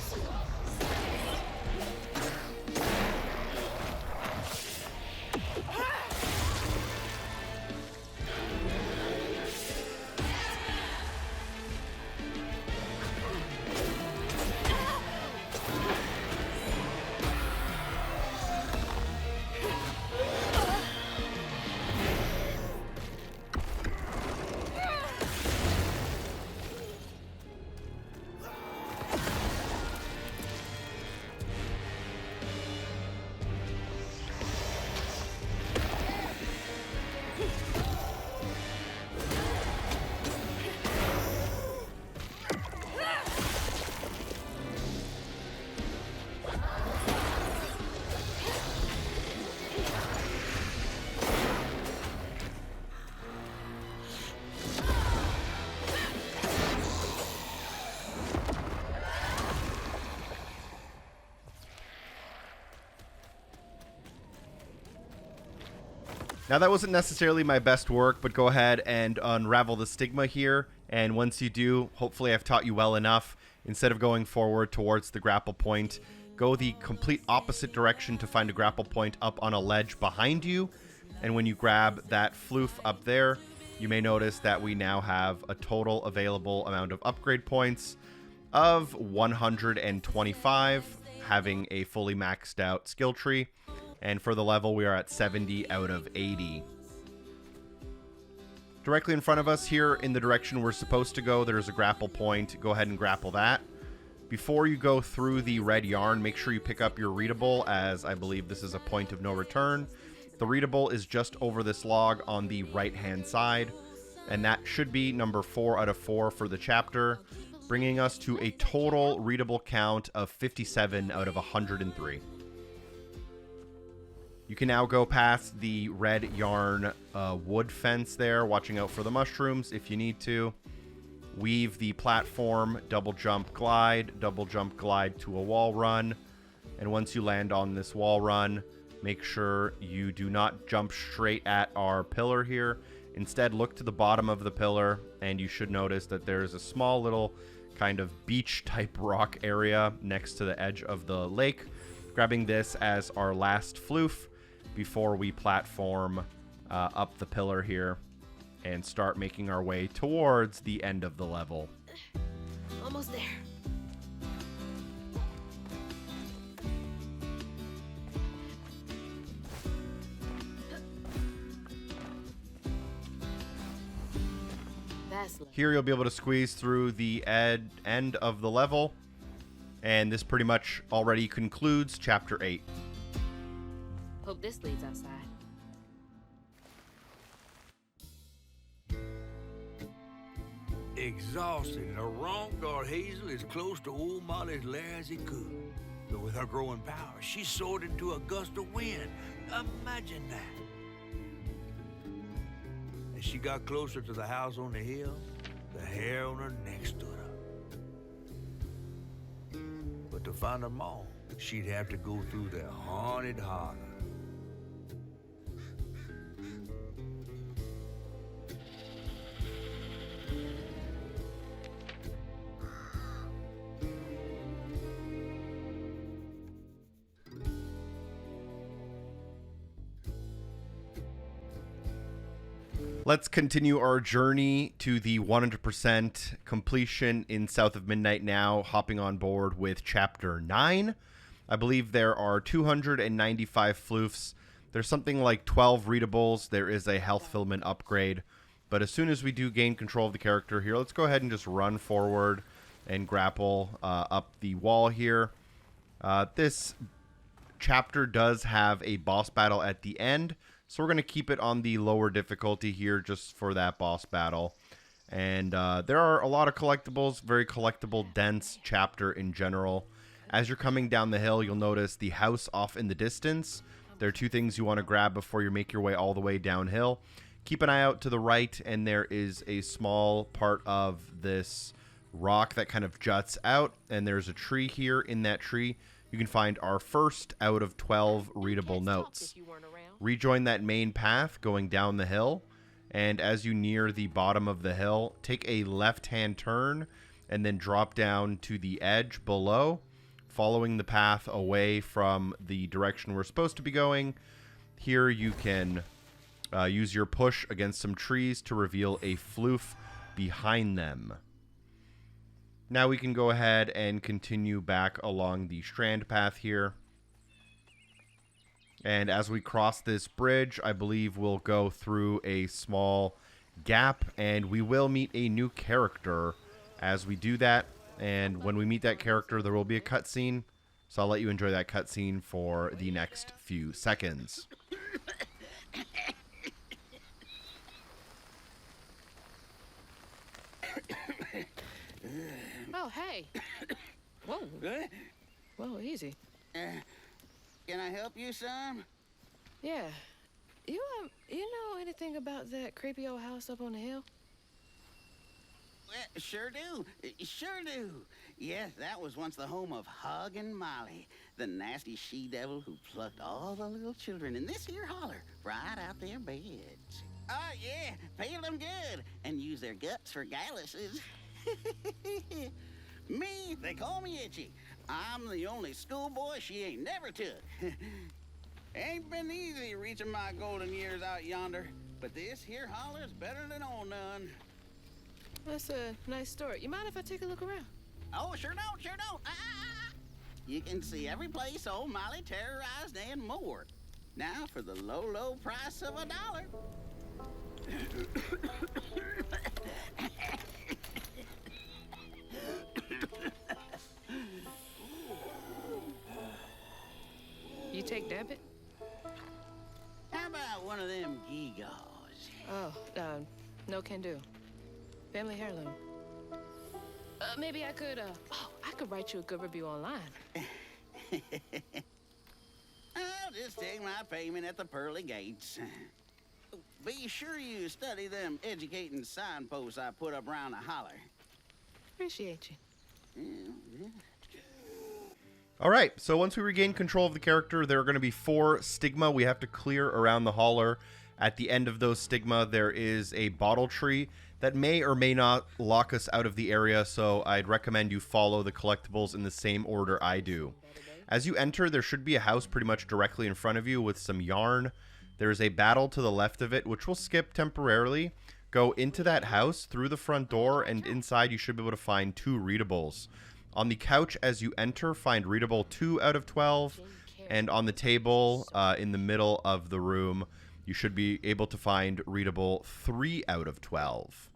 Now, that wasn't necessarily my best work, but go ahead and unravel the stigma here. And once you do, hopefully I've taught you well enough. Instead of going forward towards the grapple point, go the complete opposite direction to find a grapple point up on a ledge behind you. And when you grab that floof up there, you may notice that we now have a total available amount of upgrade points of 125, having a fully maxed out skill tree. And for the level, we are at 70 out of 80. Directly in front of us here in the direction we're supposed to go, there's a grapple point. Go ahead and grapple that. Before you go through the red yarn, make sure you pick up your readable, as I believe this is a point of no return. The readable is just over this log on the right-hand side, and that should be number 4 out of 4 for the chapter, bringing us to a total readable count of 57 out of 103. You can now go past the red yarn wood fence there, watching out for the mushrooms if you need to. Weave the platform, double jump glide to a wall run. And once you land on this wall run, make sure you do not jump straight at our pillar here. Instead, look to the bottom of the pillar, and you should notice that there's a small little kind of beach type rock area next to the edge of the lake. Grabbing this as our last floof before we platform up the pillar here and start making our way towards the end of the level. Almost there. Here you'll be able to squeeze through the end of the level, and this pretty much already concludes Chapter 8. Hope this leads outside. Exhausted, the wrong guard Hazel as close to old Molly's lair as he could. But with her growing power, she soared into a gust of wind. Imagine that. As she got closer to the house on the hill, the hair on her neck stood up. But to find her mom, she'd have to go through the haunted holler. Let's continue our journey to the 100% completion in South of Midnight now, hopping on board with Chapter 9. I believe there are 295 floofs. There's something like 12 readables. There is a health filament upgrade. But as soon as we do gain control of the character here, let's go ahead and just run forward and grapple up the wall here. This chapter does have a boss battle at the end, so we're going to keep it on the lower difficulty here just for that boss battle. And there are a lot of collectibles, very collectible dense chapter in general. As you're coming down the hill, you'll notice the house off in the distance. There are two things you want to grab before you make your way all the way downhill. Keep an eye out to the right, and there is a small part of this rock that kind of juts out, and there's a tree here. In that tree, you can find our first out of 12 readable notes. Rejoin that main path going down the hill, and as you near the bottom of the hill, take a left-hand turn and then drop down to the edge below, following the path away from the direction we're supposed to be going. Here you can use your push against some trees to reveal a floof behind them. Now we can go ahead and continue back along the strand path here. And as we cross this bridge, I believe we'll go through a small gap, and we will meet a new character as we do that. And when we meet that character, there will be a cutscene. So I'll let you enjoy that cutscene for the next few seconds. Oh, hey. Whoa. Good? Whoa, easy. Can I help you, son? Yeah. You know anything about that creepy old house up on the hill? Sure do. Sure do. Yes, that was once the home of Hug and Molly, the nasty she-devil who plucked all the little children in this here holler right out their beds. Oh, yeah, peel them good and use their guts for galluses. Me, they call me Itchy. I'm the only schoolboy she ain't never took. Ain't been easy reaching my golden years out yonder, but this here holler's better than old none. That's a nice story. You mind if I take a look around? Oh, sure don't, sure don't. You can see every place old Molly terrorized and more. Now for the low, low price of $1. You take debit? How about one of them gewgaws? Oh, no can do. Family heirloom. Maybe I could, I could write you a good review online. I'll just take my payment at the pearly gates. Be sure you study them educating signposts I put up around the holler. Appreciate you. All right, so once we regain control of the character, there are going to be 4 stigma we have to clear around the holler. At the end of those stigma, there is a bottle tree that may or may not lock us out of the area, so I'd recommend you follow the collectibles in the same order I do. As you enter, there should be a house pretty much directly in front of you with some yarn. There's a battle to the left of it, which we'll skip temporarily. Go into that house through the front door, and inside you should be able to find 2 readables. On the couch as you enter, find readable 2 out of 12, and on the table in the middle of the room, you should be able to find readable 3 out of 12.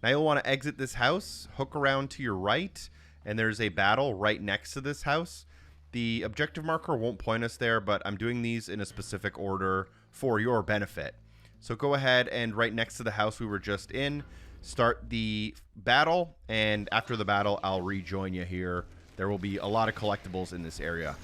Now you'll want to exit this house, hook around to your right, and there's a battle right next to this house. The objective marker won't point us there, but I'm doing these in a specific order for your benefit. So go ahead and right next to the house we were just in, start the battle, and after the battle, I'll rejoin you here. There will be a lot of collectibles in this area.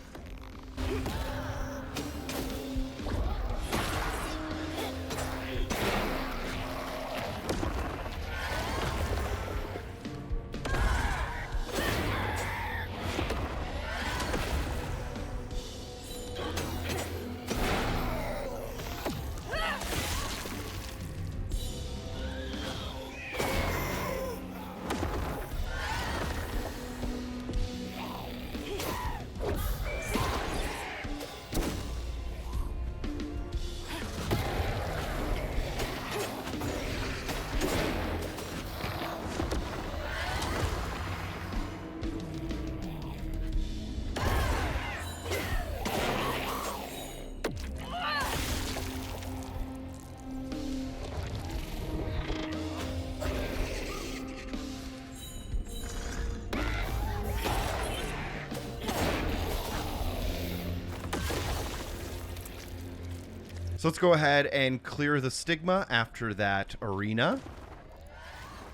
So let's go ahead and clear the stigma after that arena.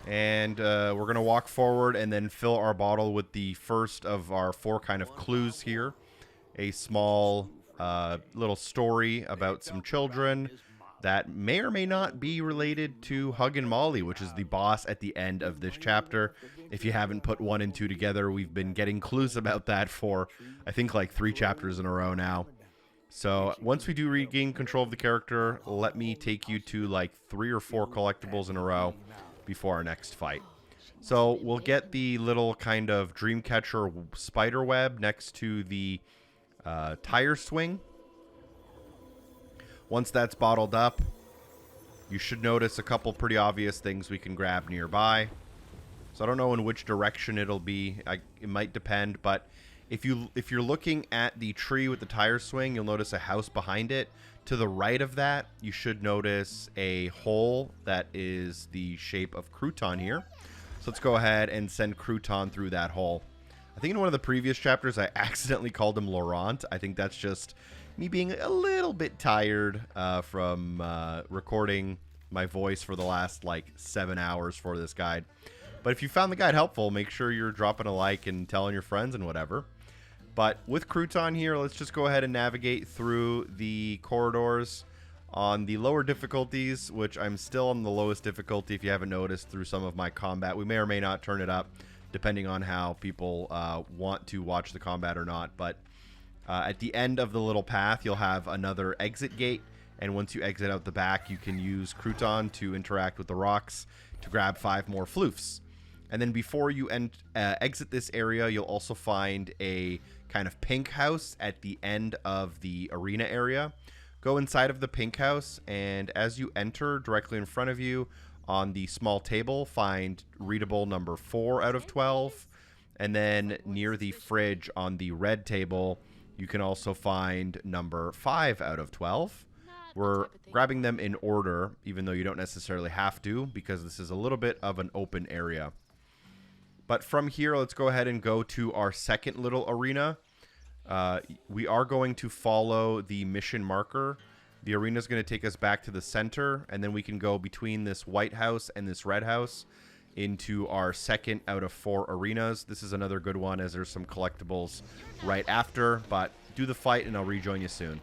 And we're going to walk forward and then fill our bottle with the first of our 4 kind of clues here. A small little story about some children that may or may not be related to Hug and Molly, which is the boss at the end of this chapter. If you haven't put 1 and 2 together, we've been getting clues about that for, I think, like 3 chapters in a row now. So once we do regain control of the character, let me take you to like 3 or 4 collectibles in a row before our next fight. So we'll get the little kind of Dreamcatcher spider web next to the tire swing. Once that's bottled up, you should notice a couple pretty obvious things we can grab nearby. So I don't know in which direction it'll be. It might depend, but if you're looking at the tree with the tire swing, you'll notice a house behind it. To the right of that, you should notice a hole that is the shape of Crouton here. So let's go ahead and send Crouton through that hole. I think in one of the previous chapters, I accidentally called him Laurent. I think that's just me being a little bit tired from recording my voice for the last like 7 hours for this guide. But if you found the guide helpful, make sure you're dropping a like and telling your friends and whatever. But with Crouton here, let's just go ahead and navigate through the corridors. On the lower difficulties, which I'm still on the lowest difficulty if you haven't noticed through some of my combat, we may or may not turn it up depending on how people want to watch the combat or not, but at the end of the little path you'll have another exit gate, and once you exit out the back you can use Crouton to interact with the rocks to grab 5 more floofs. And then before you exit this area, you'll also find a kind of pink house at the end of the arena area. Go inside of the pink house, and as you enter, directly in front of you on the small table, find readable number 4 out of 12. And then near the fridge on the red table, you can also find number 5 out of 12. We're grabbing them in order, even though you don't necessarily have to, because this is a little bit of an open area. But from here, let's go ahead and go to our second little arena. We are going to follow the mission marker. The arena is going to take us back to the center, and then we can go between this white house and this red house into our second out of 4 arenas. This is another good one, as there's some collectibles right after, but do the fight and I'll rejoin you soon.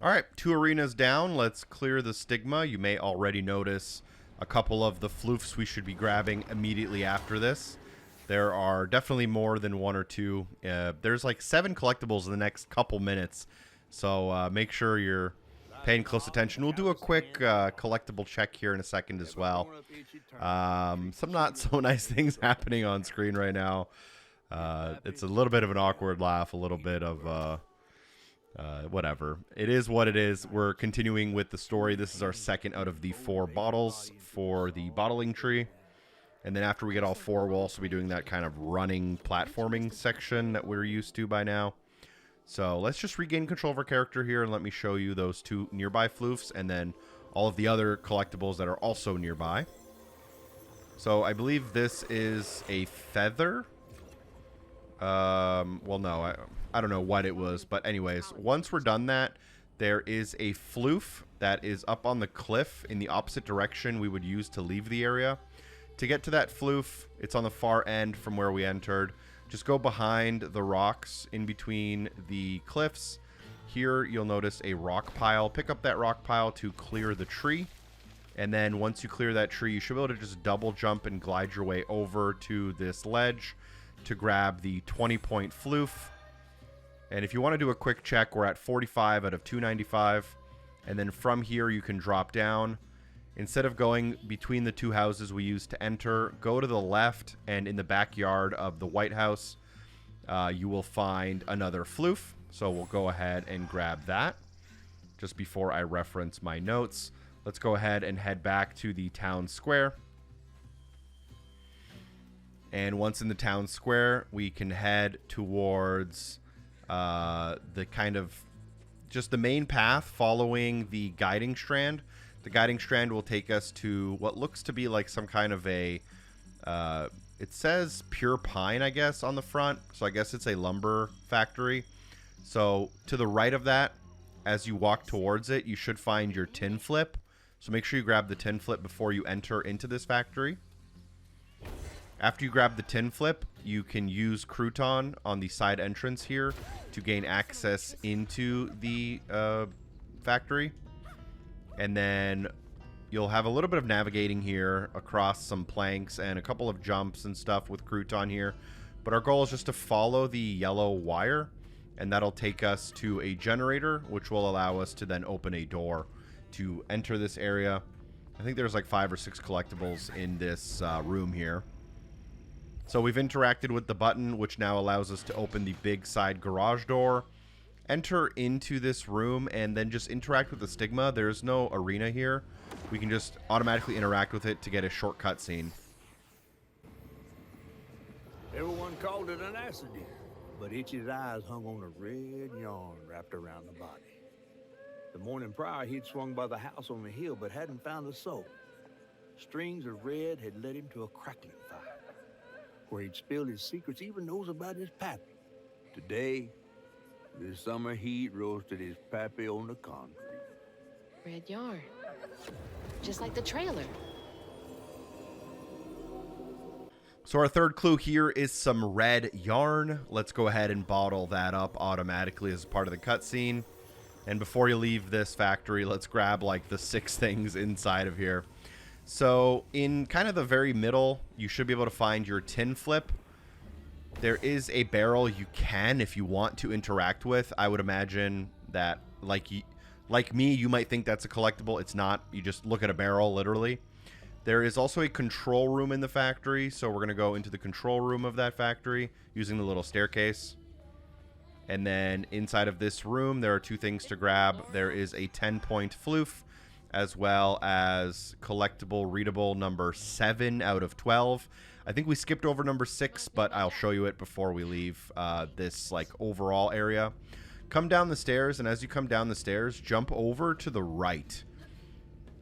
Alright, 2 arenas down. Let's clear the stigma. You may already notice a couple of the floofs we should be grabbing immediately after this. There are definitely more than 1 or 2. There's like 7 collectibles in the next couple minutes, so make sure you're paying close attention. We'll do a quick collectible check here in a second as well. Some not so nice things happening on screen right now. It's a little bit of an awkward laugh, a little bit of... whatever. It is what it is. We're continuing with the story. This is our second out of the 4 bottles for the bottling tree. And then after we get all 4, we'll also be doing that kind of running platforming section that we're used to by now. So let's just regain control of our character here and let me show you those 2 nearby floofs and then all of the other collectibles that are also nearby. So I believe this is a feather. Well, no, I don't know what it was, but anyways, once we're done that, there is a floof that is up on the cliff in the opposite direction we would use to leave the area. To get to that floof, it's on the far end from where we entered. Just go behind the rocks in between the cliffs. Here you'll notice a rock pile. Pick up that rock pile to clear the tree. And then once you clear that tree, you should be able to just double jump and glide your way over to this ledge to grab the 20-point floof. And if you want to do a quick check, we're at 45 out of 295. And then from here, you can drop down. Instead of going between the 2 houses we used to enter, go to the left, and in the backyard of the White House, you will find another floof. So we'll go ahead and grab that. Just before I reference my notes, let's go ahead and head back to the town square. And once in the town square, we can head towards the kind of just the main path following the guiding strand. The guiding strand will take us to what looks to be like some kind of a, it says pure pine, I guess, on the front. So I guess it's a lumber factory. So to the right of that, as you walk towards it, you should find your tin flip. So make sure you grab the tin flip before you enter into this factory. After you grab the tin flip, you can use Crouton on the side entrance here to gain access into the factory. And then you'll have a little bit of navigating here across some planks and a couple of jumps and stuff with Crouton here. But our goal is just to follow the yellow wire, and that'll take us to a generator, which will allow us to then open a door to enter this area. I think there's like 5 or 6 collectibles in this room here. So we've interacted with the button, which now allows us to open the big side garage door, enter into this room, and then just interact with the stigma. There's no arena here. We can just automatically interact with it to get a short cutscene. Everyone called it an acid, but Itchy's eyes hung on a red yarn wrapped around the body. The morning prior, he'd swung by the house on the hill, but hadn't found the soul. Strings of red had led him to a crackling fire, where he'd spilled his secrets, even knows about his pappy. Today, the summer heat roasted his pappy on the concrete. Red yarn. Just like the trailer. So our third clue here is some red yarn. Let's go ahead and bottle that up automatically as part of the cutscene. And before you leave this factory, let's grab like the 6 things inside of here. So in kind of the very middle, you should be able to find your tin flip. There is a barrel you can, if you want to, interact with. I would imagine that, like me, you might think that's a collectible. It's not. You just look at a barrel, literally. There is also a control room in the factory, so we're going to go into the control room of that factory using the little staircase. And then inside of this room, there are 2 things to grab. There is a 10-point floof, as well as collectible readable number 7 out of 12. I think we skipped over number 6, but I'll show you it before we leave this like overall area. Come down the stairs, and as you come down the stairs, jump over to the right.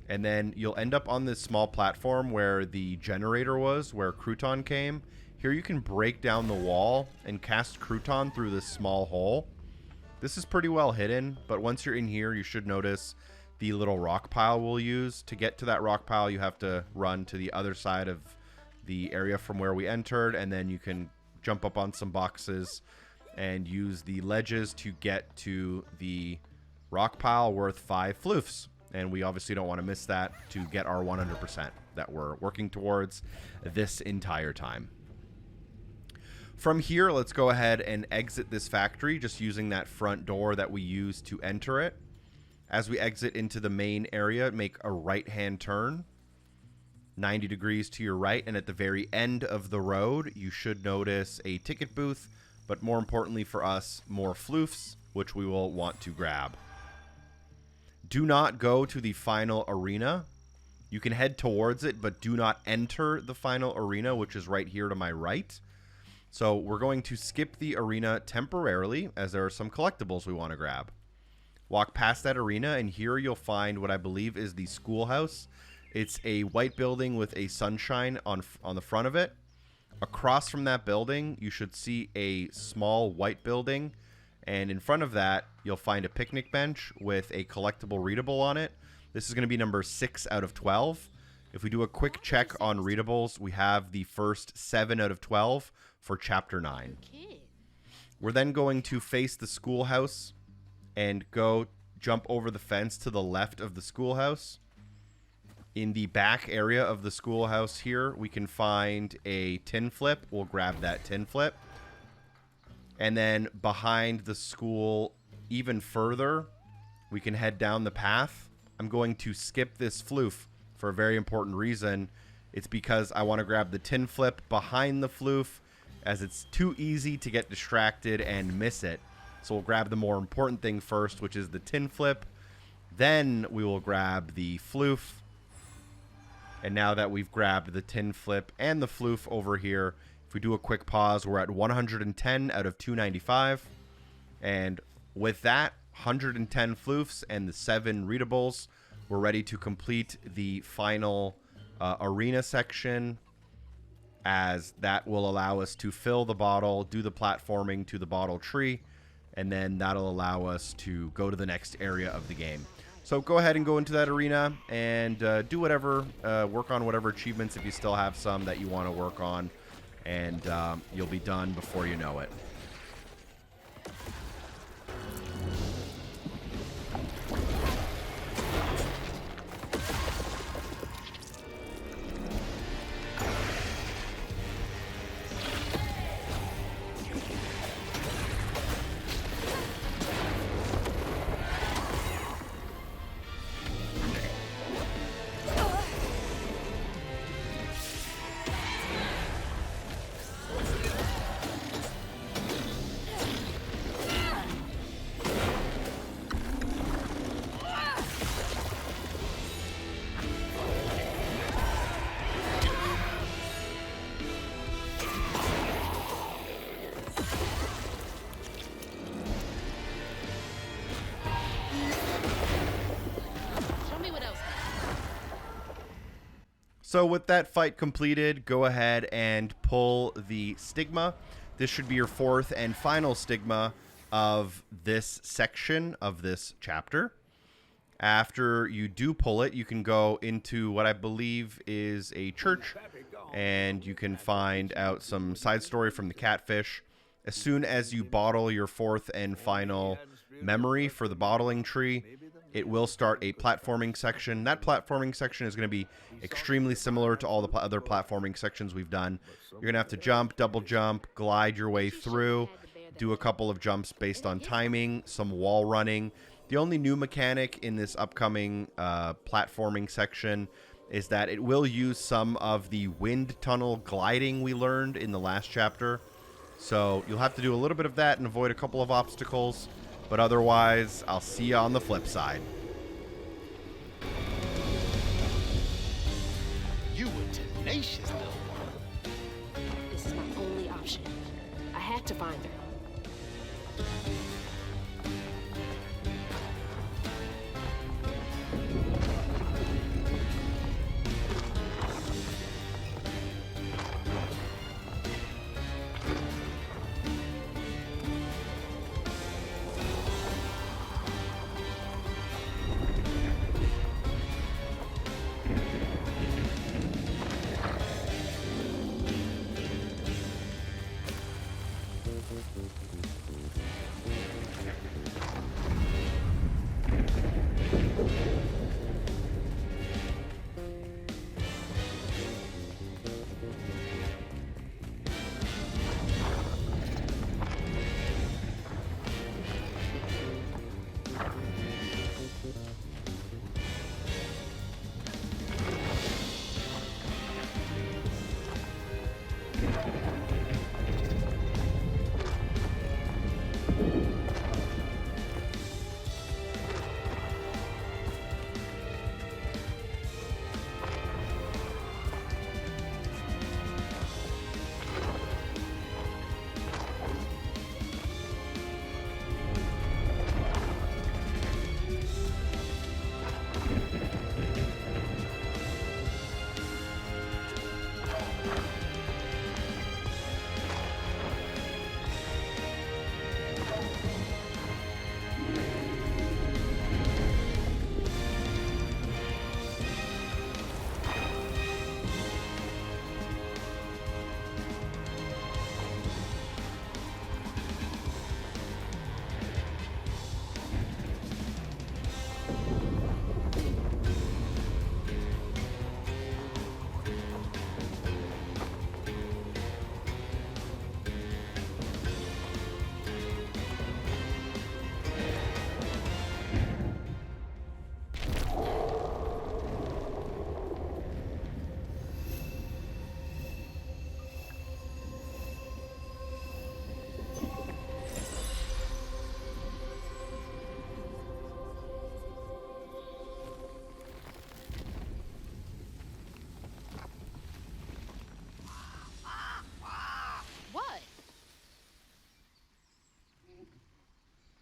And then you'll end up on this small platform where the generator was, where Crouton came. Here you can break down the wall and cast Crouton through this small hole. This is pretty well hidden, but once you're in here, you should notice the little rock pile we'll use. To get to that rock pile, you have to run to the other side of the area from where we entered, and then you can jump up on some boxes and use the ledges to get to the rock pile worth 5 floofs. And we obviously don't want to miss that to get our 100% that we're working towards this entire time. From here, let's go ahead and exit this factory just using that front door that we used to enter it. As we exit into the main area, make a right-hand turn, 90 degrees to your right, and at the very end of the road, you should notice a ticket booth, but more importantly for us, more floofs, which we will want to grab. Do not go to the final arena. You can head towards it, but do not enter the final arena, which is right here to my right. So we're going to skip the arena temporarily, as there are some collectibles we want to grab. Walk past that arena, and here you'll find what I believe is the schoolhouse. It's a white building with a sunshine on the front of it. Across from that building, you should see a small white building, and in front of that, you'll find a picnic bench with a collectible readable on it. This is going to be number 6 out of 12. If we do a quick check on readables, we have the first 7 out of 12 for Chapter 9. We're then going to face the schoolhouse and go jump over the fence to the left of the schoolhouse. In the back area of the schoolhouse here, we can find a tin flip. We'll grab that tin flip. And then behind the school, even further, we can head down the path. I'm going to skip this floof for a very important reason. It's because I want to grab the tin flip behind the floof, as it's too easy to get distracted and miss it. So we'll grab the more important thing first, which is the tin flip. Then we will grab the floof. And now that we've grabbed the tin flip and the floof over here, if we do a quick pause, we're at 110 out of 295. And with that, 110 floofs and the 7 readables, we're ready to complete the final arena section, as that will allow us to fill the bottle, do the platforming to the bottle tree, and then that'll allow us to go to the next area of the game. So go ahead and go into that arena and do whatever, work on whatever achievements if you still have some that you want to work on, and you'll be done before you know it. So with that fight completed, go ahead and pull the stigma. This should be your fourth and final stigma of this section of this chapter. After you do pull it, you can go into what I believe is a church, and you can find out some side story from the catfish. As soon as you bottle your fourth and final memory for the bottling tree, it will start a platforming section. That platforming section is going to be extremely similar to all the other platforming sections we've done. You're going to have to jump, double jump, glide your way through, do a couple of jumps based on timing, some wall running. The only new mechanic in this upcoming platforming section is that it will use some of the wind tunnel gliding we learned in the last chapter. So you'll have to do a little bit of that and avoid a couple of obstacles. But otherwise, I'll see you on the flip side. You were tenacious, little one. This is my only option. I had to find her.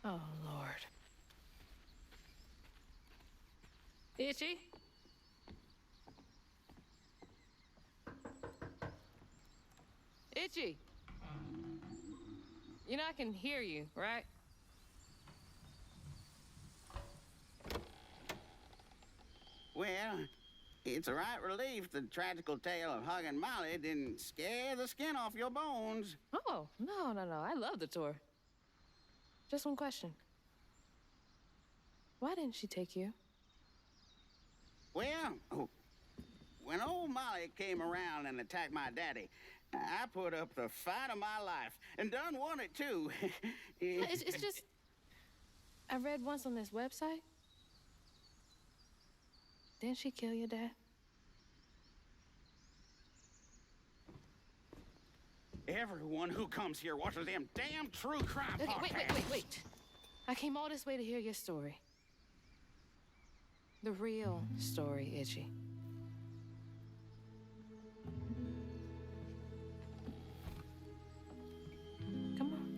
Oh, Lord. Itchy? Itchy? You know I can hear you, right? Well, it's a right relief the tragical tale of Hug and Molly didn't scare the skin off your bones. Oh, no. I love the tour. Just one question. Why didn't she take you? Well, when old Molly came around and attacked my daddy, I put up the fight of my life and done won it too. It's just... I read once on this website. Didn't she kill your dad? Everyone who comes here watches them damn true crime podcasts. Wait. I came all this way to hear your story. The real story, Itchy. Come on.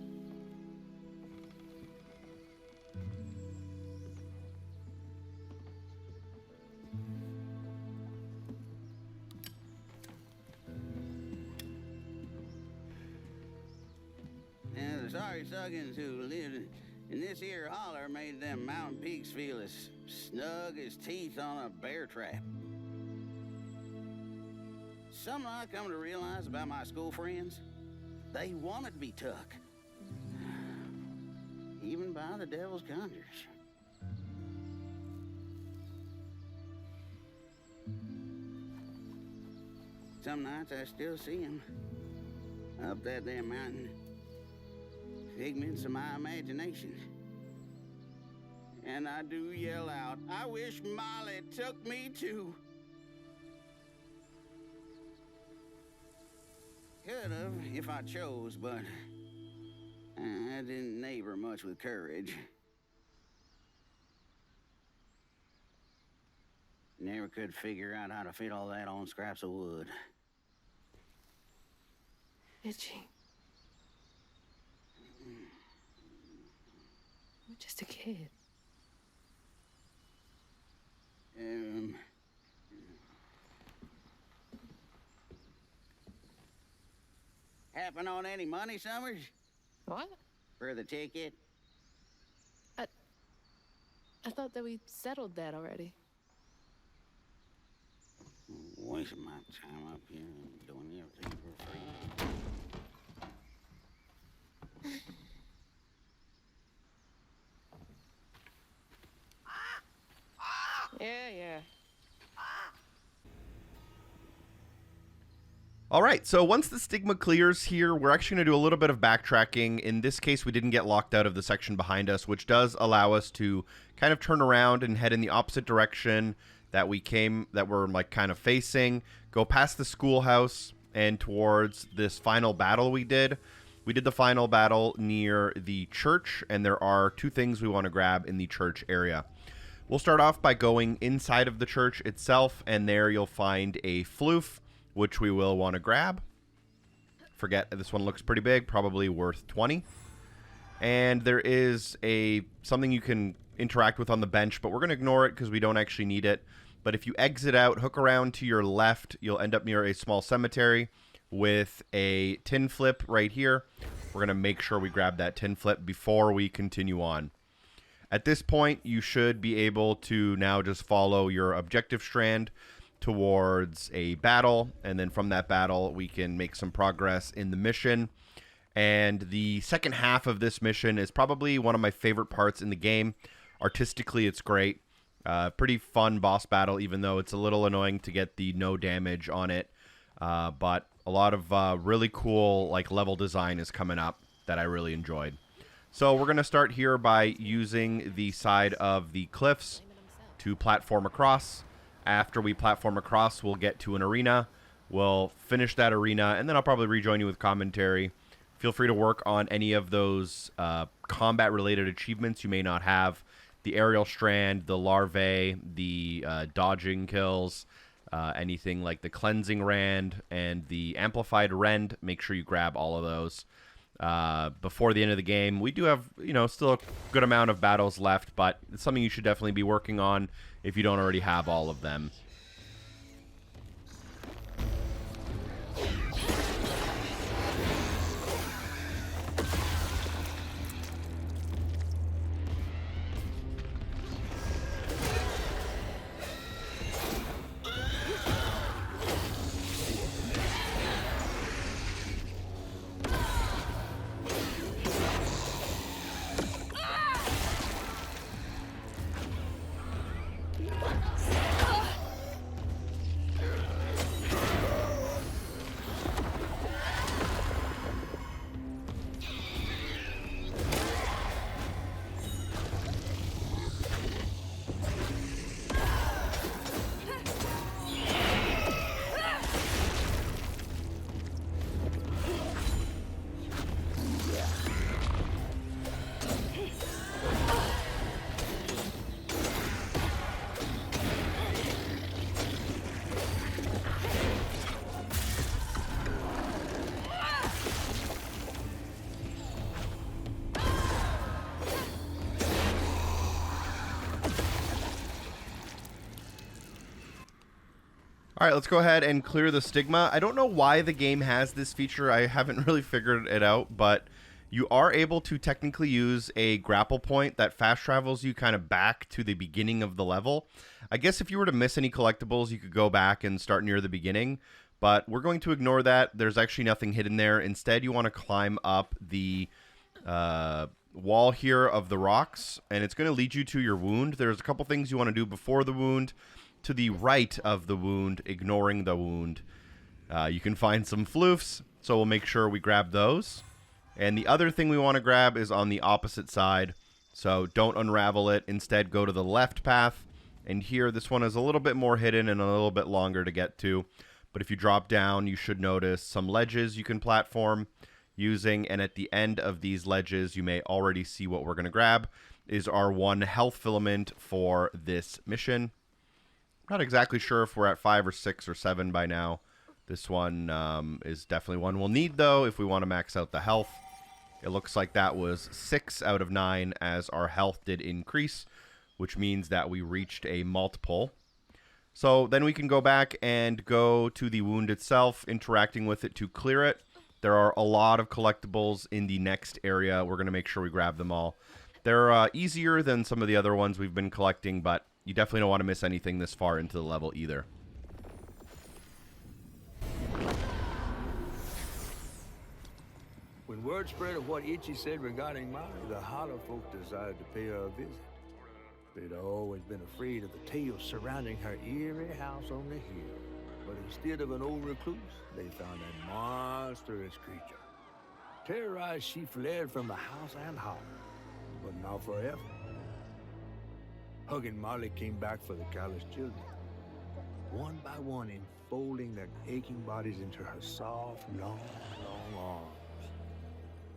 sorry Suggins who lived in this here holler made them mountain peaks feel as snug as teeth on a bear trap. Something I come to realize about my school friends, they wanted to be took. Even by the devil's conjures. Some nights I still see them up that damn mountain. Figments of my imagination. And I do yell out, I wish Molly took me too. Could have if I chose, but I didn't neighbor much with courage. Never could figure out how to fit all that on scraps of wood. Itchy. You're just a kid. Happen on any money, Summers? What? For the ticket? I thought that we settled that already. Wasting my time up here doing everything for free. Yeah. All right, so once the stigma clears here, we're actually going to do a little bit of backtracking. In this case, we didn't get locked out of the section behind us, which does allow us to kind of turn around and head in the opposite direction that we're like kind of facing, go past the schoolhouse and towards this final battle we did. We did the final battle near the church, and there are two things we want to grab in the church area. We'll start off by going inside of the church itself, and there you'll find a floof, which we will want to grab. Forget, this one looks pretty big, probably worth 20. And there is something you can interact with on the bench, but we're going to ignore it because we don't actually need it. But if you exit out, hook around to your left, you'll end up near a small cemetery with a tin flip right here. We're going to make sure we grab that tin flip before we continue on. At this point, you should be able to now just follow your objective strand towards a battle, and then from that battle we can make some progress in the mission. And the second half of this mission is probably one of my favorite parts in the game. Artistically, it's great. Pretty fun boss battle, even though it's a little annoying to get the no damage on it. But a lot of really cool level design is coming up that I really enjoyed. So we're going to start here by using the side of the cliffs to platform across. After we platform across, we'll get to an arena. We'll finish that arena, and then I'll probably rejoin you with commentary. Feel free to work on any of those combat-related achievements you may not have. The aerial strand, the larvae, the dodging kills, anything like the cleansing rend and the amplified rend. Make sure you grab all of those before the end of the game. We do have, still a good amount of battles left, but it's something you should definitely be working on if you don't already have all of them. All right, let's go ahead and clear the stigma. I don't know why the game has this feature. I haven't really figured it out, but You are able to technically use a grapple point that fast travels you kind of back to the beginning of the level. I guess if you were to miss any collectibles, you could go back and start near the beginning, but we're going to ignore that. There's actually nothing hidden there. Instead, you want to climb up the wall here of the rocks, and it's going to lead you to your wound. There's a couple things you want to do before the wound. To the right of the wound, ignoring the wound, you can find some floofs, so we'll make sure we grab those. And the other thing we want to grab is on the opposite side, so don't unravel it. Instead, go to the left path, and here this one is a little bit more hidden and a little bit longer to get to. But if you drop down, you should notice some ledges you can platform using, and at the end of these ledges, you may already see what we're going to grab is our 1 health filament for this mission. Not exactly sure if we're at 5 or 6 or 7 by now. This one is definitely one we'll need, though, if we want to max out the health. It looks like that was 6 out of 9 as our health did increase, which means that we reached a multiple. So then we can go back and go to the wound itself, interacting with it to clear it. There are a lot of collectibles in the next area. We're going to make sure we grab them all. They're easier than some of the other ones we've been collecting, but you definitely don't want to miss anything this far into the level either. When word spread of what Itchy said regarding Molly, the Hollow folk decided to pay her a visit. They'd always been afraid of the tales surrounding her eerie house on the hill. But instead of an old recluse, they found a monstrous creature. Terrorized, she fled from the house and holler, but not forever. Hug and Molly came back for the callous children, one by one enfolding their aching bodies into her soft, long arms.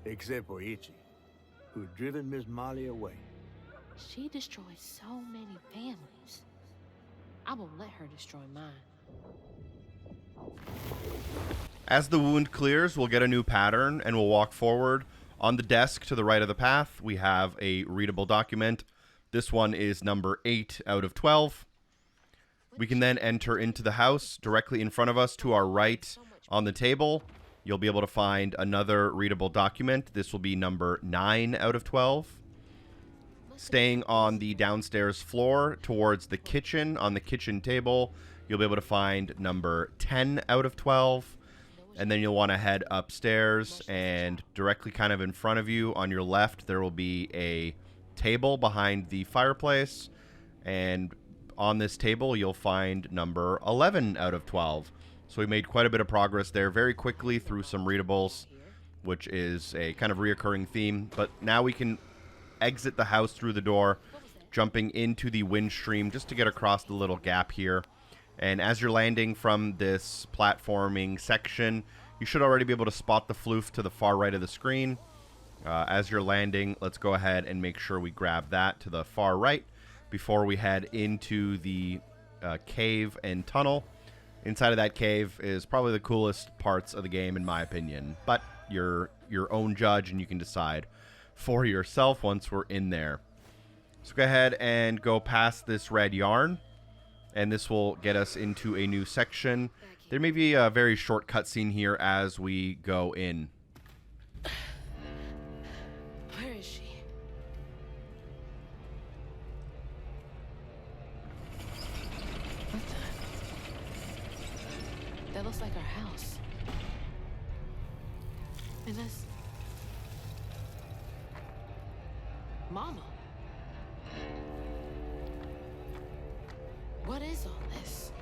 Except for Itchy, who had driven Miss Molly away. She destroyed so many families. I won't let her destroy mine. As the wound clears, we'll get a new pattern, and we'll walk forward. On the desk to the right of the path, we have a readable document. This one is number 8 out of 12. We can then enter into the house. Directly in front of us to our right on the table, you'll be able to find another readable document. This will be number 9 out of 12. Staying on the downstairs floor towards the kitchen, on the kitchen table, you'll be able to find number 10 out of 12. And then you'll want to head upstairs, and directly kind of in front of you on your left, there will be a table behind the fireplace. And on this table, you'll find number 11 out of 12. So we made quite a bit of progress there very quickly through some readables, which is a kind of reoccurring theme. But now we can exit the house through the door, jumping into the wind stream just to get across the little gap here. And as you're landing from this platforming section, you should already be able to spot the floof to the far right of the screen. As you're landing, let's go ahead and make sure we grab that to the far right before we head into the cave and tunnel. Inside of that cave is probably the coolest parts of the game, in my opinion. But you're your own judge, and you can decide for yourself once we're in there. So go ahead and go past this red yarn, and this will get us into a new section. There may be a very short cutscene here as we go in. Where is she? What the? That looks like our house. And that's... Mama. What is all this?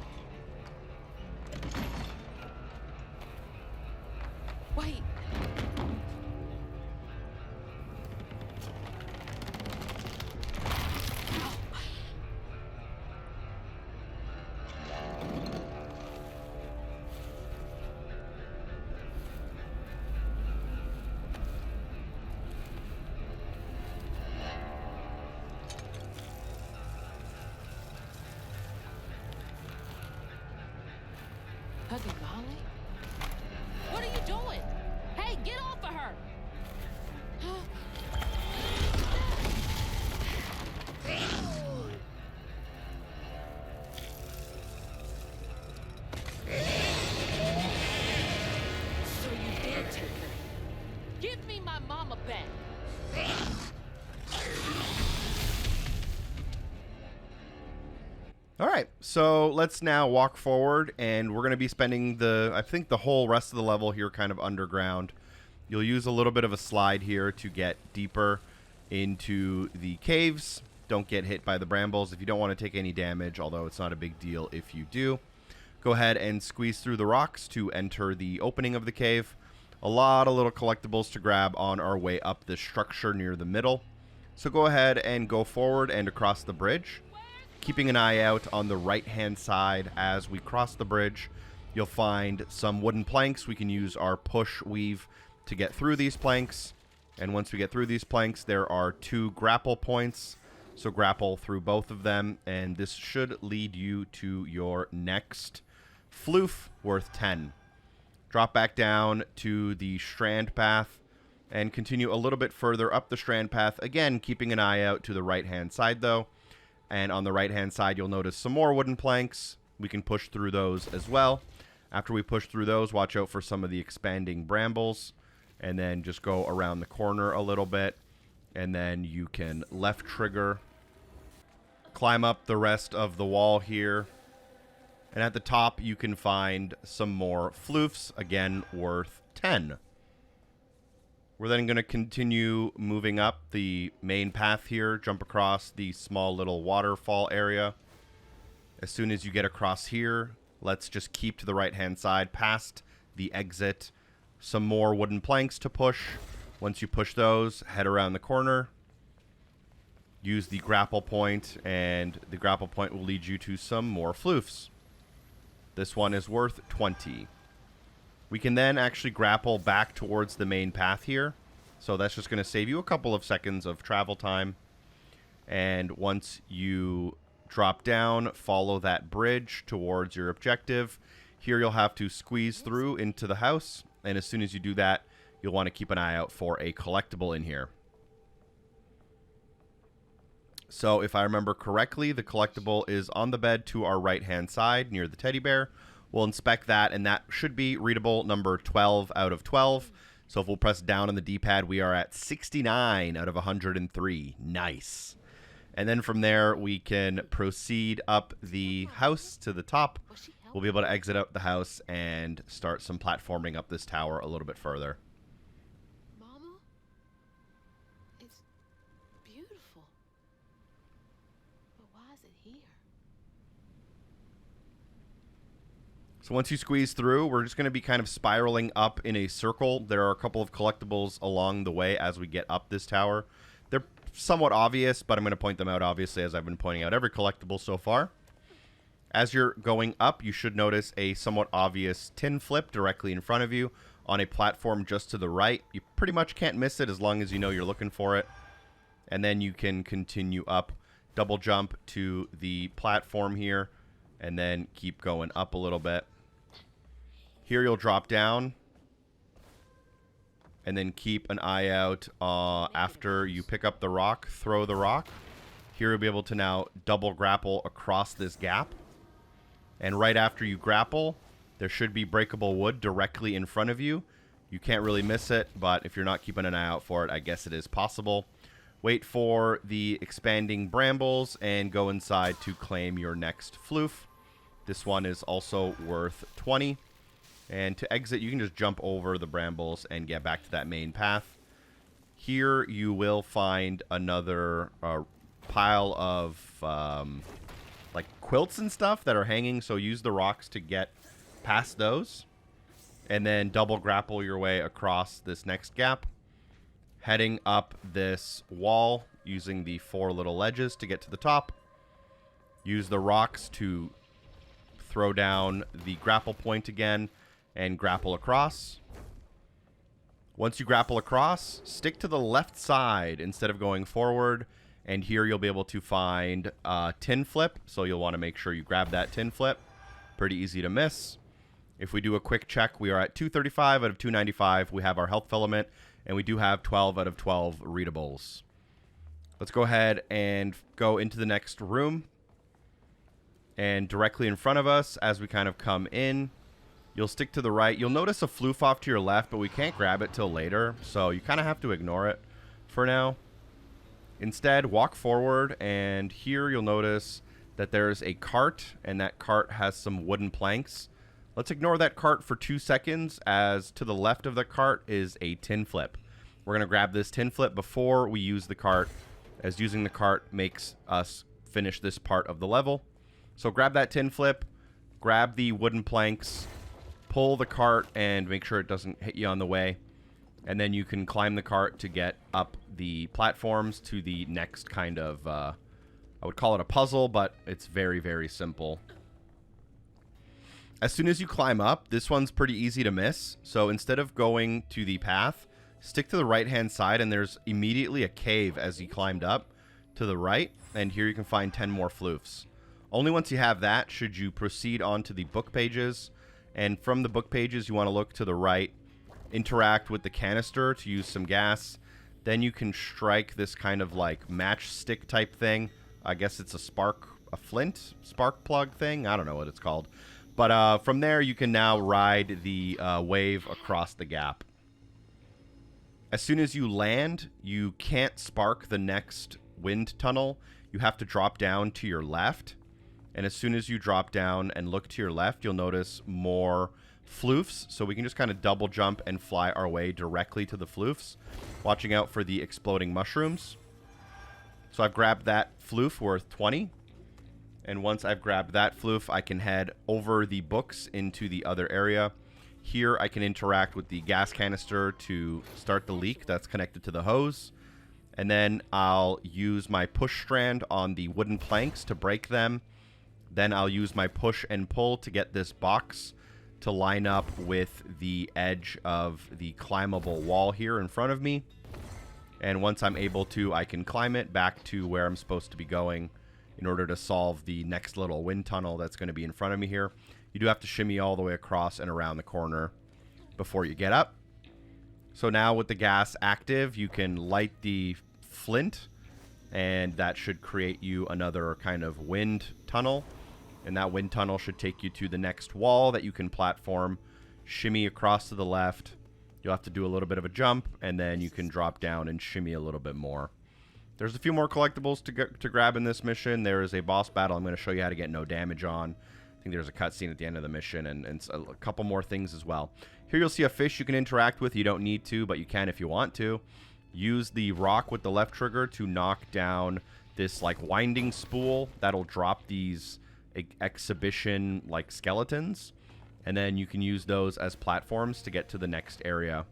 Wait. Hugging Molly? What are you doing? Hey, get off of her! So you did take her. Give me my mama So let's now walk forward, and we're going to be spending I think the whole rest of the level here kind of underground. You'll use a little bit of a slide here to get deeper into the caves. Don't get hit by the brambles if you don't want to take any damage, although it's not a big deal if you do. Go ahead and squeeze through the rocks to enter the opening of the cave. A lot of little collectibles to grab on our way up this structure near the middle. So go ahead and go forward and across the bridge. Keeping an eye out on the right-hand side as we cross the bridge, you'll find some wooden planks. We can use our push weave to get through these planks. And once we get through these planks, there are 2 grapple points. So grapple through both of them, and this should lead you to your next floof worth 10. Drop back down to the strand path and continue a little bit further up the strand path. Again, keeping an eye out to the right-hand side, though. And on the right-hand side, you'll notice some more wooden planks. We can push through those as well. After we push through those, watch out for some of the expanding brambles. And then just go around the corner a little bit. And then you can left trigger, climb up the rest of the wall here. And at the top, you can find some more floofs, again, worth 10. We're then going to continue moving up the main path here, jump across the small little waterfall area. As soon as you get across here, let's just keep to the right-hand side past the exit. Some more wooden planks to push. Once you push those, head around the corner. Use the grapple point, and the grapple point will lead you to some more floofs. This one is worth 20. We can then actually grapple back towards the main path here. So that's just going to save you a couple of seconds of travel time. And once you drop down, follow that bridge towards your objective. Here you'll have to squeeze through into the house. And as soon as you do that, you'll want to keep an eye out for a collectible in here. So if I remember correctly, the collectible is on the bed to our right-hand side near the teddy bear. We'll inspect that, and that should be readable number 12 out of 12. So if we'll press down on the D-pad, we are at 69 out of 103. Nice. And then from there, we can proceed up the house to the top. We'll be able to exit out the house and start some platforming up this tower a little bit further. Mama? It's beautiful. But why is it here? So once you squeeze through, we're just going to be kind of spiraling up in a circle. There are a couple of collectibles along the way as we get up this tower. They're somewhat obvious, but I'm going to point them out, obviously, as I've been pointing out every collectible so far. As you're going up, you should notice a somewhat obvious tin flip directly in front of you on a platform just to the right. You pretty much can't miss it as long as you know you're looking for it. And then you can continue up, double jump to the platform here, and then keep going up a little bit. Here you'll drop down, and then keep an eye out after you pick up the rock, throw the rock. Here you'll be able to now double grapple across this gap. And right after you grapple, there should be breakable wood directly in front of you. You can't really miss it, but if you're not keeping an eye out for it, I guess it is possible. Wait for the expanding brambles and go inside to claim your next floof. This one is also worth 20. And to exit, you can just jump over the brambles and get back to that main path. Here you will find another pile of like quilts and stuff that are hanging, so use the rocks to get past those. And then double grapple your way across this next gap. Heading up this wall using the 4 little ledges to get to the top. Use the rocks to throw down the grapple point again and grapple across. Once you grapple across, stick to the left side instead of going forward. And here you'll be able to find a tin flip. So you'll want to make sure you grab that tin flip. Pretty easy to miss. If we do a quick check, we are at 235 out of 295. We have our health filament, and we do have 12 out of 12 readables. Let's go ahead and go into the next room. And directly in front of us, as we kind of come in, you'll stick to the right. You'll notice a floof off to your left, but we can't grab it till later. So you kind of have to ignore it for now. Instead, walk forward, and here you'll notice that there's a cart, and that cart has some wooden planks. Let's ignore that cart for 2 seconds, as to the left of the cart is a tin flip. We're going to grab this tin flip before we use the cart, as using the cart makes us finish this part of the level. So grab that tin flip, grab the wooden planks, pull the cart, and make sure it doesn't hit you on the way. And then you can climb the cart to get up the platforms to the next kind of, I would call it a puzzle, but it's very, very simple. As soon as you climb up, this one's pretty easy to miss. So instead of going to the path, stick to the right-hand side, and there's immediately a cave as you climbed up to the right. And here you can find 10 more floofs. Only once you have that should you proceed on to the book pages. And from the book pages, you want to look to the right, interact with the canister to use some gas. Then you can strike this kind of like matchstick type thing. I guess it's a flint spark plug thing. I don't know what it's called. But from there, you can now ride the wave across the gap. As soon as you land, you can't spark the next wind tunnel. You have to drop down to your left. And as soon as you drop down and look to your left, you'll notice more floofs. So we can just kind of double jump and fly our way directly to the floofs, watching out for the exploding mushrooms. So I've grabbed that floof worth 20. And once I've grabbed that floof, I can head over the books into the other area. Here I can interact with the gas canister to start the leak that's connected to the hose. And then I'll use my push strand on the wooden planks to break them. Then I'll use my push and pull to get this box to line up with the edge of the climbable wall here in front of me. And once I'm able to, I can climb it back to where I'm supposed to be going in order to solve the next little wind tunnel that's going to be in front of me here. You do have to shimmy all the way across and around the corner before you get up. So now with the gas active, you can light the flint, and that should create you another kind of wind tunnel. And that wind tunnel should take you to the next wall that you can platform, shimmy across to the left. You'll have to do a little bit of a jump, and then you can drop down and shimmy a little bit more. There's a few more collectibles to grab in this mission. There is a boss battle I'm going to show you how to get no damage on. I think there's a cutscene at the end of the mission, and a couple more things as well. Here you'll see a fish you can interact with. You don't need to, but you can if you want to. Use the rock with the left trigger to knock down this like winding spool that'll drop these exhibition like skeletons, and then you can use those as platforms to get to the next area.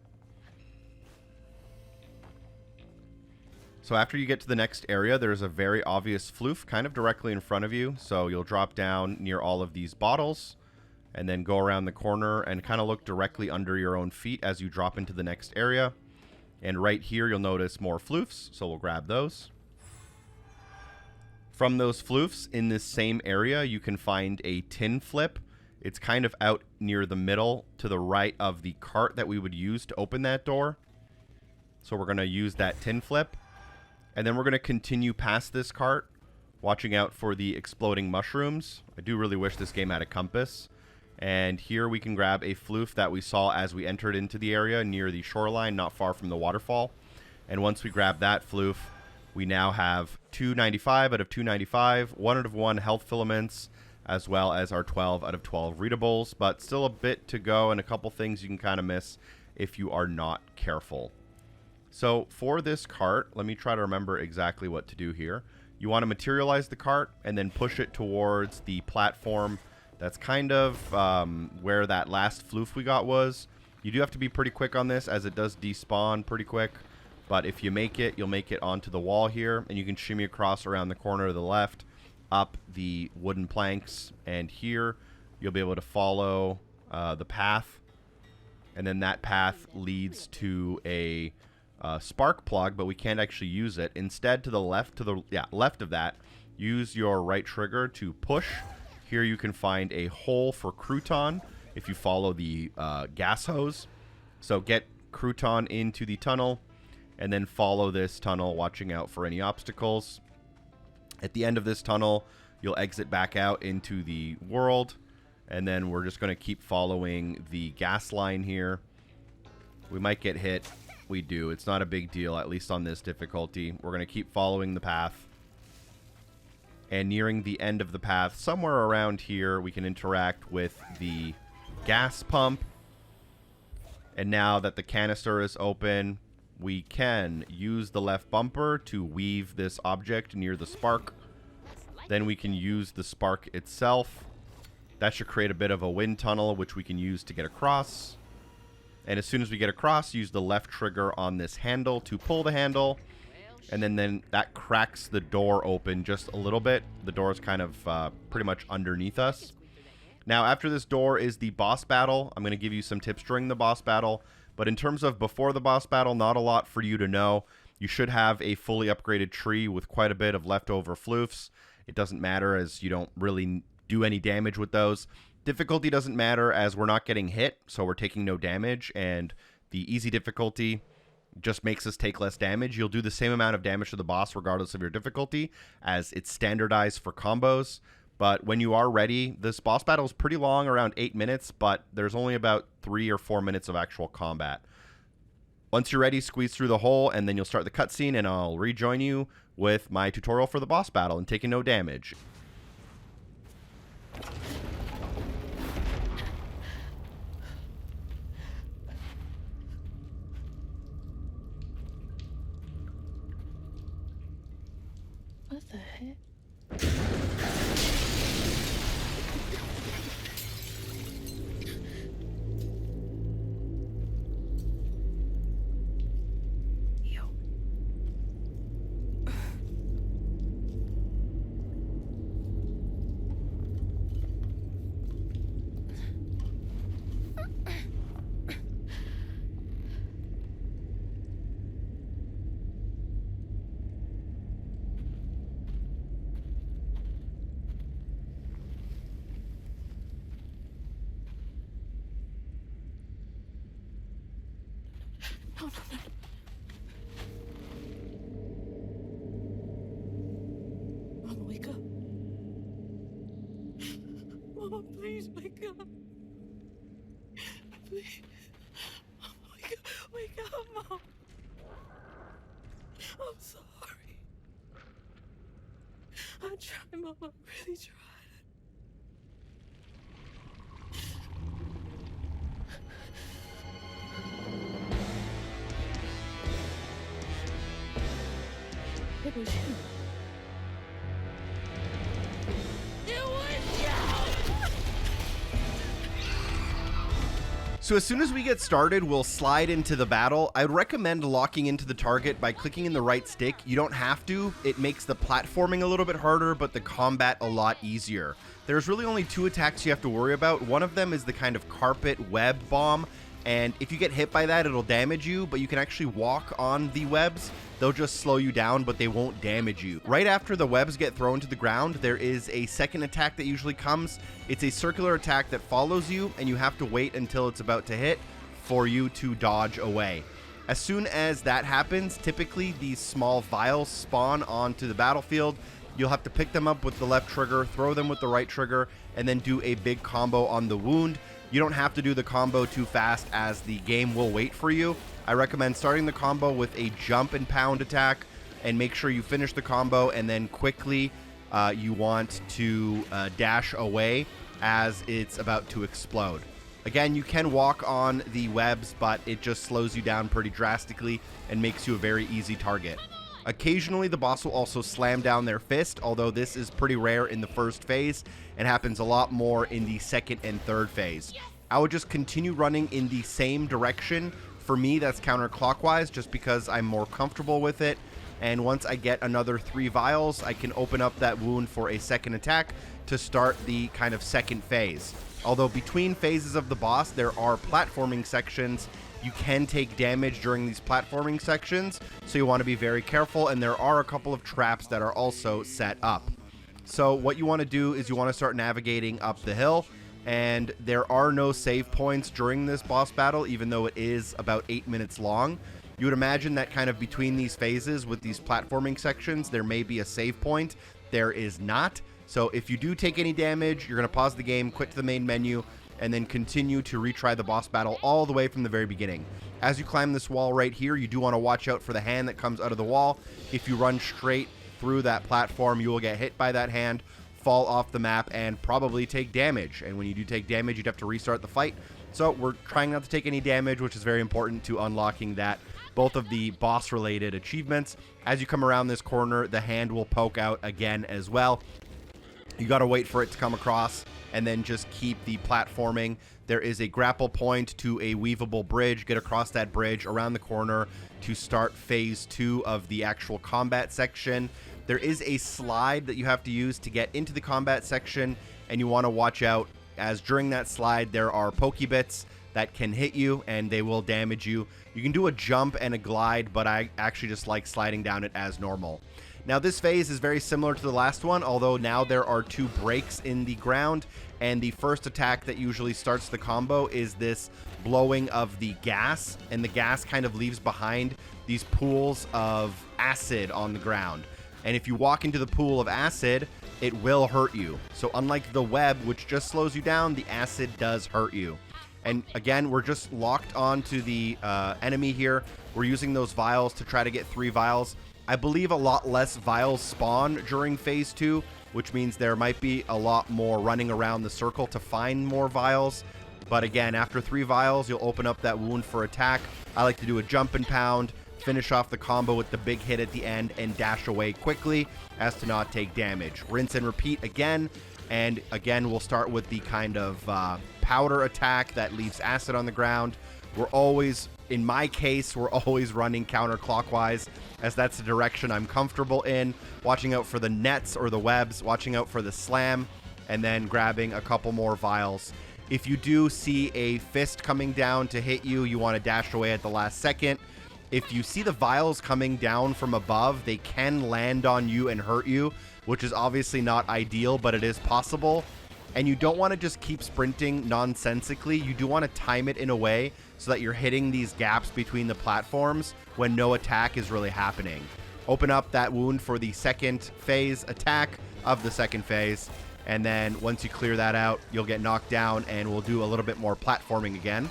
So after you get to the next area, there's a very obvious floof kind of directly in front of you. So you'll drop down near all of these bottles and then go around the corner and kind of look directly under your own feet as you drop into the next area. And right here, you'll notice more floofs. So we'll grab those. From those floofs in this same area, you can find a tin flip. It's kind of out near the middle to the right of the cart that we would use to open that door. So we're going to use that tin flip. And then we're going to continue past this cart, watching out for the exploding mushrooms. I do really wish this game had a compass. And here we can grab a floof that we saw as we entered into the area near the shoreline, not far from the waterfall. And once we grab that floof, we now have 295 out of 295, 1 out of 1 health filaments, as well as our 12 out of 12 readables. But still a bit to go and a couple things you can kind of miss if you are not careful. So for this cart, let me try to remember exactly what to do here. You want to materialize the cart and then push it towards the platform that's kind of where that last floof we got was. You do have to be pretty quick on this as it does despawn pretty quick. But if you make it, you'll make it onto the wall here. And you can shimmy across around the corner to the left, up the wooden planks. And here, you'll be able to follow the path. And then that path leads to a spark plug, but we can't actually use it. Instead, to the left, left of that, use your right trigger to push. Here you can find a hole for crouton if you follow the gas hose. So get crouton into the tunnel and then follow this tunnel, watching out for any obstacles. At the end of this tunnel, you'll exit back out into the world, and then we're just going to keep following the gas line here. We might get hit. We do. It's not a big deal, at least on this difficulty. We're going to keep following the path. And nearing the end of the path, somewhere around here, we can interact with the gas pump. And now that the canister is open, we can use the left bumper to weave this object near the spark. Then we can use the spark itself. That should create a bit of a wind tunnel, which we can use to get across. And as soon as we get across, use the left trigger on this handle to pull the handle. And then that cracks the door open just a little bit. The door is kind of pretty much underneath us. Now, after this door is the boss battle. I'm going to give you some tips during the boss battle. But in terms of before the boss battle, not a lot for you to know. You should have a fully upgraded tree with quite a bit of leftover floofs. It doesn't matter as you don't really do any damage with those. Difficulty doesn't matter as we're not getting hit, so we're taking no damage. And the easy difficulty just makes us take less damage. You'll do the same amount of damage to the boss regardless of your difficulty, as it's standardized for combos. But when you are ready, this boss battle is pretty long, around 8 minutes, but there's only about 3 or 4 minutes of actual combat. Once you're ready, squeeze through the hole, and then you'll start the cutscene, and I'll rejoin you with my tutorial for the boss battle and taking no damage. What the heck? No, no, no. Mama, wake up. Mama, please wake up. Please. Mama, wake up. Wake up, Mom. I'm sorry. I tried, Mama. I really tried. It was you. It was you! So as soon as we get started, we'll slide into the battle. I would recommend locking into the target by clicking in the right stick. You don't have to. It makes the platforming a little bit harder, but the combat a lot easier. There's really only 2 attacks you have to worry about. One of them is the kind of carpet web bomb. And if you get hit by that, it'll damage you, but you can actually walk on the webs. They'll just slow you down, but they won't damage you. Right after the webs get thrown to the ground, there is a second attack that usually comes. It's a circular attack that follows you, and you have to wait until it's about to hit for you to dodge away. As soon as that happens, typically these small vials spawn onto the battlefield. You'll have to pick them up with the left trigger, throw them with the right trigger, and then do a big combo on the wound. You don't have to do the combo too fast as the game will wait for you. I recommend starting the combo with a jump and pound attack and make sure you finish the combo, and then quickly you want to dash away as it's about to explode. Again, you can walk on the webs, but it just slows you down pretty drastically and makes you a very easy target. Occasionally, the boss will also slam down their fist, although this is pretty rare in the first phase and happens a lot more in the second and third phase. I would just continue running in the same direction. For me, that's counterclockwise, just because I'm more comfortable with it. And once I get another 3 vials, I can open up that wound for a second attack to start the kind of second phase. Although between phases of the boss, there are platforming sections. You can take damage during these platforming sections, so you want to be very careful, and there are a couple of traps that are also set up. So what you want to do is you want to start navigating up the hill, and there are no save points during this boss battle, even though it is about 8 minutes long. You would imagine that kind of between these phases with these platforming sections, there may be a save point. There is not. So if you do take any damage, you're going to pause the game, quit to the main menu, and then continue to retry the boss battle all the way from the very beginning. As you climb this wall right here, you do want to watch out for the hand that comes out of the wall. If you run straight through that platform, you will get hit by that hand, fall off the map, and probably take damage. And when you do take damage, you'd have to restart the fight. So we're trying not to take any damage, which is very important to unlocking that, both of the boss-related achievements. As you come around this corner, the hand will poke out again as well. You got to wait for it to come across and then just keep the platforming. There is a grapple point to a weavable bridge. Get across that bridge around the corner to start phase 2 of the actual combat section. There is a slide that you have to use to get into the combat section, and you want to watch out, as during that slide there are pokebits that can hit you and they will damage you. You can do a jump and a glide, but I actually just like sliding down it as normal. Now this phase is very similar to the last one, although now there are 2 breaks in the ground, and the first attack that usually starts the combo is this blowing of the gas, and the gas kind of leaves behind these pools of acid on the ground. And if you walk into the pool of acid, it will hurt you. So unlike the web, which just slows you down, the acid does hurt you. And again, we're just locked onto the enemy here. We're using those vials to try to get 3 vials. I believe a lot less vials spawn during phase 2, which means there might be a lot more running around the circle to find more vials. But again, after 3 vials, you'll open up that wound for attack. I like to do a jump and pound, finish off the combo with the big hit at the end, and dash away quickly as to not take damage. Rinse and repeat again, and again, we'll start with the kind of powder attack that leaves acid on the ground. We're always, in my case, we're always running counterclockwise, as that's the direction I'm comfortable in, watching out for the nets or the webs, watching out for the slam, and then grabbing a couple more vials. If you do see a fist coming down to hit you, you want to dash away at the last second. If you see the vials coming down from above, they can land on you and hurt you, which is obviously not ideal, but it is possible. And you don't want to just keep sprinting nonsensically. You do want to time it in a way so that you're hitting these gaps between the platforms when no attack is really happening. Open up that wound for the second phase attack of the second phase, and then once you clear that out, you'll get knocked down, and we'll do a little bit more platforming again.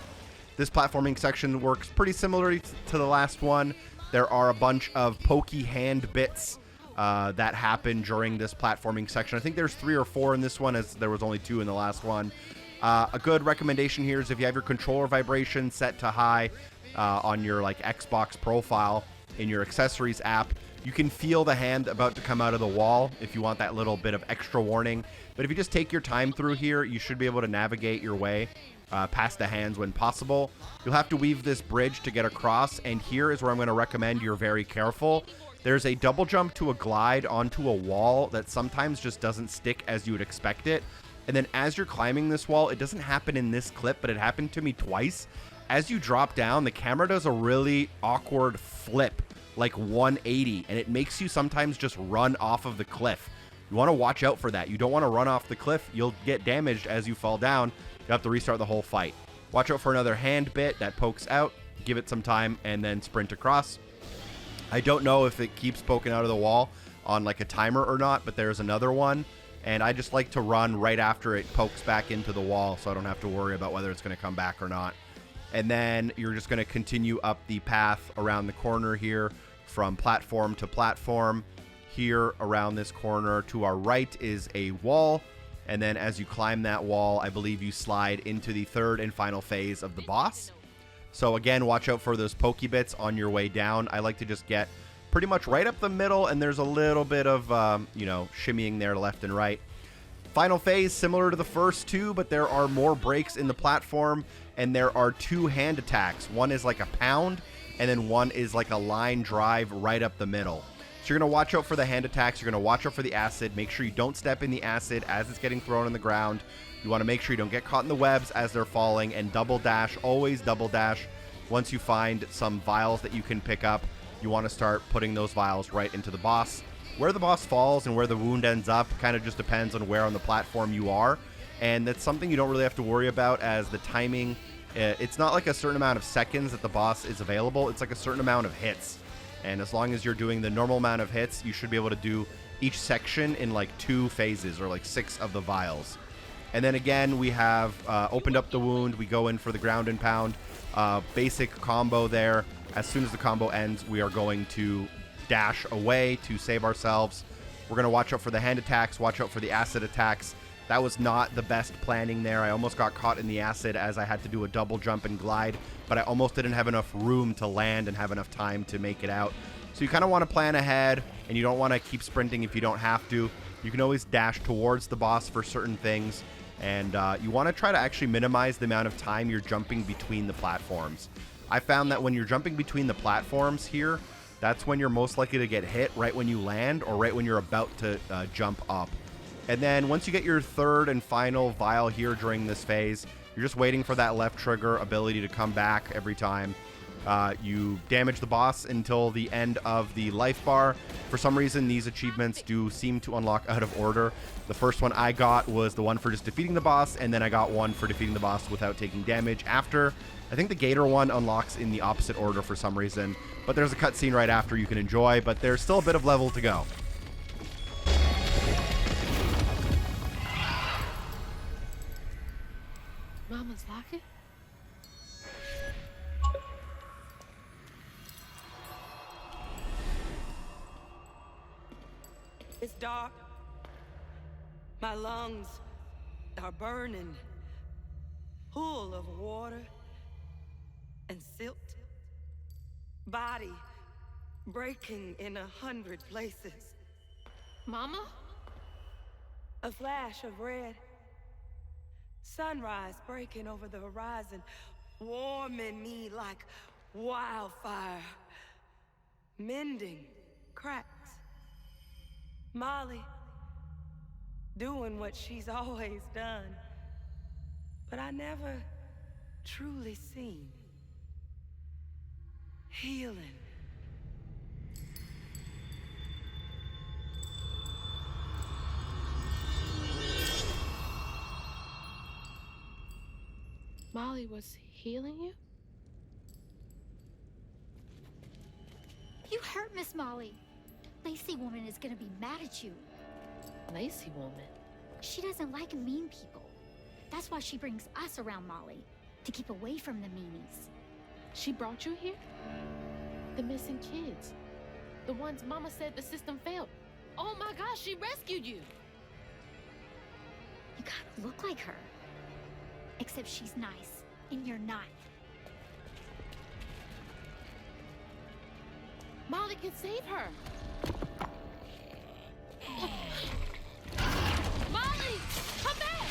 This platforming section works pretty similarly to the last one. There are a bunch of pokey hand bits that happen during this platforming section. I think there's 3 or 4 in this one, as there was only 2 in the last one. A good recommendation here is if you have your controller vibration set to high on your like Xbox profile in your accessories app, you can feel the hand about to come out of the wall if you want that little bit of extra warning. But if you just take your time through here, you should be able to navigate your way past the hands when possible. You'll have to weave this bridge to get across, and here is where I'm going to recommend you're very careful. There's a double jump to a glide onto a wall that sometimes just doesn't stick as you would expect it. And then as you're climbing this wall, it doesn't happen in this clip, but it happened to me twice. As you drop down, the camera does a really awkward flip, like 180, and it makes you sometimes just run off of the cliff. You want to watch out for that. You don't want to run off the cliff. You'll get damaged as you fall down. You have to restart the whole fight. Watch out for another hand bit that pokes out. Give it some time and then sprint across. I don't know if it keeps poking out of the wall on like a timer or not, but there's another one. And I just like to run right after it pokes back into the wall so I don't have to worry about whether it's going to come back or not. And then you're just going to continue up the path around the corner here from platform to platform. Here around this corner to our right is a wall. And then as you climb that wall, I believe you slide into the 3rd and final phase of the boss. So again, watch out for those pokebits on your way down. I like to just get pretty much right up the middle, and there's a little bit of, shimmying there left and right. Final phase, similar to the first 2, but there are more breaks in the platform, and there are 2 hand attacks. One is like a pound, and then one is like a line drive right up the middle. So you're going to watch out for the hand attacks. You're going to watch out for the acid. Make sure you don't step in the acid as it's getting thrown on the ground. You want to make sure you don't get caught in the webs as they're falling, and double dash, always double dash. Once you find some vials that you can pick up, you want to start putting those vials right into the boss. Where the boss falls and where the wound ends up kind of just depends on where on the platform you are, and that's something you don't really have to worry about, as the timing, it's not like a certain amount of seconds that the boss is available. It's like a certain amount of hits, and as long as you're doing the normal amount of hits, you should be able to do each section in like 2 phases or like 6 of the vials. And then again, we have opened up the wound. We go in for the ground and pound. Basic combo there. As soon as the combo ends, we are going to dash away to save ourselves. We're going to watch out for the hand attacks, watch out for the acid attacks. That was not the best planning there. I almost got caught in the acid as I had to do a double jump and glide, but I almost didn't have enough room to land and have enough time to make it out. So you kind of want to plan ahead, and you don't want to keep sprinting if you don't have to. You can always dash towards the boss for certain things, and you want to try to actually minimize the amount of time you're jumping between the platforms. I found that when you're jumping between the platforms here, that's when you're most likely to get hit, right when you land or right when you're about to jump up. And then once you get your third and final vial here during this phase, you're just waiting for that left trigger ability to come back every time. You damage the boss until the end of the life bar. For some reason, these achievements do seem to unlock out of order. The first one I got was the one for just defeating the boss, and then I got one for defeating the boss without taking damage after. I think the Gator one unlocks in the opposite order for some reason, but there's a cutscene right after you can enjoy, but there's still a bit of level to go. Mama's locket? It's dark. My lungs are burning, full of water and silt. Body breaking in 100 places. Mama? A flash of red. Sunrise breaking over the horizon, warming me like wildfire. Mending cracks. Molly, doing what she's always done, but I never truly seen. Healing. Molly was healing you? You hurt Miss Molly. Lacey woman is gonna be mad at you. Lacey woman? She doesn't like mean people. That's why she brings us around Molly, to keep away from the meanies. She brought you here? The missing kids. The ones Mama said the system failed. Oh my gosh, she rescued you! You kinda look like her. Except she's nice, and you're not. Molly can save her! Molly! Come back!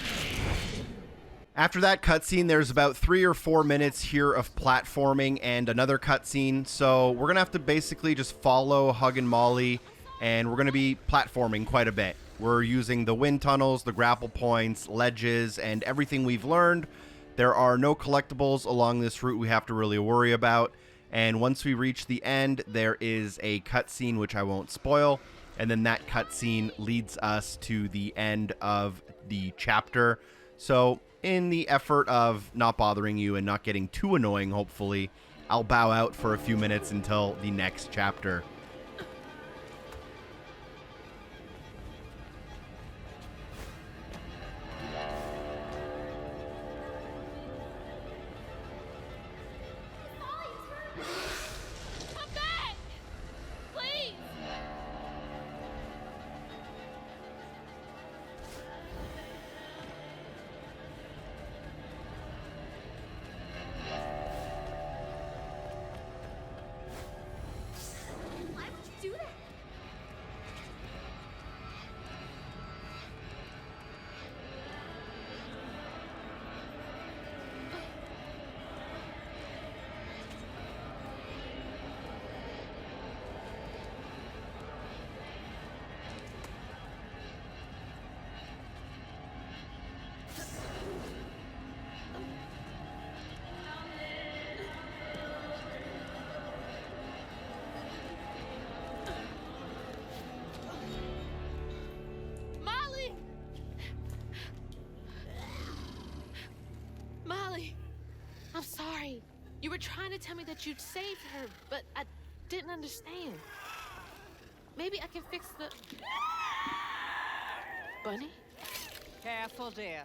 After that cutscene, there's about 3 or 4 minutes here of platforming and another cutscene. So we're going to have to basically just follow Hug and Molly, and we're going to be platforming quite a bit. We're using the wind tunnels, the grapple points, ledges, and everything we've learned. There are no collectibles along this route we have to really worry about. And once we reach the end, there is a cutscene which I won't spoil. And then that cutscene leads us to the end of the chapter. So in the effort of not bothering you and not getting too annoying, hopefully, I'll bow out for a few minutes until the next chapter. You were trying to tell me that you'd saved her, but I didn't understand. Maybe I can fix the... Bunny? Careful, dear.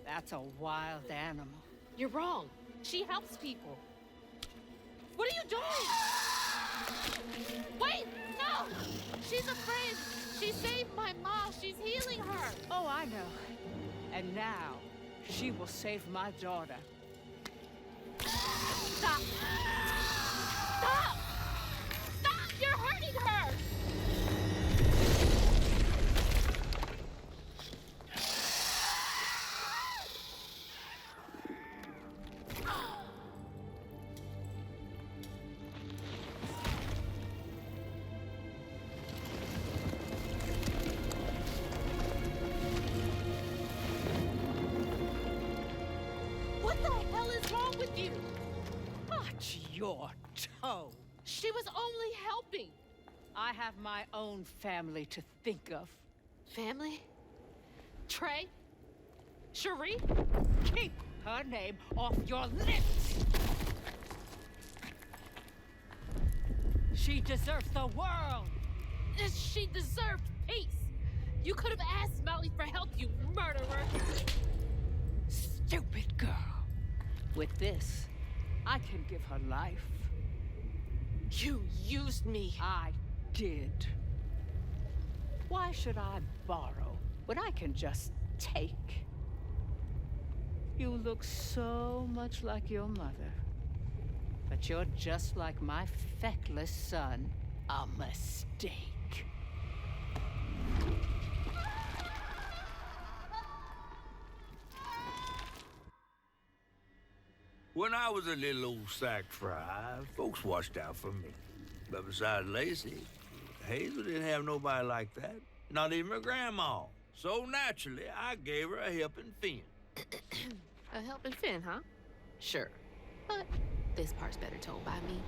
That's a wild animal. You're wrong. She helps people. What are you doing? Wait, no! She's a friend. She saved my mom. She's healing her. Oh, I know. And now, she will save my daughter. Stop! Stop! Stop! You're hurting her! What the hell is wrong with you? Watch your toe. She was only helping. I have my own family to think of. Family? Trey? Cherie? Keep her name off your lips! She deserves the world! She deserved peace. You could have asked Molly for help, you murderer. Stupid girl. With this, I can give her life. You used me. I did. Why should I borrow when I can just take? You look so much like your mother. But you're just like my feckless son. A mistake. When I was a little old sack fry, folks watched out for me. But besides Lacey, Hazel didn't have nobody like that. Not even her grandma. So naturally, I gave her a helping fin. A helping fin, huh? Sure. But this part's better told by me.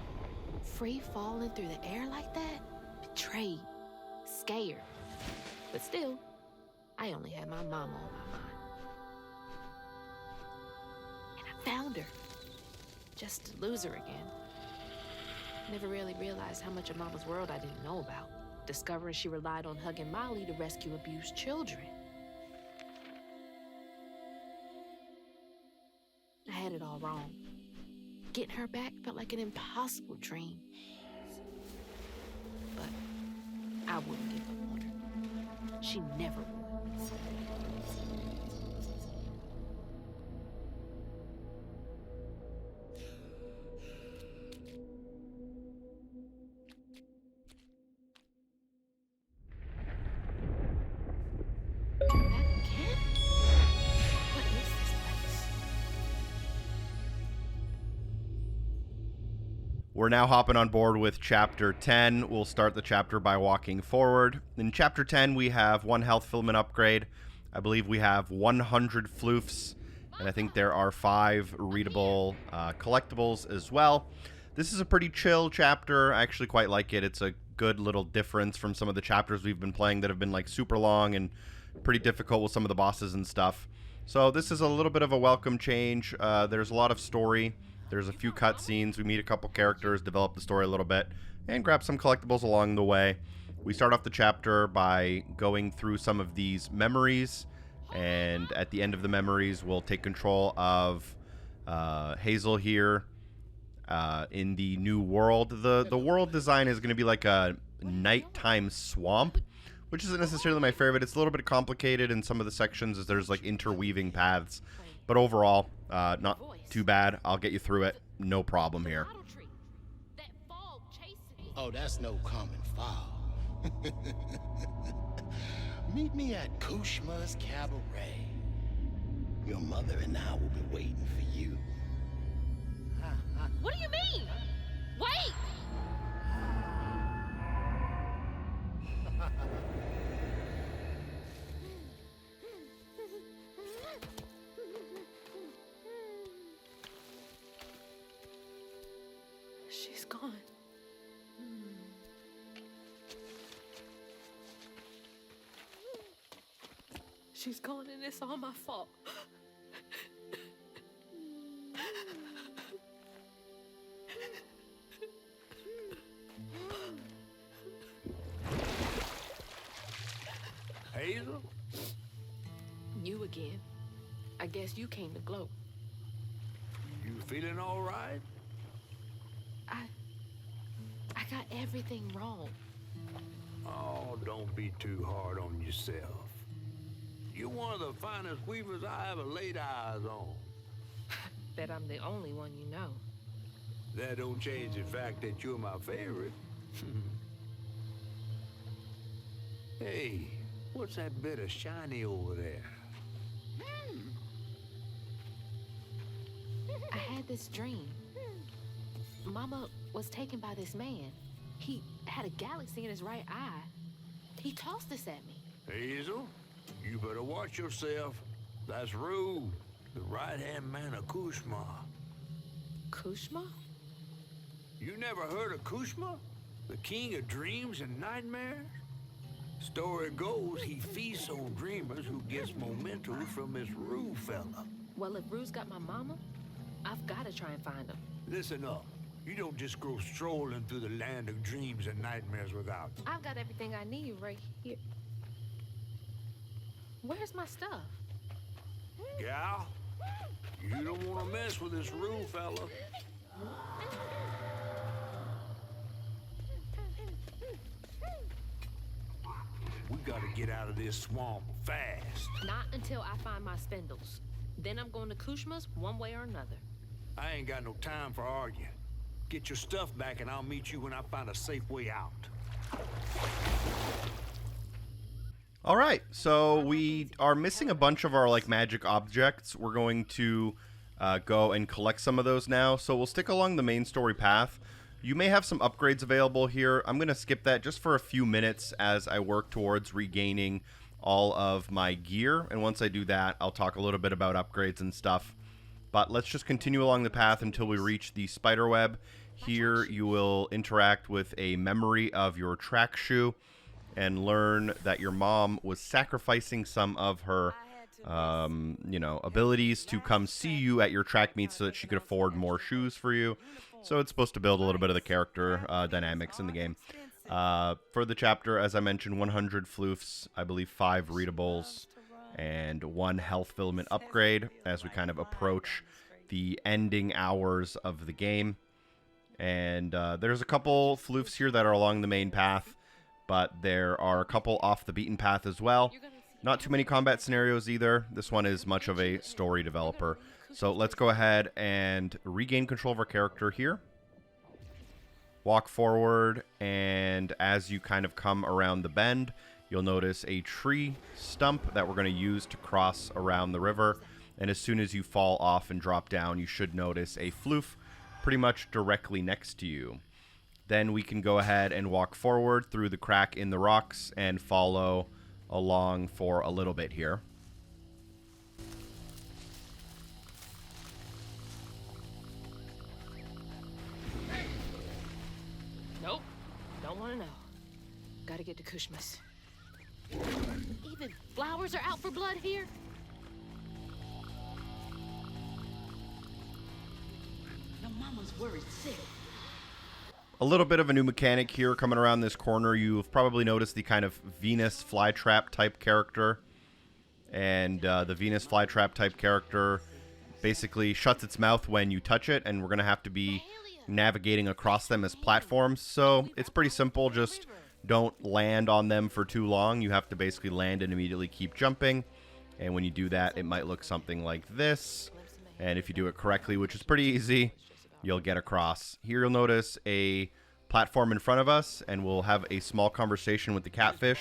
Free falling through the air like that? Betrayed. Scared. But still, I only had my mama on my mind. And I found her. Just to lose her again. Never really realized how much of Mama's world I didn't know about. Discovering she relied on hugging Molly to rescue abused children. I had it all wrong. Getting her back felt like an impossible dream. But I wouldn't give up on her. She never would. We're now hopping on board with Chapter 10. We'll start the chapter by walking forward. In Chapter 10, we have 1 health filament upgrade. I believe we have 100 floofs, and I think there are 5 readable collectibles as well. This is a pretty chill chapter. I actually quite like it. It's a good little difference from some of the chapters we've been playing that have been like super long and pretty difficult with some of the bosses and stuff. So this is a little bit of a welcome change. There's a lot of story. There's a few cutscenes. We meet a couple characters, develop the story a little bit, and grab some collectibles along the way. We start off the chapter by going through some of these memories, and at the end of the memories, we'll take control of Hazel here in the new world. The world design is going to be like a nighttime swamp, which isn't necessarily my favorite. It's a little bit complicated in some of the sections as there's like interweaving paths, but overall, not too bad. I'll get you through it. No problem here. Oh, that's no common foul. Meet me at Kushma's Cabaret. Your mother and I will be waiting for you. What do you mean? Wait! She's gone. She's gone and it's all my fault. Hazel? You again. I guess you came to gloat. You feeling all right? I got everything wrong. Oh, don't be too hard on yourself. You're one of the finest weavers I ever laid eyes on. Bet I'm the only one you know. That don't change the fact that you're my favorite. Hey, what's that bit of shiny over there? I had this dream. Mama was taken by this man. He had a galaxy in his right eye. He tossed this at me. Hazel, you better watch yourself. That's rude. The right-hand man of Kushma. Kushma? You never heard of Kushma? The king of dreams and nightmares? Story goes he feasts on dreamers who gets memento from this Rue fella. Well, if Rue's got my mama, I've got to try and find him. Listen up. You don't just go strolling through the land of dreams and nightmares without. I've got everything I need right here. Where's my stuff? Gal, you don't want to mess with this Rue fella. We gotta get out of this swamp fast. Not until I find my spindles. Then I'm going to Kushma's one way or another. I ain't got no time for arguing. Get your stuff back and I'll meet you when I find a safe way out. All right, so we are missing a bunch of our like magic objects. We're going to go and collect some of those now. So we'll stick along the main story path. You may have some upgrades available here. I'm going to skip that just for a few minutes as I work towards regaining all of my gear. And once I do that, I'll talk a little bit about upgrades and stuff. But let's just continue along the path until we reach the spider web. Here you will interact with a memory of your track shoe and learn that your mom was sacrificing some of her abilities to come see you at your track meets so that she could afford more shoes for you. So it's supposed to build a little bit of the character dynamics in the game. For the chapter, as I mentioned, 100 floofs, I believe 5 readables, and 1 health filament upgrade as we kind of approach the ending hours of the game. And there's a couple floofs here that are along the main path, but there are a couple off the beaten path as well. Not too many combat scenarios either. This one is much of a story developer. So let's go ahead and regain control of our character here. Walk forward, and as you kind of come around the bend, you'll notice a tree stump that we're going to use to cross around the river. And as soon as you fall off and drop down, you should notice a floof pretty much directly next to you. Then we can go ahead and walk forward through the crack in the rocks and follow along for a little bit here. Nope. Don't want to know. Gotta get to Kushma's. Even flowers are out for blood here? Your mama's worried sick. A little bit of a new mechanic here coming around this corner. You've probably noticed the kind of Venus flytrap type character. And the Venus flytrap type character basically shuts its mouth when you touch it, and we're going to have to be navigating across them as platforms. So it's pretty simple. Just don't land on them for too long. You have to basically land and immediately keep jumping. And when you do that, it might look something like this. And if you do it correctly, which is pretty easy, you'll get across. Here you'll notice a platform in front of us, and we'll have a small conversation with the catfish.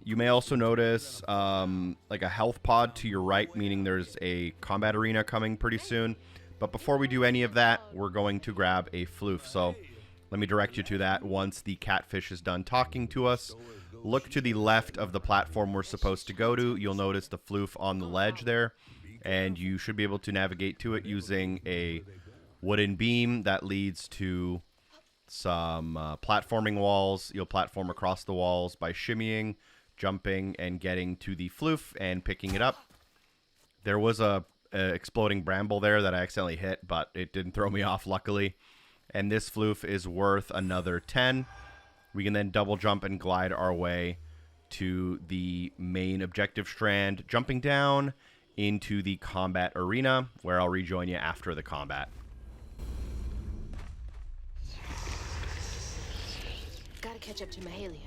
You may also notice like a health pod to your right, meaning there's a combat arena coming pretty soon. But before we do any of that, we're going to grab a floof. So let me direct you to that once the catfish is done talking to us. Look to the left of the platform we're supposed to go to. You'll notice the floof on the ledge there, and you should be able to navigate to it using a wooden beam that leads to some platforming walls. You'll platform across the walls by shimmying, jumping, and getting to the floof and picking it up. There was a exploding bramble there that I accidentally hit, but it didn't throw me off, luckily. And this floof is worth another 10. We can then double jump and glide our way to the main objective strand, jumping down into the combat arena, where I'll rejoin you after the combat. Gotta catch up to Mahalia.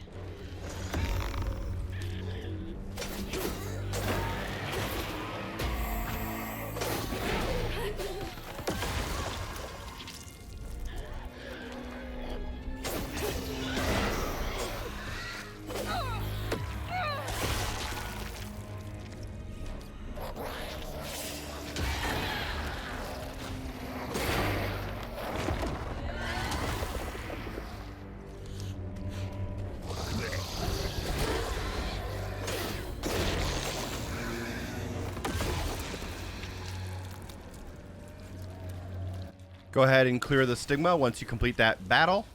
Go ahead and clear the stigma once you complete that battle.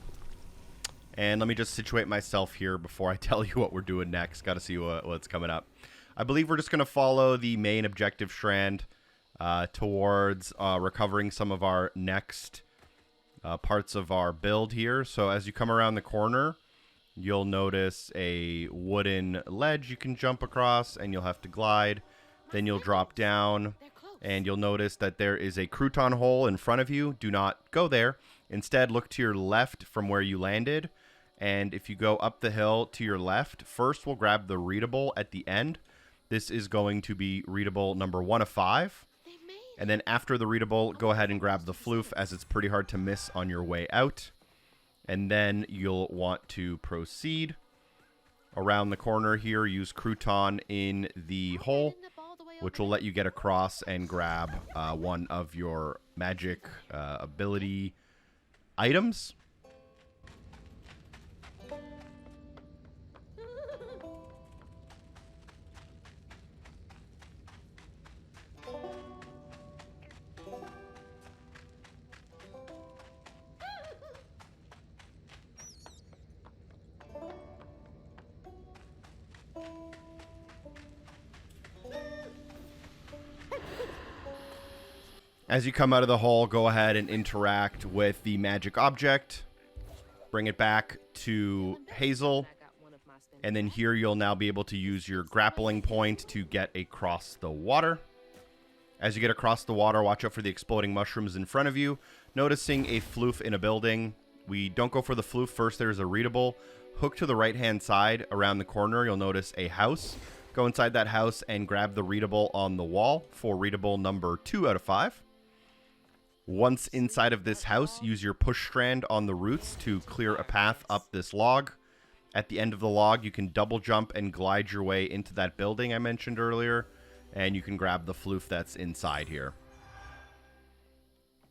And let me just situate myself here before I tell you what we're doing next. Got to see what's coming up. I believe we're just going to follow the main objective strand towards recovering some of our next parts of our build here. So as you come around the corner, you'll notice a wooden ledge you can jump across, and you'll have to glide. Then you'll drop down, and you'll notice that there is a crouton hole in front of you. Do not go there. Instead, look to your left from where you landed. And if you go up the hill to your left, first we'll grab the readable at the end. This is going to be readable number 1 of 5. And then after the readable, go ahead and grab the floof, as it's pretty hard to miss on your way out. And then you'll want to proceed around the corner here. Use crouton in the hole, which will let you get across and grab one of your magic ability items. As you come out of the hole, go ahead and interact with the magic object. Bring it back to Hazel. And then here you'll now be able to use your grappling point to get across the water. As you get across the water, watch out for the exploding mushrooms in front of you. Noticing a floof in a building. We don't go for the floof first. There's a readable. Hook to the right-hand side around the corner. You'll notice a house. Go inside that house and grab the readable on the wall for readable number 2 out of 5. Once inside of this house, use your push strand on the roots to clear a path up this log. At the end of the log, you can double jump and glide your way into that building I mentioned earlier, and you can grab the floof that's inside here.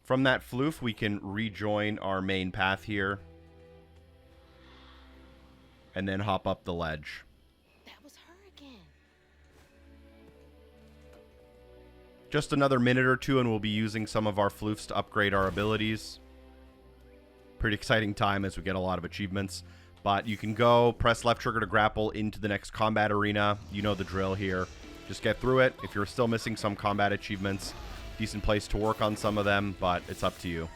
From that floof, we can rejoin our main path here, and then hop up the ledge. Just another minute or two, and we'll be using some of our floofs to upgrade our abilities. Pretty exciting time as we get a lot of achievements. But you can go, press left trigger to grapple into the next combat arena. You know the drill here. Just get through it. If you're still missing some combat achievements, decent place to work on some of them, but it's up to you.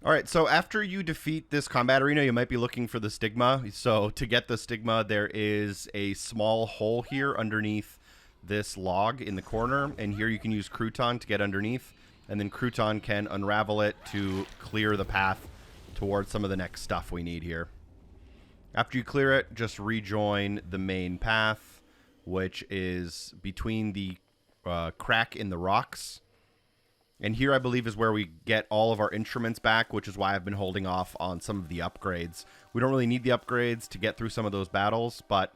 Alright, so after you defeat this combat arena, you might be looking for the stigma. So to get the stigma, there is a small hole here underneath this log in the corner. And here you can use crouton to get underneath. And then crouton can unravel it to clear the path towards some of the next stuff we need here. After you clear it, just rejoin the main path, which is between the crack in the rocks. And here, I believe, is where we get all of our instruments back, which is why I've been holding off on some of the upgrades. We don't really need the upgrades to get through some of those battles, but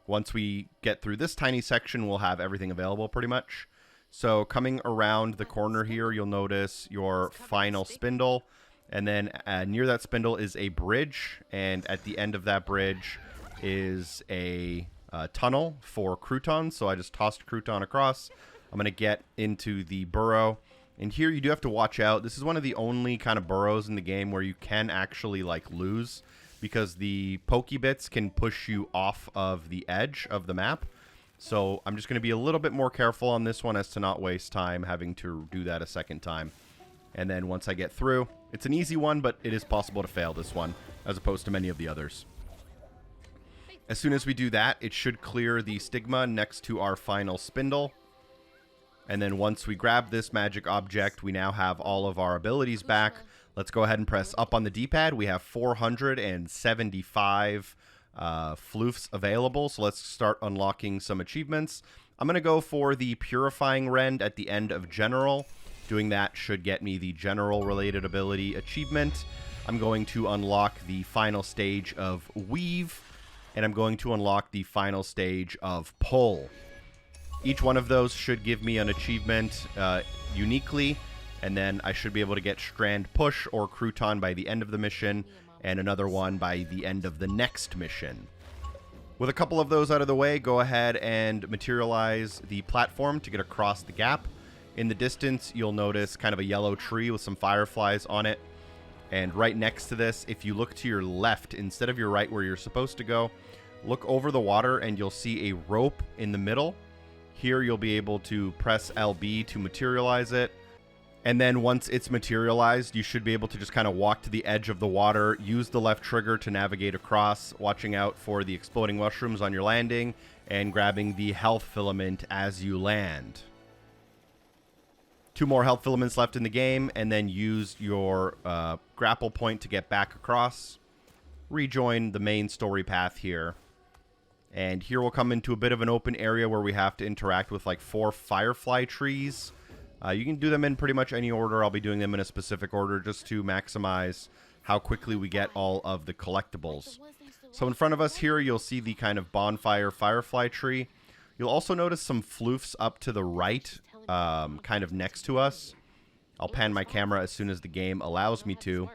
Once we get through this tiny section, we'll have everything available pretty much. So coming around the corner here, you'll notice your final spindle. And then near that spindle is a bridge. And at the end of that bridge is a tunnel for croutons. So I just tossed crouton across. I'm going to get into the burrow. And here you do have to watch out. This is one of the only kind of burrows in the game where you can actually like lose, because the pokey bits can push you off of the edge of the map. So I'm just going to be a little bit more careful on this one as to not waste time having to do that a second time. And then once I get through, it's an easy one, but it is possible to fail this one as opposed to many of the others. As soon as we do that, it should clear the stigma next to our final spindle. And then once we grab this magic object, we now have all of our abilities back. Let's go ahead and press up on the D-pad. We have 475 floofs available, so let's start unlocking some achievements. I'm going to go for the Purifying Rend at the end of General. Doing that should get me the General related ability achievement. I'm going to unlock the final stage of Weave, and I'm going to unlock the final stage of Pull. Each one of those should give me an achievement uniquely, and then I should be able to get Strand Push or Crouton by the end of the mission, and another one by the end of the next mission. With a couple of those out of the way, go ahead and materialize the platform to get across the gap. In the distance, you'll notice kind of a yellow tree with some fireflies on it. And right next to this, if you look to your left instead of your right where you're supposed to go, look over the water and you'll see a rope in the middle. Here you'll be able to press LB to materialize it. And then once it's materialized, you should be able to just kind of walk to the edge of the water, use the left trigger to navigate across, watching out for the exploding mushrooms on your landing, and grabbing the health filament as you land. 2 more health filaments left in the game, and then use your grapple point to get back across. Rejoin the main story path here. And here we'll come into a bit of an open area where we have to interact with like 4 firefly trees. You can do them in pretty much any order. I'll be doing them in a specific order just to maximize how quickly we get all of the collectibles. So in front of us here, you'll see the kind of bonfire firefly tree. You'll also notice some floofs up to the right, kind of next to us. I'll pan my camera as soon as the game allows me to.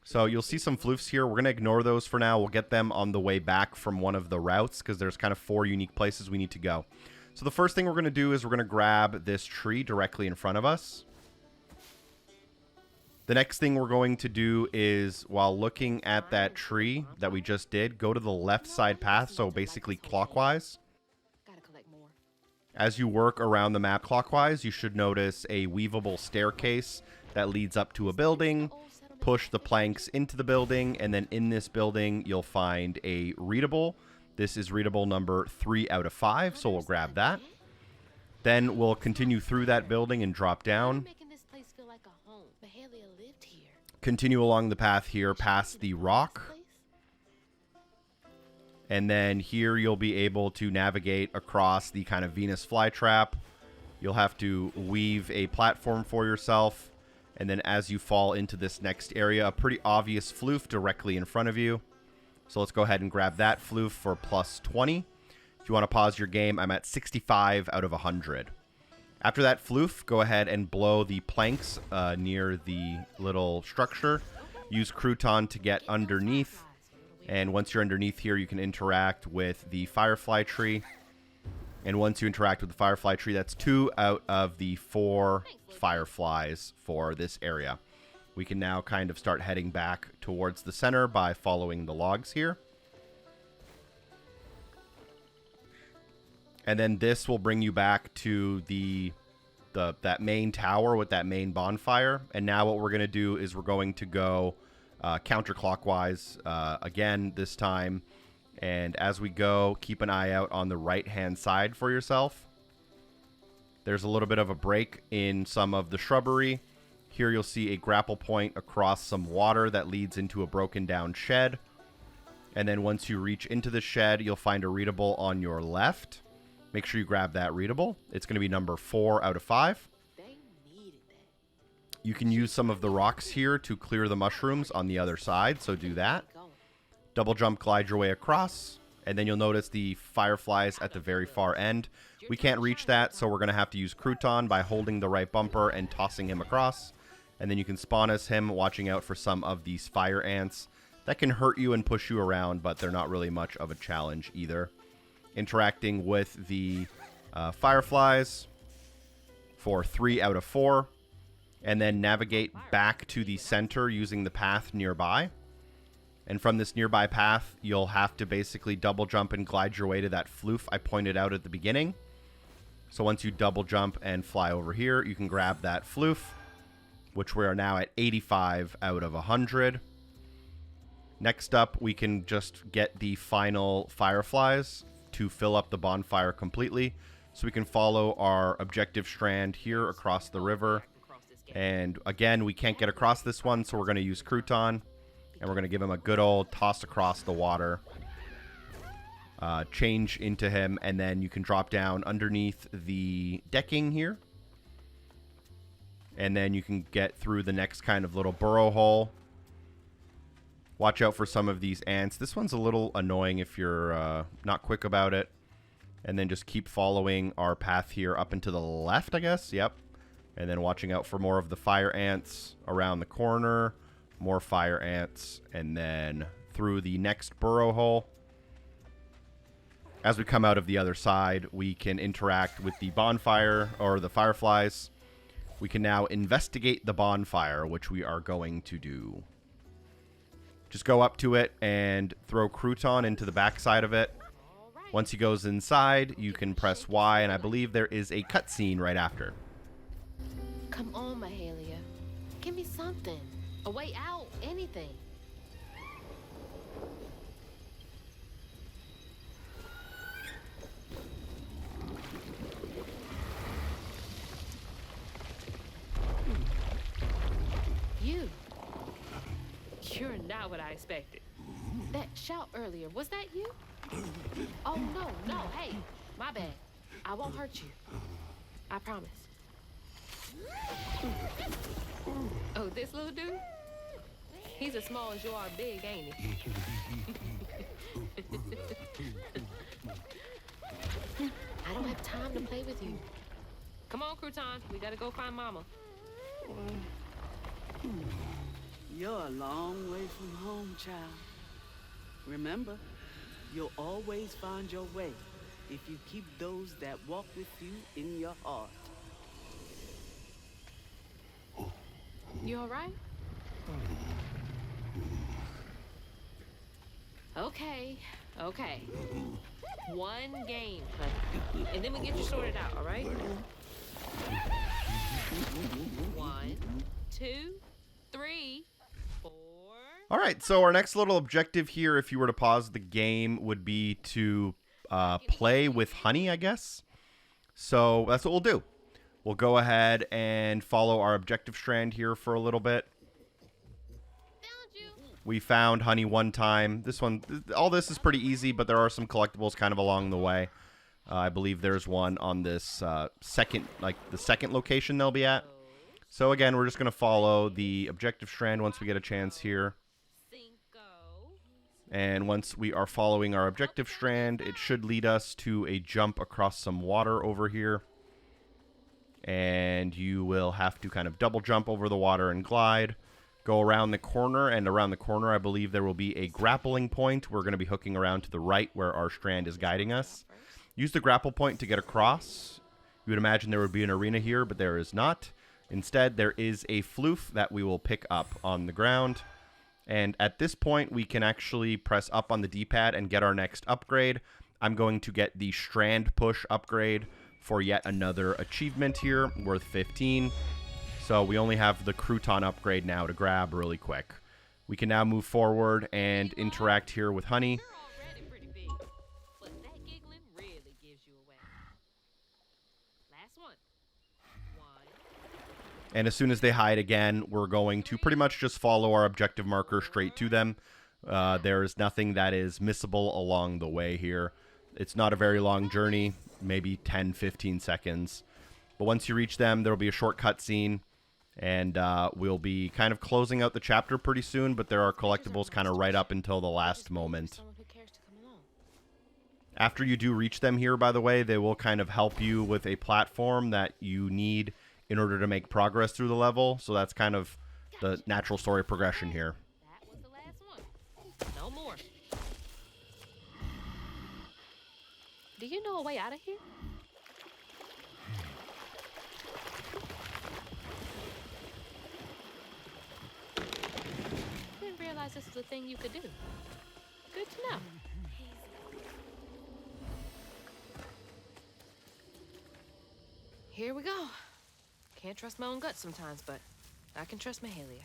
So you'll see some floofs here. We're going to ignore those for now. We'll get them on the way back from one of the routes because there's kind of 4 unique places we need to go. So the first thing we're going to do is we're going to grab this tree directly in front of us. The next thing we're going to do is, while looking at that tree that we just did, go to the left side path, so basically clockwise. As you work around the map clockwise, you should notice a weavable staircase that leads up to a building. Push the planks into the building, and then in this building, you'll find a readable. This is readable number 3 out of 5, so we'll grab that. Then we'll continue through that building and drop down. Continue along the path here past the rock. And then here you'll be able to navigate across the kind of Venus flytrap. You'll have to weave a platform for yourself. And then as you fall into this next area, a pretty obvious floof directly in front of you. So let's go ahead and grab that floof for plus 20. If you want to pause your game, I'm at 65 out of 100. After that floof, go ahead and blow the planks near the little structure. Use crouton to get underneath. And once you're underneath here, you can interact with the firefly tree. And once you interact with the firefly tree, that's 2 out of the 4 fireflies for this area. We can now kind of start heading back towards the center by following the logs here. And then this will bring you back to that main tower with that main bonfire. And now what we're going to do is we're going to go counterclockwise again this time. And as we go, keep an eye out on the right-hand side for yourself. There's a little bit of a break in some of the shrubbery. Here you'll see a grapple point across some water that leads into a broken down shed. And then once you reach into the shed, you'll find a readable on your left. Make sure you grab that readable. It's going to be number 4 out of 5. You can use some of the rocks here to clear the mushrooms on the other side, so do that. Double jump, glide your way across, and then you'll notice the fireflies at the very far end. We can't reach that, so we're going to have to use Crouton by holding the right bumper and tossing him across. And then you can spawn as him, watching out for some of these fire ants that can hurt you and push you around, but they're not really much of a challenge either. Interacting with the fireflies for 3 out of 4. And then navigate back to the center using the path nearby. And from this nearby path, you'll have to basically double jump and glide your way to that floof I pointed out at the beginning. So once you double jump and fly over here, you can grab that floof, which we are now at 85 out of 100. Next up, we can just get the final fireflies to fill up the bonfire completely. So we can follow our objective strand here across the river. And again, we can't get across this one, so we're going to use Crouton. And we're going to give him a good old toss across the water. Change into him, and then you can drop down underneath the decking here. And then you can get through the next kind of little burrow hole. Watch out for some of these ants. This one's a little annoying if you're not quick about it. And then just keep following our path here up and to the left, I guess. Yep. And then watching out for more of the fire ants around the corner. More fire ants. And then through the next burrow hole. As we come out of the other side, we can interact with the bonfire or the fireflies. We can now investigate the bonfire, which we are going to do. Just go up to it and throw Crouton into the backside of it. Once he goes inside, you can press Y, and I believe there is a cutscene right after. Come on, Mahalia. Give me something. A way out. Anything. You're not what I expected. That shout earlier, was that you? Oh, no, hey, my bad. I won't hurt you. I promise. Oh, this little dude? He's as small as you are big, ain't he? I don't have time to play with you. Come on, Crouton, we gotta go find Mama. You're a long way from home, child. Remember, you'll always find your way if you keep those that walk with you in your heart. You all right? Okay. One game, honey. And then we get you sorted out, all right? 1, 2, 3, 4. All right, so our next little objective here, if you were to pause the game, would be to play with honey, I guess. So that's what we'll do. We'll go ahead and follow our objective strand here for a little bit. We found honey one time. This one, all this is pretty easy, but there are some collectibles kind of along the way. I believe there's one on this second location they'll be at. So again, we're just going to follow the objective strand once we get a chance here. And once we are following our objective strand, it should lead us to a jump across some water over here. And you will have to kind of double jump over the water and glide. Go around the corner, and around the corner I believe there will be a grappling point. We're going to be hooking around to the right where our strand is guiding us. Use the grapple point to get across. You would imagine there would be an arena here, but there is not. Instead, there is a floof that we will pick up on the ground. And at this point, we can actually press up on the D-pad and get our next upgrade. I'm going to get the strand push upgrade for yet another achievement here, worth 15. So we only have the Crouton upgrade now to grab really quick. We can now move forward and interact here with honey. And as soon as they hide again, we're going to pretty much just follow our objective marker straight to them. There is nothing that is missable along the way here. It's not a very long journey, maybe 10-15 seconds. But once you reach them, there will be a short cutscene. And we'll be kind of closing out the chapter pretty soon, but there are collectibles kind of right up until the last moment. After you do reach them here, by the way, they will kind of help you with a platform that you need in order to make progress through the level. So that's kind of the natural story progression here. That was the last one. No more. Do you know a way out of here? Didn't realize this was a thing you could do. Good to know. Here we go. Can't trust my own gut sometimes, but I can trust Mahalia.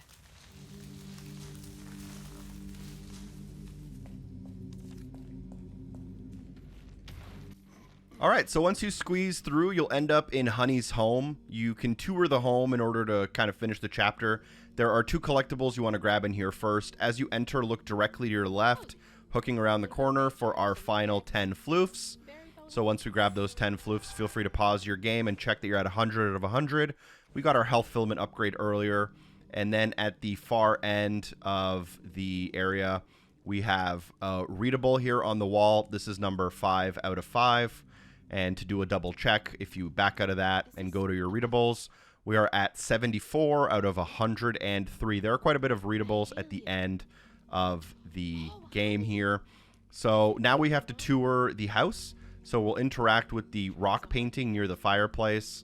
All right, so once you squeeze through, you'll end up in Honey's home. You can tour the home in order to kind of finish the chapter. There are 2 collectibles you want to grab in here first. As you enter, look directly to your left, hooking around the corner for our final 10 floofs. So once we grab those 10 floofs, feel free to pause your game and check that you're at 100 out of 100. We got our health filament upgrade earlier. And then at the far end of the area, we have a readable here on the wall. This is number 5 out of 5. And to do a double check, if you back out of that and go to your readables, we are at 74 out of 103. There are quite a bit of readables at the end of the game here. So now we have to tour the house. So we'll interact with the rock painting near the fireplace.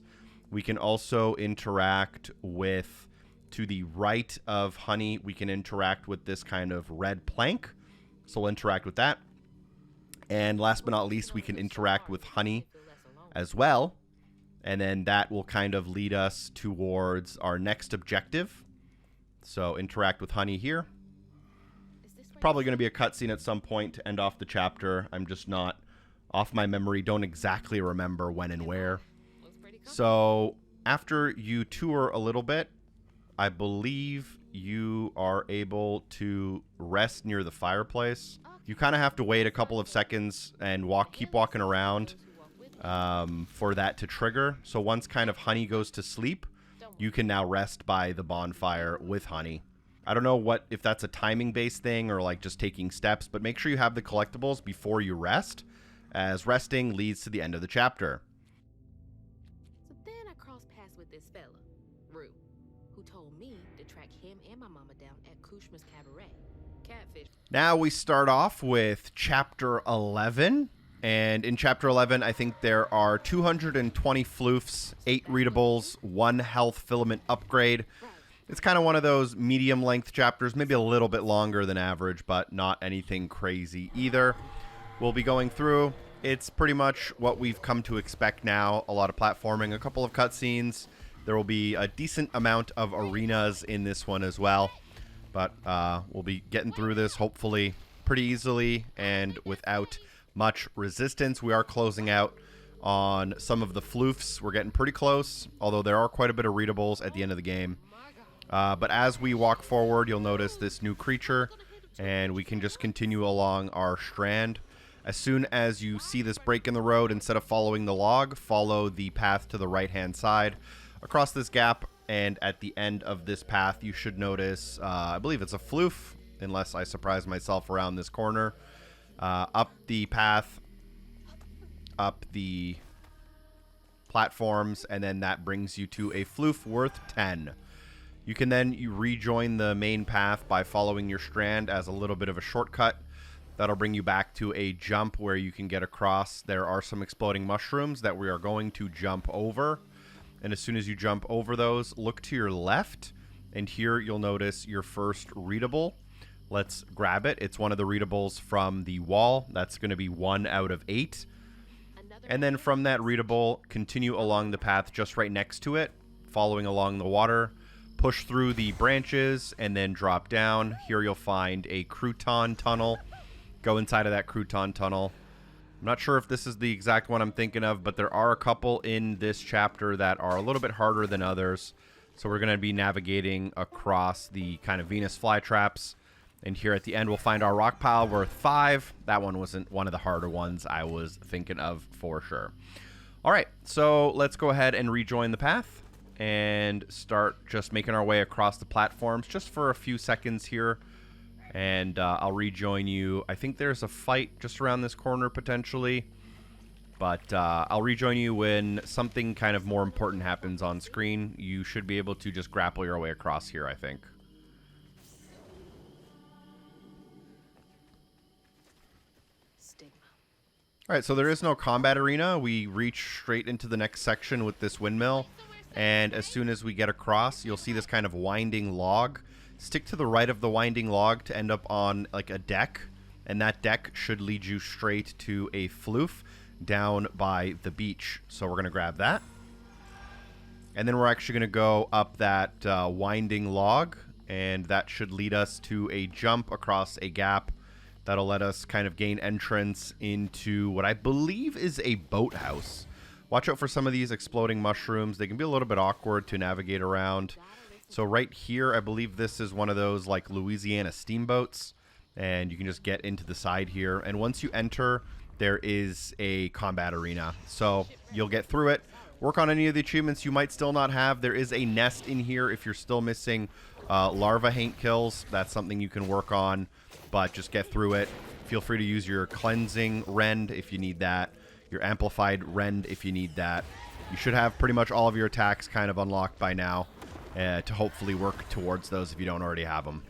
We can also interact with, to the right of Honey, we can interact with this kind of red plank. So we'll interact with that. And last but not least, we can interact with Honey as well. And then that will kind of lead us towards our next objective. So interact with Honey here. Probably going to be a cutscene at some point to end off the chapter. I'm just not off my memory. Don't exactly remember when and where. So after you tour a little bit, I believe you are able to rest near the fireplace. You kind of have to wait a couple of seconds and keep walking around for that to trigger. So once kind of Honey goes to sleep, you can now rest by the bonfire with Honey. I don't know if that's a timing-based thing or like just taking steps, but make sure you have the collectibles before you rest, as resting leads to the end of the chapter. So then I crossed paths with this fella, Rue, who told me to track him and my mama down at Kushma's Cabaret. Catfish. Now we start off with Chapter 11. And in Chapter 11, I think there are 220 floofs, 8 readables, 1 health filament upgrade. It's kind of one of those medium-length chapters, maybe a little bit longer than average, but not anything crazy either. We'll be going through. It's pretty much what we've come to expect now. A lot of platforming, a couple of cutscenes. There will be a decent amount of arenas in this one as well. But we'll be getting through this, hopefully, pretty easily and without much resistance. We are closing out on some of the floofs. We're getting pretty close, although there are quite a bit of readables at the end of the game. But as we walk forward, you'll notice this new creature, and we can just continue along our strand. As soon as you see this break in the road, instead of following the log, follow the path to the right-hand side across this gap, and at the end of this path, you should notice, I believe it's a floof, unless I surprise myself around this corner. Up the path, up the platforms, and then that brings you to a floof worth 10. You can then rejoin the main path by following your strand as a little bit of a shortcut. That'll bring you back to a jump where you can get across. There are some exploding mushrooms that we are going to jump over. And as soon as you jump over those, look to your left. And here you'll notice your first readable. Let's grab it. It's one of the readables from the wall. That's going to be 1 out of 8. And then from that readable, continue along the path just right next to it, following along the water. Push through the branches and then drop down. Here you'll find a crouton tunnel. Go inside of that crouton tunnel. I'm not sure if this is the exact one I'm thinking of, but there are a couple in this chapter that are a little bit harder than others. So we're going to be navigating across the kind of Venus flytraps. And here at the end, we'll find our rock pile worth 5. That one wasn't one of the harder ones I was thinking of for sure. All right, so let's go ahead and rejoin the path and start just making our way across the platforms just for a few seconds here. And I'll rejoin you. I think there's a fight just around this corner potentially. But I'll rejoin you when something kind of more important happens on screen. You should be able to just grapple your way across here, I think. All right, so there is no combat arena. We reach straight into the next section with this windmill. And as soon as we get across, you'll see this kind of winding log. Stick to the right of the winding log to end up on like a deck. And that deck should lead you straight to a floof down by the beach. So we're going to grab that. And then we're actually going to go up that winding log. And that should lead us to a jump across a gap. That'll let us kind of gain entrance into what I believe is a boathouse. Watch out for some of these exploding mushrooms. They can be a little bit awkward to navigate around. So right here, I believe this is one of those like Louisiana steamboats. And you can just get into the side here. And once you enter, there is a combat arena. So you'll get through it. Work on any of the achievements you might still not have. There is a nest in here if you're still missing larva haint kills. That's something you can work on. But just get through it. Feel free to use your cleansing rend if you need that. Your amplified rend if you need that. You should have pretty much all of your attacks kind of unlocked by now to hopefully work towards those if you don't already have them.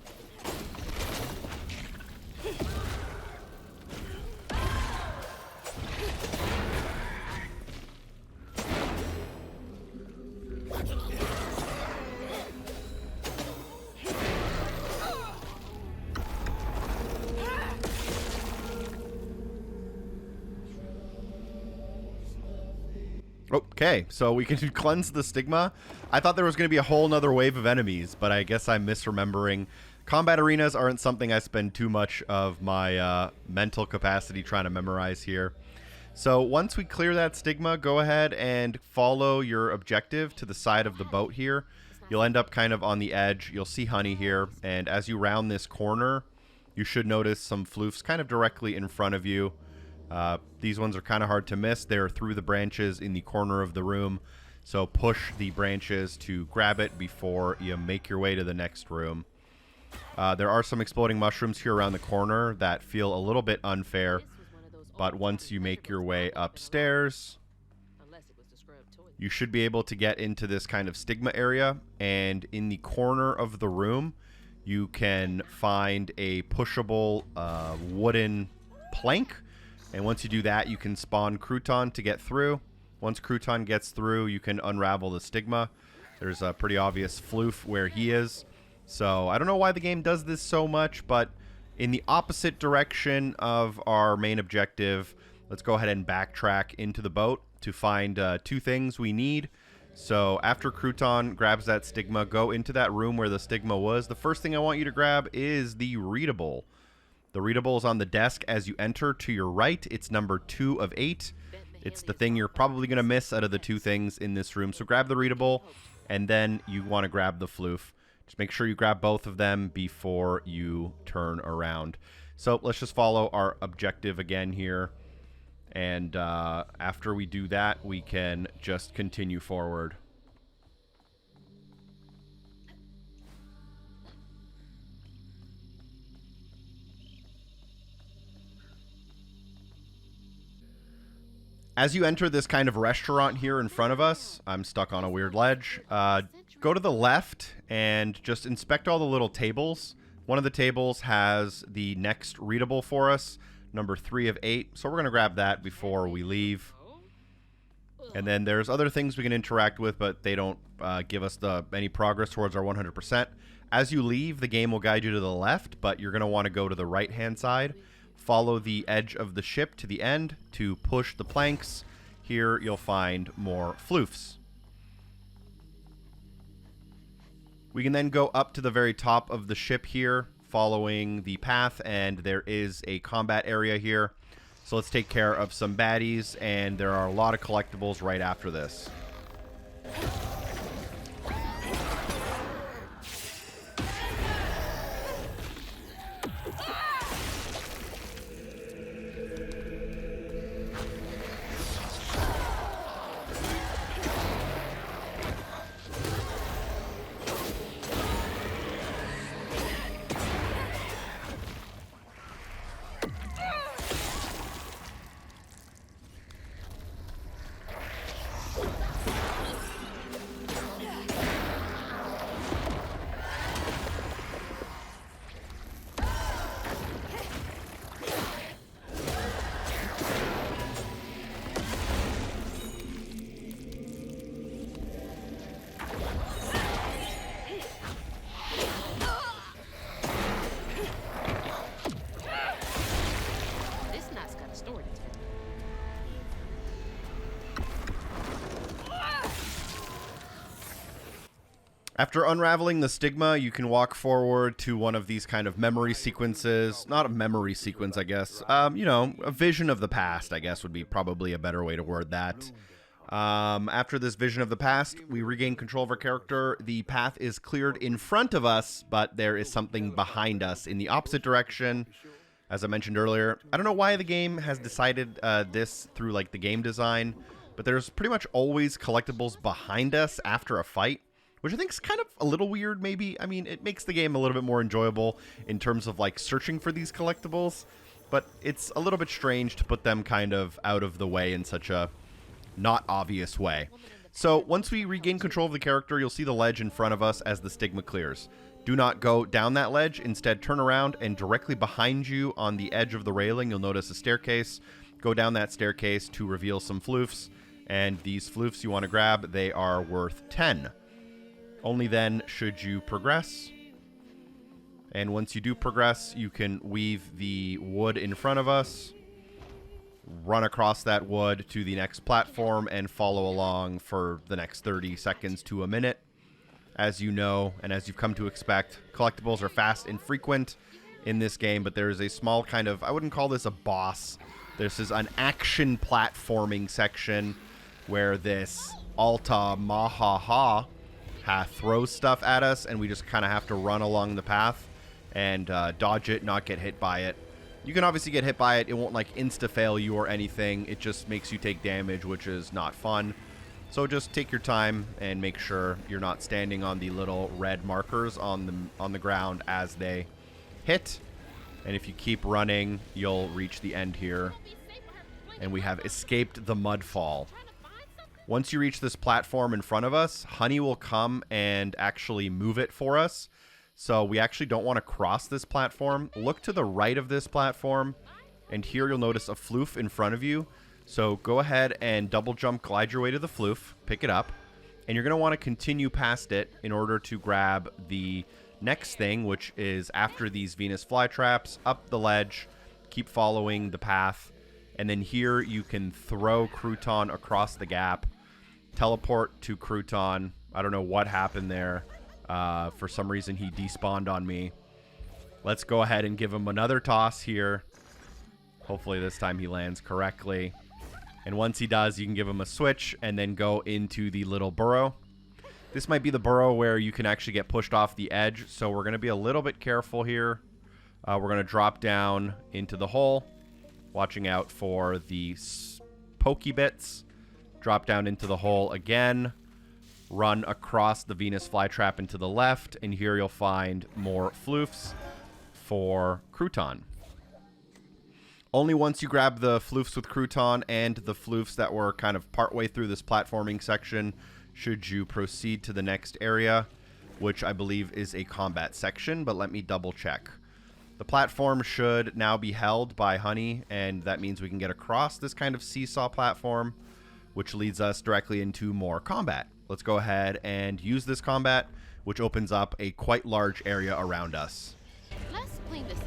Okay, so we can cleanse the stigma. I thought there was going to be a whole nother wave of enemies, but I guess I'm misremembering. Combat arenas aren't something I spend too much of my mental capacity trying to memorize here. So once we clear that stigma, go ahead and follow your objective to the side of the boat here. You'll end up kind of on the edge. You'll see honey here, and as you round this corner, you should notice some floofs kind of directly in front of you. These ones are kind of hard to miss. They're through the branches in the corner of the room. So push the branches to grab it before you make your way to the next room. There are some exploding mushrooms here around the corner that feel a little bit unfair. But once you make your way upstairs, you should be able to get into this kind of stigma area. And in the corner of the room, you can find a pushable wooden plank. And once you do that, you can spawn Crouton to get through. Once Crouton gets through, you can unravel the stigma. There's a pretty obvious floof where he is. So I don't know why the game does this so much, but in the opposite direction of our main objective, let's go ahead and backtrack into the boat to find two things we need. So after Crouton grabs that stigma, go into that room where the stigma was. The first thing I want you to grab is the Readable. The Readable is on the desk as you enter to your right. It's number 2 of 8. It's the thing you're probably going to miss out of the two things in this room. So grab the Readable, and then you want to grab the floof. Just make sure you grab both of them before you turn around. So let's just follow our objective again here. And after we do that, we can just continue forward. As you enter this kind of restaurant here in front of us, I'm stuck on a weird ledge. Go to the left and just inspect all the little tables. One of the tables has the next readable for us, number 3 of 8. So we're going to grab that before we leave. And then there's other things we can interact with, but they don't give us any progress towards our 100%. As you leave, the game will guide you to the left, but you're going to want to go to the right-hand side. Follow the edge of the ship to the end to push the planks. Here you'll find more floofs. We can then go up to the very top of the ship here, following the path, and there is a combat area here. So let's take care of some baddies, and there are a lot of collectibles right after this. story to tell. After unraveling the stigma, you can walk forward to one of these kind of memory sequences. Not a memory sequence, I guess. You know, a vision of the past, I guess, would be probably a better way to word that. After this vision of the past, we regain control of our character. The path is cleared in front of us, but there is something behind us in the opposite direction. As I mentioned earlier, I don't know why the game has decided this through like the game design, but there's pretty much always collectibles behind us after a fight, which I think is kind of a little weird, maybe. I mean, it makes the game a little bit more enjoyable in terms of, like, searching for these collectibles, but it's a little bit strange to put them kind of out of the way in such a not obvious way. So, once we regain control of the character, you'll see the ledge in front of us as the stigma clears. Do not go down that ledge. Instead, turn around, and directly behind you on the edge of the railing, you'll notice a staircase. Go down that staircase to reveal some floofs, and these floofs you want to grab, they are worth 10. Only then should you progress. And once you do progress, you can weave the wood in front of us, run across that wood to the next platform, and follow along for the next 30 seconds to a minute. As you know, and as you've come to expect, collectibles are fast and frequent in this game, but there is a small kind of, I wouldn't call this a boss. This is an action platforming section where this Alta Mahaha throws stuff at us, and we just kind of have to run along the path and dodge it, not get hit by it. You can obviously get hit by it. It won't like insta-fail you or anything. It just makes you take damage, which is not fun. So just take your time and make sure you're not standing on the little red markers on the ground as they hit. And if you keep running, you'll reach the end here. And we have escaped the mudfall. Once you reach this platform in front of us, Honey will come and actually move it for us. So we actually don't want to cross this platform. Look to the right of this platform, and here you'll notice a floof in front of you. So go ahead and double jump, glide your way to the floof, pick it up, and you're going to want to continue past it in order to grab the next thing, which is after these Venus flytraps, up the ledge, keep following the path, and then here you can throw Crouton across the gap. Teleport to Crouton. I don't know what happened there. For some reason, he despawned on me. Let's go ahead and give him another toss here. Hopefully this time he lands correctly. And once he does, you can give him a switch and then go into the little burrow. This might be the burrow where you can actually get pushed off the edge, so we're going to be a little bit careful here. We're going to drop down into the hole, watching out for the pokey bits. Drop down into the hole again, run across the Venus flytrap into the left, and here you'll find more floofs for Crouton. Only once you grab the floofs with Crouton and the floofs that were kind of partway through this platforming section should you proceed to the next area, which I believe is a combat section, but let me double check. The platform should now be held by Honey, and that means we can get across this kind of seesaw platform, which leads us directly into more combat. Let's go ahead and use this combat, which opens up a quite large area around us. Let's clean this up.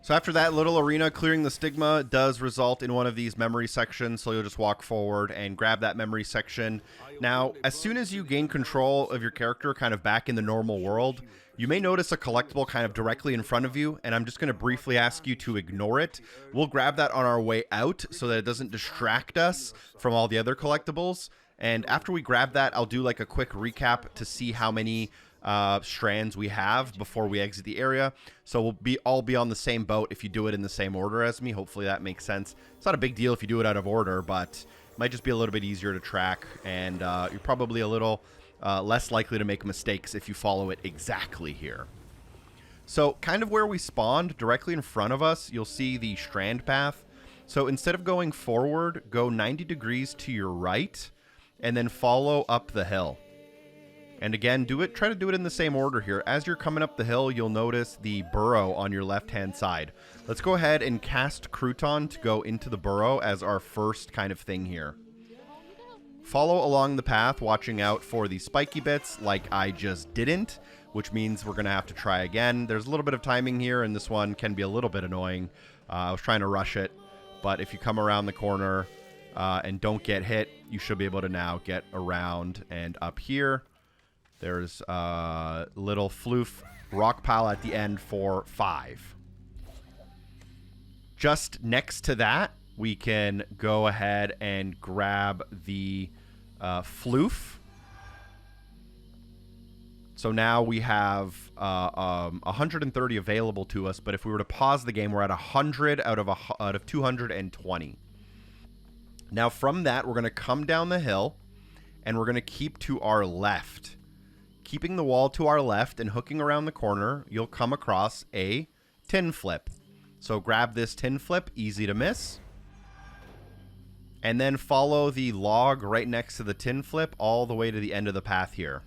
So after that little arena, clearing the stigma does result in one of these memory sections, so you'll just walk forward and grab that memory section. Now, as soon as you gain control of your character kind of back in the normal world, you may notice a collectible kind of directly in front of you, and I'm just going to briefly ask you to ignore it. We'll grab that on our way out so that it doesn't distract us from all the other collectibles. And after we grab that, I'll do like a quick recap to see how many strands we have before we exit the area. So we'll all be on the same boat if you do it in the same order as me. Hopefully that makes sense. It's not a big deal if you do it out of order, but it might just be a little bit easier to track, and you're probably a little less likely to make mistakes if you follow it exactly here. So kind of where we spawned, directly in front of us, you'll see the strand path. So instead of going forward, go 90 degrees to your right and then follow up the hill. And again, try to do it in the same order here. As you're coming up the hill, you'll notice the burrow on your left-hand side. Let's go ahead and cast Crouton to go into the burrow as our first kind of thing here. Follow along the path, watching out for the spiky bits like I just didn't, which means we're going to have to try again. There's a little bit of timing here, and this one can be a little bit annoying. I was trying to rush it, but if you come around the corner and don't get hit, you should be able to now get around and up here. There's a little floof rock pile at the end for 5. Just next to that, we can go ahead and grab the floof. So now we have 130 available to us, but if we were to pause the game, we're at 100 out of 220. Now from that, we're going to come down the hill, and we're going to keep to our left. Keeping the wall to our left and hooking around the corner, you'll come across a tin flip. So grab this tin flip, easy to miss. And then follow the log right next to the tin flip all the way to the end of the path here.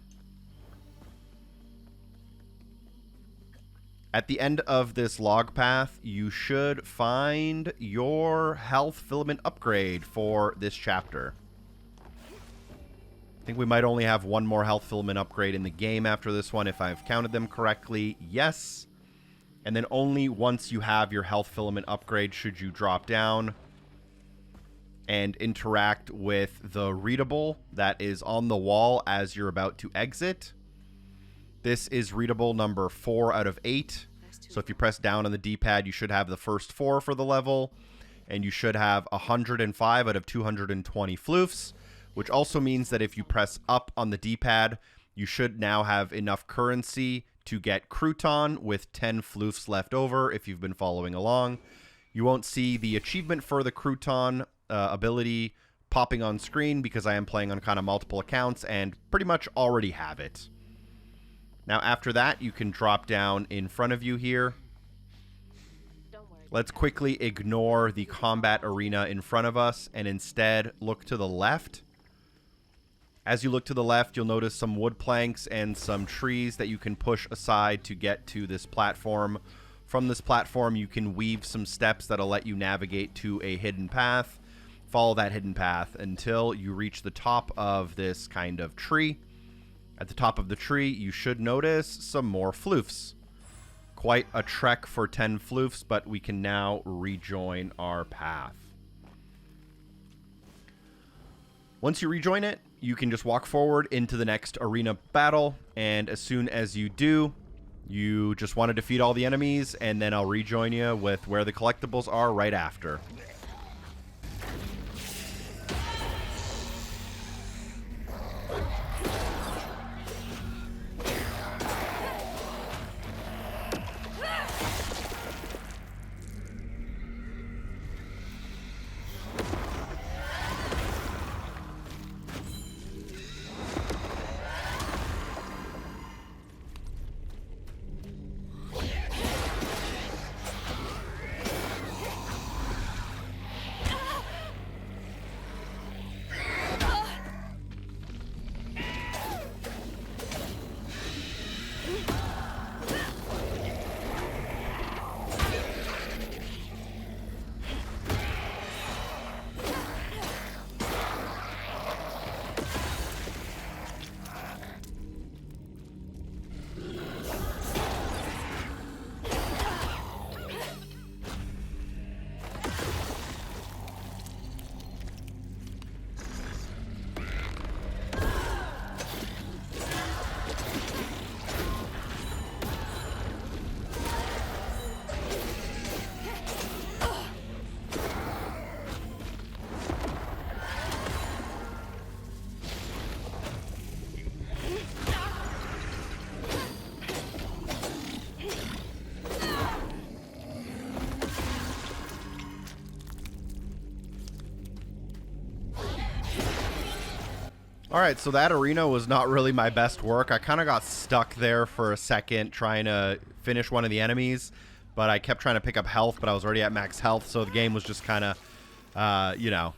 At the end of this log path, you should find your health filament upgrade for this chapter. I think we might only have one more health filament upgrade in the game after this one, if I've counted them correctly. Yes. And then only once you have your health filament upgrade should you drop down and interact with the readable that is on the wall as you're about to exit. This is readable number 4 out of 8. So if you press down on the D-pad, you should have the first 4 for the level. And you should have 105 out of 220 floofs, which also means that if you press up on the D-pad, you should now have enough currency to get Crouton with 10 floofs left over if you've been following along. You won't see the achievement for the Crouton ability popping on screen because I am playing on kind of multiple accounts and pretty much already have it. Now after that, you can drop down in front of you here. Let's quickly ignore the combat arena in front of us and instead look to the left. As you look to the left, you'll notice some wood planks and some trees that you can push aside to get to this platform. From this platform, you can weave some steps that'll let you navigate to a hidden path. Follow that hidden path until you reach the top of this kind of tree. At the top of the tree, you should notice some more floofs. Quite a trek for 10 floofs, but we can now rejoin our path. Once you rejoin it, you can just walk forward into the next arena battle, and as soon as you do, you just want to defeat all the enemies, and then I'll rejoin you with where the collectibles are right after. Alright, so that arena was not really my best work. I kind of got stuck there for a second trying to finish one of the enemies, but I kept trying to pick up health, but I was already at max health, so the game was just kind of, you know,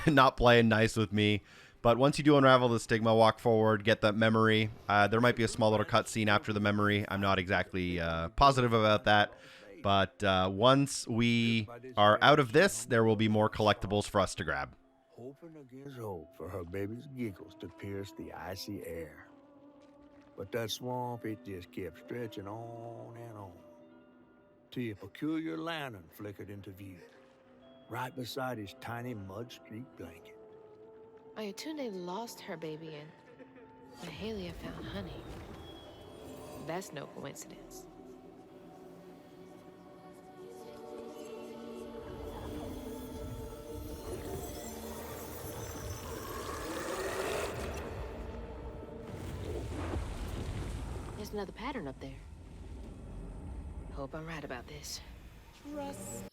not playing nice with me. But once you do unravel the stigma, walk forward, get that memory. There might be a small little cutscene after the memory. I'm not exactly positive about that. But once we are out of this, there will be more collectibles for us to grab. Hoping against hope for her baby's giggles to pierce the icy air. But that swamp, it just kept stretching on and on, till a peculiar lantern flickered into view, right beside his tiny mud-streaked blanket. Ayatune lost her baby and Mahalia found honey. That's no coincidence. There's another pattern up there. Hope I'm right about this. Trust.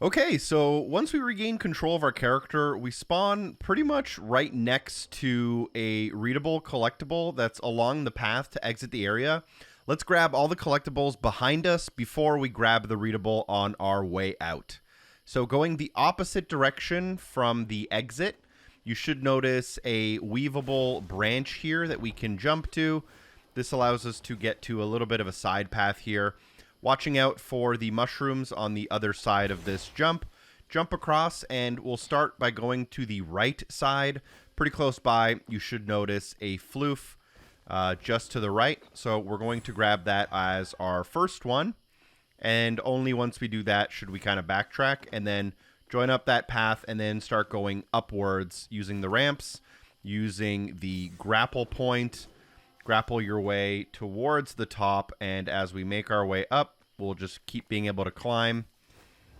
Okay, so once we regain control of our character, we spawn pretty much right next to a readable collectible that's along the path to exit the area. Let's grab all the collectibles behind us before we grab the readable on our way out. So going the opposite direction from the exit, you should notice a weavable branch here that we can jump to. This allows us to get to a little bit of a side path here. Watching out for the mushrooms on the other side of this jump. Jump across, and we'll start by going to the right side. Pretty close by, you should notice a floof just to the right. So we're going to grab that as our first one. And only once we do that should we kind of backtrack and then join up that path and then start going upwards using the ramps, using the grapple point. Grapple your way towards the top, and as we make our way up, we'll just keep being able to climb.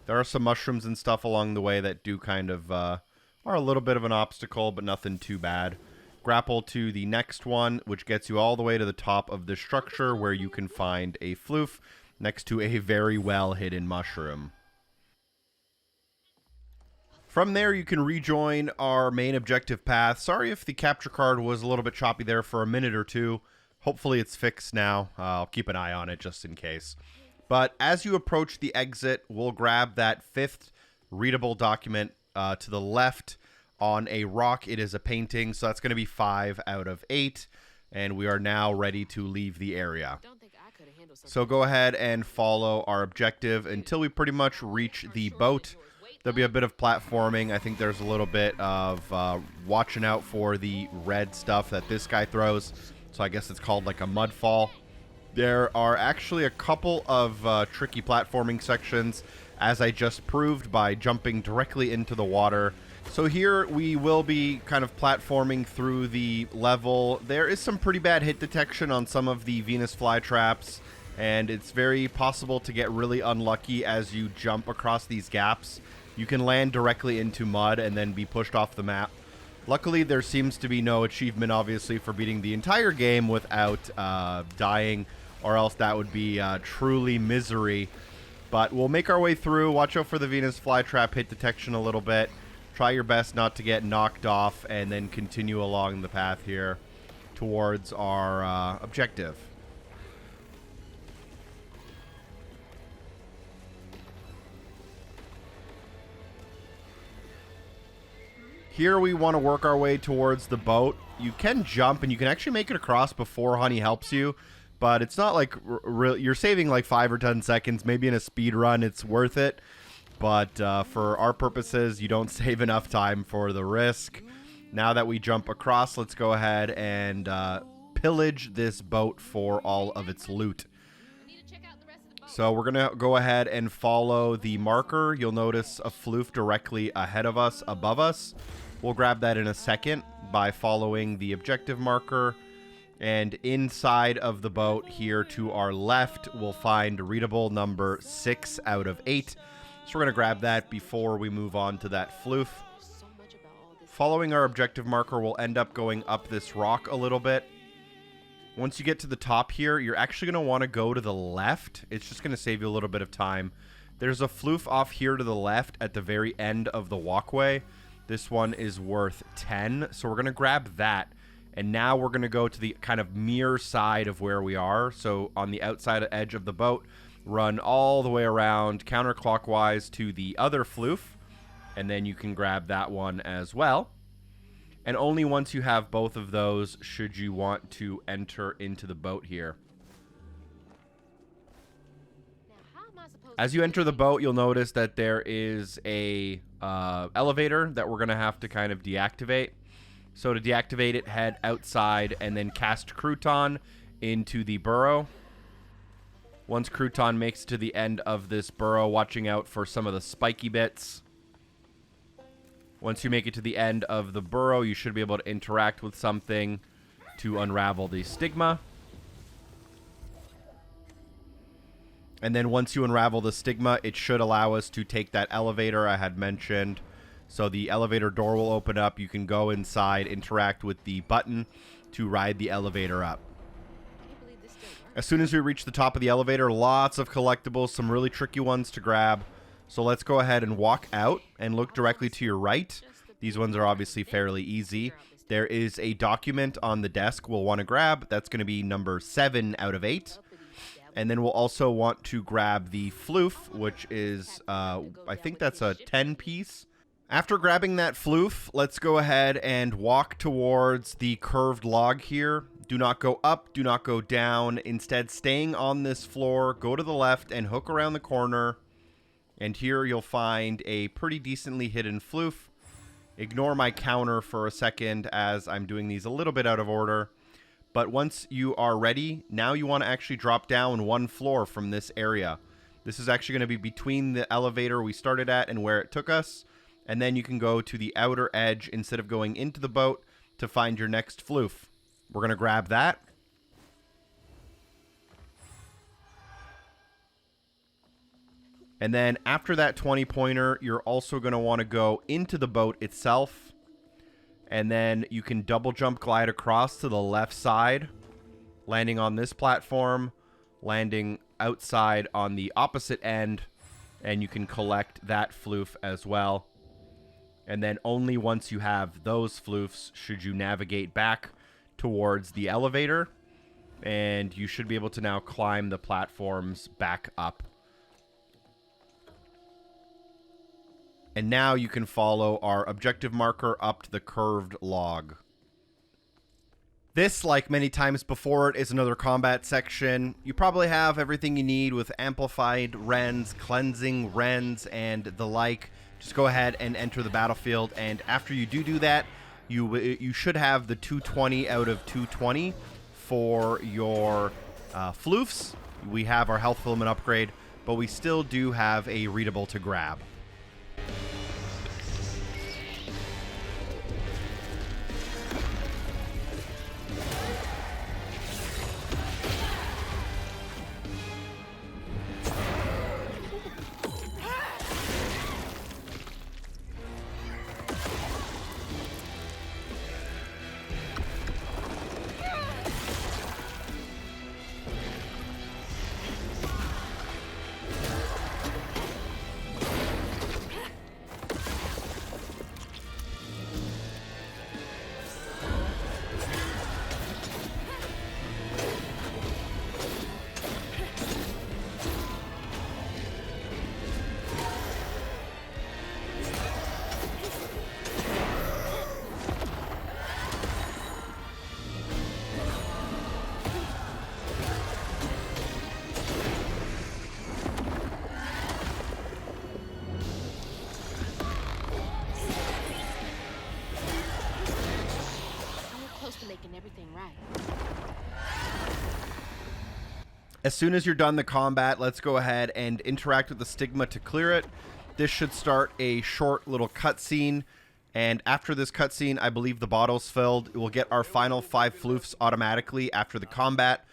There are some mushrooms and stuff along the way that do kind of are a little bit of an obstacle, but nothing too bad. Grapple to the next one, which gets you all the way to the top of the structure where you can find a floof next to a very well hidden mushroom. From there, you can rejoin our main objective path. Sorry if the capture card was a little bit choppy there for a minute or two. Hopefully it's fixed now. I'll keep an eye on it just in case. But as you approach the exit, we'll grab that fifth readable document to the left on a rock. It is a painting, so that's going to be 5 out of 8. And we are now ready to leave the area. So go ahead and follow our objective until we pretty much reach the boat. There'll be a bit of platforming. I think there's a little bit of watching out for the red stuff that this guy throws. So I guess it's called like a mud fall. There are actually a couple of tricky platforming sections, as I just proved by jumping directly into the water. So here we will be kind of platforming through the level. There is some pretty bad hit detection on some of the Venus flytraps, and it's very possible to get really unlucky as you jump across these gaps. You can land directly into mud and then be pushed off the map. Luckily, there seems to be no achievement, obviously, for beating the entire game without dying, or else that would be truly misery. But we'll make our way through. Watch out for the Venus flytrap hit detection a little bit. Try your best not to get knocked off, and then continue along the path here towards our objective. Here we want to work our way towards the boat. You can jump, and you can actually make it across before Honey helps you, but it's not like you're saving like 5 or 10 seconds. Maybe in a speed run it's worth it, but for our purposes, you don't save enough time for the risk. Now that we jump across, let's go ahead and pillage this boat for all of its loot. So we're going to go ahead and follow the marker. You'll notice a floof directly ahead of us, above us. We'll grab that in a second by following the objective marker. And inside of the boat here to our left, we'll find readable number 6 out of 8. So we're going to grab that before we move on to that floof. Following our objective marker, we'll end up going up this rock a little bit. Once you get to the top here, you're actually going to want to go to the left. It's just going to save you a little bit of time. There's a floof off here to the left at the very end of the walkway. This one is worth 10. So we're going to grab that. And now we're going to go to the kind of mirror side of where we are. So on the outside edge of the boat, run all the way around counterclockwise to the other floof. And then you can grab that one as well. And only once you have both of those should you want to enter into the boat here. As you enter the boat, you'll notice that there is a elevator that we're going to have to kind of deactivate. So to deactivate it, head outside and then cast Crouton into the burrow. Once Crouton makes it to the end of this burrow, watching out for some of the spiky bits. Once you make it to the end of the burrow, you should be able to interact with something to unravel the stigma. And then once you unravel the stigma, it should allow us to take that elevator I had mentioned. So the elevator door will open up. You can go inside, interact with the button to ride the elevator up. As soon as we reach the top of the elevator, lots of collectibles, some really tricky ones to grab. So let's go ahead and walk out and look directly to your right. These ones are obviously fairly easy. There is a document on the desk we'll want to grab. That's going to be number 7 out of 8. And then we'll also want to grab the floof, which is, I think that's a 10 piece. After grabbing that floof, let's go ahead and walk towards the curved log here. Do not go up, do not go down. Instead, staying on this floor, go to the left and hook around the corner. And here you'll find a pretty decently hidden floof. Ignore my counter for a second as I'm doing these a little bit out of order. But once you are ready, now you want to actually drop down 1 floor from this area. This is actually going to be between the elevator we started at and where it took us. And then you can go to the outer edge instead of going into the boat to find your next floof. We're going to grab that. And then after that 20-pointer, you're also going to want to go into the boat itself. And then you can double jump glide across to the left side, landing on this platform, landing outside on the opposite end, and you can collect that floof as well. And then only once you have those floofs should you navigate back towards the elevator, and you should be able to now climb the platforms back up. And now you can follow our objective marker up to the curved log. This, like many times before it, is another combat section. You probably have everything you need with amplified rends, cleansing rends, and the like. Just go ahead and enter the battlefield, and after you do that, you should have the 220 out of 220 for your floofs. We have our health filament upgrade, but we still do have a readable to grab. As soon as you're done the combat, let's go ahead and interact with the stigma to clear it. This should start a short little cutscene, and after this cutscene, I believe the bottle's filled. We'll get our final 5 floofs automatically after the combat,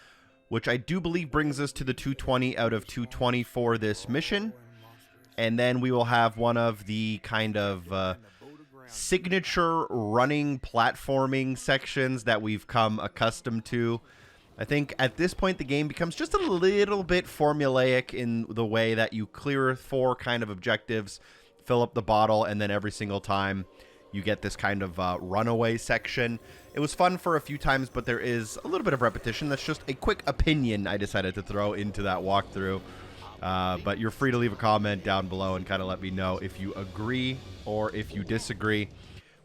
which I do believe brings us to the 220 out of 220 for this mission. And then we will have one of the kind of signature running platforming sections that we've come accustomed to. I think at this point the game becomes just a little bit formulaic in the way that you clear 4 kind of objectives, fill up the bottle, and then every single time you get this kind of runaway section. It was fun for a few times, but there is a little bit of repetition. That's just a quick opinion I decided to throw into that walkthrough. But you're free to leave a comment down below and kind of let me know if you agree or if you disagree.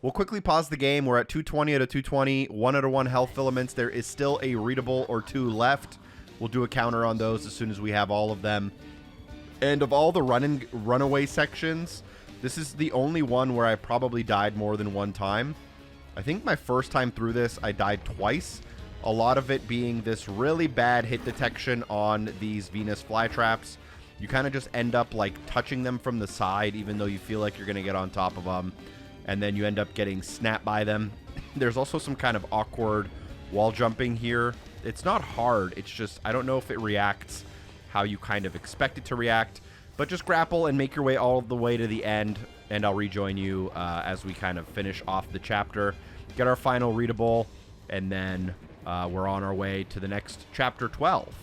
We'll quickly pause the game. We're at 220 out of 220, 1 out of 1 health filaments. There is still a readable or 2 left. We'll do a counter on those as soon as we have all of them. And of all the runaway sections, this is the only one where I probably died more than one time. I think my first time through this, I died twice. A lot of it being this really bad hit detection on these Venus flytraps. You kind of just end up like touching them from the side, even though you feel like you're going to get on top of them. And then you end up getting snapped by them. There's also some kind of awkward wall jumping here. It's not hard. It's just, I don't know if it reacts how you kind of expect it to react. But just grapple and make your way all the way to the end. And I'll rejoin you as we kind of finish off the chapter. Get our final readable. And then we're on our way to the next chapter 12.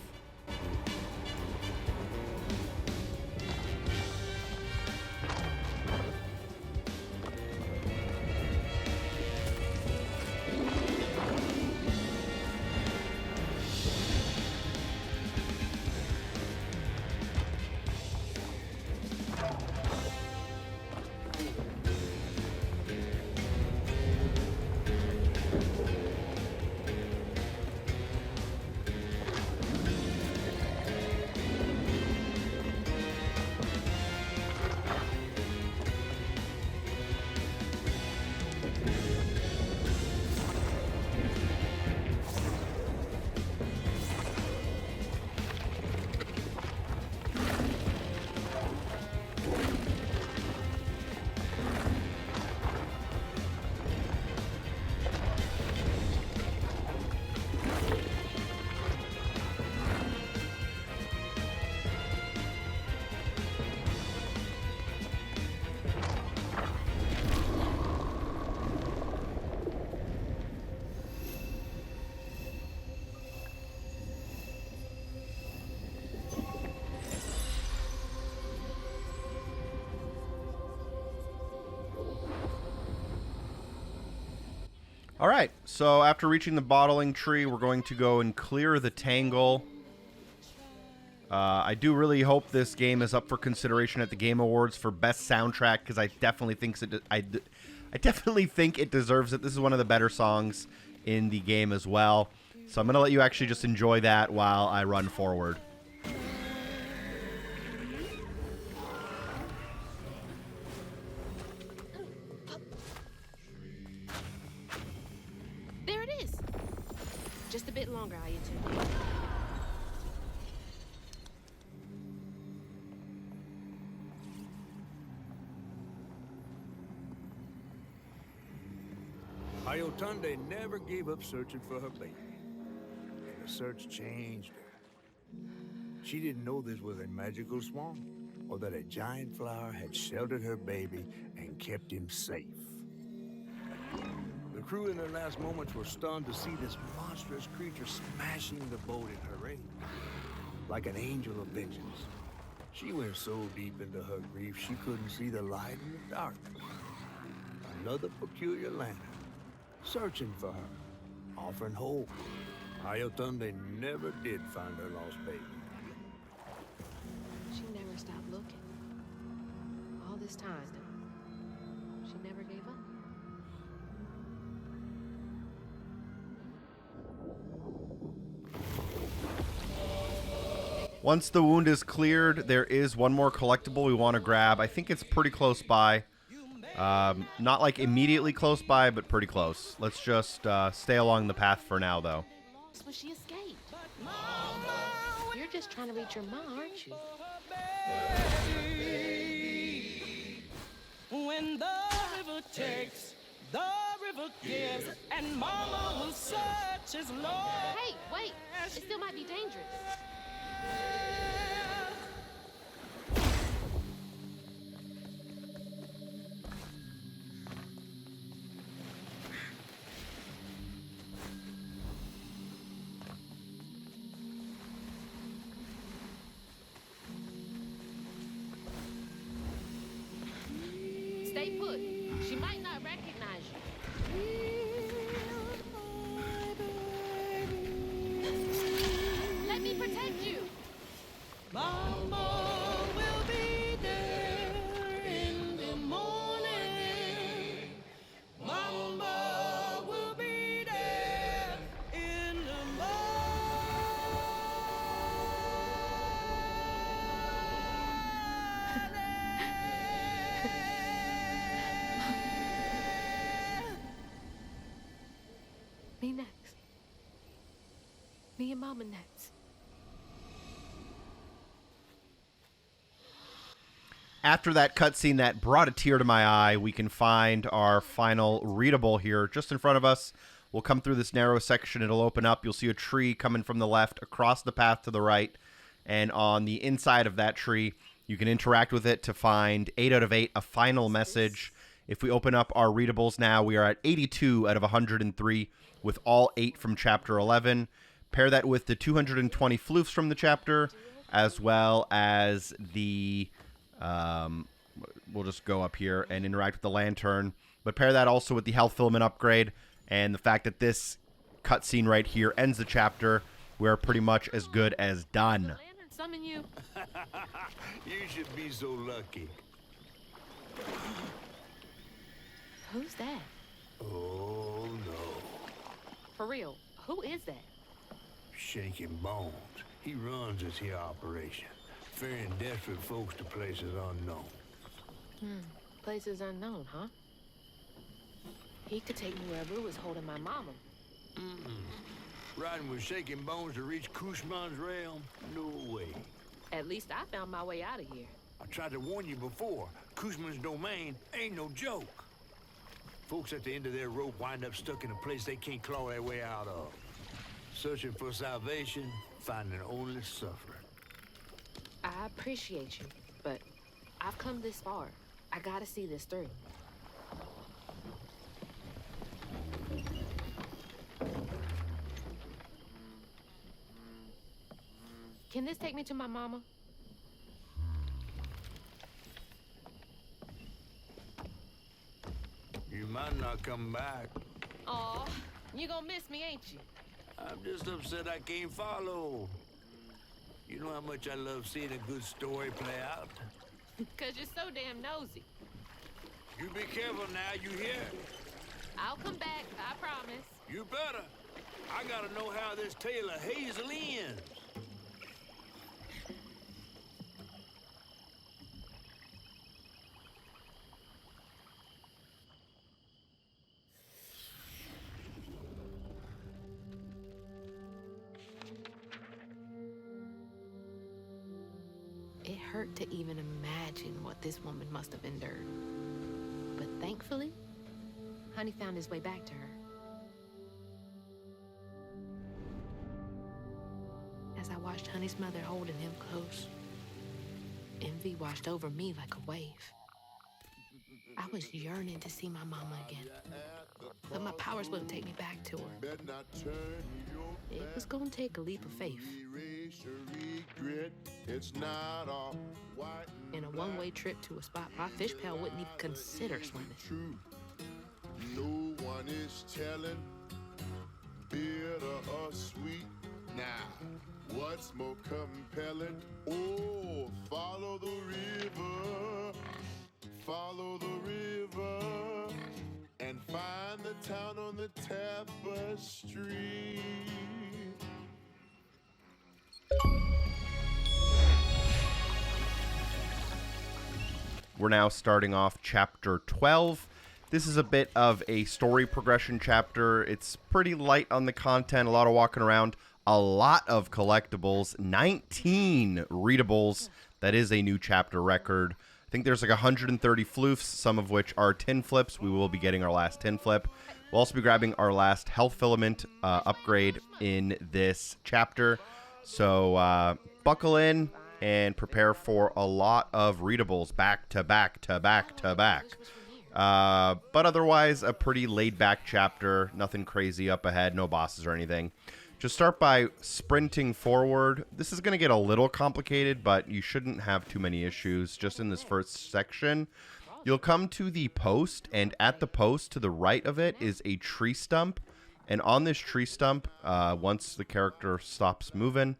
All right, so after reaching the bottling tree, we're going to go and clear the tangle. I do really hope this game is up for consideration at the Game Awards for Best Soundtrack, because I definitely think it deserves it. This is one of the better songs in the game as well. So I'm going to let you actually just enjoy that while I run forward. Just a bit longer, are you two? Hixooonnn never gave up searching for her baby. And the search changed her. She didn't know this was a magical swamp, or that a giant flower had sheltered her baby and kept him safe. The crew in their last moments were stunned to see this monstrous creature smashing the boat in her rage, like an angel of vengeance. She went so deep into her grief she couldn't see the light in the darkness. Another peculiar lantern, searching for her, offering hope. Hixooonnn never did find her lost baby. She never stopped looking. All this time, she never gave up. Once the wound is cleared, there is one more collectible we want to grab. I think it's pretty close by. Not like immediately close by, but pretty close. Let's just stay along the path for now, though. When she escaped. You're just trying to reach your mom, aren't you? When the river takes, the river gives, and Mama will search as long. Hey, wait! It still might be dangerous. Stay put. She might not recognize Me next. Me and Mama next. After that cutscene that brought a tear to my eye, we can find our final readable here just in front of us. We'll come through this narrow section. It'll open up. You'll see a tree coming from the left across the path to the right. And on the inside of that tree, you can interact with it to find 8 out of 8, a final message. If we open up our readables now, we are at 82 out of 103 with all 8 from Chapter 11. Pair that with the 220 floofs from the chapter, as well as the... we'll just go up here and interact with the lantern. But pair that also with the health filament upgrade and the fact that this cutscene right here ends the chapter. We're pretty much as good as done. Summon you. You should be so lucky. Who's that? Oh, no. For real, who is that? Shaking Bones. He runs this here operation, ferrying desperate folks to places unknown. Places unknown, huh? He could take me where Rue was holding my mama. Riding with Shaking Bones to reach Hixooonn's realm? No way. At least I found my way out of here. I tried to warn you before. Hixooonn's domain ain't no joke. Folks at the end of their rope wind up stuck in a place they can't claw their way out of. Searching for salvation, finding only suffering. I appreciate you, but I've come this far. I gotta see this through. Can this take me to my mama? You might not come back. Aw, you gonna miss me, ain't you? I'm just upset I can't follow. You know how much I love seeing a good story play out? 'Cause you're so damn nosy. You be careful now, you hear? I'll come back, I promise. You better. I gotta know how this tale of Hazel ends. It hurt to even imagine what this woman must have endured. But thankfully, Honey found his way back to her. As I watched Honey's mother holding him close, envy washed over me like a wave. I was yearning to see my mama again, but my powers wouldn't take me back to her. It was gonna take a leap of faith. In a one-way trip to a spot my fish pal wouldn't even consider swimming. No one is telling, bitter or sweet. Now, what's more compelling? Oh, follow the river, and find the town on the tapestry. We're now starting off Chapter 12. This is a bit of a story progression chapter. It's pretty light on the content, a lot of walking around, a lot of collectibles, 19 readables. That is a new chapter record. I think there's like 130 floofs, some of which are tin flips. We will be getting our last tin flip. We'll also be grabbing our last health filament upgrade in this chapter. So buckle in and prepare for a lot of readables back to back to back to back. But otherwise, a pretty laid-back chapter. Nothing crazy up ahead, no bosses or anything. Just start by sprinting forward. This is going to get a little complicated, but you shouldn't have too many issues. Just in this first section, you'll come to the post, and at the post to the right of it is a tree stump. And on this tree stump, once the character stops moving,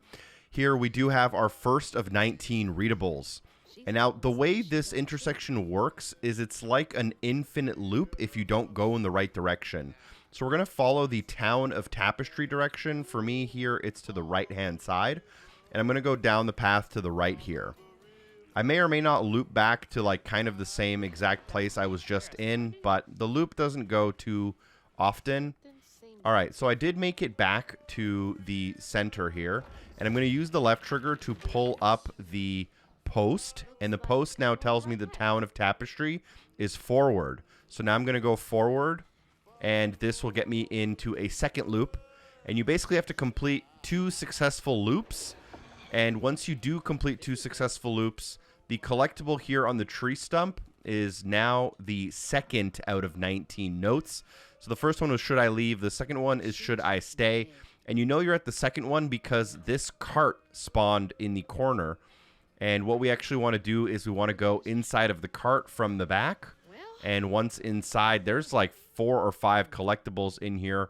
here we do have our first of 19 readables. And now the way this intersection works is it's like an infinite loop if you don't go in the right direction. So we're going to follow the Town of Tapestry direction. For me here, it's to the right-hand side. And I'm going to go down the path to the right here. I may or may not loop back to like kind of the same exact place I was just in, but the loop doesn't go too often. All right, so I did make it back to the center here, and I'm going to use the left trigger to pull up the post, and the post now tells me the town of Tapestry is forward. So now I'm going to go forward, and this will get me into a second loop, and you basically have to complete 2 successful loops, and once you do complete 2 successful loops, the collectible here on the tree stump is now the second out of 19 notes. So the first one was should I leave, the second one is should I stay, and you know you're at the second one because this cart spawned in the corner, and what we actually want to do is we want to go inside of the cart from the back, and once inside there's like 4 or 5 collectibles in here.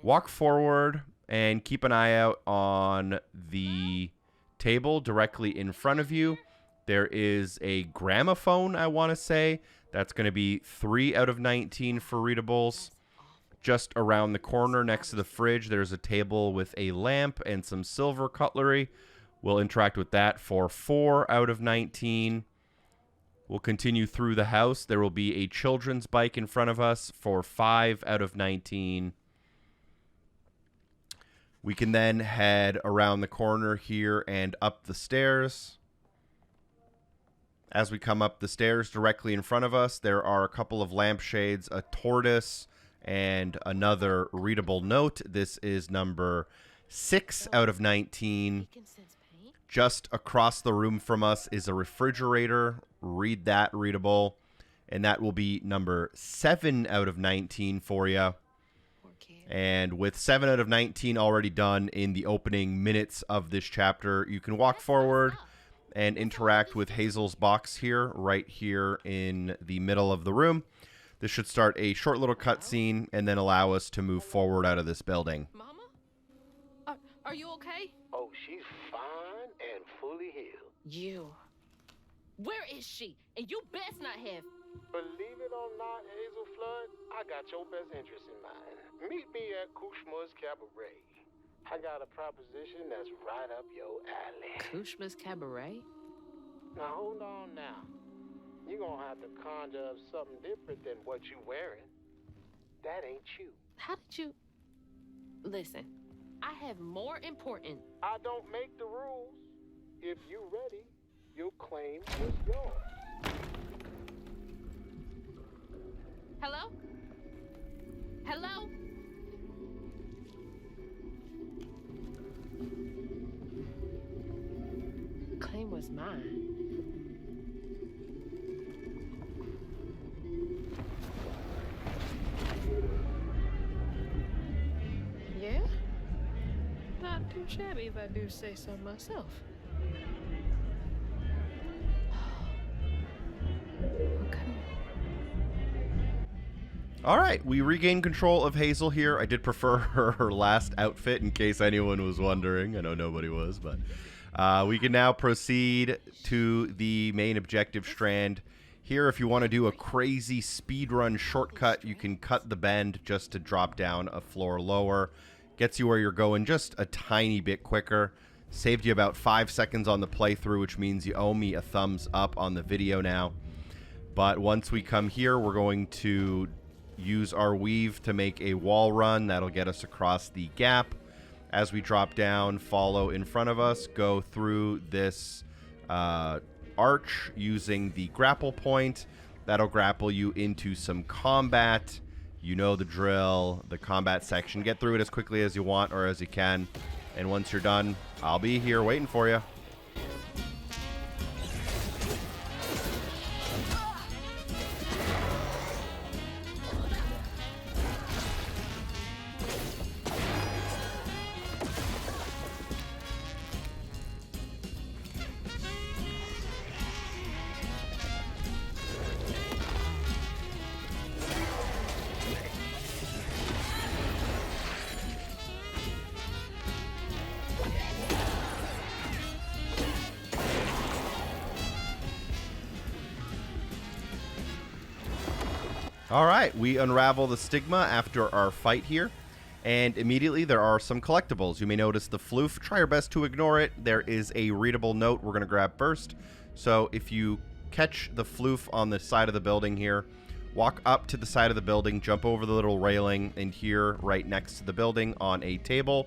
Walk forward and keep an eye out on the table directly in front of you. There is a gramophone, I want to say. That's going to be 3 out of 19 for readables. Just around the corner next to the fridge, there's a table with a lamp and some silver cutlery. We'll interact with that for 4 out of 19. We'll continue through the house. There will be a children's bike in front of us for 5 out of 19. We can then head around the corner here and up the stairs. As we come up the stairs directly in front of us, there are a couple of lampshades, a tortoise, and another readable note. This is number 6 out of 19. Just across the room from us is a refrigerator. Read that readable. And that will be number 7 out of 19 for you. And with 7 out of 19 already done in the opening minutes of this chapter, you can walk forward and interact with Hazel's box here, right here in the middle of the room. This should start a short little cutscene and then allow us to move forward out of this building. Mama? Are you okay? Oh, she's fine and fully healed. You. Where is she? And you best not have. Believe it or not, Hazel Flood, I got your best interest in mind. Meet me at Kushma's Cabaret. I got a proposition that's right up your alley. Kushma's Cabaret? Now, hold on now. You're gonna have to conjure up something different than what you wearing. That ain't you. How did you... Listen, I have more important... I don't make the rules. If you ready, your claim is yours. Hello? Hello? Claim was mine. Yeah? Not too shabby if I do say so myself. All right, we regain control of Hazel here. I did prefer her last outfit in case anyone was wondering. I know nobody was, but we can now proceed to the main objective strand. Here, if you want to do a crazy speedrun shortcut, you can cut the bend just to drop down a floor lower. Gets you where you're going just a tiny bit quicker. Saved you about 5 seconds on the playthrough, which means you owe me a thumbs up on the video now. But once we come here, we're going to use our weave to make a wall run. That'll get us across the gap. As we drop down, follow in front of us, go through this arch using the grapple point. That'll grapple you into some combat. You know the drill, the combat section. Get through it as quickly as you want or as you can. And once you're done, I'll be here waiting for you. All right, we unravel the stigma after our fight here, and immediately there are some collectibles. You may notice the floof. Try your best to ignore it. There is a readable note we're going to grab first. So if you catch the floof on the side of the building here, walk up to the side of the building, jump over the little railing, and here, right next to the building on a table,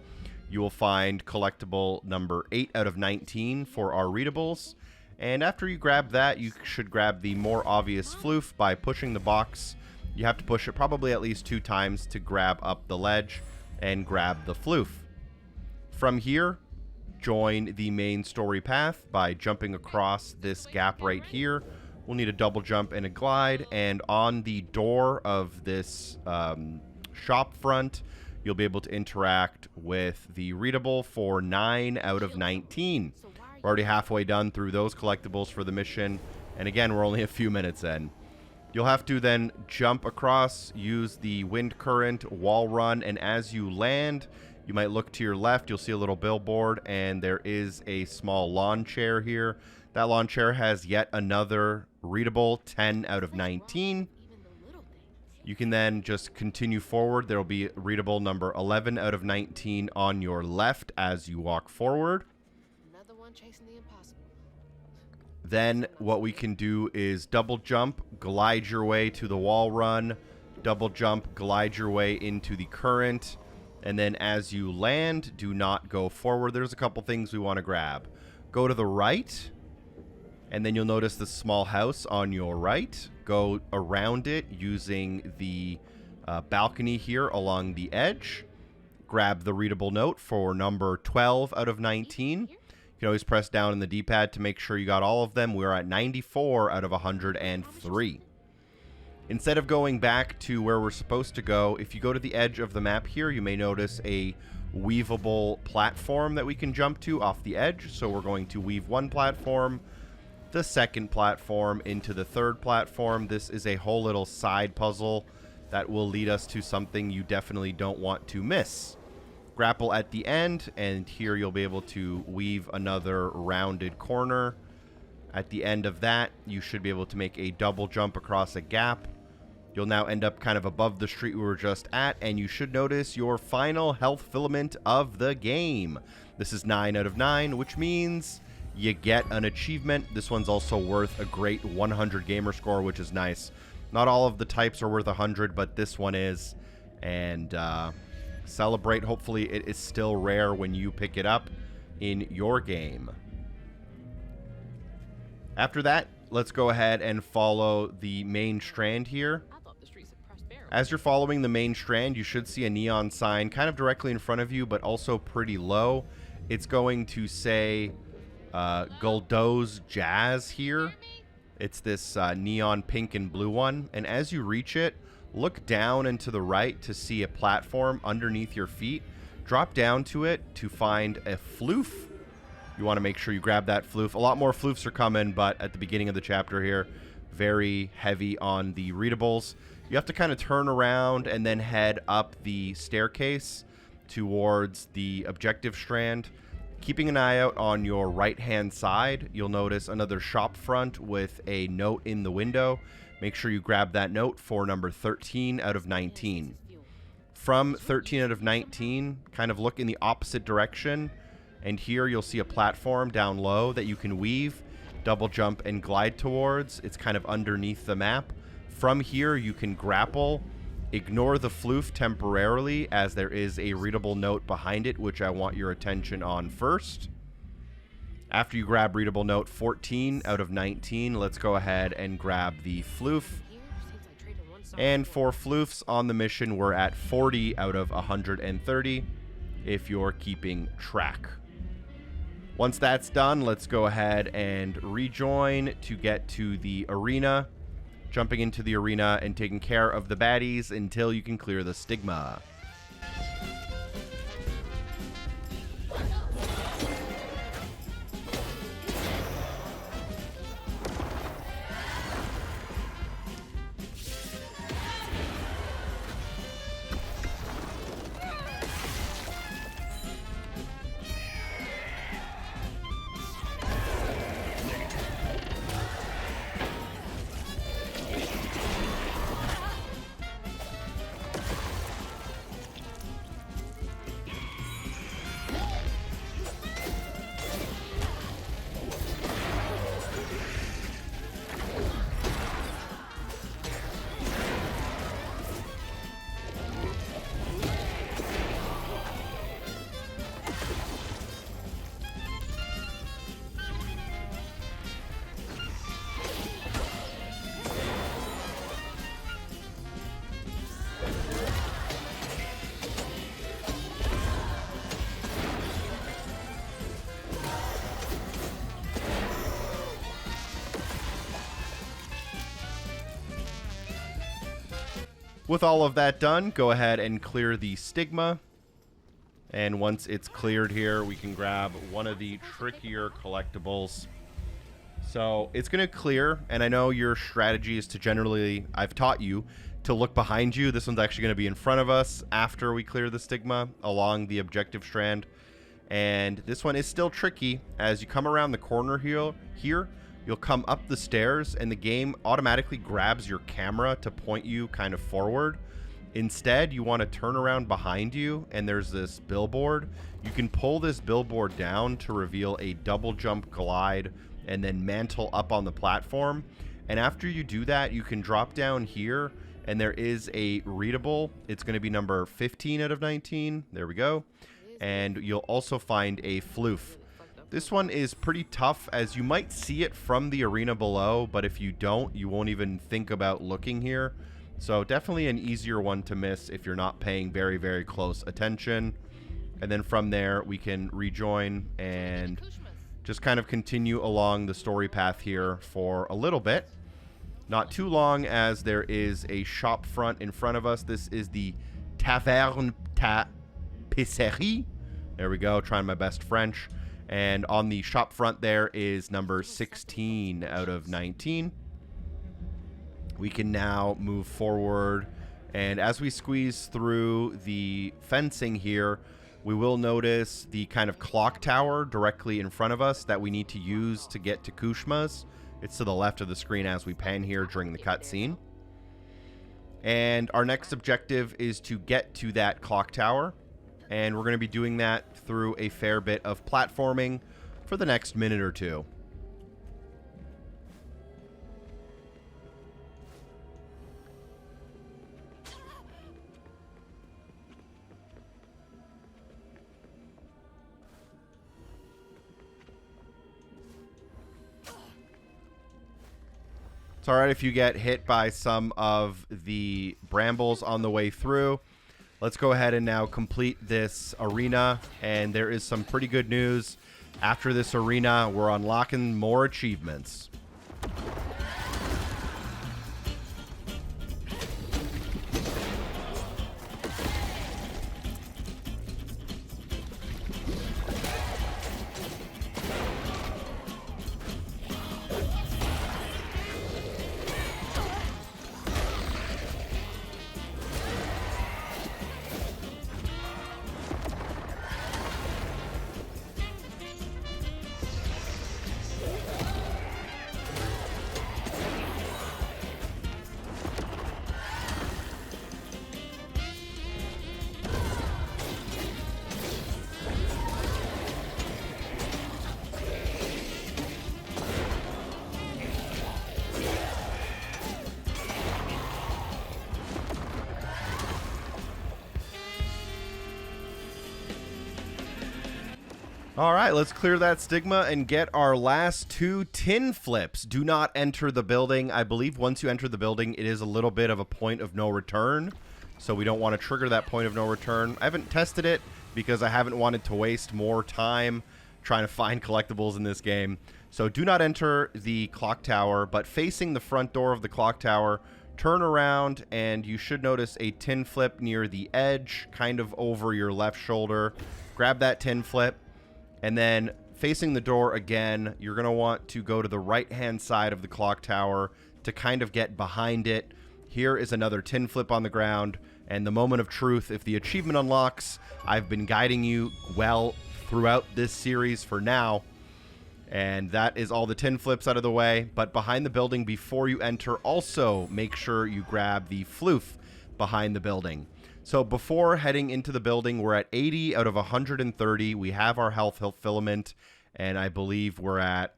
you will find collectible number 8 out of 19 for our Readables. And after you grab that, you should grab the more obvious floof by pushing the box. You have to push it probably at least 2 times to grab up the ledge and grab the floof. From here, join the main story path by jumping across this gap right here. We'll need a double jump and a glide, and on the door of this shop front, you'll be able to interact with the Readable for 9 out of 19. We're already halfway done through those collectibles for the mission, and again, we're only a few minutes in. You'll have to then jump across, use the wind current, wall run, and as you land, you might look to your left, you'll see a little billboard, and there is a small lawn chair here. That lawn chair has yet another Readable, 10 out of 19. You can then just continue forward. There will be Readable number 11 out of 19 on your left as you walk forward. Another one chasing the impossible. Then what we can do is double jump, glide your way to the wall run, double jump, glide your way into the current, and then as you land, do not go forward. There's a couple things we want to grab. Go to the right, and then you'll notice the small house on your right. Go around it using the balcony here along the edge. Grab the Readable note for number 12 out of 19. You can always press down in the D-pad to make sure you got all of them. We're at 94 out of 103. Instead of going back to where we're supposed to go, if you go to the edge of the map here, you may notice a weavable platform that we can jump to off the edge. So we're going to weave one platform, the second platform into the third platform. This is a whole little side puzzle that will lead us to something you definitely don't want to miss. Grapple at the end, and here you'll be able to weave another rounded corner. At the end of that, you should be able to make a double jump across a gap. You'll now end up kind of above the street we were just at, and you should notice your final health filament of the game. This is 9 out of 9, which means you get an achievement. This one's also worth a great 100 gamer score, which is nice. Not all of the types are worth 100, but this one is. And celebrate. Hopefully it is still rare when you pick it up in your game. After that, let's go ahead and follow the main strand here. As you're following the main strand, you should see a neon sign kind of directly in front of you, but also pretty low. It's going to say Goldo's Jazz here. It's this neon pink and blue one. And as you reach it, look down and to the right to see a platform underneath your feet. Drop down to it to find a floof. You want to make sure you grab that floof. A lot more floofs are coming, but at the beginning of the chapter here, very heavy on the Readables. You have to kind of turn around and then head up the staircase towards the objective strand. Keeping an eye out on your right-hand side, you'll notice another shop front with a note in the window. Make sure you grab that note for number 13 out of 19. From 13 out of 19, kind of look in the opposite direction, and here you'll see a platform down low that you can weave, double jump, and glide towards. It's kind of underneath the map. From here, you can grapple. Ignore the floof temporarily, as there is a Readable note behind it, which I want your attention on first. After you grab Readable note 14 out of 19, let's go ahead and grab the floof. And for floofs on the mission, we're at 40 out of 130, if you're keeping track. Once that's done, let's go ahead and rejoin to get to the arena. Jumping into the arena and taking care of the baddies until you can clear the stigma. With all of that done, go ahead and clear the stigma. And once it's cleared here, we can grab one of the trickier collectibles. So it's going to clear, and I know your strategy is to generally, I've taught you, to look behind you. This one's actually going to be in front of us after we clear the stigma along the objective strand. And this one is still tricky. As you come around the corner here, you'll come up the stairs, and the game automatically grabs your camera to point you kind of forward. Instead, you want to turn around behind you, and there's this billboard. You can pull this billboard down to reveal a double jump glide and then mantle up on the platform. And after you do that, you can drop down here, and there is a readable. It's going to be number 15 out of 19. There we go. And you'll also find a floof. This one is pretty tough, as you might see it from the arena below, but if you don't, you won't even think about looking here. So definitely an easier one to miss if you're not paying very, very close attention. And then from there, we can rejoin and just kind of continue along the story path here for a little bit. Not too long, as there is a shop front in front of us. This is the Taverne Tapisserie. There we go, trying my best French. And on the shop front there is number 16 out of 19. We can now move forward, and as we squeeze through the fencing here, we will notice the kind of clock tower directly in front of us that we need to use to get to Kushma's. It's to the left of the screen as we pan here during the cutscene. And our next objective is to get to that clock tower, and we're going to be doing that through a fair bit of platforming for the next minute or two. It's alright if you get hit by some of the brambles on the way through. Let's go ahead and now complete this arena, and there is some pretty good news. After this arena, we're unlocking more achievements. All right, let's clear that stigma and get our last two tin flips. Do not enter the building. I believe once you enter the building, it is a little bit of a point of no return. So we don't want to trigger that point of no return. I haven't tested it because I haven't wanted to waste more time trying to find collectibles in this game. So do not enter the clock tower, but facing the front door of the clock tower, turn around and you should notice a tin flip near the edge, kind of over your left shoulder. Grab that tin flip. And then facing the door again, you're going to want to go to the right-hand side of the clock tower to kind of get behind it. Here is another tin flip on the ground. And the moment of truth, if the achievement unlocks, I've been guiding you well throughout this series for now. And that is all the tin flips out of the way. But behind the building, before you enter, also make sure you grab the floof behind the building. So before heading into the building, we're at 80 out of 130. We have our health filament, and I believe we're at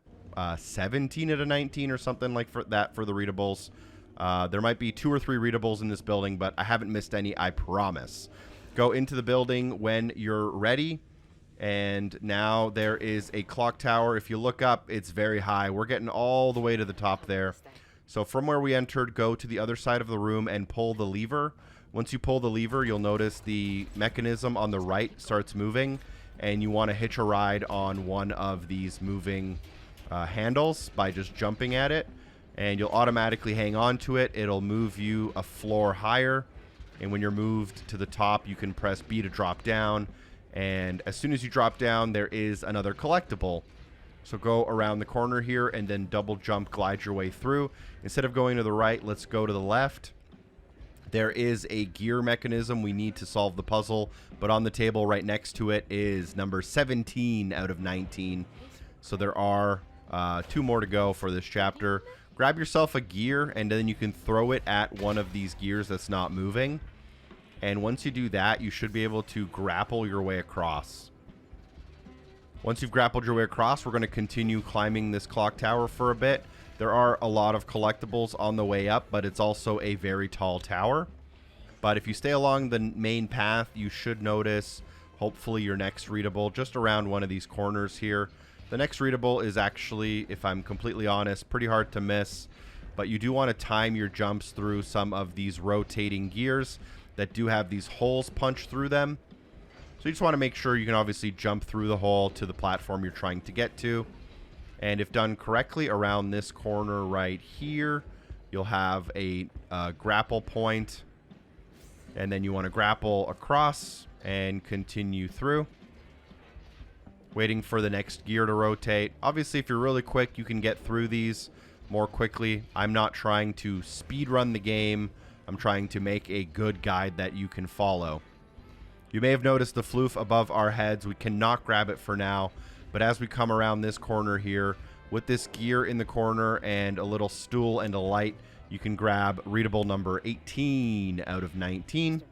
17 out of 19 or something like that for the readables. There might be 2 or 3 readables in this building, but I haven't missed any, I promise. Go into the building when you're ready. And now there is a clock tower. If you look up, it's very high. We're getting all the way to the top there. So from where we entered, go to the other side of the room and pull the lever. Once you pull the lever, you'll notice the mechanism on the right starts moving, and you want to hitch a ride on one of these moving handles by just jumping at it, and you'll automatically hang on to it. It'll move you a floor higher, And when you're moved to the top, you can press B to drop down. And as soon as you drop down, there is another collectible. So go around the corner here and then double jump, glide your way through. Instead of going to the right, let's go to the left. There is a gear mechanism. We need to solve the puzzle. But on the table right next to it is number 17 out of 19. So there are 2 more to go for this chapter. Grab yourself a gear, and then you can throw it at one of these gears that's not moving. And once you do that, you should be able to grapple your way across. Once you've grappled your way across, we're going to continue climbing this clock tower for a bit. There are a lot of collectibles on the way up, but it's also a very tall tower. But if you stay along the main path, you should notice, hopefully, your next readable just around one of these corners here. The next readable is actually, if I'm completely honest, pretty hard to miss. But you do want to time your jumps through some of these rotating gears that do have these holes punched through them. So you just want to make sure you can obviously jump through the hole to the platform you're trying to get to. And if done correctly, around this corner right here, you'll have a grapple point. And then you want to grapple across and continue through, waiting for the next gear to rotate. Obviously, if you're really quick, you can get through these more quickly. I'm not trying to speed run the game. I'm trying to make a good guide that you can follow. You may have noticed the floof above our heads. We cannot grab it for now, but as we come around this corner here, with this gear in the corner and a little stool and a light, you can grab readable number 18 out of 19.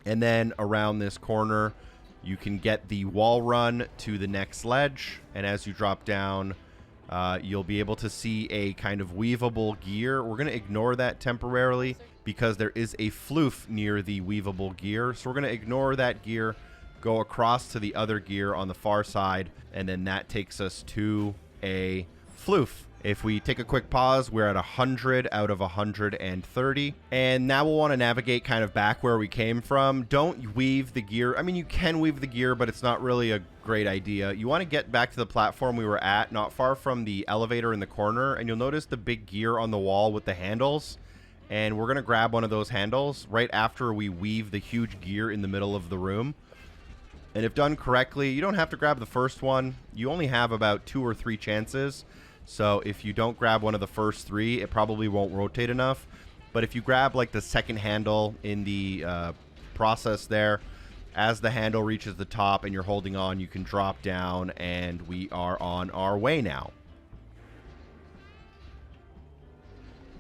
And then around this corner, you can get the wall run to the next ledge. And as you drop down, you'll be able to see a kind of weavable gear. We're going to ignore that temporarily because there is a floof near the weavable gear. So we're going to ignore that gear, go across to the other gear on the far side, and then that takes us to a floof. If we take a quick pause, we're at 100 out of 130. And now we'll want to navigate kind of back where we came from. Don't weave the gear. I mean, you can weave the gear, but it's not really a great idea. You want to get back to the platform we were at, not far from the elevator in the corner. And you'll notice the big gear on the wall with the handles. And we're going to grab one of those handles right after we weave the huge gear in the middle of the room. And if done correctly, you don't have to grab the first one. You only have about 2 or 3 chances. So if you don't grab one of the first 3, it probably won't rotate enough. But if you grab like the second handle in the process there, as the handle reaches the top and you're holding on, you can drop down, and we are on our way now.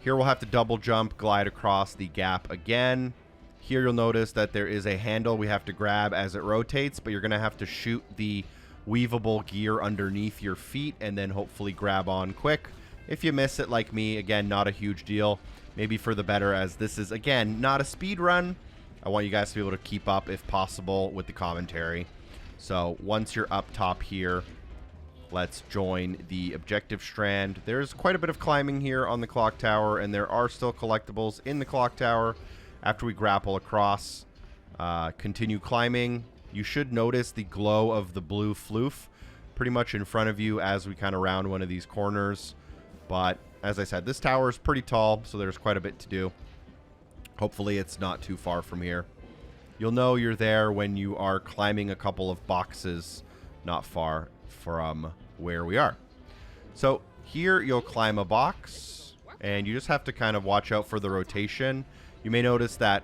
Here we'll have to double jump, glide across the gap again. Here you'll notice that there is a handle we have to grab as it rotates, but you're going to have to shoot the weavable gear underneath your feet and then hopefully grab on quick. If you miss it like me, again, not a huge deal. Maybe for the better, as this is, again, not a speed run. I want you guys to be able to keep up if possible with the commentary. So once you're up top here, let's join the objective strand. There's quite a bit of climbing here on the clock tower, and there are still collectibles in the clock tower. After we grapple across, continue climbing. You should notice the glow of the blue floof pretty much in front of you as we kind of round one of these corners. But as I said, this tower is pretty tall, so there's quite a bit to do. Hopefully it's not too far from here. You'll know you're there when you are climbing a couple of boxes not far from where we are. So here you'll climb a box, and you just have to kind of watch out for the rotation. You may notice that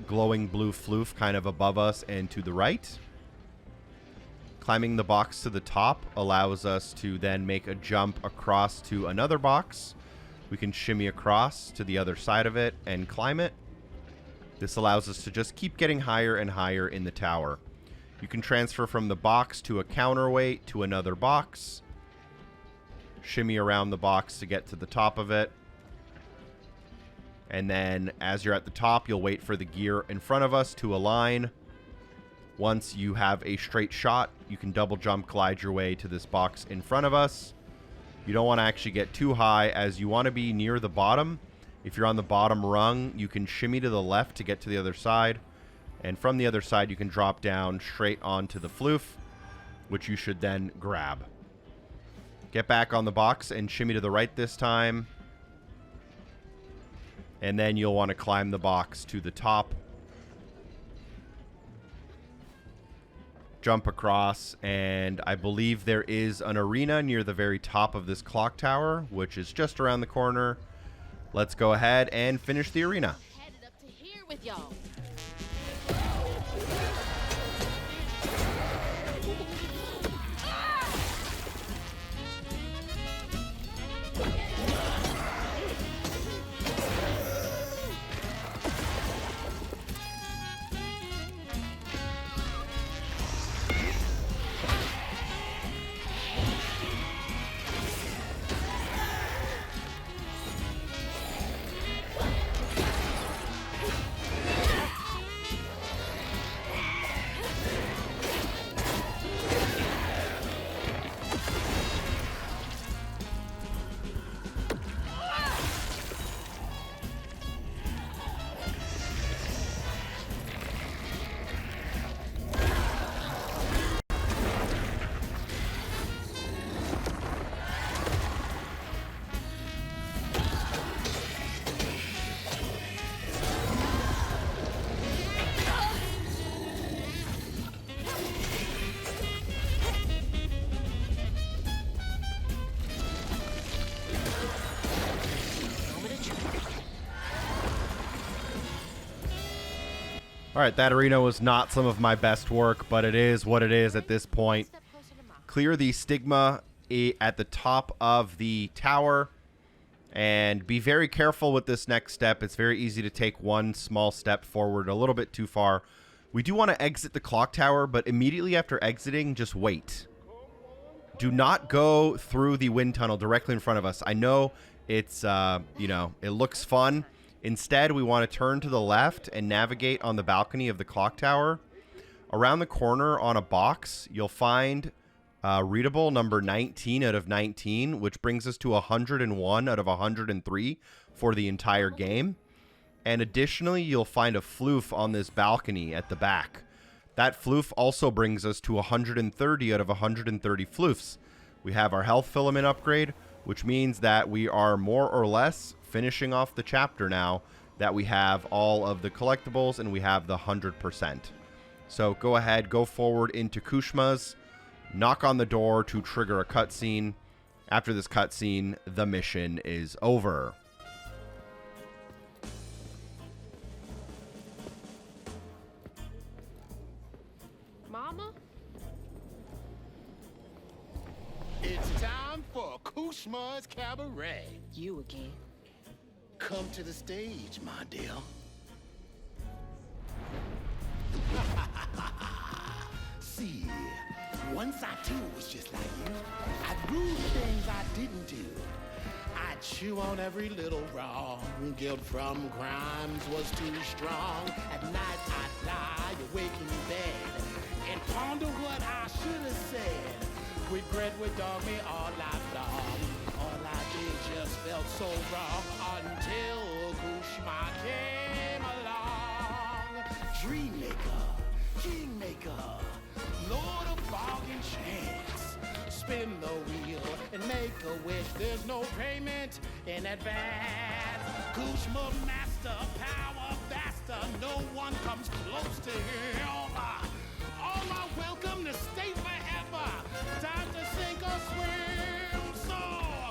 glowing blue floof kind of above us and to the right. Climbing the box to the top allows us to then make a jump across to another box. We can shimmy across to the other side of it and climb it. This allows us to just keep getting higher and higher in the tower. You can transfer from the box to a counterweight to another box. Shimmy around the box to get to the top of it. And then as you're at the top, you'll wait for the gear in front of us to align. Once you have a straight shot, you can double jump, glide your way to this box in front of us. You don't want to actually get too high, as you want to be near the bottom. If you're on the bottom rung, you can shimmy to the left to get to the other side. And from the other side, you can drop down straight onto the floof, which you should then grab. Get back on the box and shimmy to the right this time. And then you'll want to climb the box to the top jump across, and I believe there is an arena near the very top of this clock tower, which is just around the corner. Let's go ahead and finish the arena. Headed up to here with y'all. All right, that arena was not some of my best work, but it is what it is at this point. Clear the stigma at the top of the tower, and be very careful with this next step. It's very easy to take one small step forward, a little bit too far. We do want to exit the clock tower, but immediately after exiting, just wait. Do not go through the wind tunnel directly in front of us. I know it's, you know, it looks fun. Instead, we want to turn to the left and navigate on the balcony of the clock tower. Around the corner on a box, you'll find Readable number 19 out of 19, which brings us to 101 out of 103 for the entire game. And additionally, you'll find a floof on this balcony at the back. That floof also brings us to 130 out of 130 floofs. We have our health filament upgrade, which means that we are more or less finishing off the chapter now that we have all of the collectibles and we have the 100%. So go ahead, go forward into Kushma's, knock on the door to trigger a cutscene. After this cutscene, the mission is over. Mama? It's time for Kushma's Cabaret. You again. Come to the stage, my dear. See, once I too was just like you. I'd rule things I didn't do. I'd chew on every little wrong. Guilt from crimes was too strong. At night I'd lie awake in bed and ponder what I should have said. Regret would dog me all night long. All I did just felt so wrong until Kushma came along. Dreammaker, kingmaker, lord of bargain chance. Spin the wheel and make a wish. There's no payment in advance. Kushma master, power faster. No one comes close to him. All are welcome to stay forever. Time to sink or swim. So,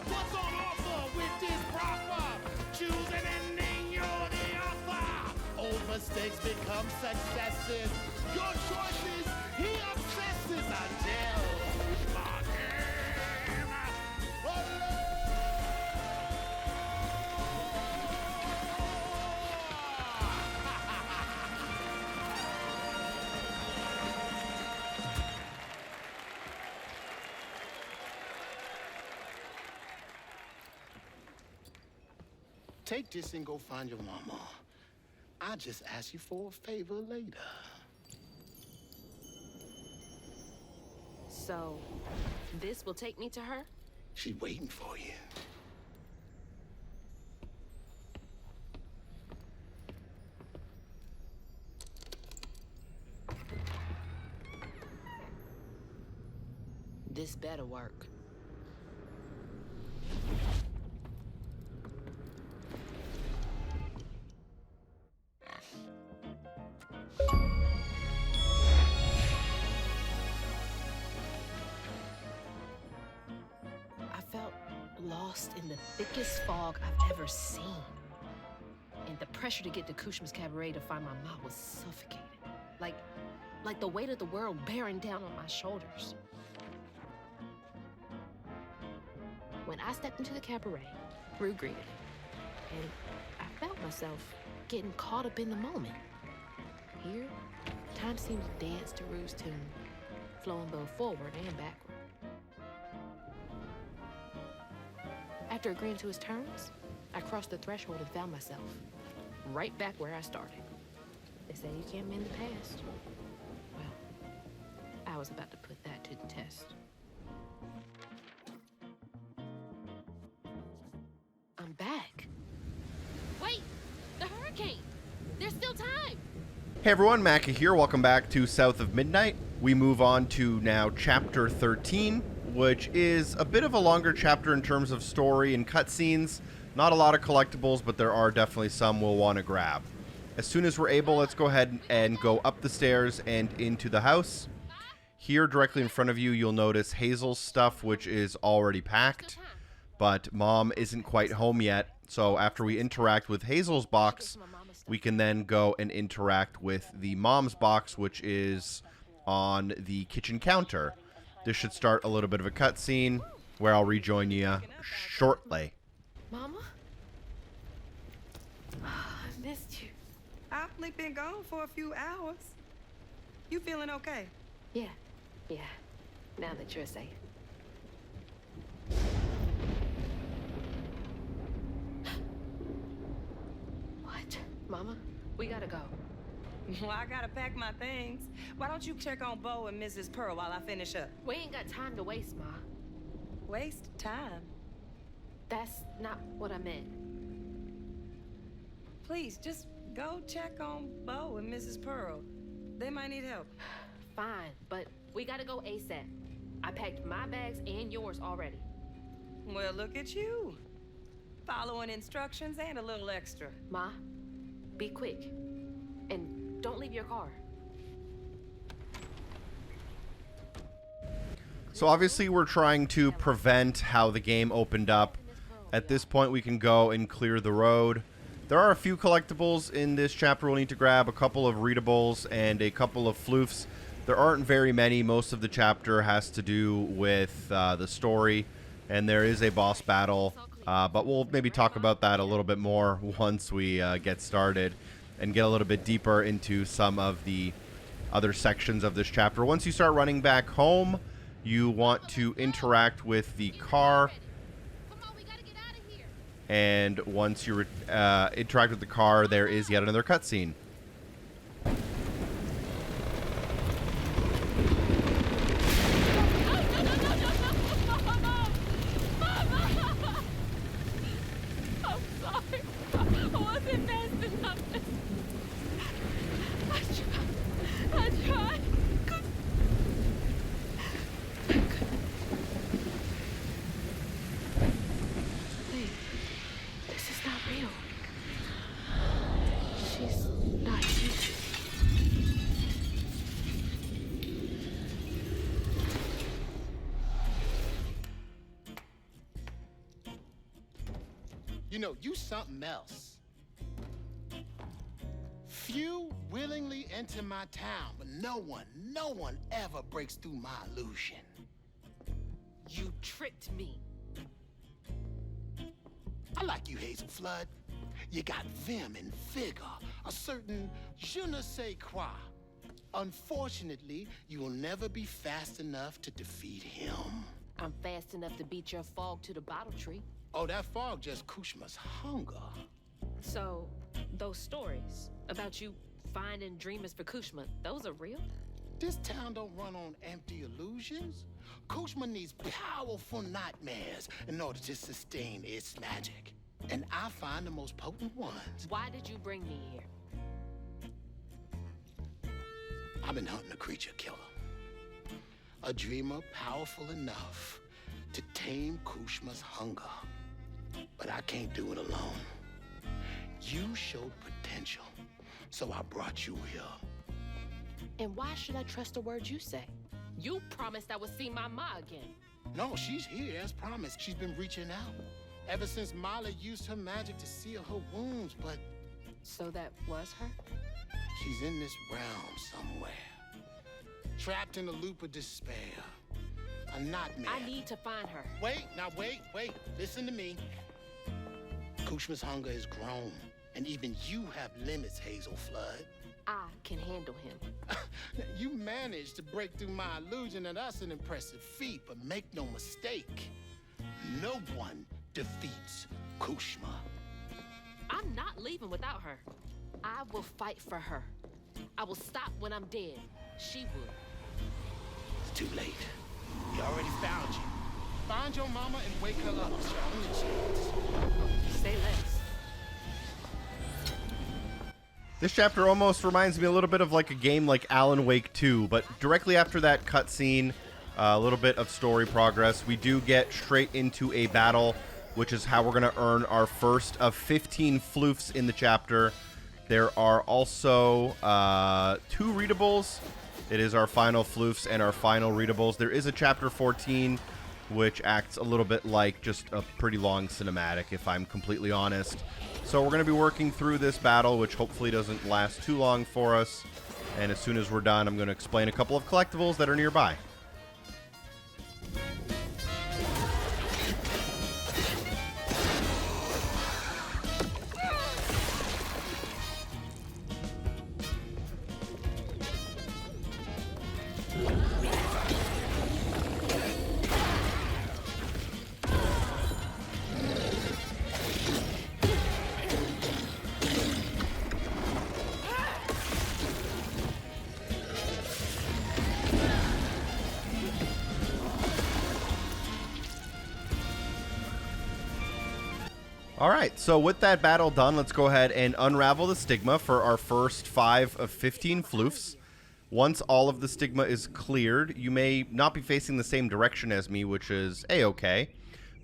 what's on offer with this proffer? Choose an ending, you're the author. Old mistakes become successes. Your choices, he obsesses until my game. Take this and go find your mama. I'll just ask you for a favor later. So, this will take me to her? She's waiting for you. This better work. lost in the thickest fog I've ever seen. And the pressure to get to Kushma's cabaret to find my mom was suffocating. Like the weight of the world bearing down on my shoulders. When I stepped into the cabaret, Rue greeted me. And I felt myself getting caught up in the moment. Here, time seemed to dance to Rue's tune, flowing both forward and backward. After agreeing to his terms, I crossed the threshold and found myself right back where I started. They say you can't mend the past. Well, I was about to put that to the test. I'm back. Wait, the hurricane. There's still time. Hey everyone, Macca here. Welcome back to South of Midnight. We move on to now chapter 13, which is a bit of a longer chapter in terms of story and cutscenes. Not a lot of collectibles, but there are definitely some we'll want to grab. As soon as we're able, let's go ahead and go up the stairs and into the house. Here, directly in front of you, you'll notice Hazel's stuff, which is already packed. But Mom isn't quite home yet, so after we interact with Hazel's box, we can then go and interact with the Mom's box, which is on the kitchen counter. This should start a little bit of a cutscene, where I'll rejoin you shortly. Mama? I missed you. I've only been gone for a few hours. You feeling okay? Yeah. Now that you're safe. What? Mama, we gotta go. Well, I gotta pack my things. Why don't you check on Bo and Mrs. Pearl while I finish up? We ain't got time to waste, Ma. Waste time? That's not what I meant. Please, just go check on Bo and Mrs. Pearl. They might need help. Fine, but we gotta go ASAP. I packed my bags and yours already. Well, look at you. Following instructions and a little extra. Ma, be quick. And don't leave your car. So obviously we're trying to prevent how the game opened up. At this point we can go and clear the road. There are a few collectibles in this chapter we'll need to grab, a couple of Readables and a couple of Floofs. There aren't very many. Most of the chapter has to do with the story, and there is a boss battle, but we'll maybe talk about that a little bit more once we get started and get a little bit deeper into some of the other sections of this chapter. Once you start running back home, you want to interact with the car. And once you interact with the car, there is yet another cutscene. I'm sorry. I wasn't fast enough. I tried. Wait, this is not real. She's not here. You know, you something else. Few willingly enter my town, but no one ever breaks through my illusion. You tricked me. I like you, Hazel Flood. You got vim and vigor, a certain je ne sais quoi. Unfortunately, you will never be fast enough to defeat him. I'm fast enough to beat your fog to the bottle tree. Oh, that fog just Kushma's hunger. So, those stories about you finding dreamers for Kushma, those are real? This town don't run on empty illusions. Kushma needs powerful nightmares in order to sustain its magic. And I find the most potent ones. Why did you bring me here? I've been hunting a creature killer. A dreamer powerful enough to tame Kushma's hunger. But I can't do it alone. You showed potential, so I brought you here. And why should I trust the words you say? You promised I would see my ma again. No, she's here as promised. She's been reaching out. ever since Molly used her magic to seal her wounds, but... So that was her? She's in this realm somewhere. Trapped in a loop of despair. A nightmare. I need to find her. Wait. Listen to me. Kushma's hunger is grown, and even you have limits, Hazel Flood. I can handle him. You managed to break through my illusion, and that's an impressive feat, but make no mistake, no one defeats Kushma. I'm not leaving without her. I will fight for her. I will stop when I'm dead. She would. It's too late. He already found you. Find your mama and wake her up. It's your only chance. Say less. This chapter almost reminds me a little bit of like a game like Alan Wake 2, but directly after that cutscene, a little bit of story progress, we do get straight into a battle, which is how we're going to earn our first of 15 floofs in the chapter. There are also 2 readables. It is our final floofs and our final readables. There is a chapter 14, which acts a little bit like just a pretty long cinematic, if I'm completely honest. So we're going to be working through this battle, which hopefully doesn't last too long for us. And as soon as we're done, I'm going to explain a couple of collectibles that are nearby. Alright, so with that battle done, let's go ahead and unravel the stigma for our first 5 of 15 floofs. Once all of the stigma is cleared, you may not be facing the same direction as me, which is A-okay.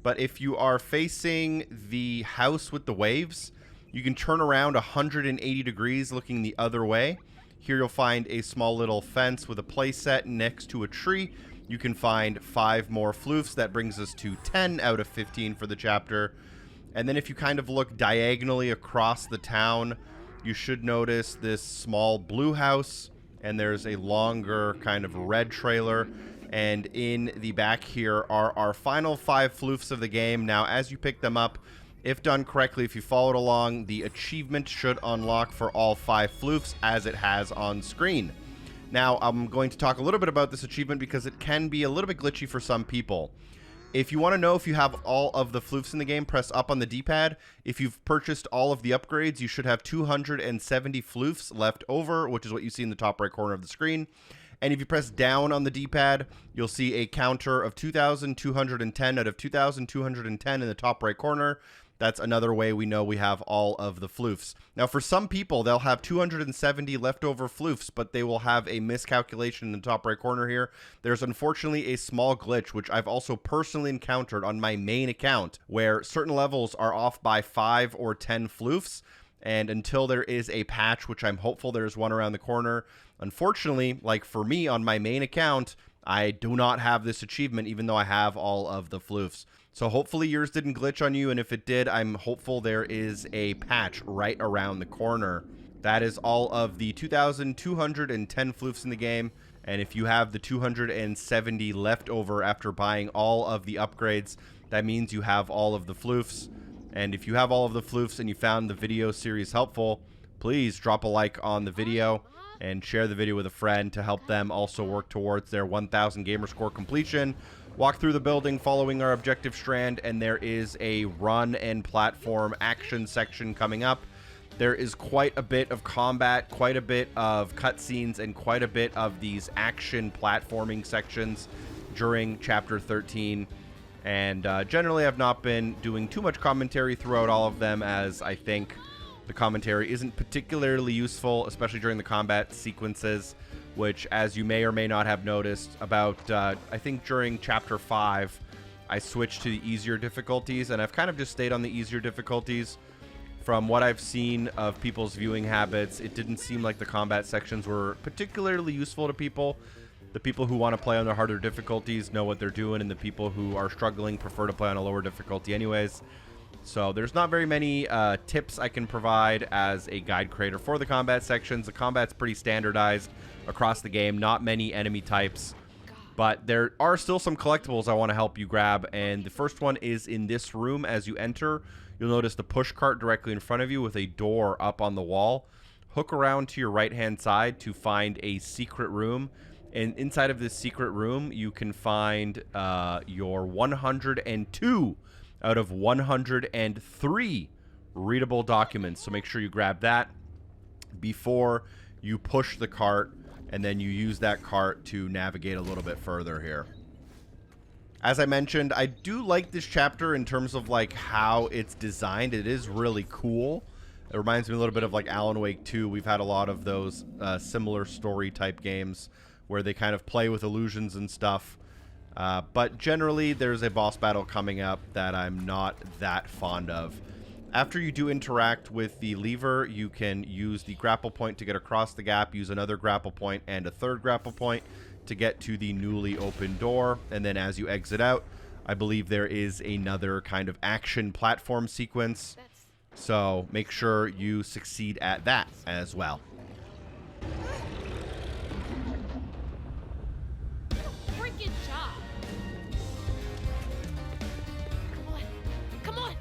But if you are facing the house with the waves, you can turn around 180 degrees looking the other way. Here you'll find a small little fence with a playset next to a tree. You can find 5 more floofs. That brings us to 10 out of 15 for the chapter. And then if you kind of look diagonally across the town, you should notice this small blue house, and there's a longer kind of red trailer. And in the back here are our final 5 floofs of the game. Now, as you pick them up, if done correctly, if you followed along, the achievement should unlock for all 5 floofs as it has on screen. Now, I'm going to talk a little bit about this achievement because it can be a little bit glitchy for some people. If you want to know if you have all of the floofs in the game, press up on the D-pad. If you've purchased all of the upgrades, you should have 270 floofs left over, which is what you see in the top right corner of the screen. And if you press down on the D-pad, you'll see a counter of 2,210 out of 2,210 in the top right corner. That's another way we know we have all of the floofs. Now, for some people, they'll have 270 leftover floofs, but they will have a miscalculation in the top right corner here. There's unfortunately a small glitch, which I've also personally encountered on my main account, where certain levels are off by 5 or 10 floofs. And until there is a patch, which I'm hopeful there's one around the corner, unfortunately, like for me on my main account, I do not have this achievement, even though I have all of the floofs. So hopefully yours didn't glitch on you, and if it did, I'm hopeful there is a patch right around the corner. That is all of the 2,210 floofs in the game, and if you have the 270 left over after buying all of the upgrades, that means you have all of the floofs. And if you have all of the floofs and you found the video series helpful, please drop a like on the video and share the video with a friend to help them also work towards their 1,000 gamerscore completion. Walk through the building following our objective strand, and there is a run and platform action section coming up. There is quite a bit of combat, quite a bit of cutscenes, and quite a bit of these action platforming sections during Chapter 13. And generally, I've not been doing too much commentary throughout all of them, as I think the commentary isn't particularly useful, especially during the combat sequences, which, as you may or may not have noticed, about, I think during Chapter 5, I switched to the easier difficulties, and I've kind of just stayed on the easier difficulties. From what I've seen of people's viewing habits, it didn't seem like the combat sections were particularly useful to people. The people who want to play on the harder difficulties know what they're doing, and the people who are struggling prefer to play on a lower difficulty anyways. So there's not very many tips I can provide as a guide creator for the combat sections. The combat's pretty standardized across the game, not many enemy types. But there are still some collectibles I want to help you grab, and the first one is in this room. As you enter, you'll notice the push cart directly in front of you with a door up on the wall. Hook around to your right-hand side to find a secret room, and inside of this secret room, you can find your 102 out of 103 readable documents. So make sure you grab that before you push the cart, and then you use that cart to navigate a little bit further here. As I mentioned, I do like this chapter in terms of like how it's designed. It is really cool. It reminds me a little bit of like Alan Wake 2. We've had a lot of those similar story type games where they kind of play with illusions and stuff. But generally, there's a boss battle coming up that I'm not that fond of. After you do interact with the lever, you can use the grapple point to get across the gap, use another grapple point and a third grapple point to get to the newly opened door. And then as you exit out, I believe there is another kind of action platform sequence. So make sure you succeed at that as well. Freaking job. Come on.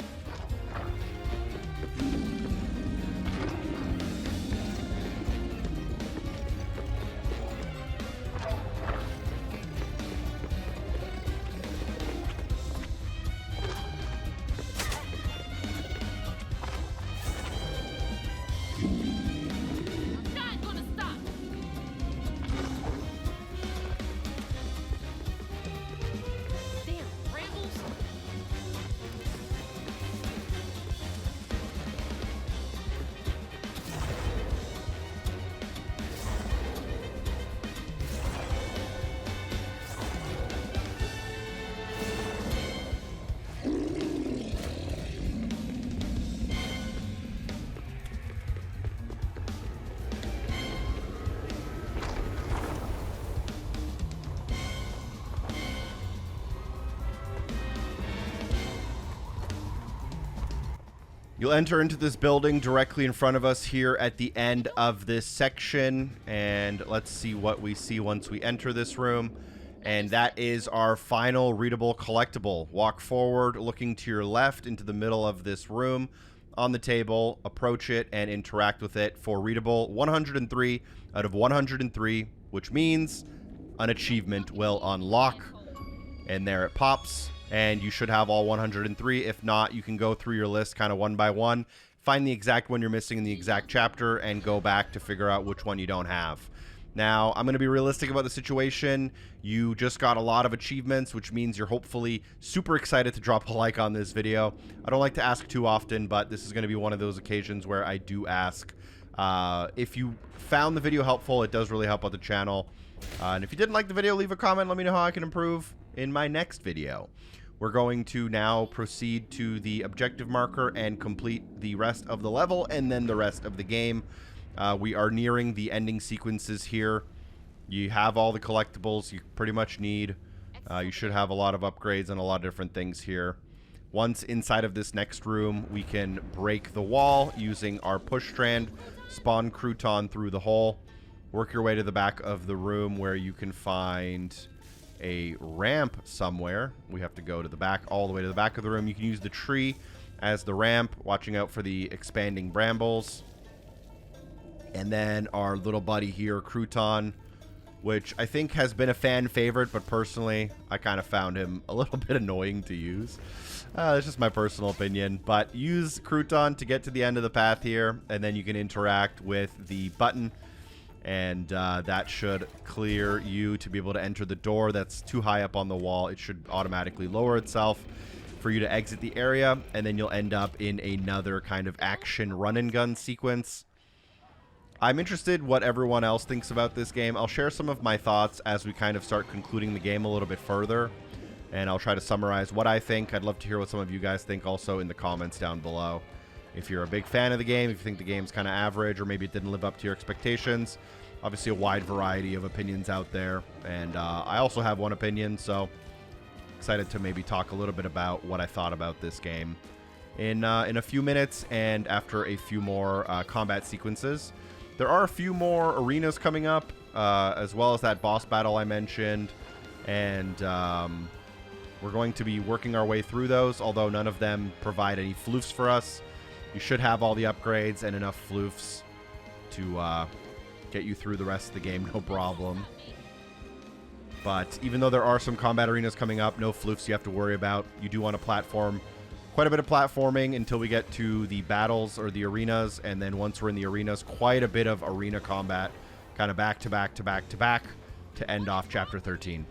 You'll enter into this building directly in front of us here at the end of this section, and let's see what we see once we enter this room. And that is our final readable collectible. Walk forward, looking to your left into the middle of this room. On the table, approach it and interact with it for readable 103 out of 103, which means an achievement will unlock. And there it pops. And you should have all 103. If not, you can go through your list kind of one by one, find the exact one you're missing in the exact chapter, and go back to figure out which one you don't have. Now, I'm going to be realistic about the situation. You just got a lot of achievements, which means you're hopefully super excited to drop a like on this video. I don't like to ask too often, but this is going to be one of those occasions where I do ask. If you found the video helpful, it does really help out the channel. And if you didn't like the video, leave a comment. Let me know how I can improve in my next video. We're going to now proceed to the objective marker and complete the rest of the level and then the rest of the game. We are nearing the ending sequences here. You have all the collectibles you pretty much need. You should have a lot of upgrades and a lot of different things here. Once inside of this next room, we can break the wall using our push strand, spawn crouton through the hole, work your way to the back of the room where you can find a ramp somewhere. We have to go to the back, all the way to the back of the room. You can use the tree as the ramp, watching out for the expanding brambles. And then our little buddy here, Crouton, which I think has been a fan favorite, but personally, I kind of found him a little bit annoying to use. That's just my personal opinion. But use Crouton to get to the end of the path here, and then you can interact with the button. And that should clear you to be able to enter the door that's too high up on the wall. It should automatically lower itself for you to exit the area, and then you'll end up in another kind of action run and gun sequence. I'm interested what everyone else thinks about this game. I'll share some of my thoughts as we kind of start concluding the game a little bit further, and I'll try to summarize what I think. I'd love to hear what some of you guys think also in the comments down below. If you're a big fan of the game, if you think the game's kind of average, or maybe it didn't live up to your expectations. Obviously a wide variety of opinions out there, and I also have one opinion, so excited to maybe talk a little bit about what I thought about this game. in a few minutes, and after a few more combat sequences. There are a few more arenas coming up, as well as that boss battle I mentioned, and we're going to be working our way through those, although none of them provide any floofs for us. You should have all the upgrades and enough floofs to get you through the rest of the game, no problem. But even though there are some combat arenas coming up, no floofs you have to worry about. You do want to platform, quite a bit of platforming until we get to the battles or the arenas, and then once we're in the arenas, quite a bit of arena combat, kind of back to back to back to back to end off Chapter 13.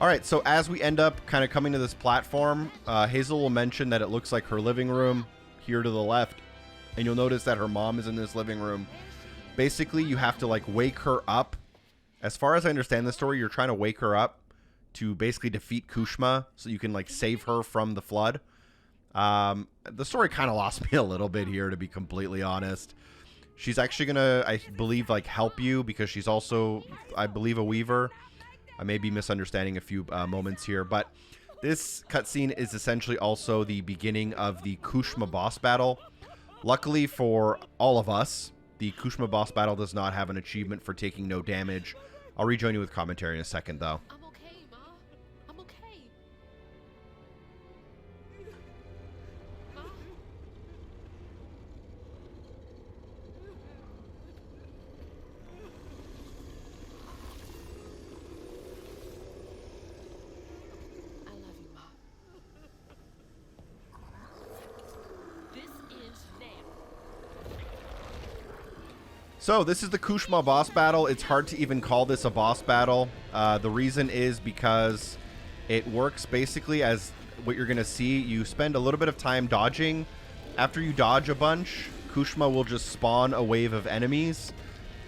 All right, so as we end up kind of coming to this platform, Hazel will mention that it looks like her living room here to the left, and you'll notice that her mom is in this living room. Basically, you have to like wake her up. As far as I understand the story, you're trying to wake her up to basically defeat Kushma so you can like save her from the flood. The story kind of lost me a little bit here, to be completely honest. She's actually gonna, I believe, like help you because she's also, I believe, a weaver. I may be misunderstanding a few moments here, but this cutscene is essentially also the beginning of the Kushma boss battle. Luckily for all of us, the Kushma boss battle does not have an achievement for taking no damage. I'll rejoin you with commentary in a second, though. I'm okay, Ma. I'm okay. Ma? I love you, Ma. This is them. So this is the Kushma boss battle. It's hard to even call this a boss battle. The reason is because it works basically as what you're going to see. You spend a little bit of time dodging. After you dodge a bunch, Kushma will just spawn a wave of enemies.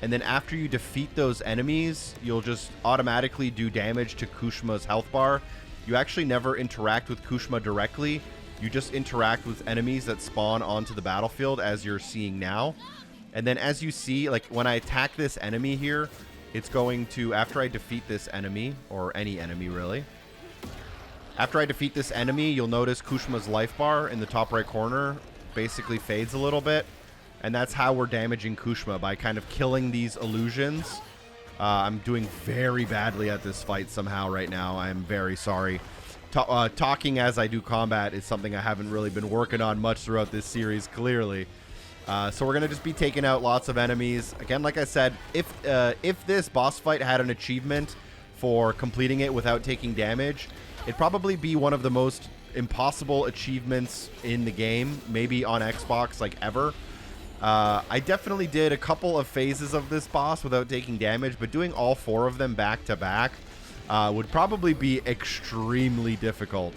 And then after you defeat those enemies, you'll just automatically do damage to Kushma's health bar. You actually never interact with Kushma directly. You just interact with enemies that spawn onto the battlefield, as you're seeing now. And then as you see, like when I attack this enemy here, it's going to, after I defeat this enemy, or any enemy really, after I defeat this enemy, you'll notice Kushma's life bar in the top right corner basically fades a little bit. And that's how we're damaging Kushma, by kind of killing these illusions. I'm doing very badly at this fight somehow right now. I am very sorry. Talking as I do combat is something I haven't really been working on much throughout this series, clearly. So we're going to just be taking out lots of enemies. Again, like I said, if this boss fight had an achievement for completing it without taking damage, it'd probably be one of the most impossible achievements in the game, maybe on Xbox, like ever. I definitely did a couple of phases of this boss without taking damage, but doing all 4 of them back to back would probably be extremely difficult.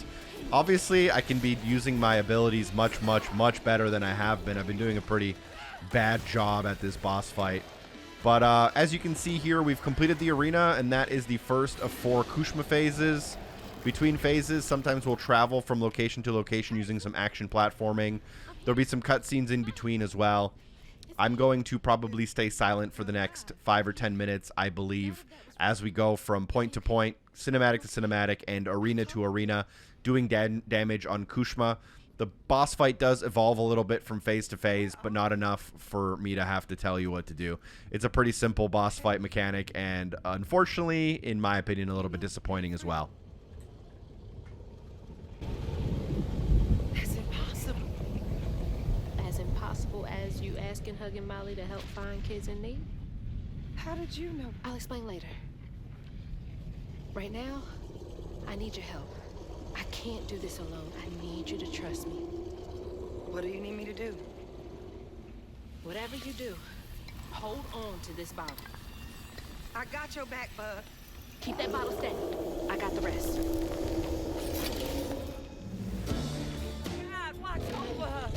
Obviously, I can be using my abilities much, much, much better than I have been. I've been doing a pretty bad job at this boss fight. But as you can see here, we've completed the arena, and that is the first of 4 Kushma phases. Between phases, sometimes we'll travel from location to location using some action platforming. There'll be some cutscenes in between as well. I'm going to probably stay silent for the next 5 or 10 minutes, I believe, as we go from point to point, cinematic to cinematic, and arena to arena, doing damage on Kushma. The boss fight does evolve a little bit from phase to phase, but not enough for me to have to tell you what to do. It's a pretty simple boss fight mechanic, and unfortunately, in my opinion, a little bit disappointing as well. That's impossible. As impossible as you asking Hugging Molly to help find kids in need? How did you know? I'll explain later. Right now, I need your help. I can't do this alone. I need you to trust me. What do you need me to do? Whatever you do, hold on to this bottle. I got your back, bud. Keep that bottle steady. I got the rest. God, watch over her.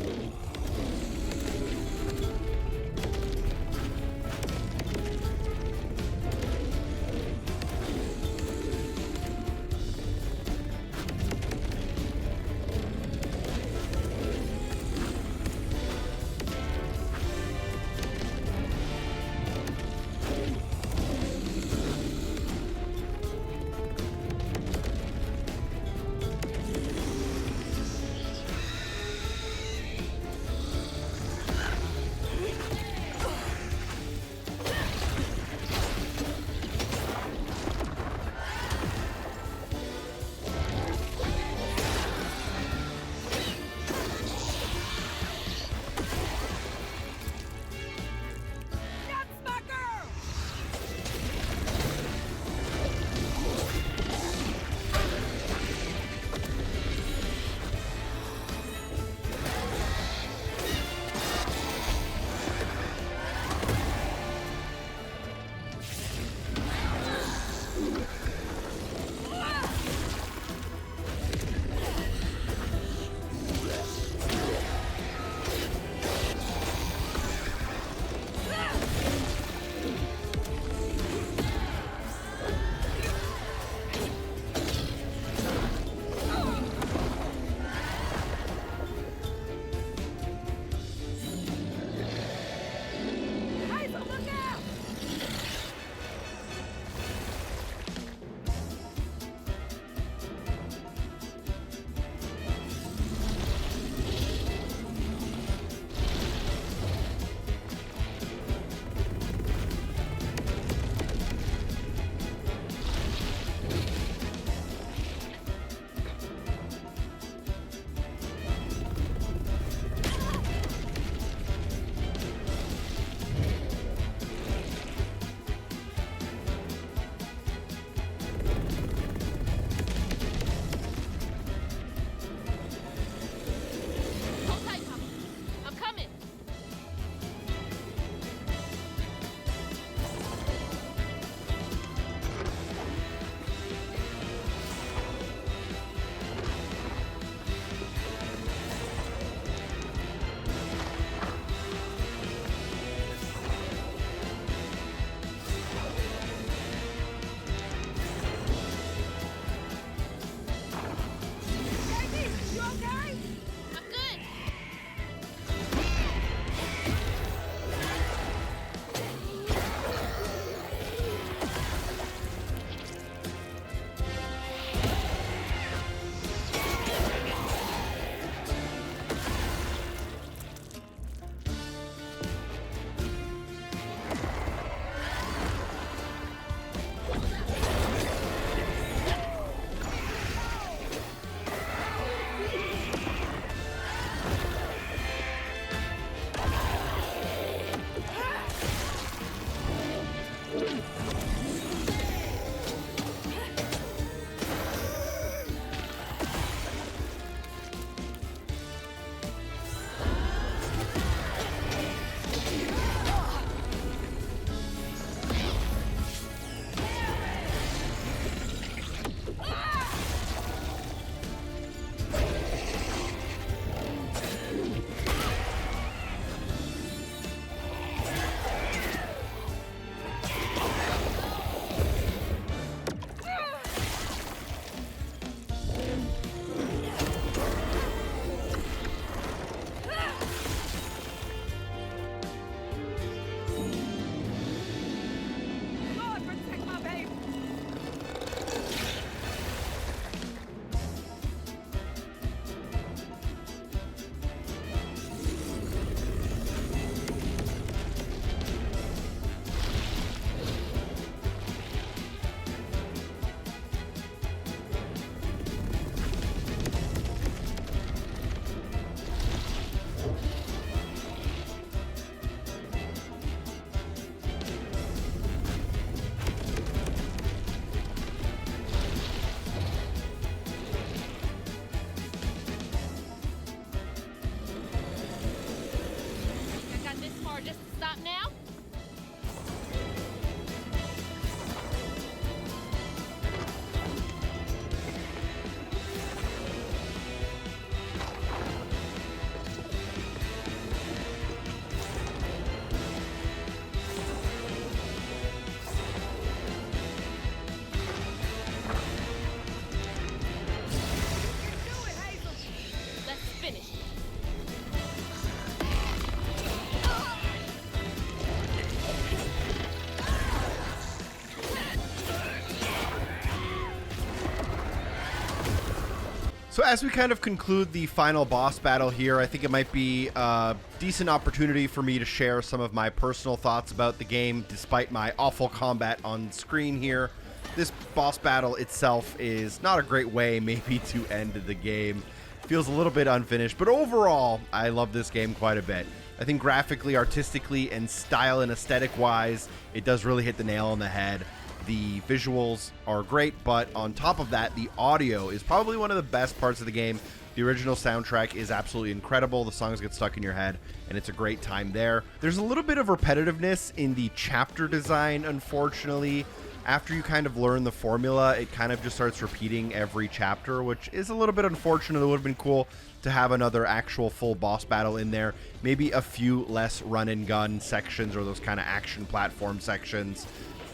So as we kind of conclude the final boss battle here, I think it might be a decent opportunity for me to share some of my personal thoughts about the game, despite my awful combat on screen here. This boss battle itself is not a great way maybe to end the game. Feels a little bit unfinished, but overall, I love this game quite a bit. I think graphically, artistically, and style and aesthetic-wise, it does really hit the nail on the head. The visuals are great, but on top of that, the audio is probably one of the best parts of the game. The original soundtrack is absolutely incredible. The songs get stuck in your head, and it's a great time there. There's a little bit of repetitiveness in the chapter design, unfortunately. After you kind of learn the formula, it kind of just starts repeating every chapter, which is a little bit unfortunate. It would have been cool to have another actual full boss battle in there. Maybe a few less run and gun sections or those kind of action platform sections.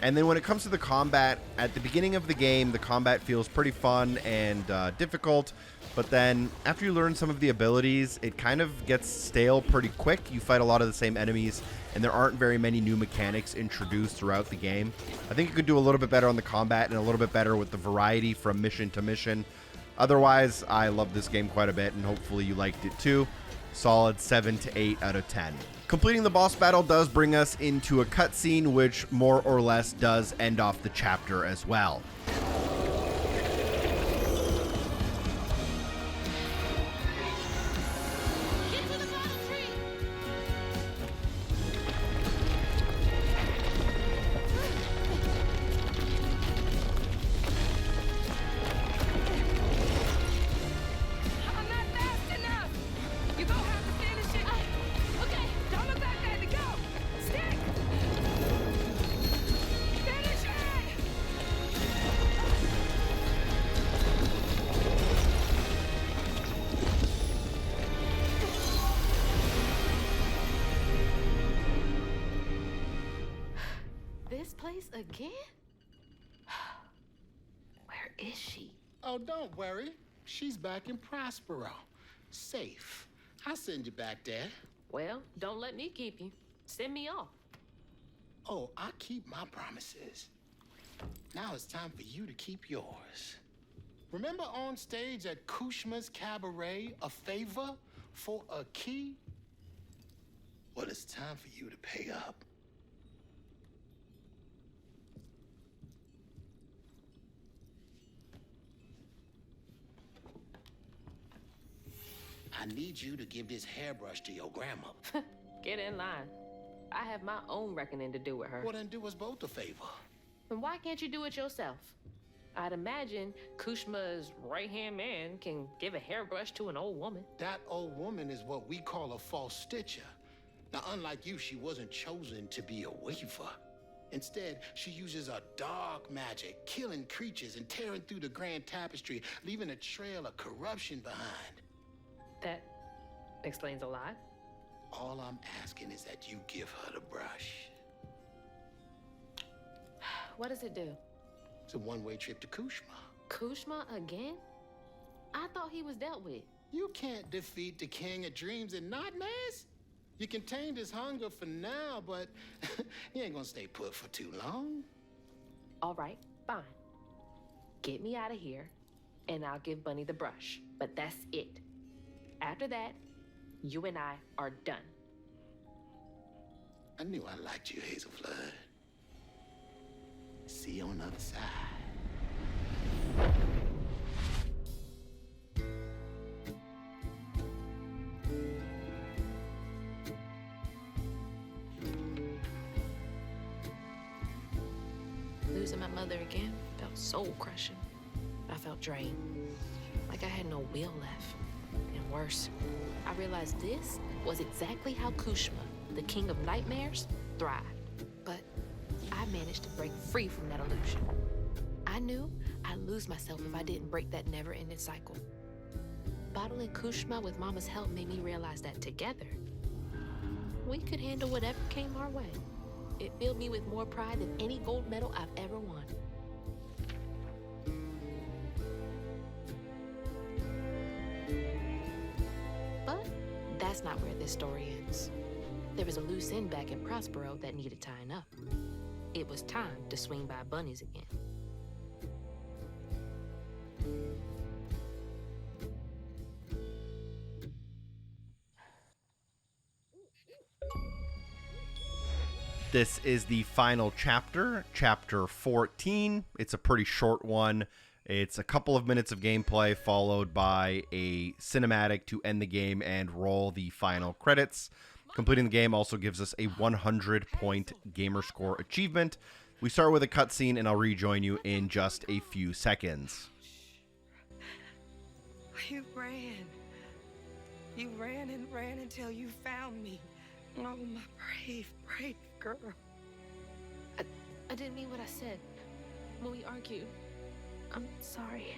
And then when it comes to the combat, at the beginning of the game, the combat feels pretty fun and difficult. But then after you learn some of the abilities, it kind of gets stale pretty quick. You fight a lot of the same enemies, and there aren't very many new mechanics introduced throughout the game. I think it could do a little bit better on the combat and a little bit better with the variety from mission to mission. Otherwise, I love this game quite a bit, and hopefully you liked it too. Solid 7 to 8 out of 10. Completing the boss battle does bring us into a cutscene, which more or less does end off the chapter as well. Again? Where is she? Oh, don't worry. She's back in Prospero. Safe. I'll send you back there. Well, don't let me keep you. Send me off. Oh, I keep my promises. Now it's time for you to keep yours. Remember on stage at Kushma's Cabaret, a favor for a key? Well, it's time for you to pay up. I need you to give this hairbrush to your grandma. Get in line. I have my own reckoning to do with her. Well, then do us both a favor. And why can't you do it yourself? I'd imagine Kushma's right-hand man can give a hairbrush to an old woman. That old woman is what we call a false stitcher. Now, unlike you, she wasn't chosen to be a weaver. Instead, she uses a dark magic, killing creatures and tearing through the grand tapestry, leaving a trail of corruption behind. That explains a lot. All I'm asking is that you give her the brush. What does it do? It's a one-way trip to Kushma. Kushma again? I thought he was dealt with. You can't defeat the king of dreams and not mess. You contained his hunger for now, but he ain't gonna stay put for too long. All right, fine. Get me out of here, and I'll give Bunny the brush. But that's it. After that, you and I are done. I knew I liked you, Hazel Flood. See you on the other side. Losing my mother again felt soul-crushing. I felt drained, like I had no will left. And worse, I realized this was exactly how Kushma, the king of nightmares, thrived. But I managed to break free from that illusion. I knew I'd lose myself if I didn't break that never-ending cycle. Bottling Kushma with Mama's help made me realize that together, we could handle whatever came our way. It filled me with more pride than any gold medal I've ever won. But that's not where this story ends. There was a loose end back in Prospero that needed tying up. It was time to swing by Bunny's again. This is the final chapter, chapter 14. It's a pretty short one. It's a couple of minutes of gameplay followed by a cinematic to end the game and roll the final credits. Completing the game also gives us a 100-point gamerscore achievement. We start with a cutscene, and I'll rejoin you in just a few seconds. You ran. You ran and ran until you found me. Oh, my brave, brave girl. I didn't mean what I said when we argued. I'm sorry.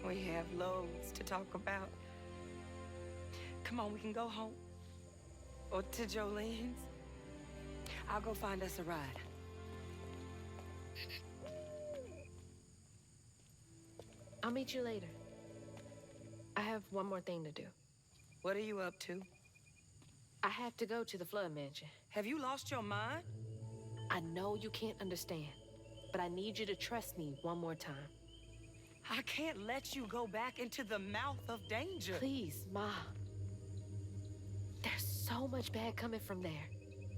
We have loads to talk about. Come on, we can go home. Or to Jolene's. I'll go find us a ride. I'll meet you later. I have one more thing to do. What are you up to? I have to go to the Flood Mansion. Have you lost your mind? I know you can't understand, but I need you to trust me one more time. I can't let you go back into the mouth of danger. Please, Ma. There's so much bad coming from there.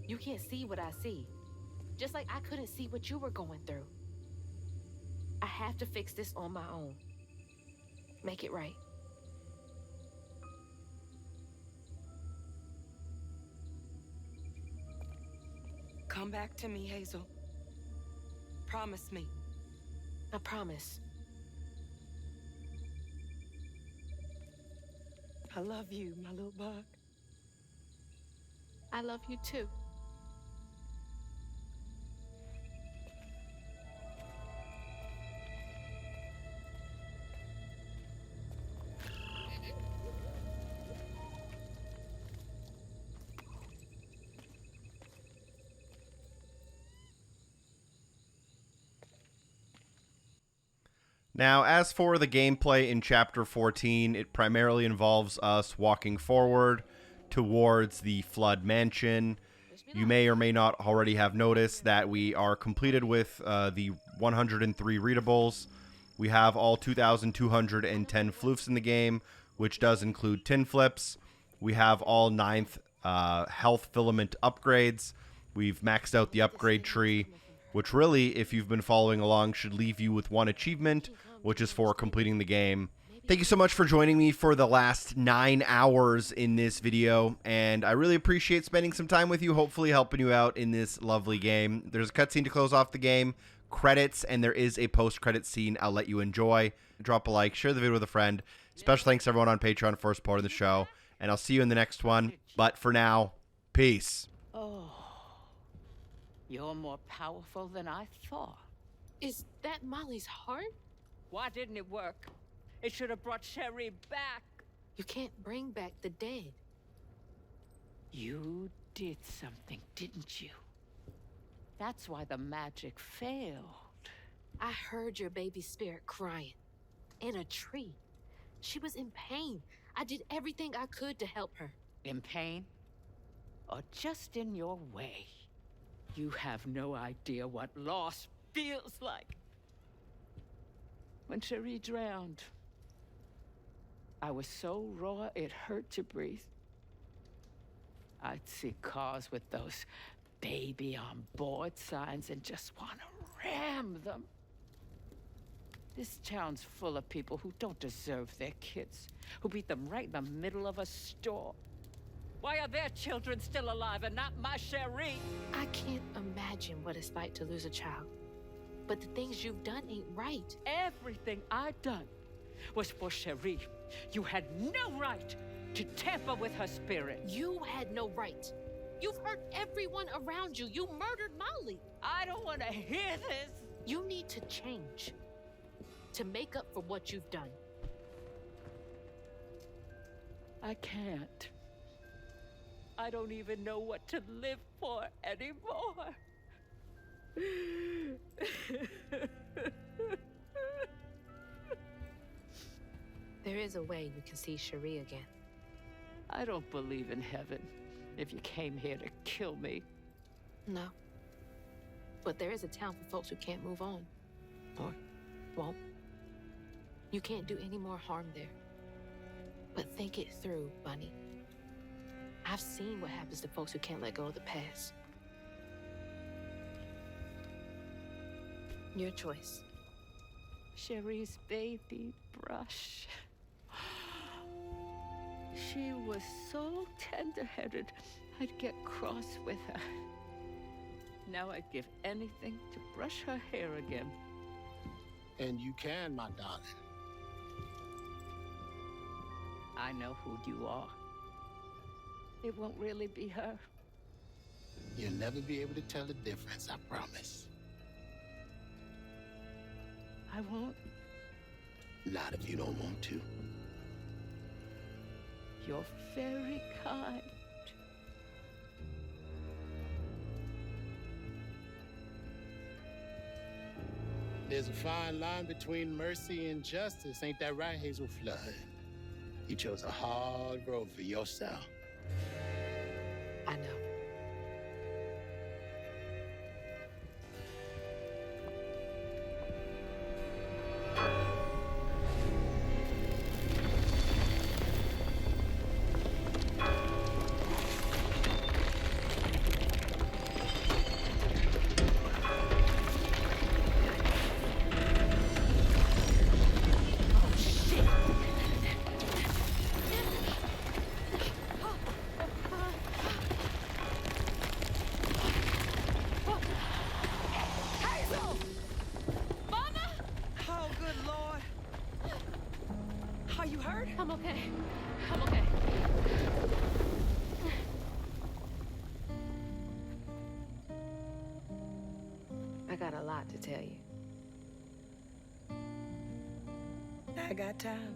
You can't see what I see. Just like I couldn't see what you were going through. I have to fix this on my own. Make it right. Come back to me, Hazel. Promise me. I promise. I love you, my little bug. I love you too. Now, as for the gameplay in Chapter 14, it primarily involves us walking forward towards the Flood Mansion. You may or may not already have noticed that we are completed with the 103 readables. We have all 2,210 floofs in the game, which does include tin flips. We have all 9th health filament upgrades. We've maxed out the upgrade tree, which really, if you've been following along, should leave you with one achievement, which is for completing the game. Thank you so much for joining me for the last 9 hours in this video, and I really appreciate spending some time with you, hopefully helping you out in this lovely game. There's a cutscene to close off the game, credits, and there is a post-credit scene I'll let you enjoy. Drop a like, share the video with a friend. Special thanks to everyone on Patreon for supporting the show, and I'll see you in the next one. But for now, peace. Oh, you're more powerful than I thought. Is that Molly's heart? Why didn't it work? It should have brought Sherry back. You can't bring back the dead. You did something, didn't you? That's why the magic failed. I heard your baby spirit crying. In a tree. She was in pain. I did everything I could to help her. In pain? Or just in your way? You have no idea what loss feels like. When Cherie drowned, I was so raw it hurt to breathe. I'd see cars with those baby on board signs and just want to ram them. This town's full of people who don't deserve their kids, who beat them right in the middle of a store. Why are their children still alive and not my Cherie? I can't imagine what it's like to lose a child. But the things you've done ain't right. Everything I've done was for Cherie. You had no right to tamper with her spirit. You had no right. You've hurt everyone around you. You murdered Molly. I don't want to hear this. You need to change to make up for what you've done. I can't. I don't even know what to live for anymore. There is a way you can see Cherie again. I don't believe in heaven if you came here to kill me. No. But there is a town for folks who can't move on. Or won't. You can't do any more harm there. But think it through, Bunny. I've seen what happens to folks who can't let go of the past. Your choice. Cherie's baby brush. She was so tender-headed, I'd get cross with her. Now I'd give anything to brush her hair again. And you can, my darling. I know who you are. It won't really be her. You'll never be able to tell the difference, I promise. I won't. Not if you don't want to. You're very kind. There's a fine line between mercy and justice, ain't that right, Hazel Flood? You chose a hard road for yourself. I know. I'm okay. I'm okay. I got a lot to tell you. I got time.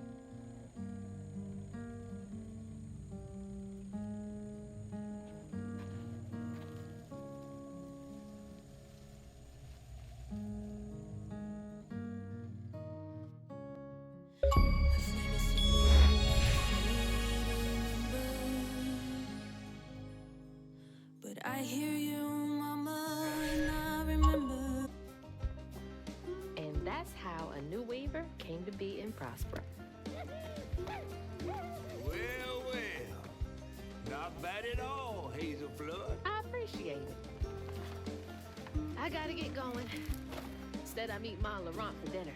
I hear you, Mama, and I remember. And that's how a new weaver came to be and prosper. Well, well. Not bad at all, Hazel Flood. I appreciate it. I gotta get going. Instead, I meet Ma Laurent for dinner.